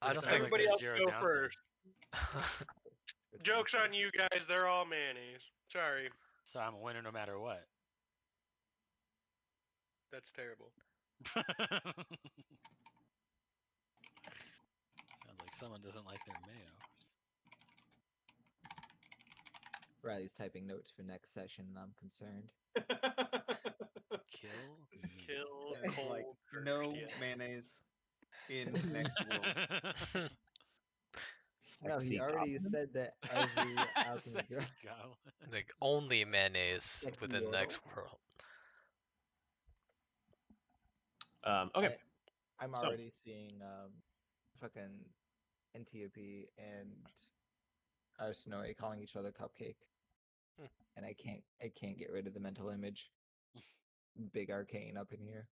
S1: I
S4: This
S1: don't
S4: sounds
S1: think-
S4: like
S6: everybody
S4: there's
S6: else
S4: zero
S6: go
S4: downside.
S6: first.
S2: Good
S6: Joke's
S2: thing.
S6: on you guys. They're all mayonnaise. Sorry,
S4: So I'm a winner no matter what.
S6: that's terrible.
S4: Sounds like someone doesn't like their mayo.
S2: Riley's typing notes for next session, and I'm concerned.
S4: Kill me.
S6: Kill
S7: It's
S6: cold.
S7: like
S6: first,
S7: no
S6: yeah.
S7: mayonnaise in next world.
S2: No, he
S3: Sexy
S2: already
S3: goblin.
S2: said that every alchemy
S4: Sexy
S2: jar.
S4: goblin.
S1: Like only mayonnaise
S2: Sexy
S1: within the next
S2: Yordle.
S1: world.
S3: Okay.
S2: I'm
S3: So-
S2: already seeing fucking Antiope and our Snowy calling each other cupcake.
S1: Hmm.
S2: And I can't get rid of the mental image. Big arcane up in here.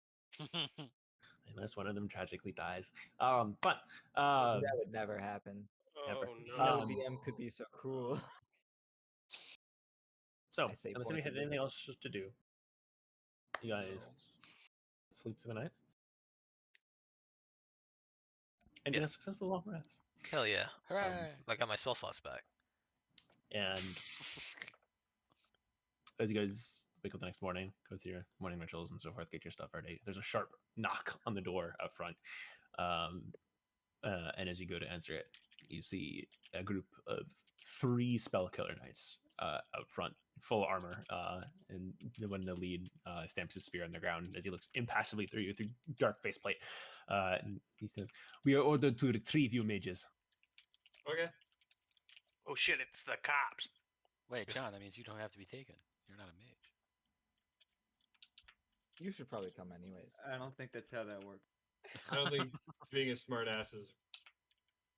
S3: Unless one of them tragically dies. But
S2: That would never happen.
S3: Never.
S6: Oh
S2: No
S6: no.
S2: DM could be so cruel.
S3: so
S2: I say
S3: unless anybody had
S2: forcibly.
S3: anything else to do, you guys sleep through the night and get a
S1: Yes.
S3: successful long rest.
S1: Hell yeah.
S4: Hooray!
S1: I got my spell slots back.
S3: And as you guys wake up the next morning, go through your morning rituals and so forth, get your stuff ready, there's a sharp knock on the door out front. And as you go to answer it, you see a group of 3 spell killer knights out front, full armor. And when the lead stamps his spear on the ground as he looks impassively through you through dark faceplate. And he says, "We are ordered to retrieve you, mages."
S5: Okay.
S6: Oh shit! It's the cops.
S4: Wait,
S3: Yes.
S4: John, that means you don't have to be taken. You're not a mage.
S2: You should probably come anyways.
S7: I don't think that's how that works.
S5: I don't think being a smart ass is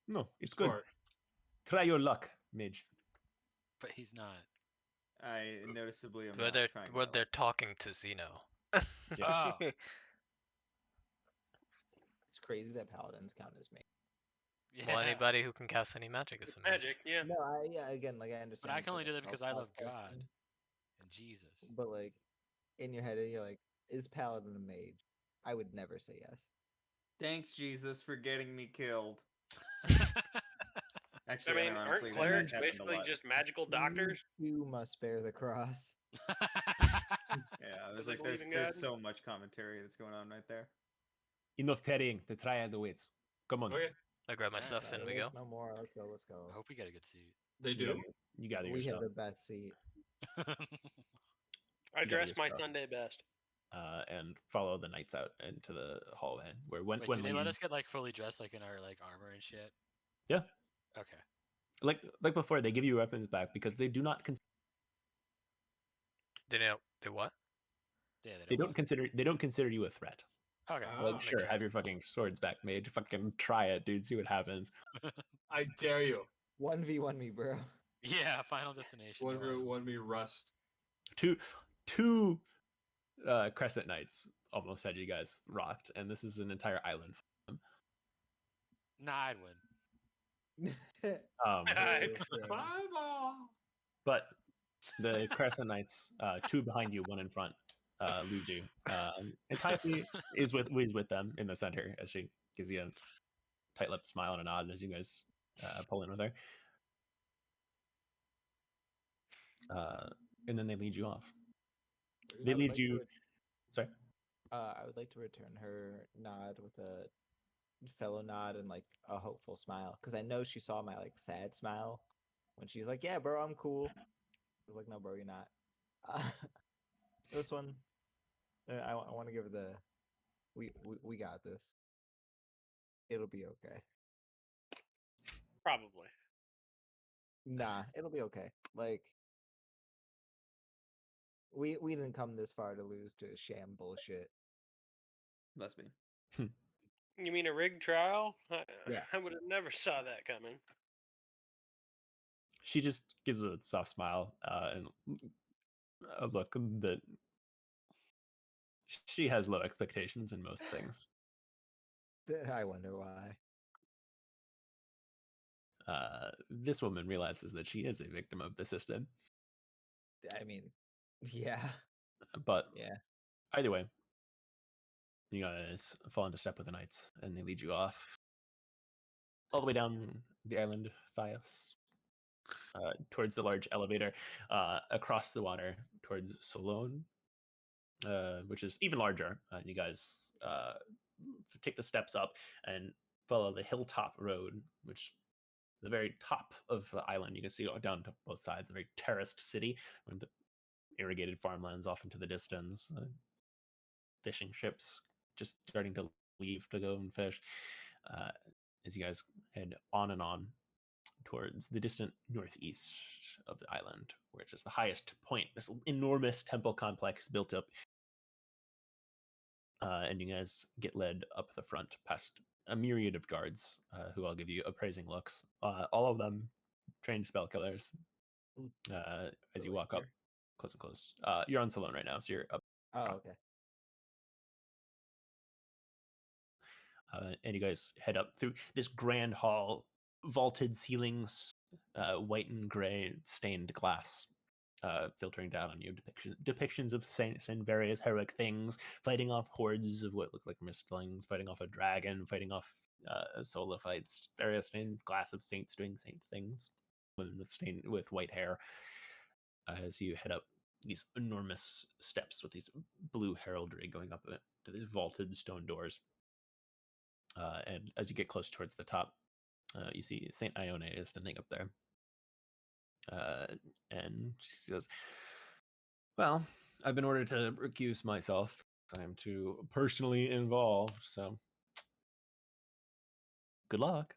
S3: No, it's good.
S5: smart.
S3: Try your luck, mage.
S4: But he's not.
S7: I noticeably am
S1: Where
S7: not
S1: they're
S7: trying.
S1: where
S7: my
S1: they're
S7: luck.
S1: talking to Zeno.
S4: Oh.
S2: It's crazy that paladins count as mage.
S4: Yeah.
S1: Well, anybody who can cast any magic is
S6: It's
S1: a mage.
S6: magic, yeah.
S2: No, again, like I understand.
S4: But I
S2: it's
S4: can only
S2: like a
S4: do that because I
S2: spell
S4: love
S2: slot
S4: God
S2: question,
S4: and Jesus.
S2: But like in your head, you're like, is paladin a mage? I would never say yes.
S7: Thanks, Jesus, for getting me killed.
S6: I
S7: Actually,
S6: mean,
S7: ironically,
S6: aren't
S7: that
S6: clerics
S7: has happened a
S6: basically
S7: lot.
S6: just magical doctors?
S2: You must bear the cross.
S7: Yeah, I was
S6: they
S7: like,
S6: believe in
S7: there's
S6: God?
S7: so much commentary that's going on right there.
S3: Enough tarrying. The triad awaits. Come on.
S5: Okay.
S1: I grab my
S4: Alright.
S1: stuff and we go.
S2: No more. Let's
S4: I
S2: go.
S4: hope we get a good seat.
S5: They
S3: You
S5: do?
S3: gather, you gather your
S2: We have
S3: stuff.
S2: the best seat.
S6: I
S3: You gotta
S6: dress
S3: get
S6: my
S3: stuff.
S6: Sunday best.
S3: And follow the knights out into the hallway where when
S4: Wait,
S3: when
S4: do they let us
S3: leads,
S4: get like fully dressed, like in our like armor and shit?
S3: Yeah.
S4: Okay.
S3: like before, they give you weapons back because they do not
S1: They what?
S4: Yeah,
S3: they don't
S4: what?
S3: consider you a threat.
S4: Okay.
S5: Ah,
S3: Like, sure,
S1: makes
S3: have
S1: sense.
S3: your fucking swords back, mage. Fucking try it, dude. See what happens.
S5: I dare you.
S2: 1v1 me, bro.
S4: Yeah, Final Destination. no items.
S5: 1v rust.
S3: Two crescent knights almost had you guys rocked, and this is an entire island.
S4: Nah, I'd win.
S5: Fireball.
S3: But the crescent knights, 2 behind you, 1 in front, leads you. And Type is with them in the center as she gives you a tight-lipped smile and a nod as you guys pull in with her. And then they lead you off. They
S2: I would
S3: lead
S2: like
S3: you. Sorry.
S2: I would like to return her nod with a fellow nod and like a hopeful smile, because I know she saw my like sad smile when she's like, "Yeah, bro, I'm cool." I was like, "No, bro, you're not." Uh, this one, I want to give her the we got this. It'll be okay.
S6: Probably.
S2: Nah, it'll be okay. Like we didn't come this far to lose to sham bullshit.
S7: Must be.
S6: You mean a rigged trial?
S2: Yeah.
S6: I would have never saw that coming.
S3: She just gives a soft smile and a look that she has low expectations in most things.
S2: I wonder why.
S3: This woman realizes that she is a victim of the system,
S2: I mean, yeah,
S3: but
S2: yeah.
S3: either way, you guys fall into step with the knights, and they lead you off all the way down the island Thios, towards the large elevator, across the water towards Solon, which is even larger. You guys take the steps up and follow the hilltop road, which the very top of the island. You can see down to both sides, a very terraced city with the irrigated farmlands off into the distance, fishing ships just starting to leave to go and fish. Uh, as you guys head on and on towards the distant northeast of the island, which is the highest point, this enormous temple complex built up. And you guys get led up the front past a myriad of guards who all give you appraising looks. All of them trained spell killers. As you
S2: Like
S3: walk up
S2: here?
S3: close and close. You're on Salone right now, so you're up
S2: Oh,
S3: front.
S2: okay.
S3: And you guys head up through this grand hall, vaulted ceilings, white and gray stained glass, filtering down on you. Depictions of saints and various heroic things, fighting off hordes of what look like mistlings, fighting off a dragon, fighting off solo fights, various stained glass of saints doing saint things, with white hair. As you head up these enormous steps with these blue heraldry going up to these vaulted stone doors. And as you get close towards the top, you see Saint Ione is standing up there. And she goes, "Well, I've been ordered to recuse myself. I'm too personally involved, so good luck."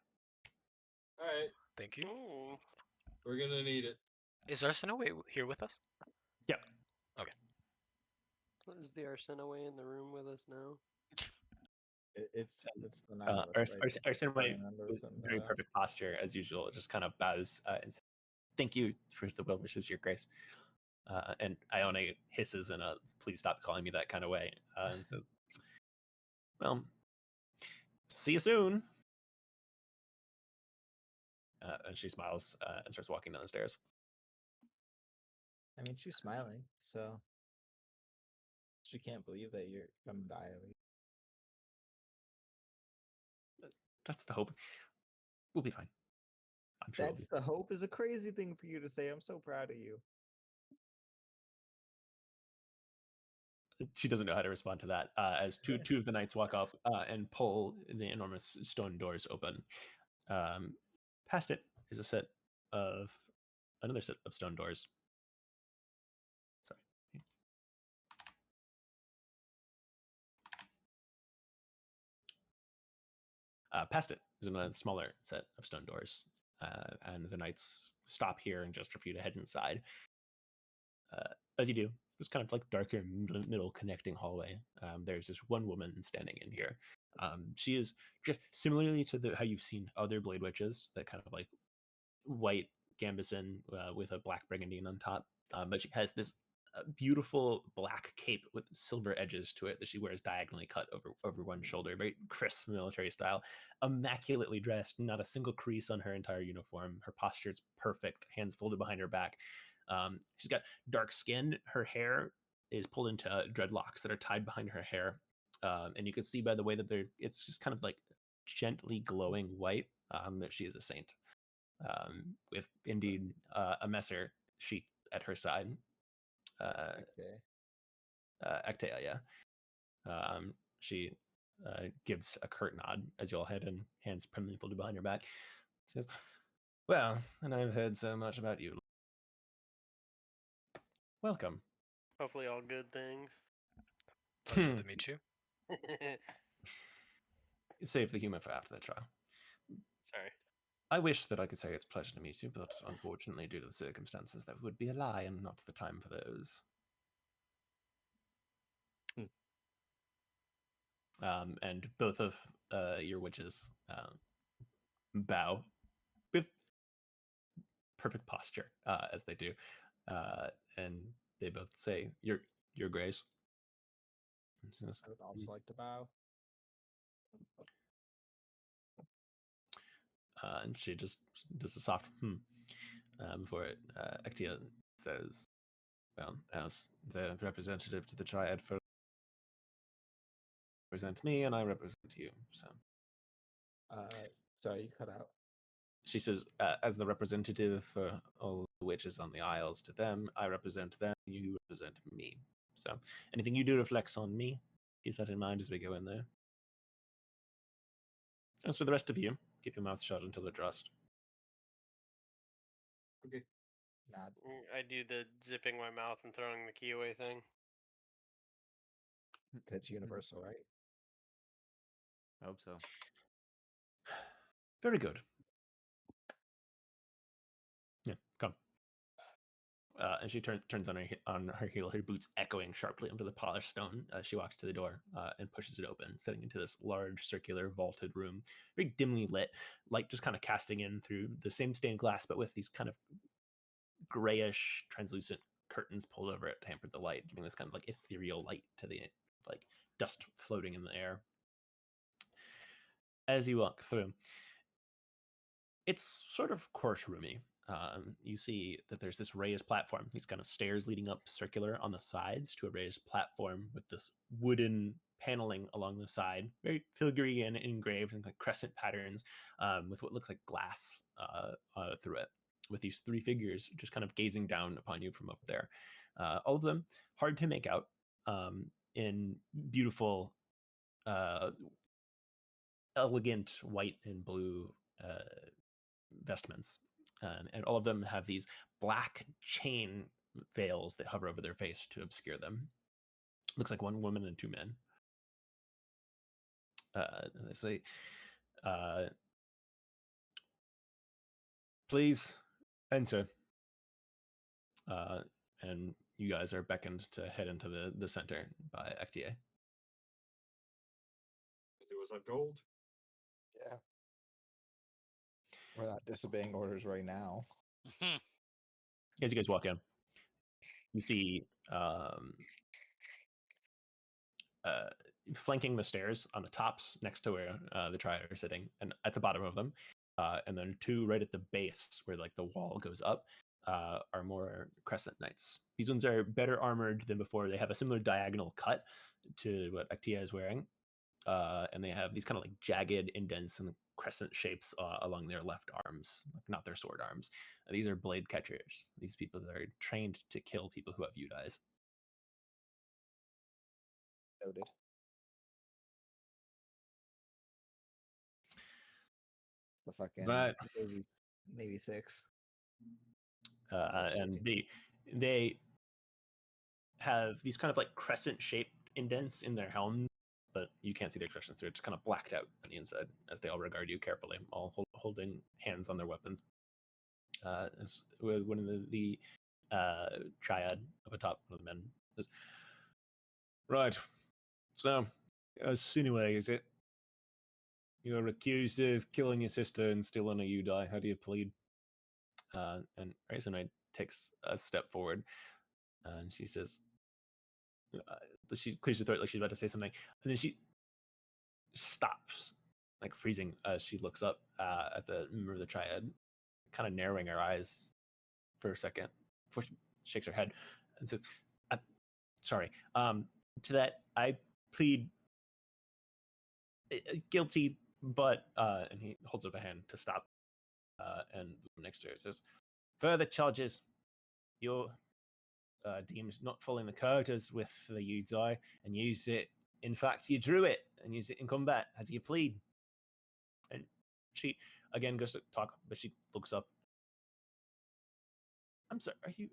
S5: All right,
S1: Thank you.
S6: Ooh.
S5: we're gonna need it.
S1: Is Arsena here with us?
S3: Yep.
S1: Okay.
S6: Is the Arsena in the room with us now?
S2: It's the 9 of us, right?
S3: Arsene
S2: Prime members and
S3: very perfect posture as usual. Just kind of bows and says, "Thank you for the well wishes, Your Grace." And Ione hisses in a "please stop calling me that" kind of way, and says, "Well, see you soon." And she smiles and starts walking down the stairs.
S2: I mean, she's smiling, so she can't believe that you're gonna die.
S3: That's the hope. We'll be fine. I'm sure we'll be.
S2: That's the hope is a crazy thing for you to say. I'm so proud of you.
S3: She doesn't know how to respond to that. As two of the knights walk up and pull the enormous stone doors open. Past it is another set of stone doors. Sorry. Past it is another smaller set of stone doors, and the knights stop here and gesture for you to head inside. As you do, this kind of like darker middle connecting hallway. There's just one woman standing in here. She is just similarly to how you've seen other blade witches, that kind of like white gambeson with a black brigandine on top. But she has this beautiful black cape with silver edges to it that she wears diagonally cut over one shoulder, very crisp military style, immaculately dressed, not a single crease on her entire uniform. Her posture is perfect, hands folded behind her back. She's got dark skin. Her hair is pulled into dreadlocks that are tied behind her hair, and you can see by the way that it's just kind of like gently glowing white, that she is a saint, with indeed a messer sheath at her side.
S2: Okay.
S3: Actea, yeah. She gives a curt nod as you all head in, hands permanently folded behind your back. Says, "Well, and I've heard so much about you. Welcome."
S6: Hopefully, all good things.
S1: Pleasure to meet you.
S3: Save the humor for after the trial.
S6: Sorry.
S3: I wish that I could say it's a pleasure to meet you, but unfortunately, due to the circumstances, that would be a lie and not the time for those. And both of your witches bow with perfect posture as they do, and they both say, "Your Grace."
S2: I would also like to bow.
S3: And she just does a soft before it. Actia says, "Well, as the representative to the Triad for represent me, and I represent you." So
S2: Sorry, you cut out.
S3: she says, "As the representative for all the witches on the Isles to them, I represent them. You represent me. So anything you do reflects on me. Keep that in mind as we go in there. As for the rest of you, keep your mouth shut until addressed."
S5: Okay.
S2: Nod.
S6: I do the zipping my mouth and throwing the key away thing.
S2: That's universal, right?
S7: I hope so.
S3: Very good. Yeah, come. And she turns on her heel, her boots echoing sharply under the polished stone. She walks to the door and pushes it open, setting into this large, circular, vaulted room, very dimly lit, light just kind of casting in through the same stained glass, but with these kind of grayish, translucent curtains pulled over it to hamper the light, giving this kind of like ethereal light to the like dust floating in the air. As you walk through, it's sort of courtroomy. You see that there's this raised platform, these kind of stairs leading up circular on the sides to a raised platform with this wooden paneling along the side, very filigree and engraved in like crescent patterns, with what looks like glass through it, with these three figures just kind of gazing down upon you from up there. All of them hard to make out, in beautiful, elegant white and blue vestments, and all of them have these black chain veils that hover over their face to obscure them. Looks like one woman and two men. They say, "Please enter." And you guys are beckoned to head into the center by Actia.
S5: If it was like gold.
S2: Yeah. We're not disobeying orders right now.
S3: As you guys walk in, you see flanking the stairs on the tops next to where the Triad are sitting, and at the bottom of them, and then two right at the base where like the wall goes up, are more Crescent Knights. These ones are better armored than before. They have a similar diagonal cut to what Actia is wearing, and they have these kind of like jagged indents and crescent shapes along their left arms, like not their sword arms. These are blade catchers. These people that are trained to kill people who have viewed eyes.
S2: Noted. The fucking
S3: Right.
S2: Navy 6.
S3: And they have these kind of like crescent shaped indents in their helm, but you can't see their expressions. They're just kind of blacked out on the inside as they all regard you carefully, all holding hands on their weapons. As one of the Triad up atop, one of the men says, "Right, so anyway, is it you're accused of killing your sister and still on a you die? How do you plead?" And Razormaid takes a step forward, and she says, she clears her throat like she's about to say something, and then she stops, like freezing as she looks up at the member of the Triad, kind of narrowing her eyes for a second before she shakes her head and says, "Sorry. To that, I plead guilty, but," and he holds up a hand to stop. And the woman next to her says, "Further charges. You're deemed not following the characters with the Udai, and use it. In fact, you drew it and use it in combat as you plead. And she again goes to talk, but she looks up. I'm sorry, are you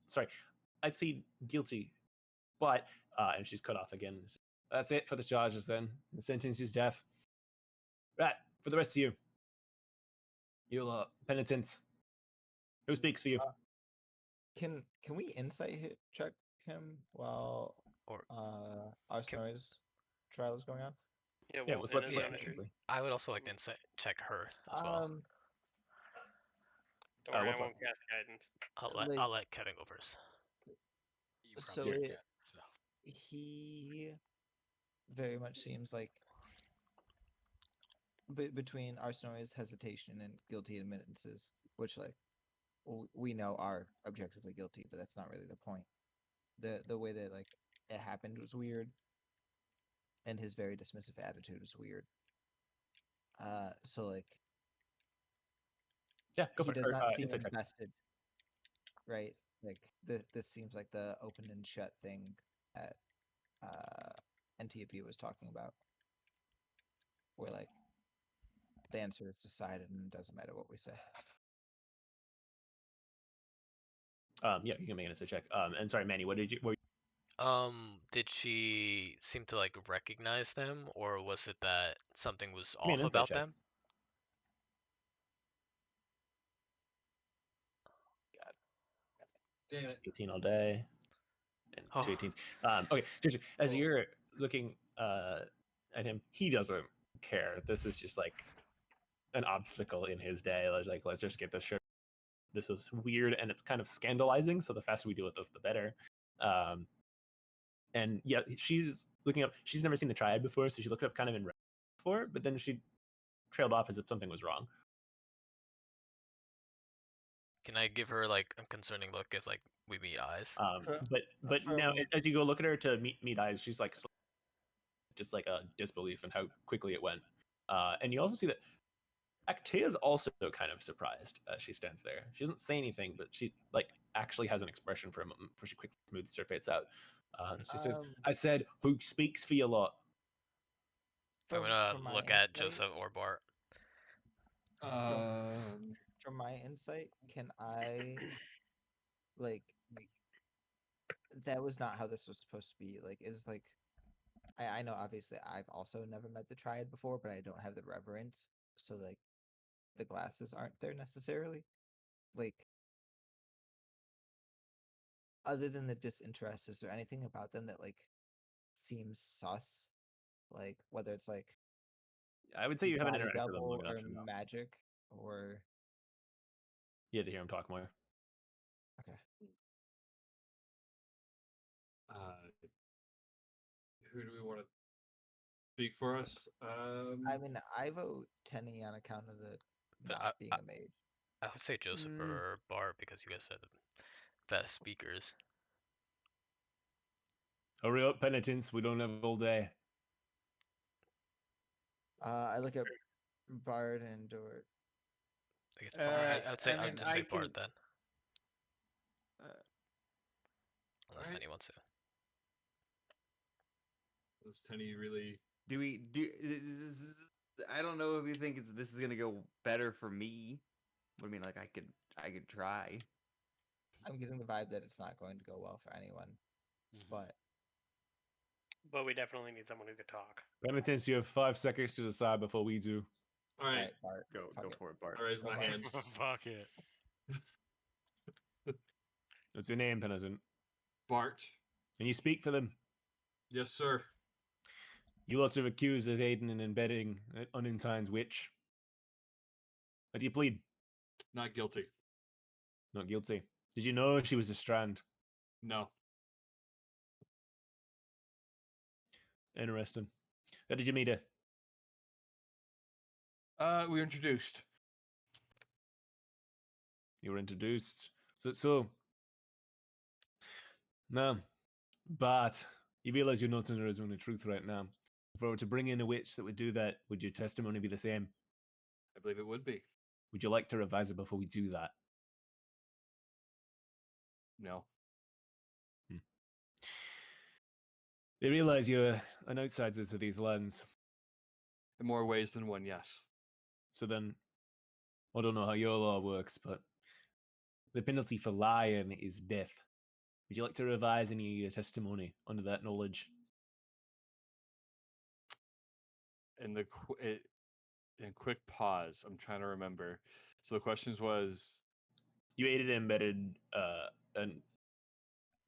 S3: sorry? I plead guilty, but and she's cut off again. That's it for the charges then. The sentence is death. Right, for the rest of you. You'll penitents. Who speaks for you?
S2: Can we insight check him while
S1: Or
S2: our
S1: can,
S2: stories trial is going on?
S6: Yeah,
S3: Yeah,
S6: well,
S3: what's
S6: and
S3: what's
S6: then
S1: yeah,
S6: I'm sure.
S3: specifically?
S1: I would also like to insight check her as well.
S6: Don't worry,
S3: what
S6: I
S3: for?
S6: won't cast guidance.
S2: like
S1: I'll let Kevin go first.
S4: You
S2: so
S4: probably
S2: it
S4: can't spell.
S2: he very much seems like between our stories hesitation and guilty admittances, which like we know are objectively guilty, but that's not really the point. The way that like it happened was weird, and his very dismissive attitude was weird. So like
S3: Yeah, go
S2: he
S3: for it.
S2: does
S3: Or,
S2: not seem
S3: insight check.
S2: invested, right? Like this seems like the open and shut thing that NTP was talking about, where like the answer is decided and it doesn't matter what we say.
S3: Yeah, you can make an insight check. And sorry, Manny, what did you?
S1: Did she seem to like recognize them, or was it that something was
S3: Give me an
S1: off
S3: insight
S1: about
S3: check.
S1: them?
S8: Damn it.
S3: 18 all day. And
S1: Oh,
S3: 2 18s. Okay, just as
S8: Oh.
S3: you're looking at him, he doesn't care. This is just like an obstacle in his day. Like, let's just get this shirt. This is weird and it's kind of scandalizing. So the faster we deal with this, the better. And yeah, she's looking up. She's never seen the triad before, so she looked up kind of in for it, but then she trailed off as if something was wrong.
S1: can I give her like a concerning look as like we meet eyes?
S3: But now
S2: From
S3: as you go look at her to meet eyes, she's like just like a disbelief in how quickly it went. And you also see that Actea's also kind of surprised as she stands there. She doesn't say anything, but she like actually has an expression for a moment before she quickly smooths her face out. She says, "I said, who speaks for you lot?"
S1: I'm gonna
S2: from my
S1: look at
S2: insight,
S1: Joseph or Bart.
S2: from my insight, can I like that was not how this was supposed to be. Like is like I know obviously I've also never met the triad before, but I don't have the reverence. So like the glasses aren't there necessarily. Like other than the disinterest, is there anything about them that like seems sus? Like whether it's like
S3: I would say you haven't
S2: body
S3: interacted with them long
S2: double
S3: enough
S2: or
S3: to know.
S2: magic or
S3: You had to hear him talk more.
S2: okay.
S8: Who do we want to speak for us?
S2: I mean I vote Tenny on account of the
S1: But
S2: not being a mage.
S1: I would say Joseph or Bart because you guys are the best speakers.
S3: Hurry up, penitents. We don't have all day.
S2: I look at Bard and Dort.
S1: I guess Bart. I'd say
S7: I mean,
S1: I'd just say
S7: I
S1: Bart
S7: can.
S1: then, unless
S8: Alright.
S1: Tenny wants to.
S8: Does Tenny really?
S7: Do we do? I don't know if you think this is gonna go better for me. But I mean, like I could try.
S2: I'm getting the vibe that it's not going to go well for anyone, but
S6: But we definitely need someone who could talk.
S3: Penitents, you have 5 seconds to decide before we do.
S8: All right.
S2: alright, Bart,
S7: Go
S2: fuck
S7: go
S2: it.
S7: for it, Bart.
S8: I raise
S2: Go
S8: my
S2: Bart.
S8: hand.
S4: Fuck it.
S3: What's your name, penitent?
S8: Bart.
S3: And you speak for them.
S8: Yes, sir.
S3: You lots of accused of aiding and embedding Unentine's witch. How do you plead?
S8: Not guilty.
S3: Not guilty. Did you know she was a strand?
S8: No.
S3: Interesting. How did you meet her?
S8: We were introduced.
S3: You were introduced. So. No. But you realize you're not under his own truth right now. If I were to bring in a witch that would do that, would your testimony be the same?
S8: I believe it would be.
S3: Would you like to revise it before we do that?
S8: No.
S3: They realize you're
S9: an outsider to these lands.
S5: In more ways than one, yes.
S9: So then, I don't know how your law works, but the penalty for lying is death. Would you like to revise any of your testimony under that knowledge?
S5: In the in quick pause, I'm trying to remember. So the questions was,
S9: You aided and abetted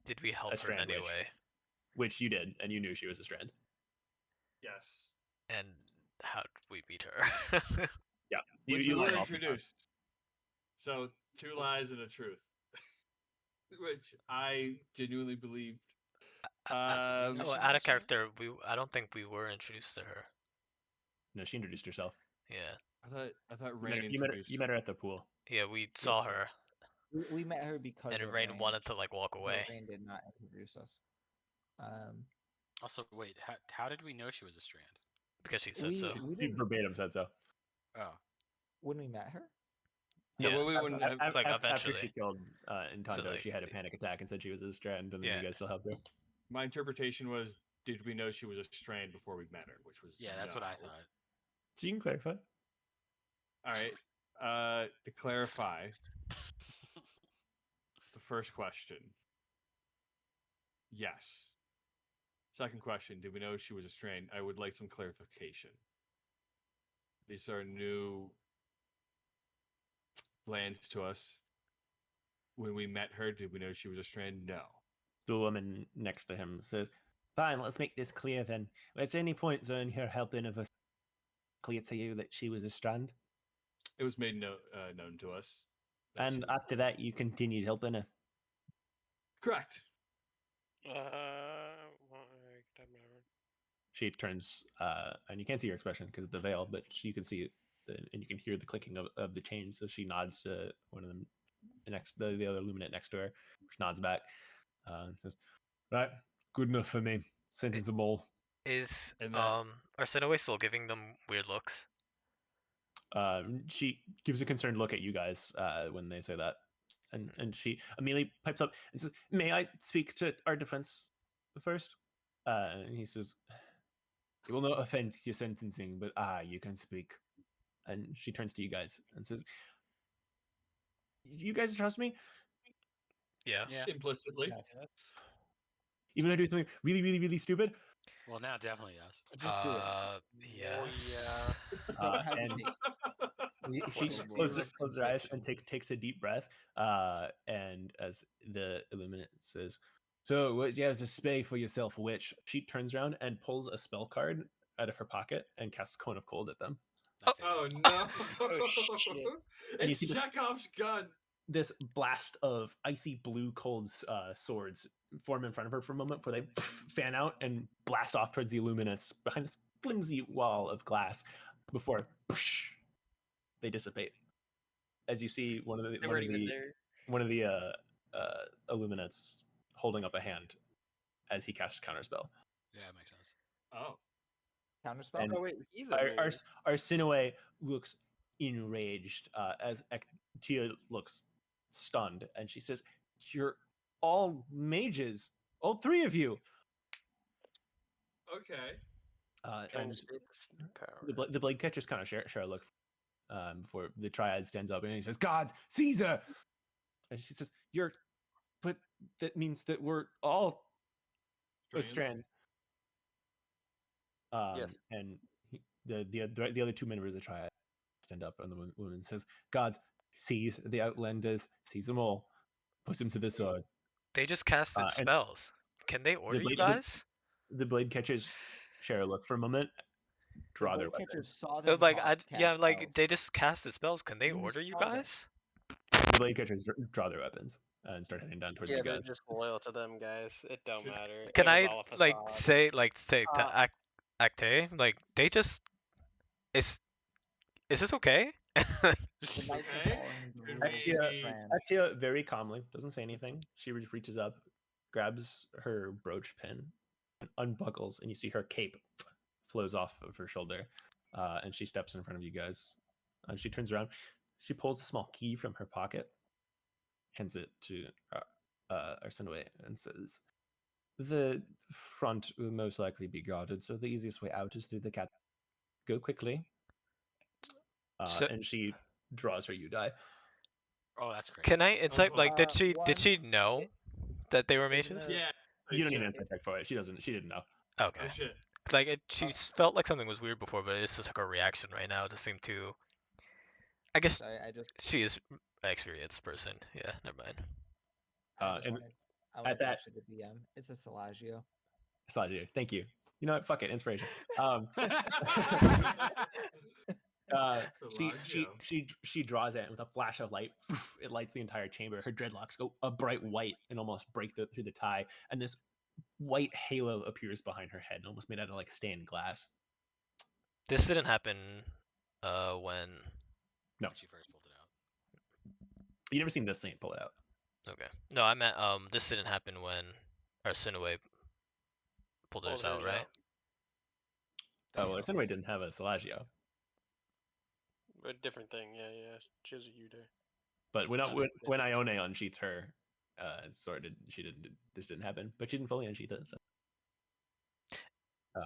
S1: Did we help her in
S9: strand
S1: any
S9: witch.
S1: way?
S9: Which you did, and you knew she was a strand.
S5: yes.
S1: And how did we beat her?
S9: Yeah,
S5: Which
S9: you
S5: we
S9: lied
S5: were
S9: off the top.
S5: introduced. So 2 lies and a truth, which I genuinely believed.
S4: know
S1: Oh,
S4: she was
S1: out
S4: a
S1: of
S4: strand?
S1: character. I don't think we were introduced to her.
S9: No, she introduced herself.
S1: Yeah,
S5: I thought
S9: You met,
S5: Rain
S9: her, you, met her,
S5: introduced.
S9: you met her at the pool.
S1: yeah, we saw her,
S2: We met her because
S1: and
S2: of
S1: Rain
S2: Rain,
S1: wanted to like walk
S2: but
S1: away
S2: Rain did not introduce us.
S4: Also, wait, how did we know she was a strand?
S1: because she said
S2: We
S1: so.
S9: She
S2: didn't
S9: verbatim said so.
S4: Oh,
S2: when we met her.
S1: Yeah,
S5: well, we wouldn't have.
S1: like
S9: After
S1: eventually.
S9: she killed Entondo,
S1: like,
S9: she had a panic attack and said she was a strand, and then
S1: Yeah.
S9: you guys still helped her.
S5: My interpretation was, did we know she was a strand before we met her? Which was
S4: yeah, that's what I
S5: no.
S4: thought.
S9: So you can clarify.
S5: All right. To clarify, the first question, yes. Second question, did we know she was a strand? I would like some clarification. These are new lands to us. When we met her, did we know she was a strand? No.
S9: The woman next to him says, "Fine, let's make this clear then. Was there any point in her helping of us clear to you that she was a strand?
S5: It was made known to us.
S9: And after that, you continued helping her.
S5: Correct.
S9: She turns, and you can't see her expression because of the veil, but you can see and you can hear the clicking of the chains. So she nods to one of them, the other luminate next to her, which nods back, and says, "Right, good enough for me. Sentence them all."
S1: Is
S5: And that-
S1: Arsinoe still giving them weird looks?
S9: She gives a concerned look at you guys when they say that, and she immediately pipes up and says, "May I speak to our defense first?" And he says, "It will not offend your sentencing, but you can speak." And she turns to you guys and says, "You guys trust me?
S1: Yeah.
S4: Yeah.
S5: implicitly.
S2: Yes.
S9: Even though I do something really, really, really stupid?"
S4: Well, now definitely yes.
S2: Just do it.
S1: Yes.
S2: Don't
S9: And
S2: hesitate.
S9: she
S2: Just
S9: closes her eyes and takes a deep breath. And as the illuminate says, "So, yeah, it's a spay for yourself, witch." She turns around and pulls a spell card out of her pocket and casts Cone of Cold at them.
S4: I figured.
S5: Oh no!
S6: Oh, shit.
S9: And you
S5: It's
S9: see the-
S5: Chekhov's gun.
S9: This blast of icy blue cold swords form in front of her for a moment before they fan out and blast off towards the illuminates behind this flimsy wall of glass before they dissipate. As you see one of
S6: They weren't even there.
S9: illuminates holding up a hand as he casts counterspell.
S4: Yeah, it makes sense.
S5: Oh.
S2: Counterspell.
S9: And
S6: Oh wait, he's a nerd.
S9: Arsinoe looks enraged as Tia looks stunned, and she says, "You're all mages, all three of you."
S5: Okay.
S6: Trying
S9: And
S6: to state this power.
S9: the blade catchers kind of share a look before the triad stands up and he says, "God, Caesar!" And she says, but that means that we're all a strand.
S6: Yes.
S9: And the other two members of the triad stand up, and the woman says, "God sees the outlanders, sees them all, puts them to the sword."
S1: They just casted
S9: and
S1: spells. Can they order you
S9: blade-
S1: guys?
S9: The blade catchers share a look for a moment,
S2: The
S9: draw their
S2: blade catchers
S9: weapons.
S2: saw them.
S1: Like
S2: cast spells.
S1: they just casted spells. Can they
S2: You
S1: order you
S2: saw them.
S1: guys?
S9: The blade catchers draw their weapons and start heading down towards
S6: Yeah,
S9: you
S6: they're
S9: guys.
S6: just loyal to them guys. It don't matter.
S1: Can
S6: it was
S1: I
S6: all a facade.
S1: to Acte, like they just is this okay?
S2: The knights are
S5: Okay.
S2: following the
S5: Could
S2: rules
S5: we-
S2: of the brand.
S9: Actia very calmly doesn't say anything. She reaches up, grabs her brooch pin, and unbuckles, and you see her cape flows off of her shoulder, and she steps in front of you guys. And she turns around. She pulls a small key from her pocket, hands it to Arsinoe, and says, "The front will most likely be guarded, so the easiest way out is through the cat. Go quickly.
S1: So
S9: And she draws her die.
S4: Oh, that's great.
S1: can I insight? Like, did
S2: one-
S1: she know that they were
S2: Isn't
S1: mages?
S2: there-
S5: Yeah.
S9: You don't need
S5: shit.
S9: an insight check for it. She didn't know.
S1: Okay.
S5: Oh shit.
S1: Like, she felt like something was weird before, but it's just like her reaction right now. It just seemed to. I guess
S2: Sorry, I
S1: she is an experienced person. Yeah, never mind.
S9: And
S2: I wanted
S9: at
S2: to
S9: that-
S2: actually the DM. It's a Salagio.
S9: Saji, thank you. You know what? Fuck it. Inspiration. She draws it, and with a flash of light, it lights the entire chamber. Her dreadlocks go a bright white and almost break through the tie, and this white halo appears behind her head, almost made out of like stained glass.
S1: This didn't happen when.
S9: No.
S4: When she first pulled it out.
S9: You never seen this saint pull it out.
S1: Okay. No, I meant this didn't happen when Arsenaway pulled hers out, right?
S9: Oh, well, Arsenaway didn't have a Salagio.
S6: A different thing, yeah. She has a U there.
S9: But when
S4: No,
S9: when Ione unsheathed her sword, this didn't happen. But she didn't fully unsheath it. So.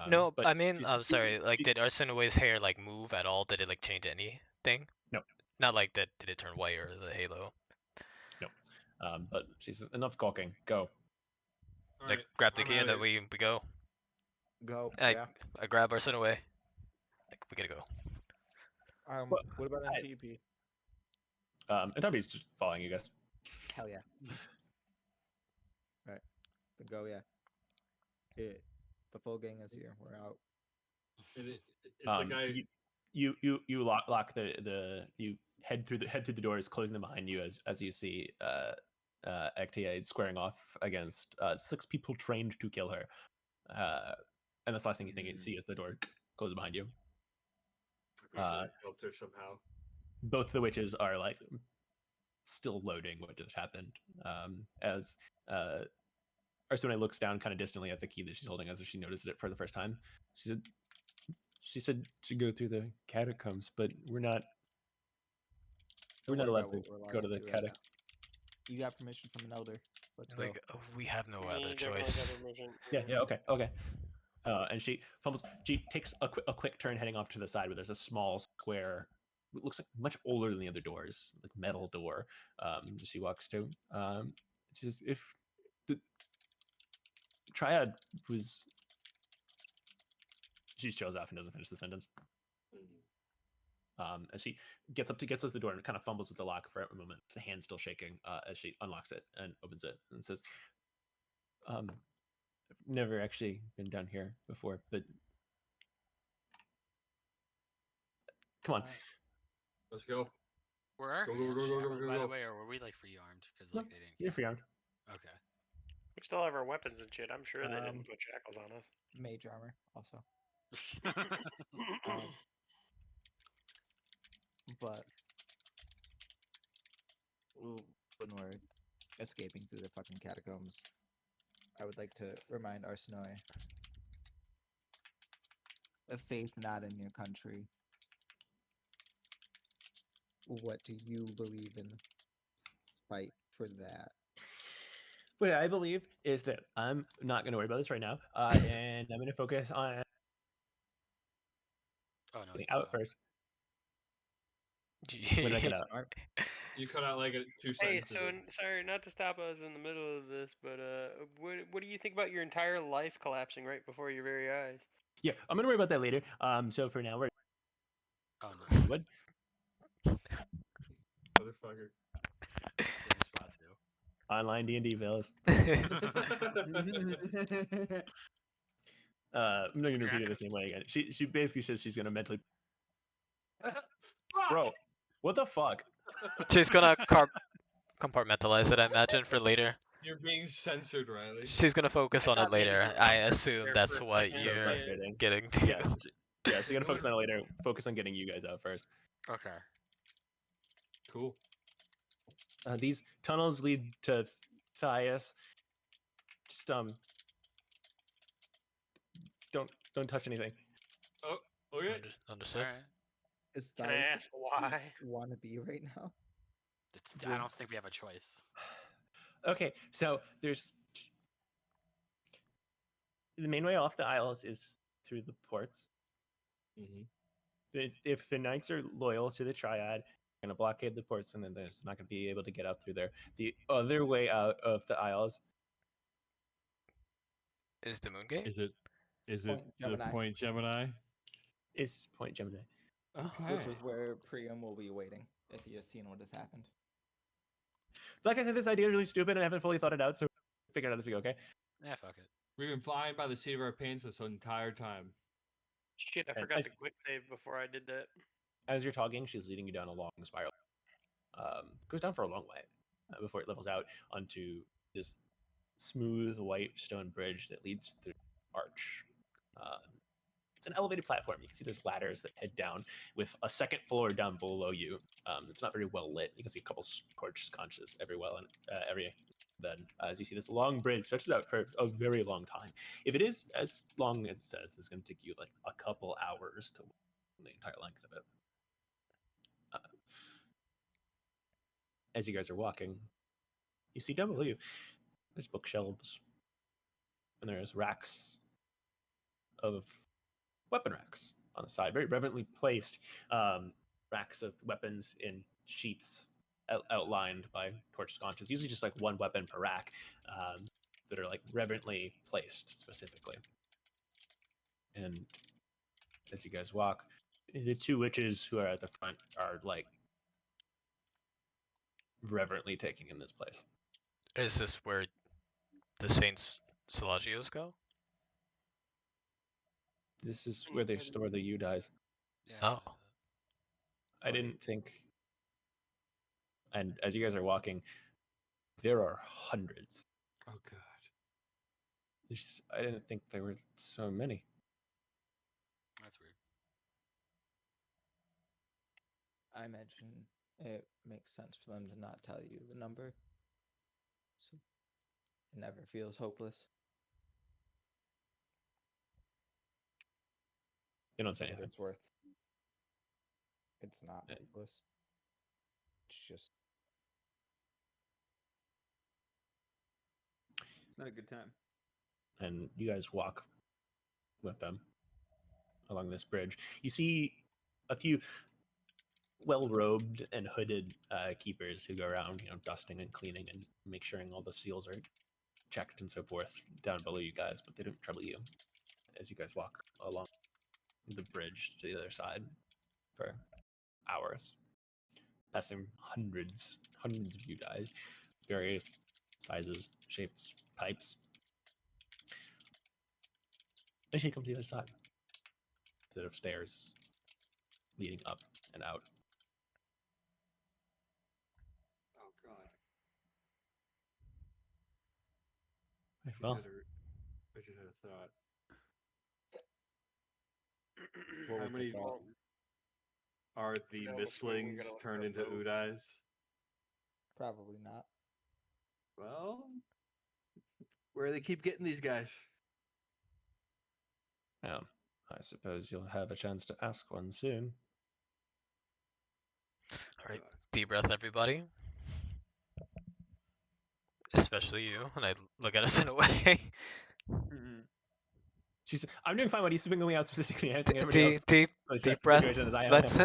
S1: No,
S9: but
S1: I mean,
S9: she's-
S1: I'm sorry. Like,
S9: she-
S1: did Arsenaway's hair like move at all? Did it like change anything?
S9: No.
S1: Not like that. Did it turn white or the halo?
S9: No. But she says, enough gawking. Go.
S5: All
S1: Like,
S5: right,
S1: grab the
S5: I'm
S1: key and
S5: outta
S1: then we go.
S2: Go.
S1: I grab Arsenaway. Like, we gotta go.
S2: What about
S9: I-
S2: NTP?
S9: And Tommy's just following you guys.
S2: Hell yeah. Alright. The go, yeah. The full gang is here. We're out.
S5: It's the guy.
S9: You lock the you head through the doors, closing them behind you as you see Ektia squaring off against 6 people trained to kill her. And that's the last thing you see as the door closes behind you.
S5: We should have helped her somehow.
S9: Both the witches are like still loading what just happened. As Arsune looks down kind of distantly at the key that she's holding as if she noticed it for the first time. She said to go through the catacombs, but we're not
S2: Don't worry
S9: allowed
S2: about
S9: to
S2: what we're allowed
S9: go to the
S2: right
S9: catacombs.
S2: now. You got permission from an elder. Let's go.
S1: Like, we have no
S6: Me
S1: other
S6: definitely got
S1: choice.
S6: permission,
S9: Yeah, okay. And she fumbles. She takes a quick turn heading off to the side where there's a small square. It looks like much older than the other doors, like metal door. She walks to. She says, if the triad was. She chills off and doesn't finish the sentence. And she gets up to the door and kind of fumbles with the lock for a moment. The hand still shaking as she unlocks it and opens it and says, I've never actually been down here before, but come on.
S5: Let's go.
S4: Were our
S5: Go,
S4: hands
S5: go, go, go,
S4: shackled,
S5: go,
S4: by the
S5: go.
S4: way, or were we like free armed? Because
S9: No,
S4: like they didn't.
S9: You're free armed.
S4: Okay.
S6: We still have our weapons and shit. I'm sure they
S2: Um,
S6: didn't put shackles on us.
S2: Mage armor also. But when we're escaping through the fucking catacombs, I would like to remind Arsenoi, a faith not in your country. What do you believe in? Fight for that.
S9: What I believe is that I'm not going to worry about this right now, and I'm going to focus on
S4: Oh no.
S9: getting
S4: you
S9: out
S4: cut
S9: first. When did I get out?
S5: You cut out like 2
S6: Hey,
S5: sentences.
S6: so sorry not to stop us in the middle of this, but what do you think about your entire life collapsing right before your very eyes?
S9: Yeah, I'm going to worry about that later. So for now, we're
S4: Oh no.
S9: what?
S5: Motherfucker.
S4: Same spot too.
S9: Online D&D fellas. I'm not going to repeat it the same way again. She basically says she's going to mentally. Bro, what the fuck?
S1: She's gonna compartmentalize it, I imagine, for later.
S5: You're being censored, Riley.
S1: She's gonna focus on it
S6: thought maybe
S1: later.
S6: you
S1: I
S6: were
S1: assume
S6: there
S1: that's
S6: for a
S1: what
S6: second.
S9: So
S1: you're
S9: frustrating.
S1: getting to.
S9: Yeah, she's going to focus on it later. Focus on getting you guys out first.
S4: Okay.
S5: Cool.
S9: These tunnels lead to Thias. Just don't touch anything.
S5: Okay.
S1: Understood.
S4: All right.
S2: Is
S6: Can I
S2: Thias
S6: ask why?
S2: want to be right now?
S4: I don't think we have a choice.
S9: Okay, so there's the main way off the Isles is through the ports. If the knights are loyal to the Triad, they're gonna blockade the ports, and then they're just not gonna be able to get out through there. The other way out of the Isles
S1: Is the moon gate?
S5: Is it
S2: Point
S5: the
S2: Gemini.
S5: Point Gemini?
S9: is Point Gemini.
S5: Okay.
S2: Which is where Priam will be waiting if he has seen what has happened.
S9: Like I said, this idea is really stupid, and I haven't fully thought it out, so figure it out this week, okay?
S4: Yeah, fuck it.
S5: We've been flying by the seat of our pants this entire time.
S6: Shit, I
S9: And
S6: forgot
S9: as-
S6: to quick save before I did that.
S9: As you're talking, she's leading you down a long spiral. Goes down for a long way before it levels out onto this smooth white stone bridge that leads through the arch. It's an elevated platform. You can see there's ladders that head down with a second floor down below you. It's not very well lit. You can see a couple torch sconces every then as you see this long bridge stretches out for a very long time. If it is as long as it says, it's going to take you like a couple hours to walk the entire length of it. As you guys are walking, you see down below you, there's bookshelves, and there's racks of weapon racks on the side, very reverently placed racks of weapons in sheaths outlined by torch sconces, usually just like one weapon per rack, that are like reverently placed specifically. And as you guys walk, the two witches who are at the front are like reverently taking in this place.
S1: Is this where the Saints Selagios go?
S9: This is where they store the Udais.
S4: Yeah.
S1: Oh.
S9: I didn't think. And as you guys are walking, there are hundreds.
S5: Oh god.
S9: I didn't think there were so many.
S4: That's weird.
S2: I imagine it makes sense for them to not tell you the number. So it never feels hopeless.
S9: You don't say
S2: For what
S9: anything.
S2: it's worth. It's not
S9: Yeah.
S2: hopeless. It's just
S7: It's not a good time.
S9: And you guys walk with them along this bridge. You see a few well-robed and hooded keepers who go around, dusting and cleaning and make sure all the seals are checked and so forth down below you guys, but they don't trouble you as you guys walk along the bridge to the other side for hours, passing hundreds of Udai, various sizes, shapes, types. They should come to the other side instead of stairs leading up and out.
S5: Oh god.
S9: Well,
S5: I just had a thought.
S2: what
S5: How
S2: was the
S5: many
S2: thought?
S5: are the
S6: You know, which way we're
S5: mistlings
S6: gonna let
S5: turned
S6: her
S5: into
S6: vote.
S5: Udais?
S2: Probably not.
S5: Well, where do they keep getting these guys?
S9: yeah, I suppose you'll have a chance to ask one soon.
S1: All right, deep breath, everybody. Especially you. And I look at us in a way.
S9: She's. I'm doing fine. What are you singling out specifically? Anything everybody else?
S1: Deep
S9: Really
S1: deep
S9: stressed
S1: breath.
S9: situation as I am.
S1: Let's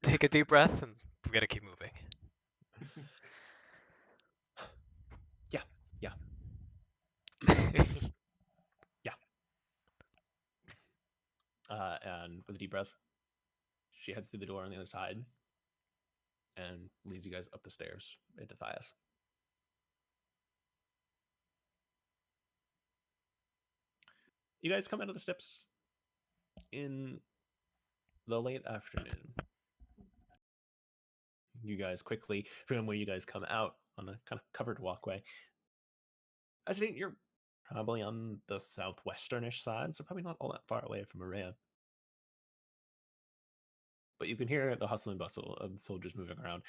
S1: take a deep breath, and we gotta keep moving.
S9: Yeah. And with a deep breath, she heads through the door on the other side and leads you guys up the stairs into Thias. You guys come out of the steps in the late afternoon. You guys quickly, from where you guys come out on a kind of covered walkway. As you're probably on the southwesternish side, so probably not all that far away from Maria. But you can hear the hustle and bustle of soldiers moving around.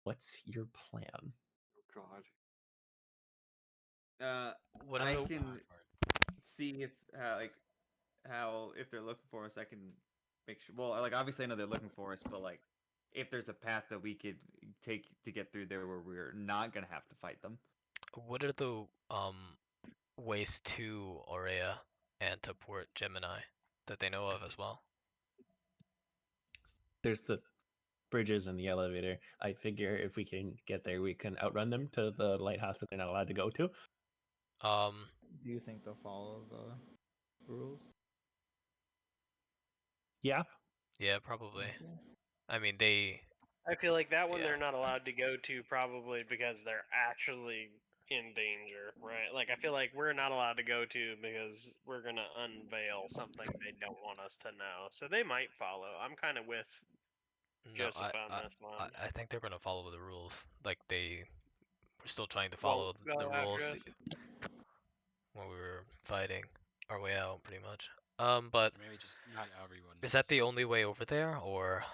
S9: What's your plan?
S5: Oh god.
S1: What
S7: I
S1: are the-
S7: can see if how if they're looking for us. I can make sure. Well, like obviously I know they're looking for us, but like if there's a path that we could take to get through there where we're not gonna have to fight them.
S1: What are the ways to Aurea? and to Port Gemini that they know of as well.
S9: There's the bridges and the elevator. I figure if we can get there, we can outrun them to the lighthouse that they're not allowed to go to.
S2: Do you think they'll follow the rules?
S9: Yeah.
S1: Yeah, probably.
S2: Okay.
S1: I mean, they.
S6: I feel like that one
S1: Yeah.
S6: they're not allowed to go to probably because they're actually in danger, right? Like I feel like we're not allowed to go to because we're gonna unveil something they don't want us to know. So they might follow. I'm kind of with
S1: No,
S6: Joseph on this one.
S1: I think they're gonna follow the rules. Like they were still trying to
S6: Won't
S1: follow the
S6: go after
S1: rules
S6: us.
S1: when we were fighting our way out, pretty much. But
S4: Or maybe just not everyone
S1: is that the
S4: knows.
S1: only way over there, or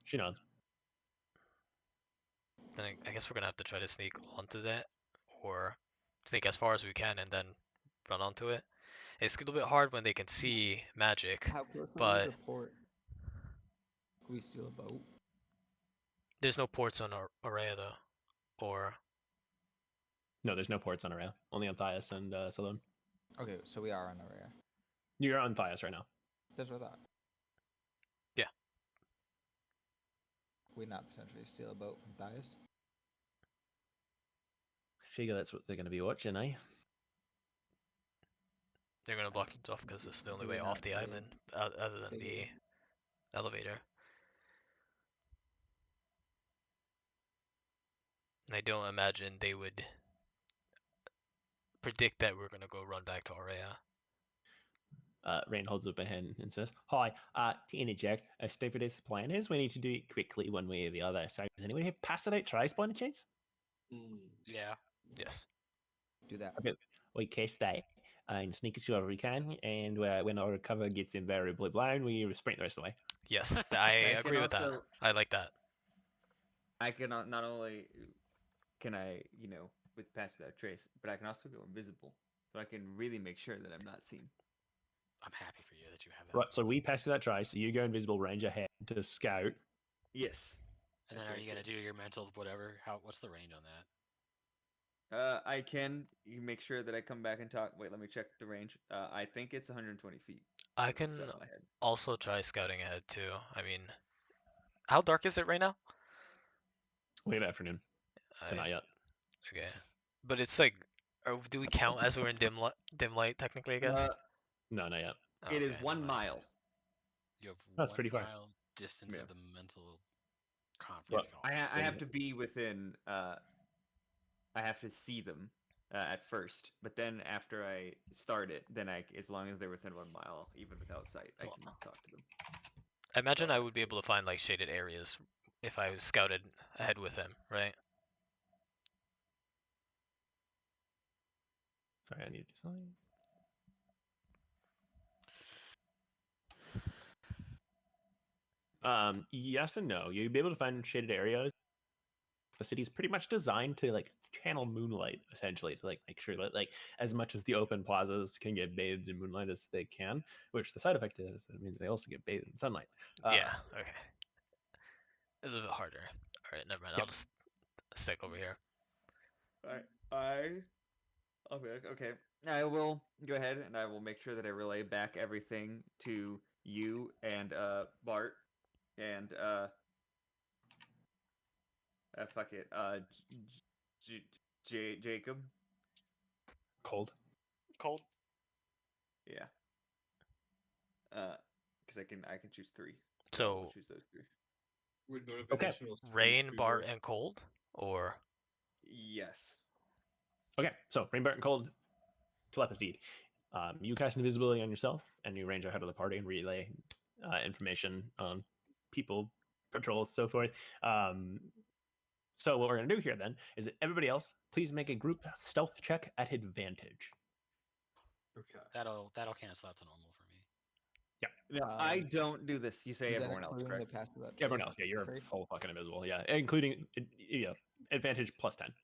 S9: She nods.
S1: then I guess we're gonna have to try to sneak onto that, or sneak as far as we can and then run onto it. It's a little bit hard when they can see magic,
S2: How close are we
S1: but
S2: to port? Can we steal a boat?
S1: there's no ports on Aurea though, or
S9: No, there's no ports on Aurea. Only on Thias and Saloon.
S2: Okay, so we are on area.
S9: You're on Thias right now.
S2: That's what I thought.
S1: Yeah.
S2: Could we not potentially steal a boat from Thias?
S9: I figure that's what they're going to be watching, eh?
S1: they're gonna block it off because it's the only
S2: Do we
S1: way
S2: not
S1: off the
S2: say-
S1: island, other than
S2: say
S1: the elevator. And I don't imagine they would predict that we're gonna go run back to Aurea.
S9: Rain holds up a hand and says, "Hi, to interject, as stupid as the plan is, we need to do it quickly one way or the other. So does anyone have passed out trace by any chance?"
S4: Yeah.
S1: Yes.
S2: Do that.
S9: Okay, we cast that and sneak as whoever we can, and when our cover gets invariably blown, we sprint the rest of the way.
S1: Yes, I agree with that. I like that.
S7: I can not only can I, with pass without trace, but I can also go invisible, so I can really make sure that I'm not seen.
S4: I'm happy for you that you have that.
S9: Right, so we pass that trace, so you go invisible, range ahead to scout.
S7: Yes.
S4: And then
S7: That's
S4: are
S7: what I
S4: you gonna
S7: said.
S4: do your mental whatever? What's the range on that?
S7: I can make sure that I come back and talk. Wait, let me check the range. I think it's 120 feet.
S1: I
S7: off the
S1: can
S7: top of my head.
S1: also try scouting ahead too. I mean, how dark is it right now?
S9: Late afternoon. Tonight yet.
S1: Okay, but it's like, do we count as we're in dim light technically? I guess.
S9: No, not yet.
S1: Oh,
S7: It is
S1: okay,
S7: 1
S1: never mind.
S7: mile.
S4: You have
S9: That's
S4: 1
S9: pretty far.
S4: mile distance
S7: Yeah.
S4: of the mental conference call.
S7: I have to be within. I have to see them at first, but then after I start it, then as long as they're within 1 mile, even without sight, I can talk to them.
S1: I imagine I would be able to find like shaded areas if I scouted ahead with him, right?
S9: Sorry, I need to do something. Yes and no. You'd be able to find shaded areas. The city's pretty much designed to like channel moonlight, essentially, to like make sure that like as much as the open plazas can get bathed in moonlight as they can. Which the side effect is that it means they also get bathed in sunlight.
S1: Yeah. Okay. A little bit harder. All right, never mind.
S9: Yeah.
S1: I'll just stick over here.
S7: I'll be like, okay. I will go ahead and I will make sure that I relay back everything to you and Bart and fuck it, Jacob.
S9: Cold.
S6: Cold.
S7: Yeah. Because I can choose 3.
S1: So
S7: I'll choose those 3.
S5: With
S9: Okay.
S5: motivational speech,
S1: Rain,
S5: we
S1: Bart,
S5: will-
S1: and Cold, or
S7: Yes.
S9: Okay, so Rain, Bart, and Cold telepathy. You cast invisibility on yourself, and you range ahead of the party and relay information on people, patrols, so forth. So what we're gonna do here then is that everybody else, please make a group stealth check at advantage.
S5: Okay.
S4: That'll cancel out to normal for me.
S7: No, I
S2: Um,
S7: don't do this. You say
S2: Is that
S7: everyone else,
S2: including the
S7: correct?
S2: pass without
S9: Everyone
S2: trace
S9: else, yeah, you're
S2: trade?
S9: full fucking invisible, yeah, including advantage plus 10.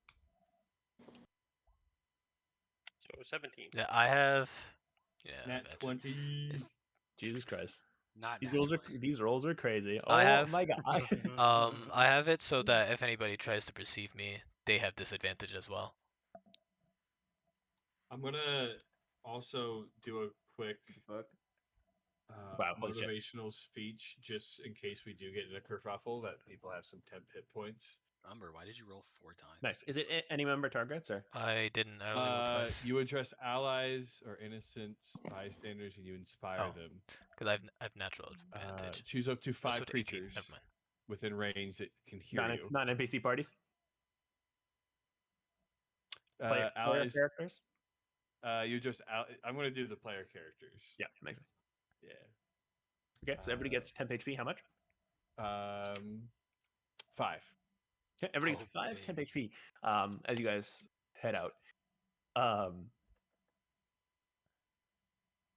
S6: So 17.
S1: yeah, I have. Yeah.
S5: Nat
S1: advantage.
S5: 20.
S1: It's-
S9: Jesus Christ,
S4: Not
S9: these
S4: naturally.
S9: rolls are crazy. Oh
S1: I have-
S9: my god.
S1: I have it so that if anybody tries to perceive me, they have disadvantage as well.
S5: I'm gonna also do a quick
S9: Wow, holy shit.
S5: motivational speech just in case we do get in a kerfuffle that people have some temp hit points.
S4: Umber, why did you roll 4 times?
S9: Nice. Is it any member targets or?
S1: I didn't. I only rolled twice.
S5: You address allies or innocent bystanders and you inspire
S1: Oh.
S5: them.
S1: Because I've natural advantage.
S5: Choose up to
S1: Plus
S5: 5
S1: with AP.
S5: creatures
S1: Never mind.
S5: within range that can hear you.
S9: Non-NPC parties? Player
S5: Allies.
S9: characters?
S5: You just I'm going to do the player characters.
S9: Yeah, makes sense.
S5: Yeah.
S9: Okay, so everybody gets 10 HP. How much?
S5: 5.
S9: Okay, everybody gets 5 10 HP as you guys head out.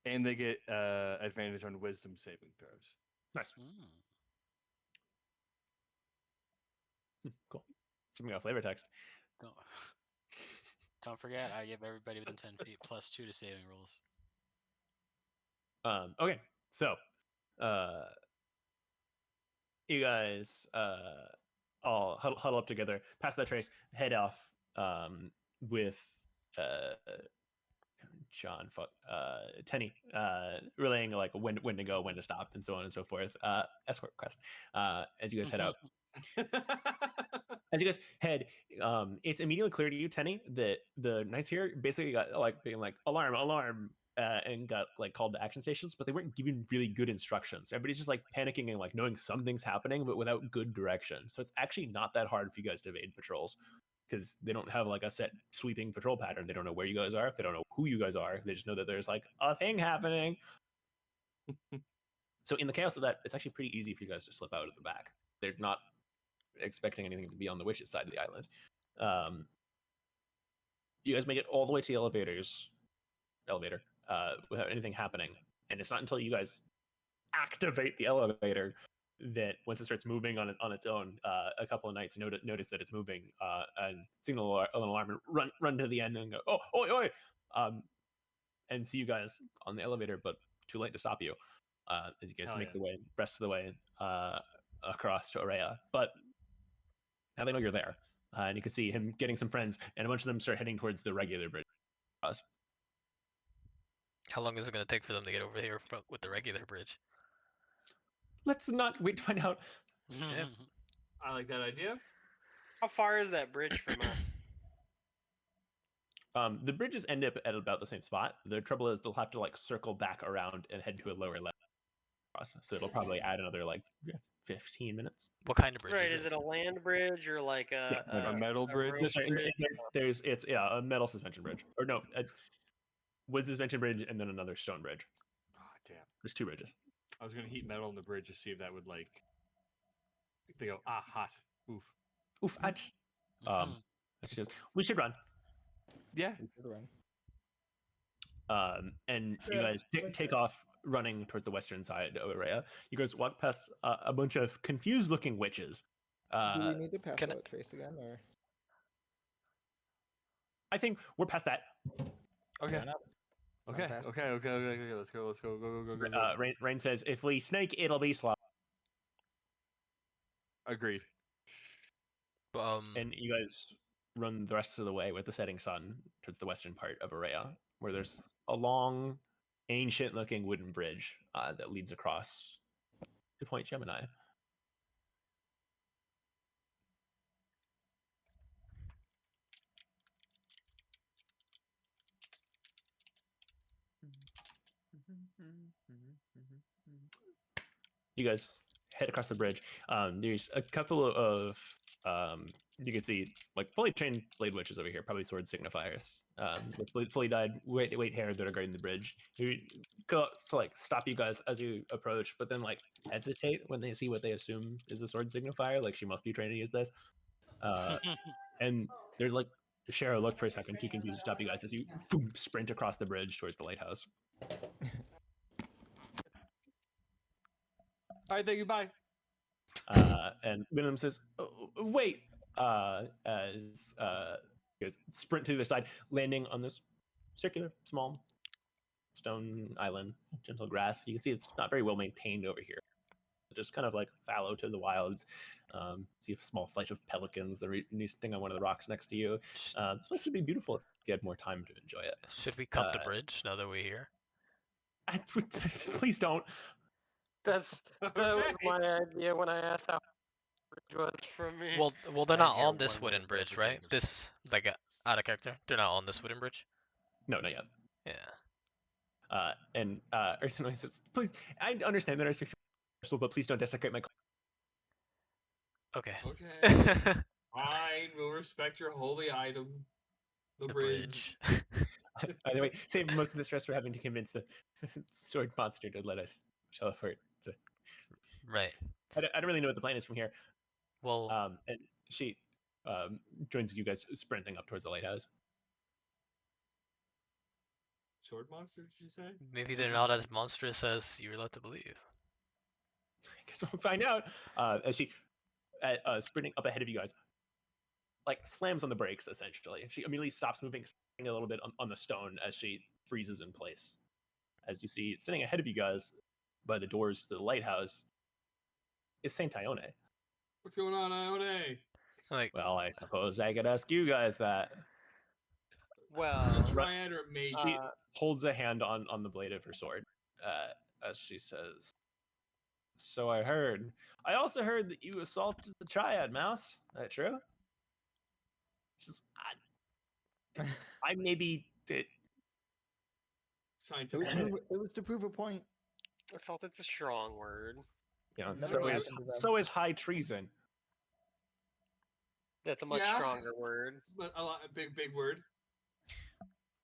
S5: And they get advantage on wisdom saving throws.
S9: Nice.
S4: Mm.
S9: Cool. Something about flavor text.
S4: Don't forget, I give everybody within 10 feet +2 to saving rolls.
S9: Okay, so you guys all huddle up together, pass that trace, head off with John, Tenny, relaying like when to go, when to stop, and so on and so forth. Escort quest. As you guys head out. As you guys head, it's immediately clear to you, Tenny, that the knights here basically got like being like alarm, alarm, and got like called to action stations, but they weren't given really good instructions. Everybody's just like panicking and like knowing something's happening, but without good direction. So it's actually not that hard for you guys to evade patrols because they don't have like a set sweeping patrol pattern. They don't know where you guys are. They don't know who you guys are. They just know that there's like a thing happening. So in the chaos of that, it's actually pretty easy for you guys to slip out of the back. They're not expecting anything to be on the witch's side of the island. You guys make it all the way to the elevator without anything happening, and it's not until you guys activate the elevator that once it starts moving on its own, a couple of knights notice that it's moving and signal an alarm and run to the end and go, oh, oi, oi, and see you guys on the elevator, but too late to stop you as you guys make the way rest of the way across to Aurea. But now they know you're there, and you can see him getting some friends, and a bunch of them start heading towards the regular bridge.
S1: How long is it going to take for them to get over here with the regular bridge?
S9: Let's not wait to find out.
S5: Yeah. I like that idea.
S6: How far is that bridge from us?
S9: The bridges end up at about the same spot. The trouble is they'll have to like circle back around and head to a lower level. So it'll probably add another like 15 minutes.
S1: What kind of bridge
S6: Right,
S1: is
S6: it a land bridge or like
S5: a metal bridge?
S6: rope bridge?
S9: It's a metal suspension bridge. Or no, a wood suspension bridge and then another stone bridge.
S5: Oh, damn.
S9: There's 2 bridges.
S5: I was going to heat metal on the bridge to see if that would like... They go, hot. Oof.
S9: Oof, ouch. She says, we should run.
S5: Yeah.
S2: We should run.
S9: And you guys take off running towards the western side of Aurea. You guys walk past a bunch of confused-looking witches.
S2: Do we need to pass out trace again, or?
S9: I think we're past that.
S5: Okay. Okay. Let's go.
S9: Rain says, if we snake, it'll be slow.
S5: Agreed.
S9: And you guys run the rest of the way with the setting sun towards the western part of Aurea, where there's a long, ancient-looking wooden bridge that leads across to Point Gemini. You guys head across the bridge. There's a couple of you can see like fully trained blade witches over here, probably sword signifiers, with fully dyed white hair that are guarding the bridge. Who go to like stop you guys as you approach, but then like hesitate when they see what they assume is a sword signifier. Like she must be trained to use this, and they're like share a look for a second, too confused to stop you guys as you sprint across the bridge towards the lighthouse.
S5: All right, thank you. Bye.
S9: And Venom says, oh, wait, as you guys sprint to the side, landing on this circular, small stone island, gentle grass. You can see it's not very well maintained over here. Just kind of like fallow to the wilds. See a small flight of pelicans that are nesting on one of the rocks next to you. It's supposed to be beautiful. get more time to enjoy it.
S1: Should we cut the bridge now that we're here?
S9: Please don't.
S6: That was my idea when I asked how it was from me.
S1: Well, they're
S4: I
S1: not
S4: didn't hear
S1: on this
S4: one word
S1: wooden
S4: of
S1: bridge,
S4: everything
S1: right?
S4: you just
S1: This, like, out of character. They're not on this wooden bridge.
S9: No, not yet.
S1: Yeah.
S9: And Ursula says, "Please, I understand that our social, but please don't desecrate my."
S1: Okay.
S5: Okay. Fine, we'll respect your holy item. The,
S1: The
S5: bridge.
S1: bridge.
S9: Either way, save most of the stress we're having to convince the sword monster to let us shell effort. So
S1: Right.
S9: I don't really know what the plan is from here.
S1: Well,
S9: And she joins you guys sprinting up towards the lighthouse.
S5: Sword monster, did you say?
S1: maybe they're not as monstrous as you're led to believe.
S9: I guess we'll find out. As she sprinting up ahead of you guys, like slams on the brakes. Essentially, she immediately stops moving, a little bit on the stone as she freezes in place. As you see, sitting ahead of you guys by the doors to the lighthouse is Saint Ione.
S5: What's going on, Ione?
S1: Like,
S9: Well, I suppose I could ask you guys that.
S6: Well,
S5: Triad or mage?
S9: She holds a hand on the blade of her sword as she says, "So I heard. I also heard that you assaulted the Triad, Mouse. That true?" She's, I maybe did.
S2: It was,
S5: Scientific.
S2: it was to prove a point.
S6: assault's a strong word.
S9: You know,
S2: Never
S5: happened
S2: to them.
S9: so is high treason.
S6: That's a much
S5: Yeah.
S6: stronger word.
S5: But a big word.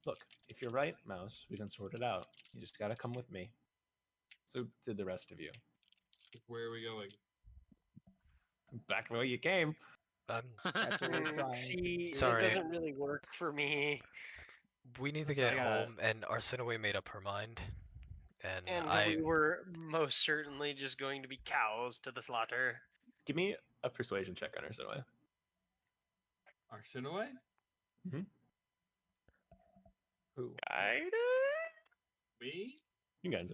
S9: Look, if you're right, Mouse, we can sort it out. You just gotta come with me. So did the rest of you.
S5: Where are we going?
S9: Back the way you came.
S2: That's what we're trying.
S6: See,
S1: Sorry.
S6: it doesn't really work for me.
S1: we need to
S5: Listen, I
S1: get
S5: gotta-
S1: home, and Arsinoe made up her mind. And
S6: And
S1: I.
S6: we were most certainly just going to be cows to the slaughter.
S9: Give me a persuasion check on her, Zoe.
S5: Arsinoe?
S2: Who?
S6: Guided?
S5: Me?
S9: You guys.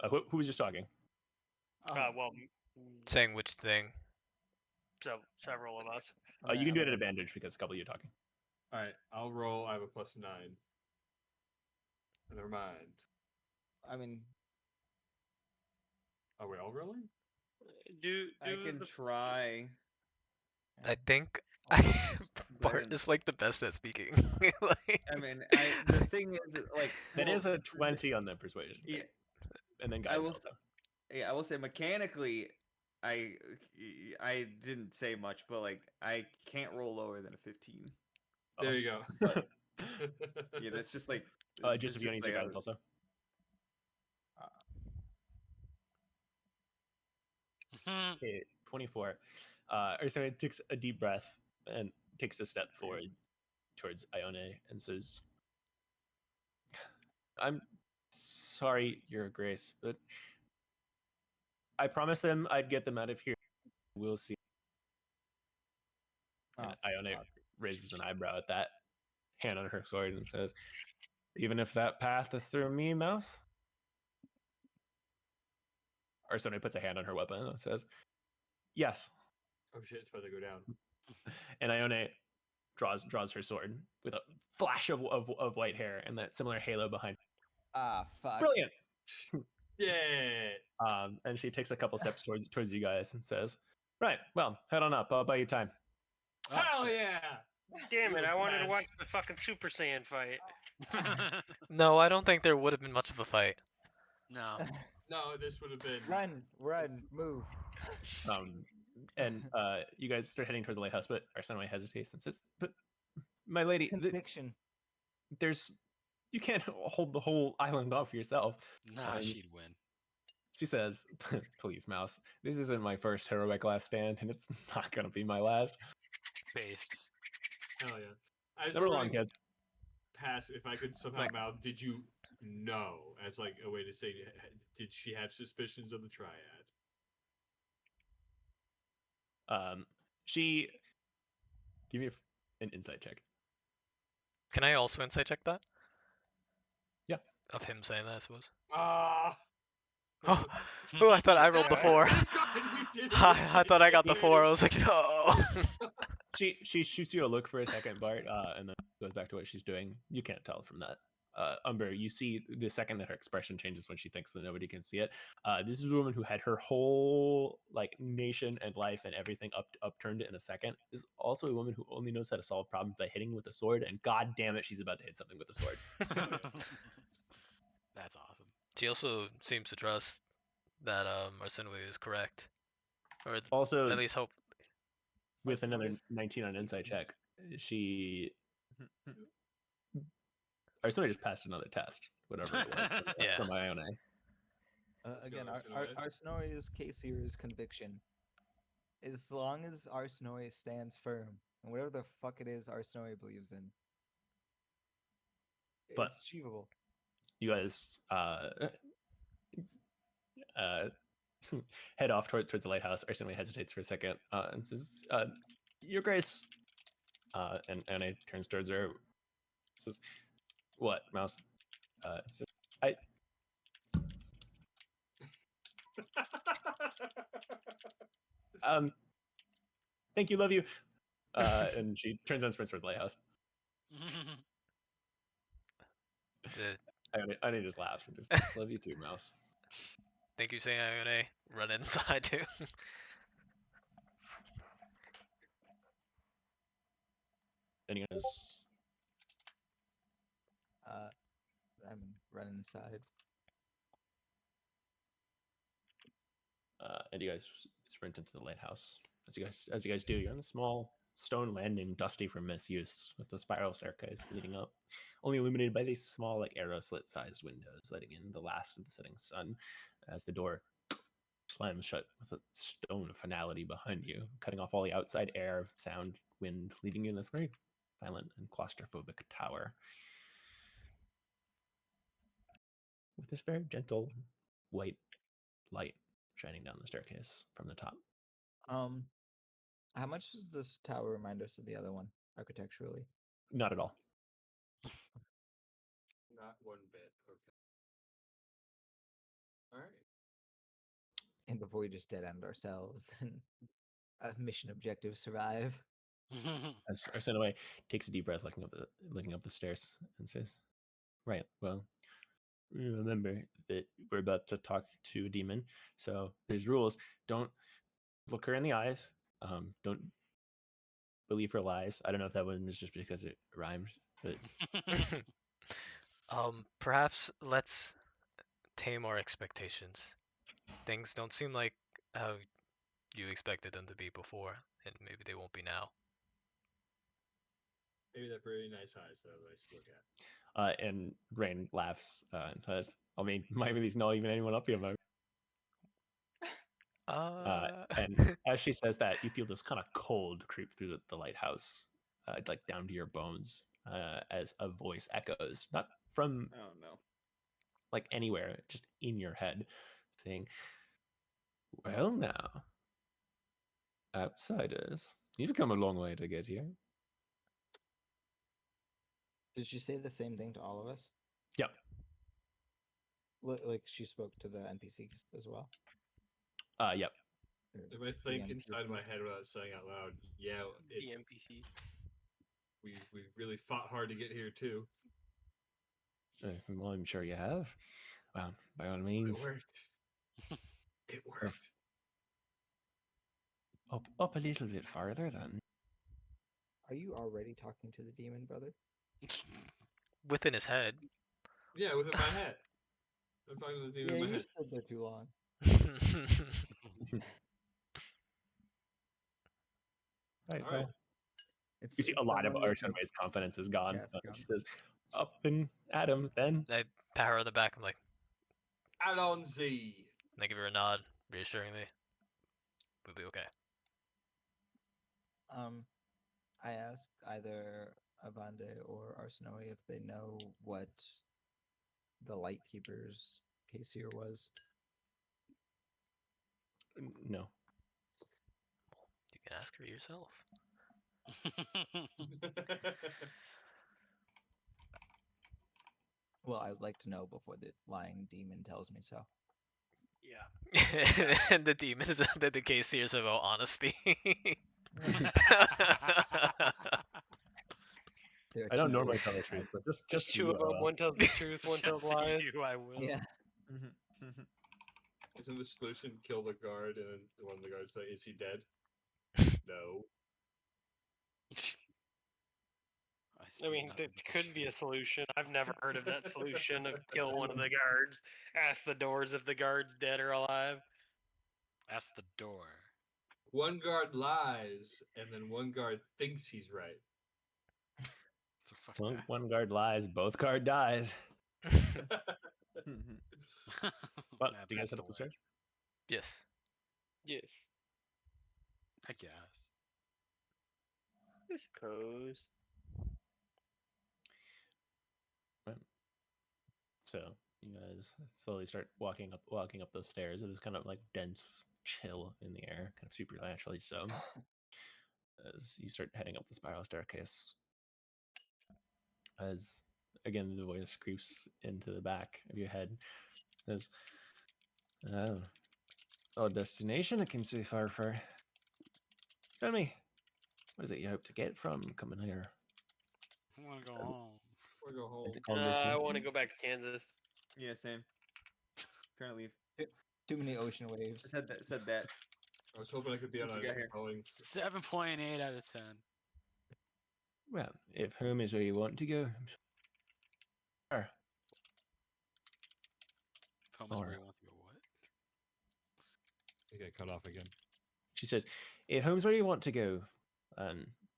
S9: Who was just talking?
S6: Well,
S1: Saying which thing?
S6: several of us.
S9: You can do it at advantage because a couple of you are talking.
S5: Alright, I'll roll. I have a +9. Never mind.
S2: I mean,
S5: Are we all rolling?
S7: I can try.
S1: I think Bart
S7: Brennan.
S1: is like the best at speaking. Like,
S7: I mean, the thing is, like,
S9: That
S7: well,
S9: is a 20 on the persuasion check.
S7: Yeah,
S9: And then
S7: I
S9: guys
S7: will.
S9: also.
S7: Yeah, I will say mechanically, I didn't say much, but like I can't roll lower than a 15.
S5: There you go.
S7: But yeah, that's just like.
S9: Just if you need to guidance also. Okay, 24. Ursula takes a deep breath and takes a step forward towards Ione and says, "I'm sorry, Your Grace, but I promised them I'd get them out of here. We'll see." And Ione raises an eyebrow at that, hand on her sword, and says, "Even if that path is through me, Mouse?" Arsene puts a hand on her weapon and says, "Yes."
S5: Oh shit, it's about to go down.
S9: And Ione draws her sword with a flash of white hair and that similar halo behind.
S2: Ah, fuck.
S9: Brilliant.
S5: Yeah.
S9: And she takes a couple steps towards you guys and says, "Right, well, head on up. I'll buy you time."
S5: Hell yeah!
S6: Damn it!
S5: Little
S6: I wanted to
S5: bash.
S6: watch the fucking Super Saiyan fight.
S1: no, I don't think there would have been much of a fight.
S4: No.
S5: No, this would have been.
S2: Run, move.
S9: And you guys start heading towards the lighthouse, but Arsene hesitates and says, "But my lady,
S2: Conviction.
S9: you can't hold the whole island off yourself."
S4: Nah, she'd win.
S9: She says, "Please, Mouse, this isn't my first heroic last stand, and it's not gonna be my last."
S4: Based.
S5: Hell yeah! I was
S9: Never long,
S5: wondering,
S9: kids.
S5: Pass if I could somehow mouth. Did you know as like a way to say? Did she have suspicions of the Triad?
S9: She give me an insight check.
S1: Can I also insight check that?
S9: Yeah.
S1: Of him saying that, I suppose.
S5: Ah.
S1: Oh, oh, I thought I rolled the 4. I thought I got the 4. I was like, no.
S9: She shoots you a look for a second, Bart, and then goes back to what she's doing. You can't tell from that. Umber, you see the second that her expression changes when she thinks that nobody can see it. This is a woman who had her whole like nation and life and everything upturned in a second. This is also a woman who only knows how to solve problems by hitting with a sword, and god damn it, she's about to hit something with a sword.
S4: That's awesome.
S1: She also seems to trust that Arsenio is correct, or
S9: Also,
S1: at least hope.
S9: with
S5: Arsenio
S9: another
S5: is
S9: 19 on insight check, she or somebody just passed another test, whatever it was
S1: Yeah.
S9: from Ione.
S5: Let's go,
S2: Again,
S5: Arsenio.
S2: Arsenoi's case here is conviction. As long as Arsenoi stands firm, and whatever the fuck it is Arsenoi believes in,
S9: But
S2: it's achievable.
S9: you guys head off towards the lighthouse. Arsene hesitates for a second and says, "Your Grace," and Anne turns towards her. Says, "What, Mouse?" Says, "I." Thank you, love you. And she turns on sprints towards the lighthouse. Anne just laughs and just, "Love you too, Mouse."
S1: Thank you, saying Ione. Run inside too.
S9: And you guys,
S2: I'm running inside.
S9: and you guys sprint into the lighthouse. As you guys do, you're on a small stone landing, dusty from misuse, with a spiral staircase leading up, only illuminated by these small, like arrow slit-sized windows, letting in the last of the setting sun. As the door slams shut with a stone finality behind you, cutting off all the outside air, sound, wind, leaving you in this very silent and claustrophobic tower. With this very gentle white light shining down the staircase from the top.
S2: How much does this tower remind us of the other one architecturally?
S9: Not at all.
S5: Not one bit. Okay. All right.
S2: And before we just dead end ourselves and mission objective survive.
S9: As Arsenoi takes a deep breath, looking up the stairs, and says, "Right. Well, remember that we're about to talk to a demon, so there's rules. Don't look her in the eyes. Don't believe her lies. I don't know if that one was just because it rhymed, but
S1: Perhaps let's tame our expectations. Things don't seem like how you expected them to be before, and maybe they won't be now.
S5: Maybe they're very nice eyes, though. Nice to look at.
S9: and Rain laughs and says, I mean, maybe there's not even anyone up here, Mo." And as she says that, you feel this kind of cold creep through the lighthouse, like down to your bones, as a voice echoes, not from
S7: Oh no.
S9: like anywhere, just in your head, saying, "Well, now, outsiders, you've come a long way to get here."
S2: Did she say the same thing to all of us?
S9: Yep.
S2: Like she spoke to the NPCs as well?
S9: Yep.
S2: Or
S5: If I think
S2: DM
S5: inside my
S2: PCs?
S5: head without saying out loud, yeah,
S6: The NPC.
S5: we've really fought hard to get here too.
S9: Well, I'm sure you have. Well, by all
S5: It
S9: means,
S5: worked. It worked.
S9: up a little bit farther then.
S2: Are you already talking to the demon, brother?
S1: Within his head.
S5: Yeah, within my head. I'm talking to the demon
S2: Yeah,
S5: in my
S2: you
S5: head.
S2: stood there too long.
S9: Right.
S5: All
S9: Well,
S5: right.
S9: you see
S2: It's
S9: a
S2: that
S9: lot of
S2: moment, like,
S9: Arsenwe's confidence is gone.
S2: cast gun.
S9: She says, "Up and at him, then."
S1: I pat her on the back. I'm like,
S5: Add on Z.
S1: and I give her a nod, reassuringly. We'll be okay.
S2: I ask either Avande or Arsenoi if they know what the Lightkeeper's case here was.
S9: No.
S1: You can ask her yourself.
S2: Well, I would like to know before the lying demon tells me so.
S6: Yeah.
S1: And the demon is that the case here is about honesty.
S2: There are
S3: I don't
S2: two
S3: normally
S2: ghosts
S3: tell the
S2: inside.
S3: truth, but just
S6: Just
S3: to
S6: two of them. One tells the truth, one tells
S4: Just
S6: lies.
S4: you, I will.
S2: Yeah.
S5: Isn't the solution kill the guard and then one of the guards say, "Is he dead?" No.
S6: I mean, that could be a solution. I've never heard of that solution of kill one of the guards, ask the doors if the guard's dead or alive.
S4: Ask the door.
S5: One guard lies, and then one guard thinks he's right.
S4: The fuck
S3: one guard lies, both guard dies. Well, do you guys head up the stairs?
S1: Yes.
S6: Yes,
S4: I guess.
S6: I suppose.
S3: Right. So you guys slowly start walking up those stairs. It is kind of like dense chill in the air, kind of supernaturally so. As you start heading up the spiral staircase, as again the voice creeps into the back of your head, says, "Oh, our destination it seems to be far for. Tell me, what is it you hope to get from coming here?"
S4: I want to go home.
S5: Or go home.
S3: Is it called this
S6: I
S3: one?
S6: want to go back to Kansas.
S7: Yeah, same. Trying to leave.
S2: Too many ocean waves.
S7: I said that.
S5: I was hoping I could be on
S7: Since we got
S5: a
S7: here.
S5: going.
S4: 7.8 out of 10.
S3: Well, if home is where you want to go, I'm sure.
S4: Home is where
S3: Or-
S4: you want to go. What?
S5: I get cut off again.
S3: She says, if home's where you want to go,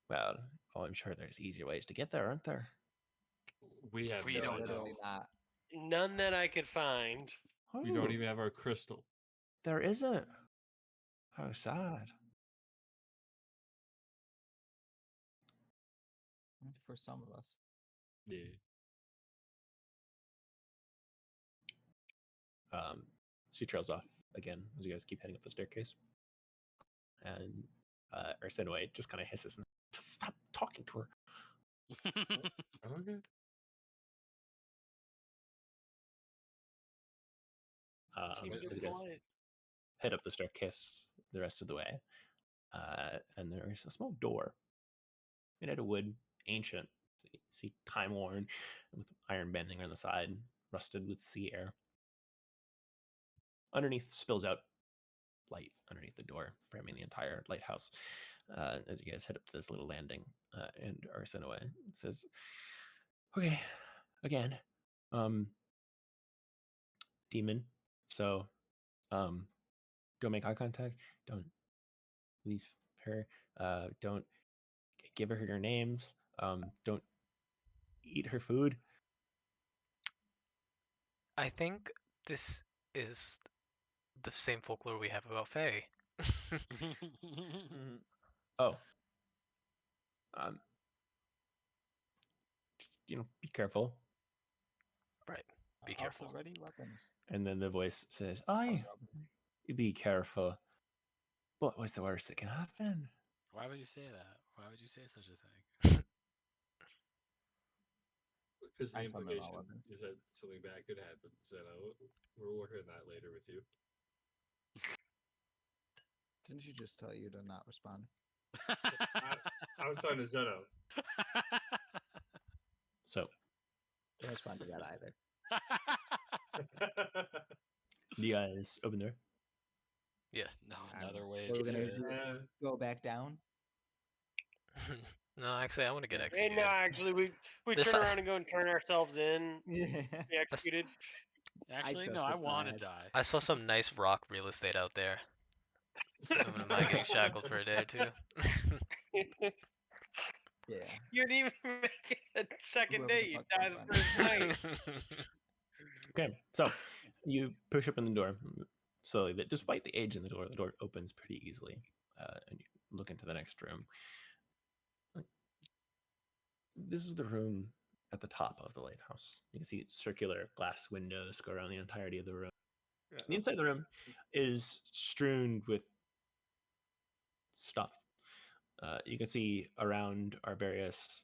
S3: well, I'm sure there's easier ways to get there, aren't there?
S5: We have
S4: We
S5: no
S4: don't
S5: idea.
S4: know.
S2: Literally not.
S6: None that I could find.
S5: We don't
S3: Oh,
S5: even have our crystal.
S3: There isn't. How sad.
S2: For some of us.
S5: Yeah.
S3: She trails off again as you guys keep heading up the staircase. And Arsenway just kind of hisses and says, stop talking to her.
S5: Okay.
S6: Keep
S3: As
S6: it
S3: you guys
S6: polite.
S3: head up the staircase the rest of the way. And there's a small door made out of wood, ancient. So you see time worn, with iron bending on the side, rusted with sea air. Underneath spills out light underneath the door, framing the entire lighthouse. As you guys head up to this little landing, and Arsenoe says, "Okay, again, demon. So, don't make eye contact. Don't leave her. Don't give her your names. Don't eat her food."
S1: I think this is the same folklore we have about Fae.
S3: Oh, just be careful.
S1: Right. Be careful.
S2: Also ready weapons.
S3: And then the voice says, "Aye, be careful. But what's the worst that can happen?"
S4: Why would you say that? Why would you say such a thing?
S5: Because the
S2: I summon all
S5: implication
S2: of them.
S5: is that something bad could happen. So we're working on that later with you.
S2: Didn't you just tell you to not respond?
S5: I was talking to Zeno.
S3: So,
S2: Don't respond to that either.
S3: do you guys open the door?
S1: Yeah.
S4: No,
S2: I don't
S4: another
S2: know.
S4: way
S2: What
S4: to
S2: we're
S4: do
S2: gonna
S4: it.
S2: do? Go back down?
S1: No, actually, I want to get
S2: Yeah.
S6: Hey,
S1: executed.
S6: no, actually, we
S1: This
S6: turn
S1: is-
S6: around and go and turn ourselves in.
S2: Yeah.
S6: Be executed.
S4: Actually,
S2: trust
S4: no, I
S2: the
S4: want to
S2: flag.
S4: die.
S1: I saw some nice rock real estate out there. I wouldn't mind getting shackled for a day or two.
S2: Yeah.
S6: You didn't even make it the second
S2: Whoever the
S6: day. You
S2: fuck
S6: died
S2: can
S6: the
S2: find
S6: first night.
S3: Okay, so you push open the door slowly. But despite the age in the door opens pretty easily, and you look into the next room. This is the room at the top of the lighthouse. You can see circular glass windows go around the entirety of the room. The inside of the room is strewn with stuff. You can see around are various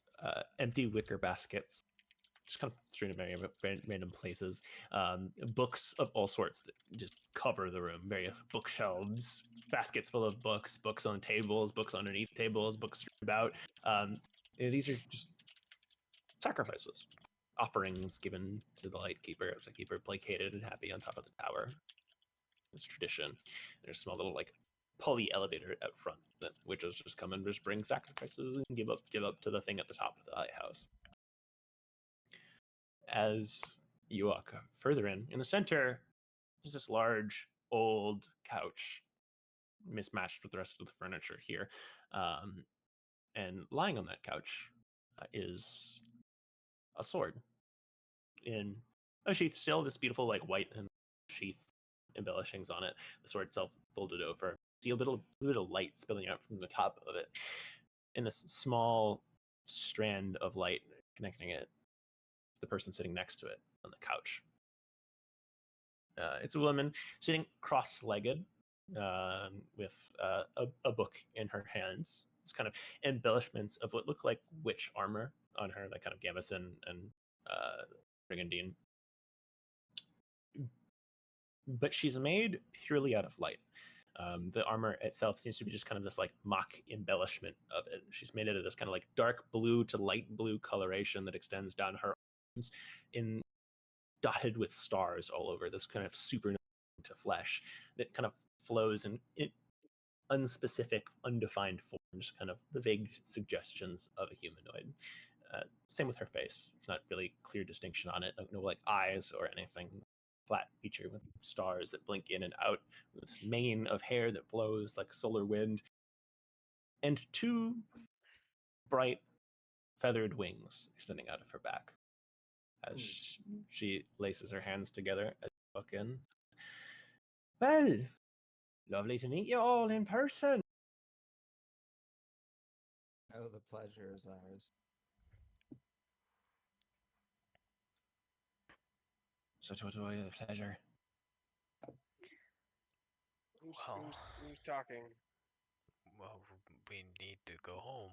S3: empty wicker baskets,
S9: just kind of strewn in very random places. Books of all sorts that just cover the room. Various bookshelves, baskets full of books, books on tables, books underneath tables, books strewn about. These are just sacrifices, offerings given to the Lightkeeper to keep her placated and happy on top of the tower. It's tradition. There's a small little like pulley elevator out front that witches just come and just bring sacrifices and give up to the thing at the top of the lighthouse. As you walk further in the center, there's this large old couch, mismatched with the rest of the furniture here, and lying on that couch is a sword in a sheath, still this beautiful like white and sheath embellishings on it. The sword itself folded over. See a little light spilling out from the top of it, in this small strand of light connecting it. The person sitting next to it on the couch. It's a woman sitting cross-legged with a book in her hands. It's kind of embellishments of what look like witch armor on her, like kind of gambeson and brigandine. But she's made purely out of light. The armor itself seems to be just kind of this like mock embellishment of it. She's made it of this kind of like dark blue to light blue coloration that extends down her arms, in dotted with stars all over. This kind of super to flesh that kind of flows in unspecific, undefined forms, kind of the vague suggestions of a humanoid. Same with her face. It's not really clear distinction on it. No like eyes or anything. Flat feature with stars that blink in and out, with this mane of hair that blows like solar wind, and two bright feathered wings extending out of her back as she laces her hands together as you walk in. Well, lovely to meet you all in person.
S2: Oh, the pleasure is ours.
S9: So to enjoy the pleasure.
S1: Well,
S6: Who's talking?
S1: well, we need to go home.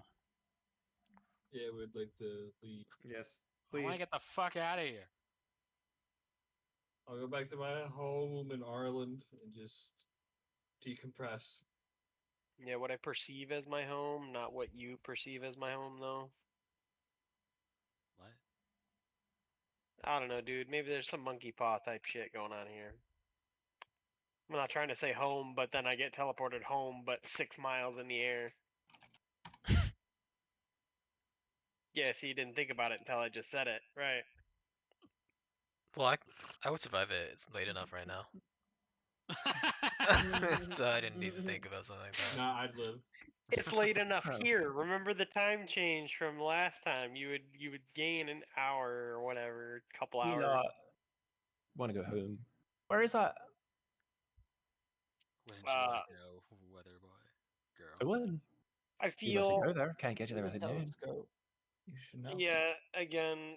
S5: Yeah, we'd like to leave.
S7: Yes,
S4: I want
S7: please.
S4: to get the fuck out of here.
S5: I'll go back to my home in Ireland and just decompress.
S6: Yeah, what I perceive as my home, not what you perceive as my home, though.
S4: What?
S6: I don't know, dude. Maybe there's some monkey paw type shit going on here. I'm not trying to say home, but then I get teleported home, but 6 miles in the air. Yeah, so you didn't think about it until I just said it, right?
S1: Well, I would survive it. It's late enough right now. So I didn't need to think about something like that.
S5: Nah, I'd live.
S6: It's late enough
S7: Oh.
S6: here. Remember the time change from last time? You would gain an hour or whatever, couple
S9: We
S6: hours.
S9: want to go home. Where is that?
S4: Wouldn't you like to know, weather boy, girl?
S9: I would.
S6: I
S9: You'd love to
S6: feel
S9: go there. Can't get you there
S2: With a
S9: without knowing.
S2: telescope, you should know.
S6: yeah. Again,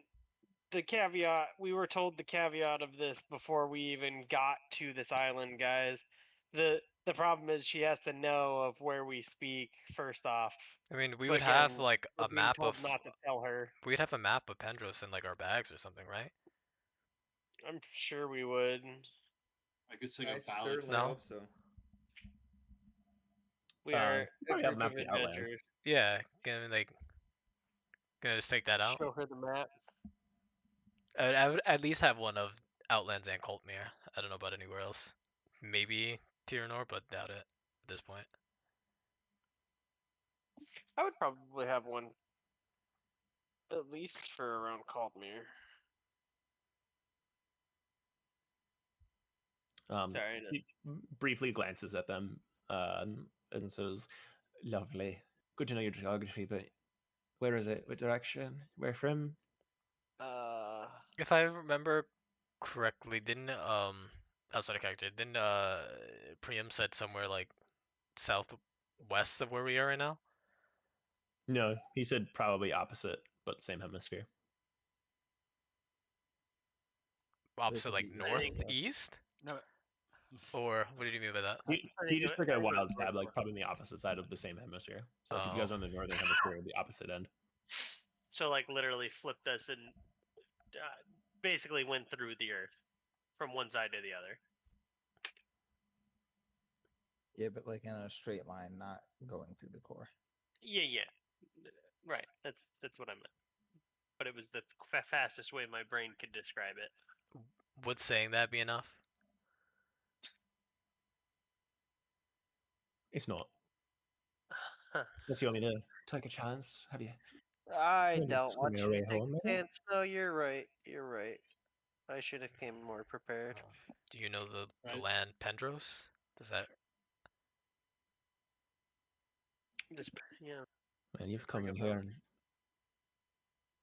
S6: the caveat. We were told the caveat of this before we even got to this island, guys. The problem is she has to know of where we speak first off.
S1: I mean, we
S6: But
S1: would have
S6: again,
S1: like
S6: we're
S1: a
S6: being
S1: map
S6: told
S1: of.
S6: not to tell her.
S1: We'd have a map of Pendros in like our bags or something, right?
S6: I'm sure we would.
S5: I could sing
S7: I
S5: a ballad.
S7: certainly
S1: No.
S7: hope so.
S6: We are a
S9: probably have
S6: group
S9: map
S6: of
S9: the Outlands.
S6: adventurers.
S1: Yeah, gonna like. Gonna just take that out.
S6: Show her the map.
S1: I would at least have one of Outlands and Coltmere. I don't know about anywhere else. Maybe Tyrannor, but doubt it at this point.
S6: I would probably have one, at least for around Caldmere. Sorry,
S9: He briefly glances at them and says, "Lovely. Good to know your geography, but where is it? What direction? Where from?"
S1: If I remember correctly, didn't outside of character, didn't Priam said somewhere like southwest of where we are right now?
S9: No, he said probably opposite, but same hemisphere.
S1: Opposite like
S2: I think-
S1: northeast?
S4: No.
S1: Or what did you mean by that?
S9: He just took a
S6: I
S9: wild
S6: went
S9: stab, like
S6: northwest.
S9: probably on the opposite side of the same hemisphere. So like if you guys
S1: Oh.
S9: are on the northern hemisphere, the opposite end.
S6: So like literally flipped us in basically went through the earth from one side to the other.
S2: Yeah, but like in a straight line, not going through the core.
S6: Yeah. Right. That's what I meant. But it was the fastest way my brain could describe it.
S1: Would saying that be enough?
S9: It's not.
S6: Huh.
S9: Unless you want me to take a chance. Have you?
S6: I
S9: Maybe
S6: don't
S9: swim
S6: want
S9: your
S6: you to
S9: way
S6: take
S9: home,
S6: a
S9: maybe?
S6: chance. No, you're right. You're right. I should have came more prepared.
S1: Do you know the
S5: Right.
S1: land Pendros? Does that?
S6: Just yeah.
S9: Man, you've come
S5: Ring
S9: in
S5: a
S9: here
S5: bell.
S9: and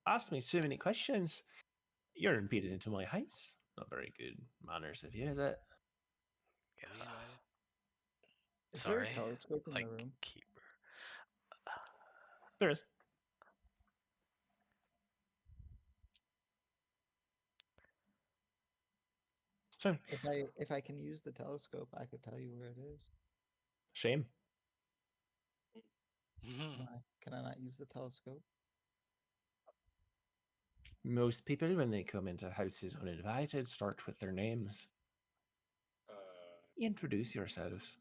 S9: asked me so many questions. You're impeded into my house. Not very good manners of you, is it?
S4: Were we invited?
S2: Is there a
S1: Sorry,
S2: telescope in
S1: like
S2: the room?
S1: keeper.
S9: There is. So,
S2: If I can use the telescope, I could tell you where it is.
S9: shame.
S2: Can I not use the telescope?
S9: Most people, when they come into houses uninvited, start with their names. Introduce yourselves.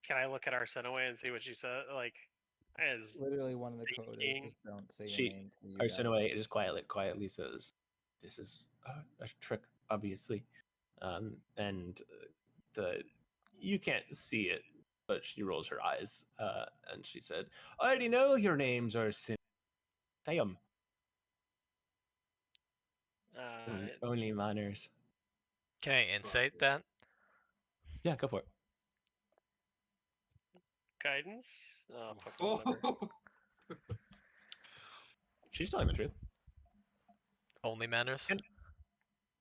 S6: Can I look at Arsenaway and see what she said? Like, as
S2: Literally, one of the code is
S6: thinking.
S2: just don't say your
S9: She,
S2: name to you guys.
S9: Arsenaway, just quietly says, "This is a trick, obviously," and you can't see it, but she rolls her eyes, and she said, "I already know your names are Say them. Only manners."
S1: Can I insight that?
S9: Yeah, go for it.
S6: Guidance? Oh, fuck,
S5: Oh,
S6: whatever.
S9: She's telling the truth.
S1: Only manners?
S9: And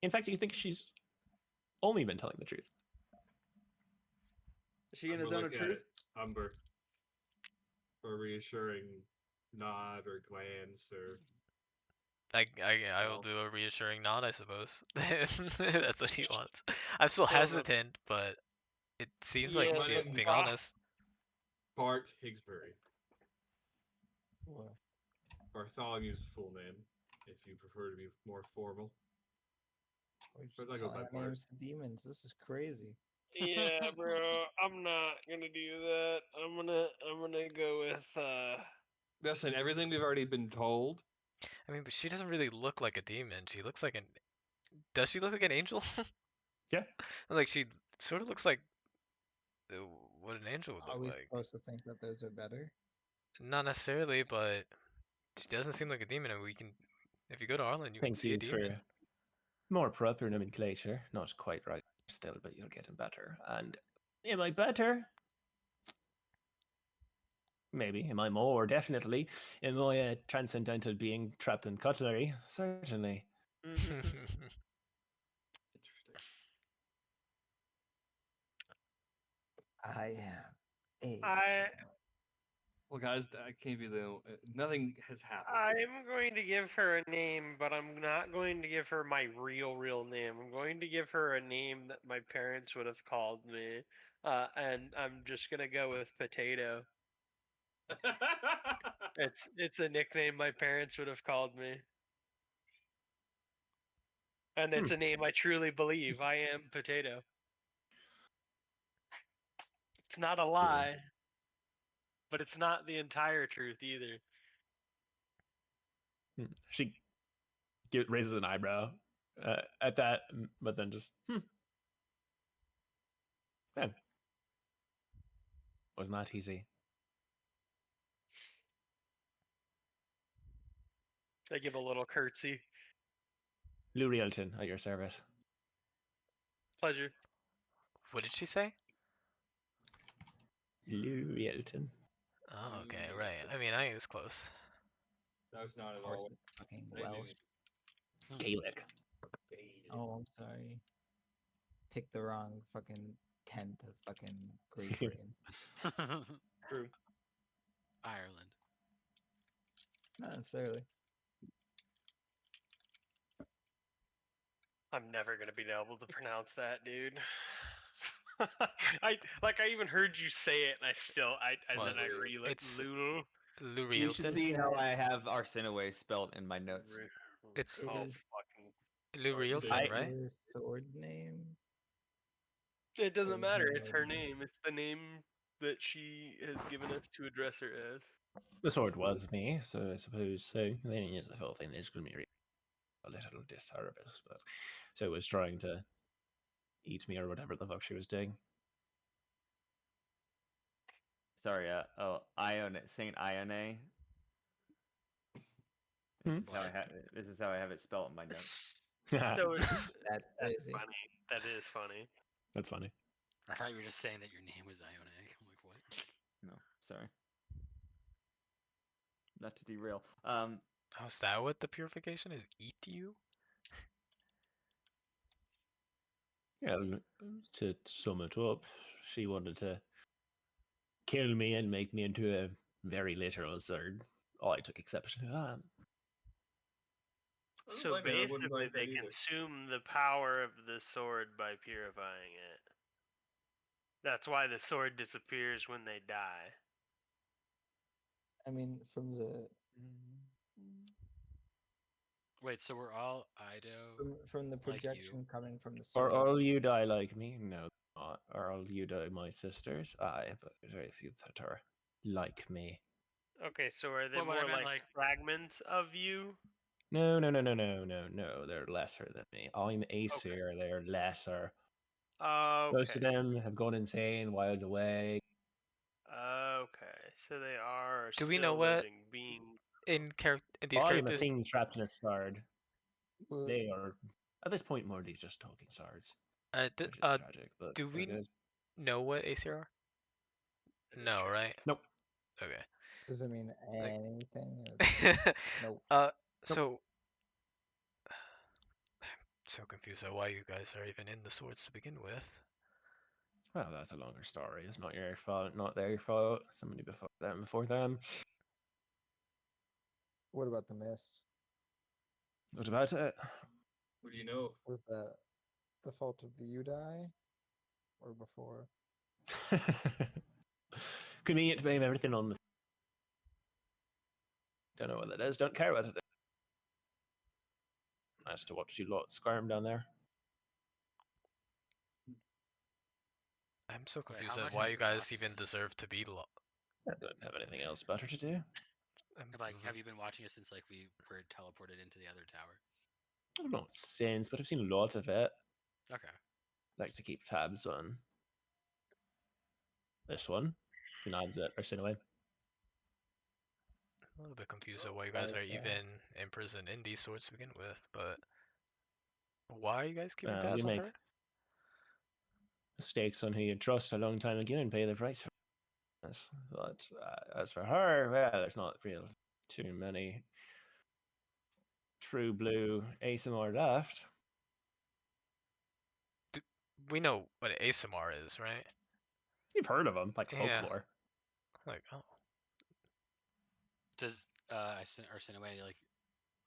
S9: in fact, you think she's only been telling the truth.
S7: Is she in
S5: I'm
S7: a
S5: gonna
S7: zone of
S5: look at
S7: truth?
S5: Umber for a reassuring nod or glance or
S1: I will
S5: no.
S1: do a reassuring nod, I suppose. That's what he wants. I'm still
S6: Fair enough.
S1: hesitant, but it seems
S6: Yeah,
S1: like
S5: But
S1: she's
S5: then
S1: being honest.
S5: Bart Higsbury.
S2: What?
S5: Bartholomew's full name, if you prefer to be more formal.
S2: We're
S5: But
S2: just
S5: I go
S2: telling
S5: by
S2: our
S5: Bart.
S2: names to demons. This is crazy.
S6: Yeah, bro. I'm not gonna do that. I'm gonna go with
S8: Listen, everything we've already been told.
S1: I mean, but she doesn't really look like a demon. She looks like an. Does she look like an angel?
S9: Yeah.
S1: Like she sort of looks like uh, what an angel would
S2: Are
S1: look
S2: we
S1: like.
S2: supposed to think that those are better?
S1: Not necessarily, but she doesn't seem like a demon. And we can, if you go to Arlen, you can
S9: Thank
S1: see a
S9: you
S1: demon.
S9: for more proper nomenclature. Not quite right still, but you're getting better. And am I better? Maybe. Am I more? Definitely. Am I a transcendental being trapped in cutlery? Certainly.
S8: Interesting.
S2: I am a.
S6: I
S8: Well, guys, I can't be the. Nothing has happened.
S6: I'm going to give her a name, but I'm not going to give her my real name. I'm going to give her a name that my parents would have called me, and I'm just gonna go with Potato. It's a nickname my parents would have called me, and it's a name I truly believe. I am Potato. It's not a lie, but it's not the entire truth either.
S9: She raises an eyebrow at that, but then just, Man, was not easy.
S6: I give a little curtsy.
S9: Lou Rielton at your service.
S6: Pleasure.
S1: What did she say?
S9: Lou Rielton.
S1: Oh, okay, right. I mean, I was close.
S5: That was not
S2: Of
S5: at
S2: course,
S5: all.
S2: it's fucking
S5: I knew
S2: Welsh.
S9: It's Gaelic.
S2: Oh, I'm sorry. Picked the wrong fucking tenth of fucking Great Britain.
S8: True.
S4: Ireland.
S2: Not necessarily.
S6: I'm never gonna be able to pronounce that, dude. I even heard you say it, and I still and
S1: Well,
S6: then I
S1: it's
S6: Lulu.
S7: You should
S1: Lurielton?
S7: see how I have Arsinoe spelled in my notes.
S1: It's
S6: oh
S2: Is
S6: fucking.
S1: Lurielton, right?
S2: your sword name?
S6: It doesn't
S2: Or
S6: matter.
S2: you
S6: It's
S2: know
S6: her
S2: the name?
S6: name. It's the name that she has given us to address her as.
S9: The sword was me, so I suppose so. They didn't use the full thing. They just gave me a little disservice, but so it was trying to eat me or whatever the fuck she was doing.
S7: Sorry, Ione, Saint Ione. This is how I have. This is how I have it spelled in my notes.
S6: So
S2: That's
S6: that's
S2: crazy.
S6: funny. That is funny.
S9: That's funny.
S4: I thought you were just saying that your name was Ionic. I'm like, what?
S7: No, sorry. Not to derail.
S1: Oh, is that what the purification is? Eat you?
S9: Yeah, to sum it up, she wanted to kill me and make me into a very literal sword. I took exception to that.
S6: So basically, they consume the power of the sword by purifying it. That's why the sword disappears when they die.
S2: I mean, from the
S4: Wait, so we're all Ido?
S2: from the
S4: Like you.
S2: projection coming from the
S9: Or
S2: sword.
S9: all you die like me? No, not. Or all you die my sisters? Aye, but there's very few that are like me.
S6: Okay, so are they
S4: Well, but I
S6: more
S4: meant,
S6: like fragments of you?
S9: No. They're lesser than me. I'm Aesir, they're lesser. Most of
S6: Okay.
S9: them have gone insane, wild away.
S6: Okay. So they are
S1: Do we know
S6: still
S1: what
S6: living beings.
S1: in these
S9: I am a
S1: characters?
S9: thing trapped in a sword.
S2: Well,
S9: They are, at this point, more just talking swords,
S1: Uh,
S9: which is tragic, but
S1: do
S9: there it
S1: we
S9: is.
S1: know what ACR are? No, right?
S9: Nope.
S1: Okay.
S2: does it mean
S1: Like-
S2: anything? Or nope.
S1: So so confused at why you guys are even in the swords to begin with.
S9: Well, that's a longer story. It's not your fault, not their fault. Somebody before them.
S2: What about the mist?
S9: What about it?
S8: What do you know?
S2: Was that the fault of the Udai, or before?
S9: Convenient to blame everything on the. Don't know what that is. Don't care what it is. Nice to watch you lot squirm down there.
S1: I'm so
S4: Wait,
S1: confused
S4: how
S1: at
S4: much
S1: why
S4: have
S1: you
S4: you been
S1: guys
S4: watching
S1: even
S4: this?
S1: deserve to be
S9: I don't have anything else better to do.
S4: Like, have you been watching it since like we were teleported into the other tower?
S9: I don't know what since, but I've seen a lot of it.
S4: Okay.
S9: Like to keep tabs on this one. Can ads it or away.
S1: a little bit confused at why you guys are
S2: Okay.
S1: even in prison in these swords to begin with, but why are you guys keeping
S9: You
S1: tabs on
S9: make
S1: her?
S9: mistakes on who you trust a long time ago and pay the price for this. But as for her, well, there's not real too many true blue ASMR left.
S1: We know what an ASMR is, right?
S9: You've heard of them, like
S1: Yeah.
S9: folklore.
S1: Like, oh.
S4: Does Arsinoe like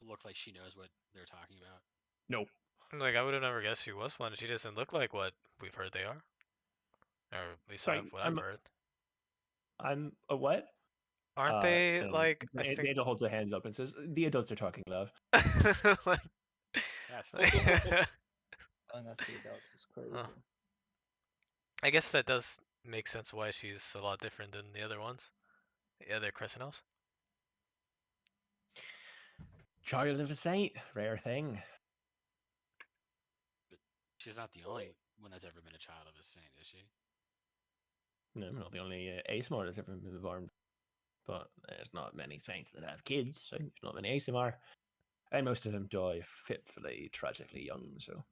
S4: look like she knows what they're talking about?
S9: Nope.
S1: Like, I would have never guessed she was one. She doesn't look like what we've heard they are. Or at least
S9: Sorry,
S1: what I've heard.
S9: I'm a what?
S1: Aren't they
S9: And
S1: like
S9: the angel holds a hand up and says, "The adults are talking, love."
S1: like,
S4: That's
S1: like
S2: Telling us the adults is crazy.
S1: Huh. I guess that does make sense why she's a lot different than the other ones. The other Crescent Elves.
S9: Child of a saint, rare thing.
S4: She's not the only one that's ever been a child of a saint, is she?
S9: No, I'm not the only ASMR that's ever been born. But there's not many saints that have kids, so there's not many ASMR. And most of them die fitfully, tragically young, so.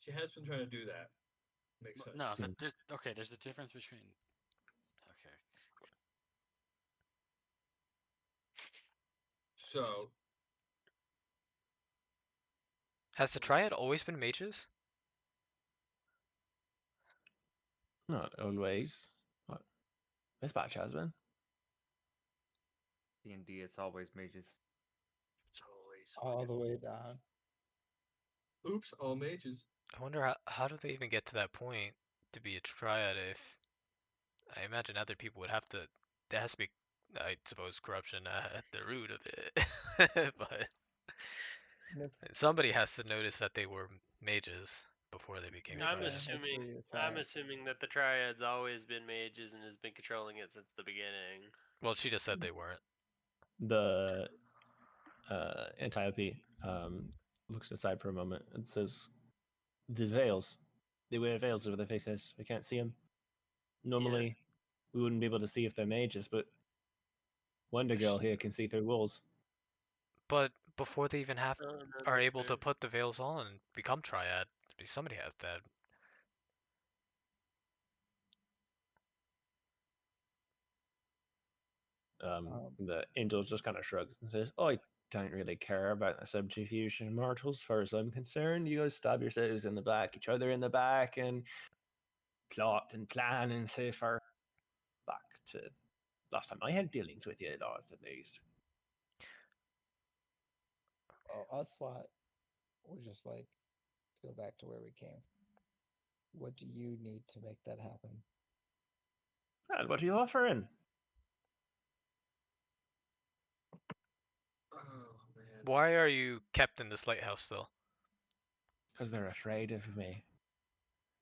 S8: She has been trying to do that. Makes sense.
S4: No, but there's a difference between. Okay.
S8: So
S1: Has the Triad always been mages?
S9: Not always. What? This batch has been.
S7: D&D, it's always mages.
S8: it's always
S2: All the way down.
S8: oops, all mages.
S1: I wonder how do they even get to that point to be a Triad if I imagine other people would have to. There has to be, I suppose, corruption at the root of it. But
S2: If,
S1: somebody has to notice that they were mages before they became
S2: Yes,
S6: I'm
S2: I
S1: triads.
S2: have
S6: assuming
S2: three
S6: I'm
S2: aside.
S6: assuming that the Triad's always been mages and has been controlling it since the beginning.
S1: Well, she just said they weren't.
S9: The Antiope looks aside for a moment and says, "The veils. They wear veils over their faces. We can't see them. Normally, we wouldn't be able to see if they're mages, but Wonder Girl here can see through walls."
S1: But before they even
S6: Oh, no,
S1: are
S6: that's
S1: able to
S6: fair.
S1: put the veils on and become triad, somebody has that.
S9: The angel just kind of shrugs and says, "I don't really care about the subterfuge of mortals, as far as I'm concerned. You guys stab yourselves in the back, each other in the back, and plot and plan and say far back to last time I had dealings with you, Lord, at least."
S2: Oh, us lot would just like go back to where we came. What do you need to make that happen?
S9: And what are you offering?
S7: Oh man.
S1: Why are you kept in this lighthouse still?
S9: Because they're afraid of me.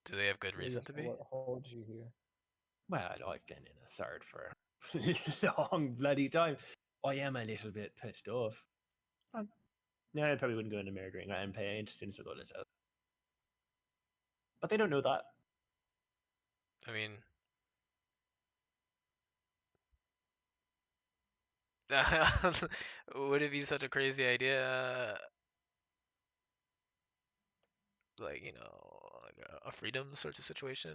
S1: Do they have good
S2: Well,
S1: reason
S2: yes,
S1: to
S2: but
S1: be?
S2: what holds you here?
S9: Well, I've been in a sword for a long bloody time. I am a little bit pissed off. No, I probably wouldn't go into murdering Rampage as soon as I got it out. But they don't know that.
S1: I mean, would it be such a crazy idea? Like, like a freedom sort of situation?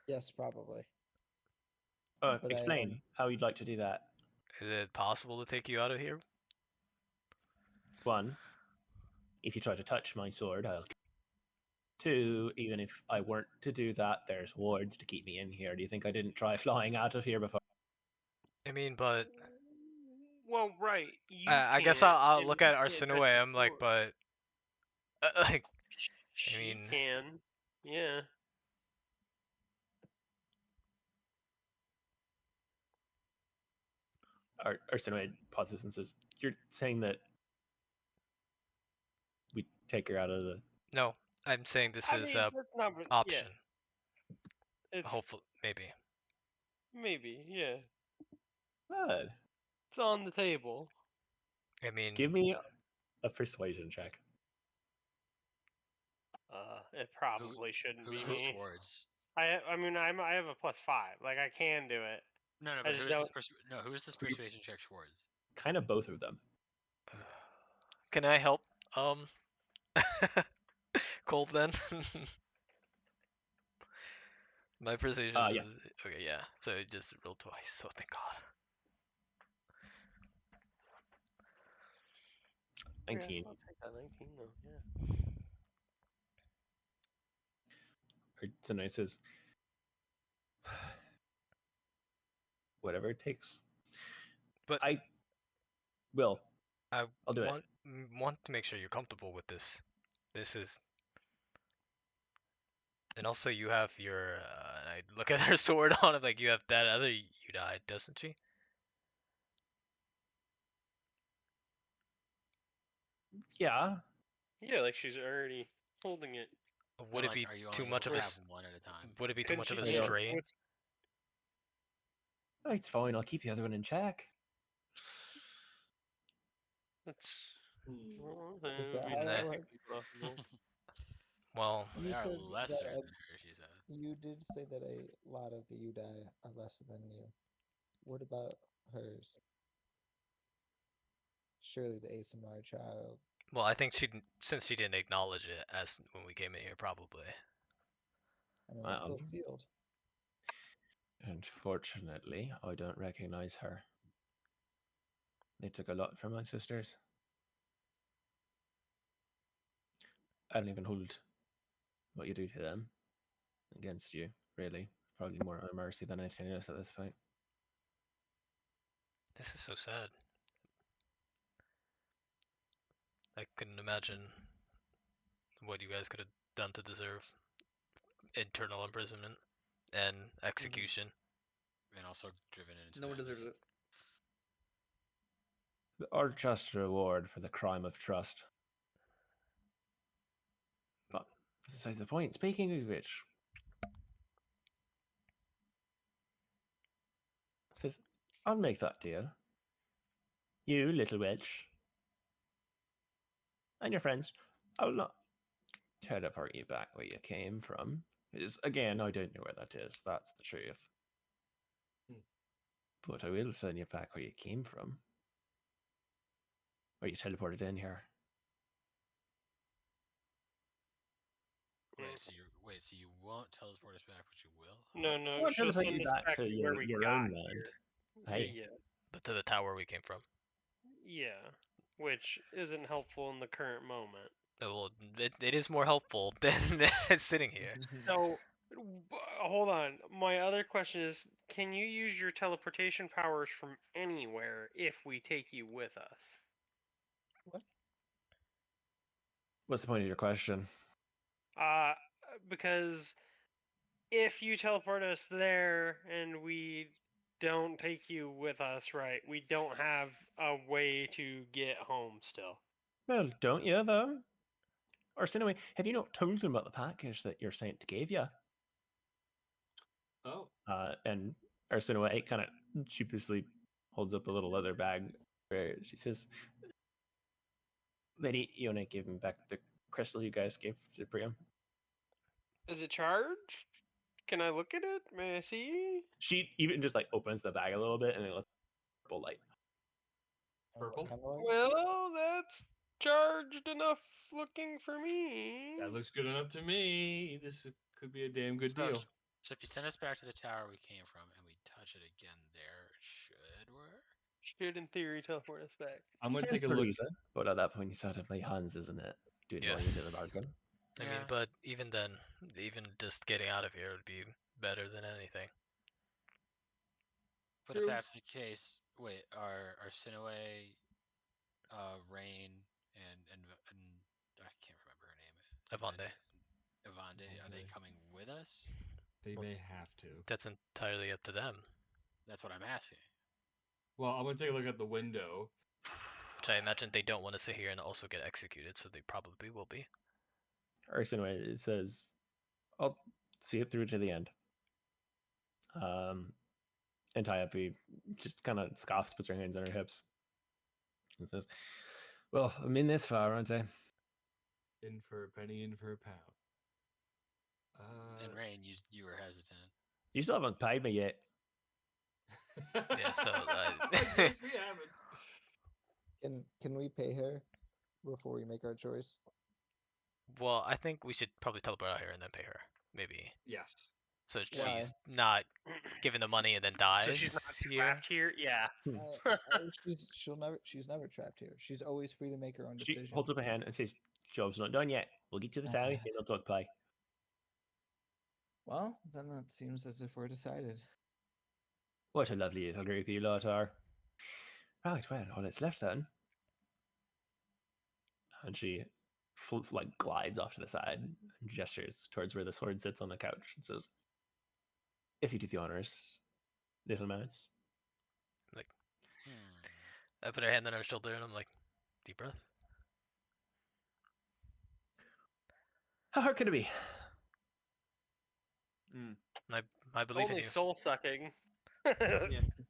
S2: Yes, probably. But I
S9: Explain how you'd like to do that.
S1: Is it possible to take you out of here?
S9: One, if you try to touch my sword, I'll. Two, even if I weren't to do that, there's wards to keep me in here. Do you think I didn't try flying out of here before?
S1: I mean, but
S6: Well, right, you
S1: I guess
S6: can't,
S1: I'll
S6: and
S1: look
S6: he
S1: at
S6: can't touch
S1: Arsinoe.
S6: your
S1: I'm like,
S6: sword.
S1: but like, I
S6: She
S1: mean,
S6: can, yeah.
S9: Arsinoe pauses and says, "You're saying that we take her out of the."
S1: no. I'm saying this
S6: I
S1: is
S6: mean,
S1: a
S6: that's not. Yeah,
S1: option.
S6: it's
S1: Hopefully, maybe.
S6: maybe. Yeah,
S9: Good.
S6: it's on the table.
S1: I mean,
S9: Give me a persuasion check.
S6: It probably shouldn't be
S4: Who's this
S6: me.
S4: towards?
S6: I mean, I have a +5. Like I can do it.
S4: No,
S6: I
S4: but
S6: just
S4: who is
S6: don't.
S4: this? Who is this persuasion check towards?
S9: Kind of both of them.
S1: can I help? Cold then. My precision
S9: Yeah.
S1: is okay. Yeah. So it just rolled twice. So thank God.
S9: 19.
S6: Yeah, I'll take that 19 though. Yeah.
S9: Arsinoe says, "Whatever it takes.
S1: But
S9: I will.
S1: I
S9: I'll do it."
S1: want to make sure you're comfortable with this. This is, and also you have your. I look at her sword on it like you have that other you died, doesn't she?
S9: Yeah.
S6: Yeah, like she's already holding it.
S1: Would
S4: And
S1: it
S4: like,
S1: be
S4: are you
S1: too
S4: only able
S1: much
S4: to
S1: of a?
S4: have one at a time?
S1: Would it be too
S6: Couldn't
S1: much of
S6: she?
S1: a
S9: I don't.
S1: strain?
S9: It's fine. I'll keep the other one in check.
S6: That's. Well,
S2: Is
S6: I
S2: that
S6: mean,
S2: how
S1: Nah.
S2: that
S6: that could be
S2: works?
S6: possible.
S1: Well,
S4: Well,
S2: You
S4: they are
S2: said
S4: lesser
S2: that
S4: than her, she said.
S2: you did say that a lot of the Udai are lesser than you. What about hers? Surely the ASMR child.
S1: I think since she didn't acknowledge it as when we came in here, probably.
S2: I mean, I
S9: Well,
S2: still field.
S9: unfortunately, I don't recognize her. They took a lot from my sisters. I don't even hold what you do to them against you, really. Probably more out of mercy than anything else at this point.
S1: This is so sad. I couldn't imagine what you guys could have done to deserve eternal imprisonment. and execution.
S4: And also driven into
S7: No one
S4: madness.
S7: deserves it.
S9: Our just reward for the crime of trust. But besides the point. Speaking of which, says, I'll make that deal. You little witch, and your friends, I'll not teleport you back where you came from. Because again, I don't know where that is. That's the truth. But I will send you back where you came from. Where you teleported in here.
S4: So you won't teleport us back, but you will?
S6: No,
S9: I
S6: no,
S9: won't
S6: she'll
S9: teleport
S6: send
S9: you
S6: us
S9: back
S6: back
S9: to
S6: to where we
S9: your
S6: got
S9: own land.
S6: here.
S9: Hey.
S6: Yeah,
S1: But to the tower we came from.
S6: yeah, which isn't helpful in the current moment.
S1: Well, it is more helpful than sitting here.
S6: So, hold on. My other question is, can you use your teleportation powers from anywhere if we take you with us?
S2: What?
S9: What's the point of your question?
S6: Because if you teleport us there and we don't take you with us, right, we don't have a way to get home still.
S9: Well, don't you, though? Or, so anyway, have you not told them about the package that your saint gave you?
S5: Oh.
S9: And Arsenaway kind of sheepishly holds up a little leather bag where she says, Lady Iona gave me back the crystal you guys gave to Priam.
S6: Is it charged? Can I look at it? May I see?
S9: She even just like opens the bag a little bit and it looks purple light.
S5: Purple?
S2: Kind of like?
S6: Well, that's charged enough looking for me.
S5: That looks good enough to me. This could be a damn good deal.
S4: So if you send us back to the tower we came from and we touch it again there, it should work?
S6: Should, in theory, teleport us back.
S5: I'm gonna
S9: Stands
S5: take a
S9: to
S5: look.
S9: reason, but at that point you sort of lay hands, isn't it? Doing what you
S1: Yes.
S9: did in the bargain.
S1: I mean,
S4: Yeah.
S1: but even then, even just getting out of here would be better than anything.
S4: But if that's the case, wait, are Sinaway, Rain, and I can't remember her name.
S1: Avande.
S4: Avande, are they
S5: Avande.
S4: coming with us?
S5: They may have to.
S1: That's entirely up to them.
S4: That's what I'm asking.
S5: Well, I'm gonna take a look at the window.
S1: Which I imagine they don't want to sit here and also get executed, so they probably will be.
S9: Anyway, it says, I'll see it through to the end. And Tyapi just kind of scoffs, puts her hands on her hips, and says, well, I'm in this far, aren't I?
S5: In for a penny, in for a pound.
S4: And Rain, you were hesitant.
S9: You still haven't paid me yet.
S1: Yeah, so,
S5: yes, we haven't.
S2: Can we pay her before we make our choice?
S1: Well, I think we should probably teleport out here and then pay her. Maybe.
S5: Yes.
S1: So
S2: Why?
S1: she's not given the money and then dies
S6: So she's not
S1: here.
S6: trapped here? Yeah.
S2: She's never trapped here. She's always free to make her own
S9: She
S2: decision.
S9: holds up a hand and says, job's not done yet. We'll get to the tower, then I'll talk pay.
S2: Well, then it seems as if we're decided.
S9: What a lovely little group you lot are. Right, well, all that's left then. And she glides off to the side and gestures towards where the sword sits on the couch and says, if you do the honors, little mouse.
S1: Like, I put her hand on her shoulder and I'm like, deep breath.
S9: How hard could it be?
S1: I believe in
S6: Only
S1: you.
S6: soul sucking.
S2: Yeah,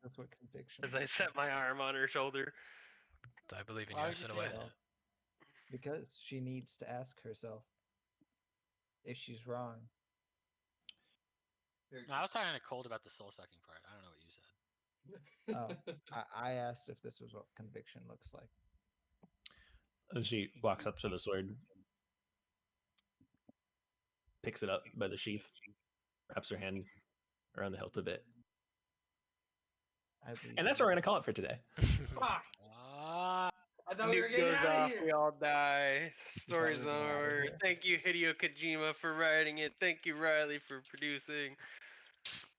S2: that's what conviction.
S6: As I set my arm on her shoulder.
S1: I believe in
S4: Why
S1: you,
S4: would you say
S1: Sinaway.
S4: that?
S2: Because she needs to ask herself if she's wrong.
S4: No, I was talking to Cold about the soul sucking part. I don't know what you said.
S2: I asked if this was what conviction looks like.
S9: And she walks up to the sword, picks it up by the sheath, wraps her hand around the hilt a bit. And that's what we're going to call it for today.
S4: Ah,
S8: I thought we were
S6: Nuke
S8: getting
S6: goes
S8: out of
S6: off,
S8: here.
S6: we all die. Story's
S2: we were getting outta
S6: over.
S2: here.
S6: Thank you, Hideo Kojima, for writing it. Thank you, Riley, for producing.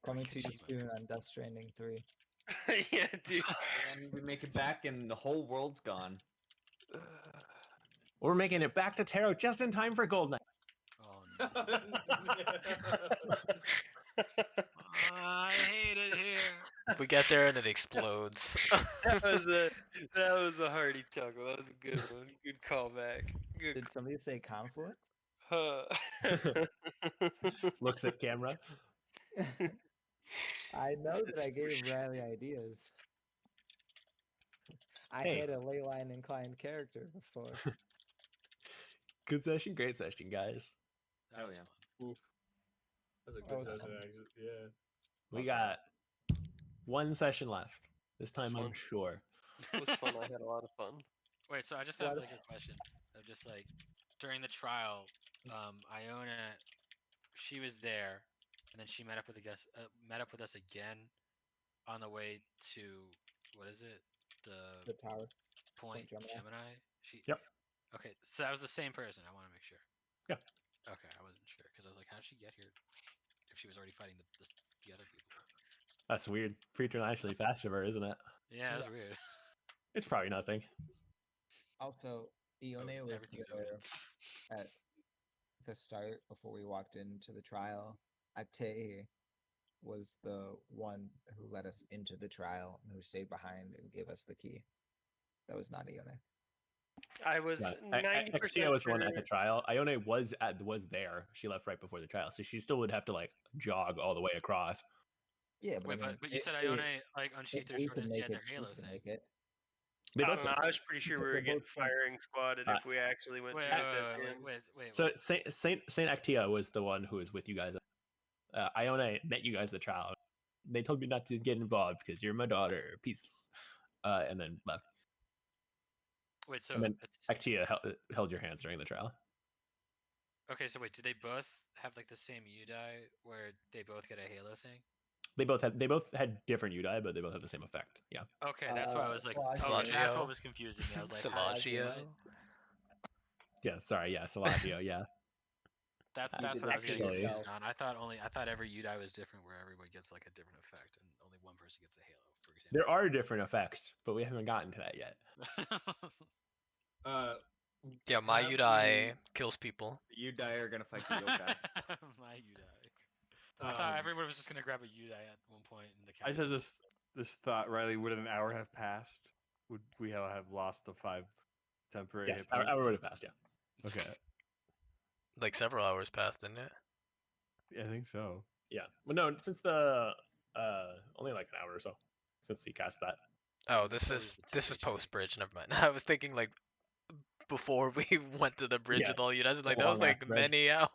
S2: Coming to you
S4: Kojima.
S2: soon on Death Stranding 3.
S6: Yeah, dude.
S7: And we make it back, and the whole world's gone.
S9: We're making it back to Tarot just in time for Gold Night.
S4: oh no. I hate it here.
S1: We get there and it explodes.
S6: that was a hearty chuckle. That was a good one. Good callback. Good.
S2: Did somebody say confluence?
S3: Looks at camera.
S2: I know that I gave Riley ideas. I
S3: Hey.
S2: had a ley line inclined character before.
S9: Good session, great session, guys.
S4: That
S7: Hell
S4: was
S7: yeah.
S4: fun.
S5: That's a
S2: Oh,
S5: good
S2: it's
S5: session,
S2: fun.
S5: actually. Yeah.
S9: We got one session left. This time, I'm
S6: fun.
S9: sure.
S6: It was fun. I had a lot of fun.
S4: Wait, so I just have
S2: What?
S4: like a question of just like during the trial, Iona, she was there, and then she met up with us again on the way to what is it?
S2: The
S4: The
S2: tower.
S4: Point
S2: Gemini.
S4: Gemini. She.
S9: Yep.
S4: Okay, so that was the same person. I want to make sure.
S9: Yeah.
S4: Okay, I wasn't sure because I was like, how did she get here? If she was already fighting the other people.
S9: That's weird. Preternaturally fast of her, isn't it?
S4: Yeah, that's weird.
S9: It's probably nothing.
S2: Also, Ione was
S4: Everything's
S2: there at the start before we walked into the trial. Ate was the one who led us into the trial and who stayed behind and gave us the key. That was not Ione.
S6: I was
S9: Yeah.
S6: 90%
S9: XTO was the one at the
S6: sure.
S9: trial. Ione was there. She left right before the trial, so she still would have to like jog all the way across.
S2: Yeah, but
S4: Wait,
S2: I mean,
S4: but you said
S2: it,
S4: Ione like
S2: if
S4: unsheathed their
S2: we
S4: sword
S2: can
S4: and she
S2: make
S4: had
S2: it,
S4: their
S2: she
S4: halo
S2: can
S4: thing.
S2: make it.
S9: They
S6: I
S9: both.
S6: don't know. I was pretty sure we
S2: They're
S6: were getting
S2: both fun.
S6: firing squatted if we actually went
S4: Wait,
S6: through the dead end.
S4: wait.
S9: So Saint Actia was the one who was with you guys. Ione met you guys at the trial. They told me not to get involved because you're my daughter. Peace. And then left.
S4: Wait, so
S9: And then
S4: it's,
S9: Actia held your hands during the trial.
S4: okay, so wait, do they both have like the same Udai where they both get a halo thing?
S9: They both had different Udai, but they both have the same effect. Yeah.
S4: Okay, that's why I was like,
S2: Pelagio.
S4: okay, that's what
S1: Pelagio.
S4: was confusing me. I was like, how did
S1: Silagio.
S9: Yeah. Sorry. Yeah. Solagio. Yeah.
S4: That's
S2: You
S4: what
S2: did
S4: I was getting
S9: actually-
S4: confused on. I thought every Udai was different where everybody gets like a different effect and only one person gets the halo, for example.
S9: There are different effects, but we haven't gotten to that yet.
S1: Yeah, my
S5: Have
S1: Udai kills people.
S7: You die are gonna fight the yokai.
S4: My Udai. I thought everyone was just gonna grab a Udai at one point in the
S10: I
S4: capital.
S10: said this thought, Riley. Would an hour have passed? Would we have lost the 5 temporary
S9: Yes,
S10: hit points?
S9: I would have passed. Yeah.
S10: Okay,
S1: Like several hours passed, didn't it?
S10: yeah, I think so.
S9: Yeah. Well, no, since the only like an hour or so since he cast that.
S1: Oh, this is post bridge. Never mind. I was thinking like before we went to the bridge
S9: Yeah,
S1: with all you guys. Like
S9: the
S1: that was
S9: long-ass
S1: like
S9: bridge.
S1: many hours.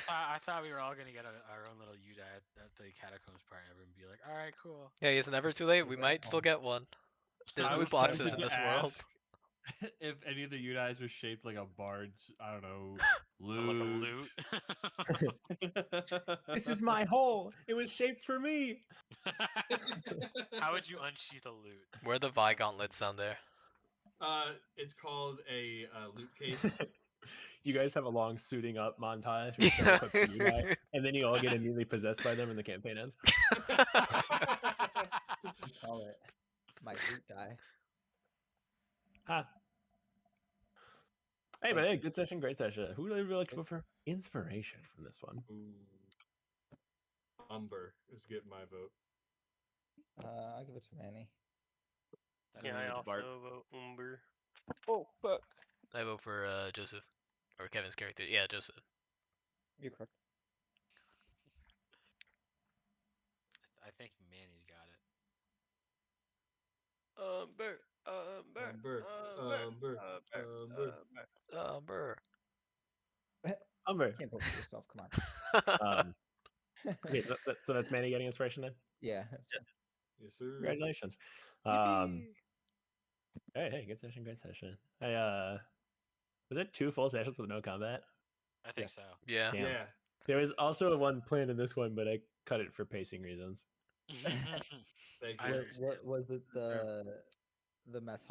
S4: I thought we were all gonna get our own little Udai at the catacombs part, and everyone be like, all right, cool.
S1: Yeah, it's never too late. We might still get one. There's
S10: I
S1: loot
S10: was
S1: boxes
S10: tempted
S1: in
S10: to
S1: this world.
S10: ask if any of the Udais were shaped like a bard's, I don't know,
S4: Like a
S10: loot.
S4: loot.
S9: This is my hole. It was shaped for me.
S4: How would you unsheath a loot?
S1: Where are the Vi gauntlets down there?
S5: It's called a loot case.
S9: You guys have a long suiting up montage where you try to equip the Udai, and then you all get immediately possessed by them and the campaign ends.
S2: Call it my loot die.
S9: Ah. Hey, but hey, good session, great session. Who would really like to go for inspiration from this one?
S5: Ooh. Umber is getting my vote.
S2: I'll give it to Manny.
S6: Yeah, I
S7: the
S6: also
S7: Bart.
S6: vote Umber. Oh fuck.
S1: I vote for Joseph, or Kevin's character. Yeah, Joseph.
S2: You're correct.
S4: I think Manny's got it.
S6: Umber.
S1: Umber.
S9: Umber.
S2: Can't vote for yourself. Come on.
S9: Okay, so that's Manny getting inspiration then?
S2: Yeah. That's fine.
S5: Yes, sir.
S9: Congratulations. Hey, good session, great session. Hey, was it 2 full sessions with no combat?
S4: I think so.
S1: Yeah.
S9: Damn.
S5: Yeah.
S9: There was also one planned in this one, but I cut it for pacing reasons.
S5: Thank
S4: I
S5: you.
S4: understand.
S2: What was it? The mess hall.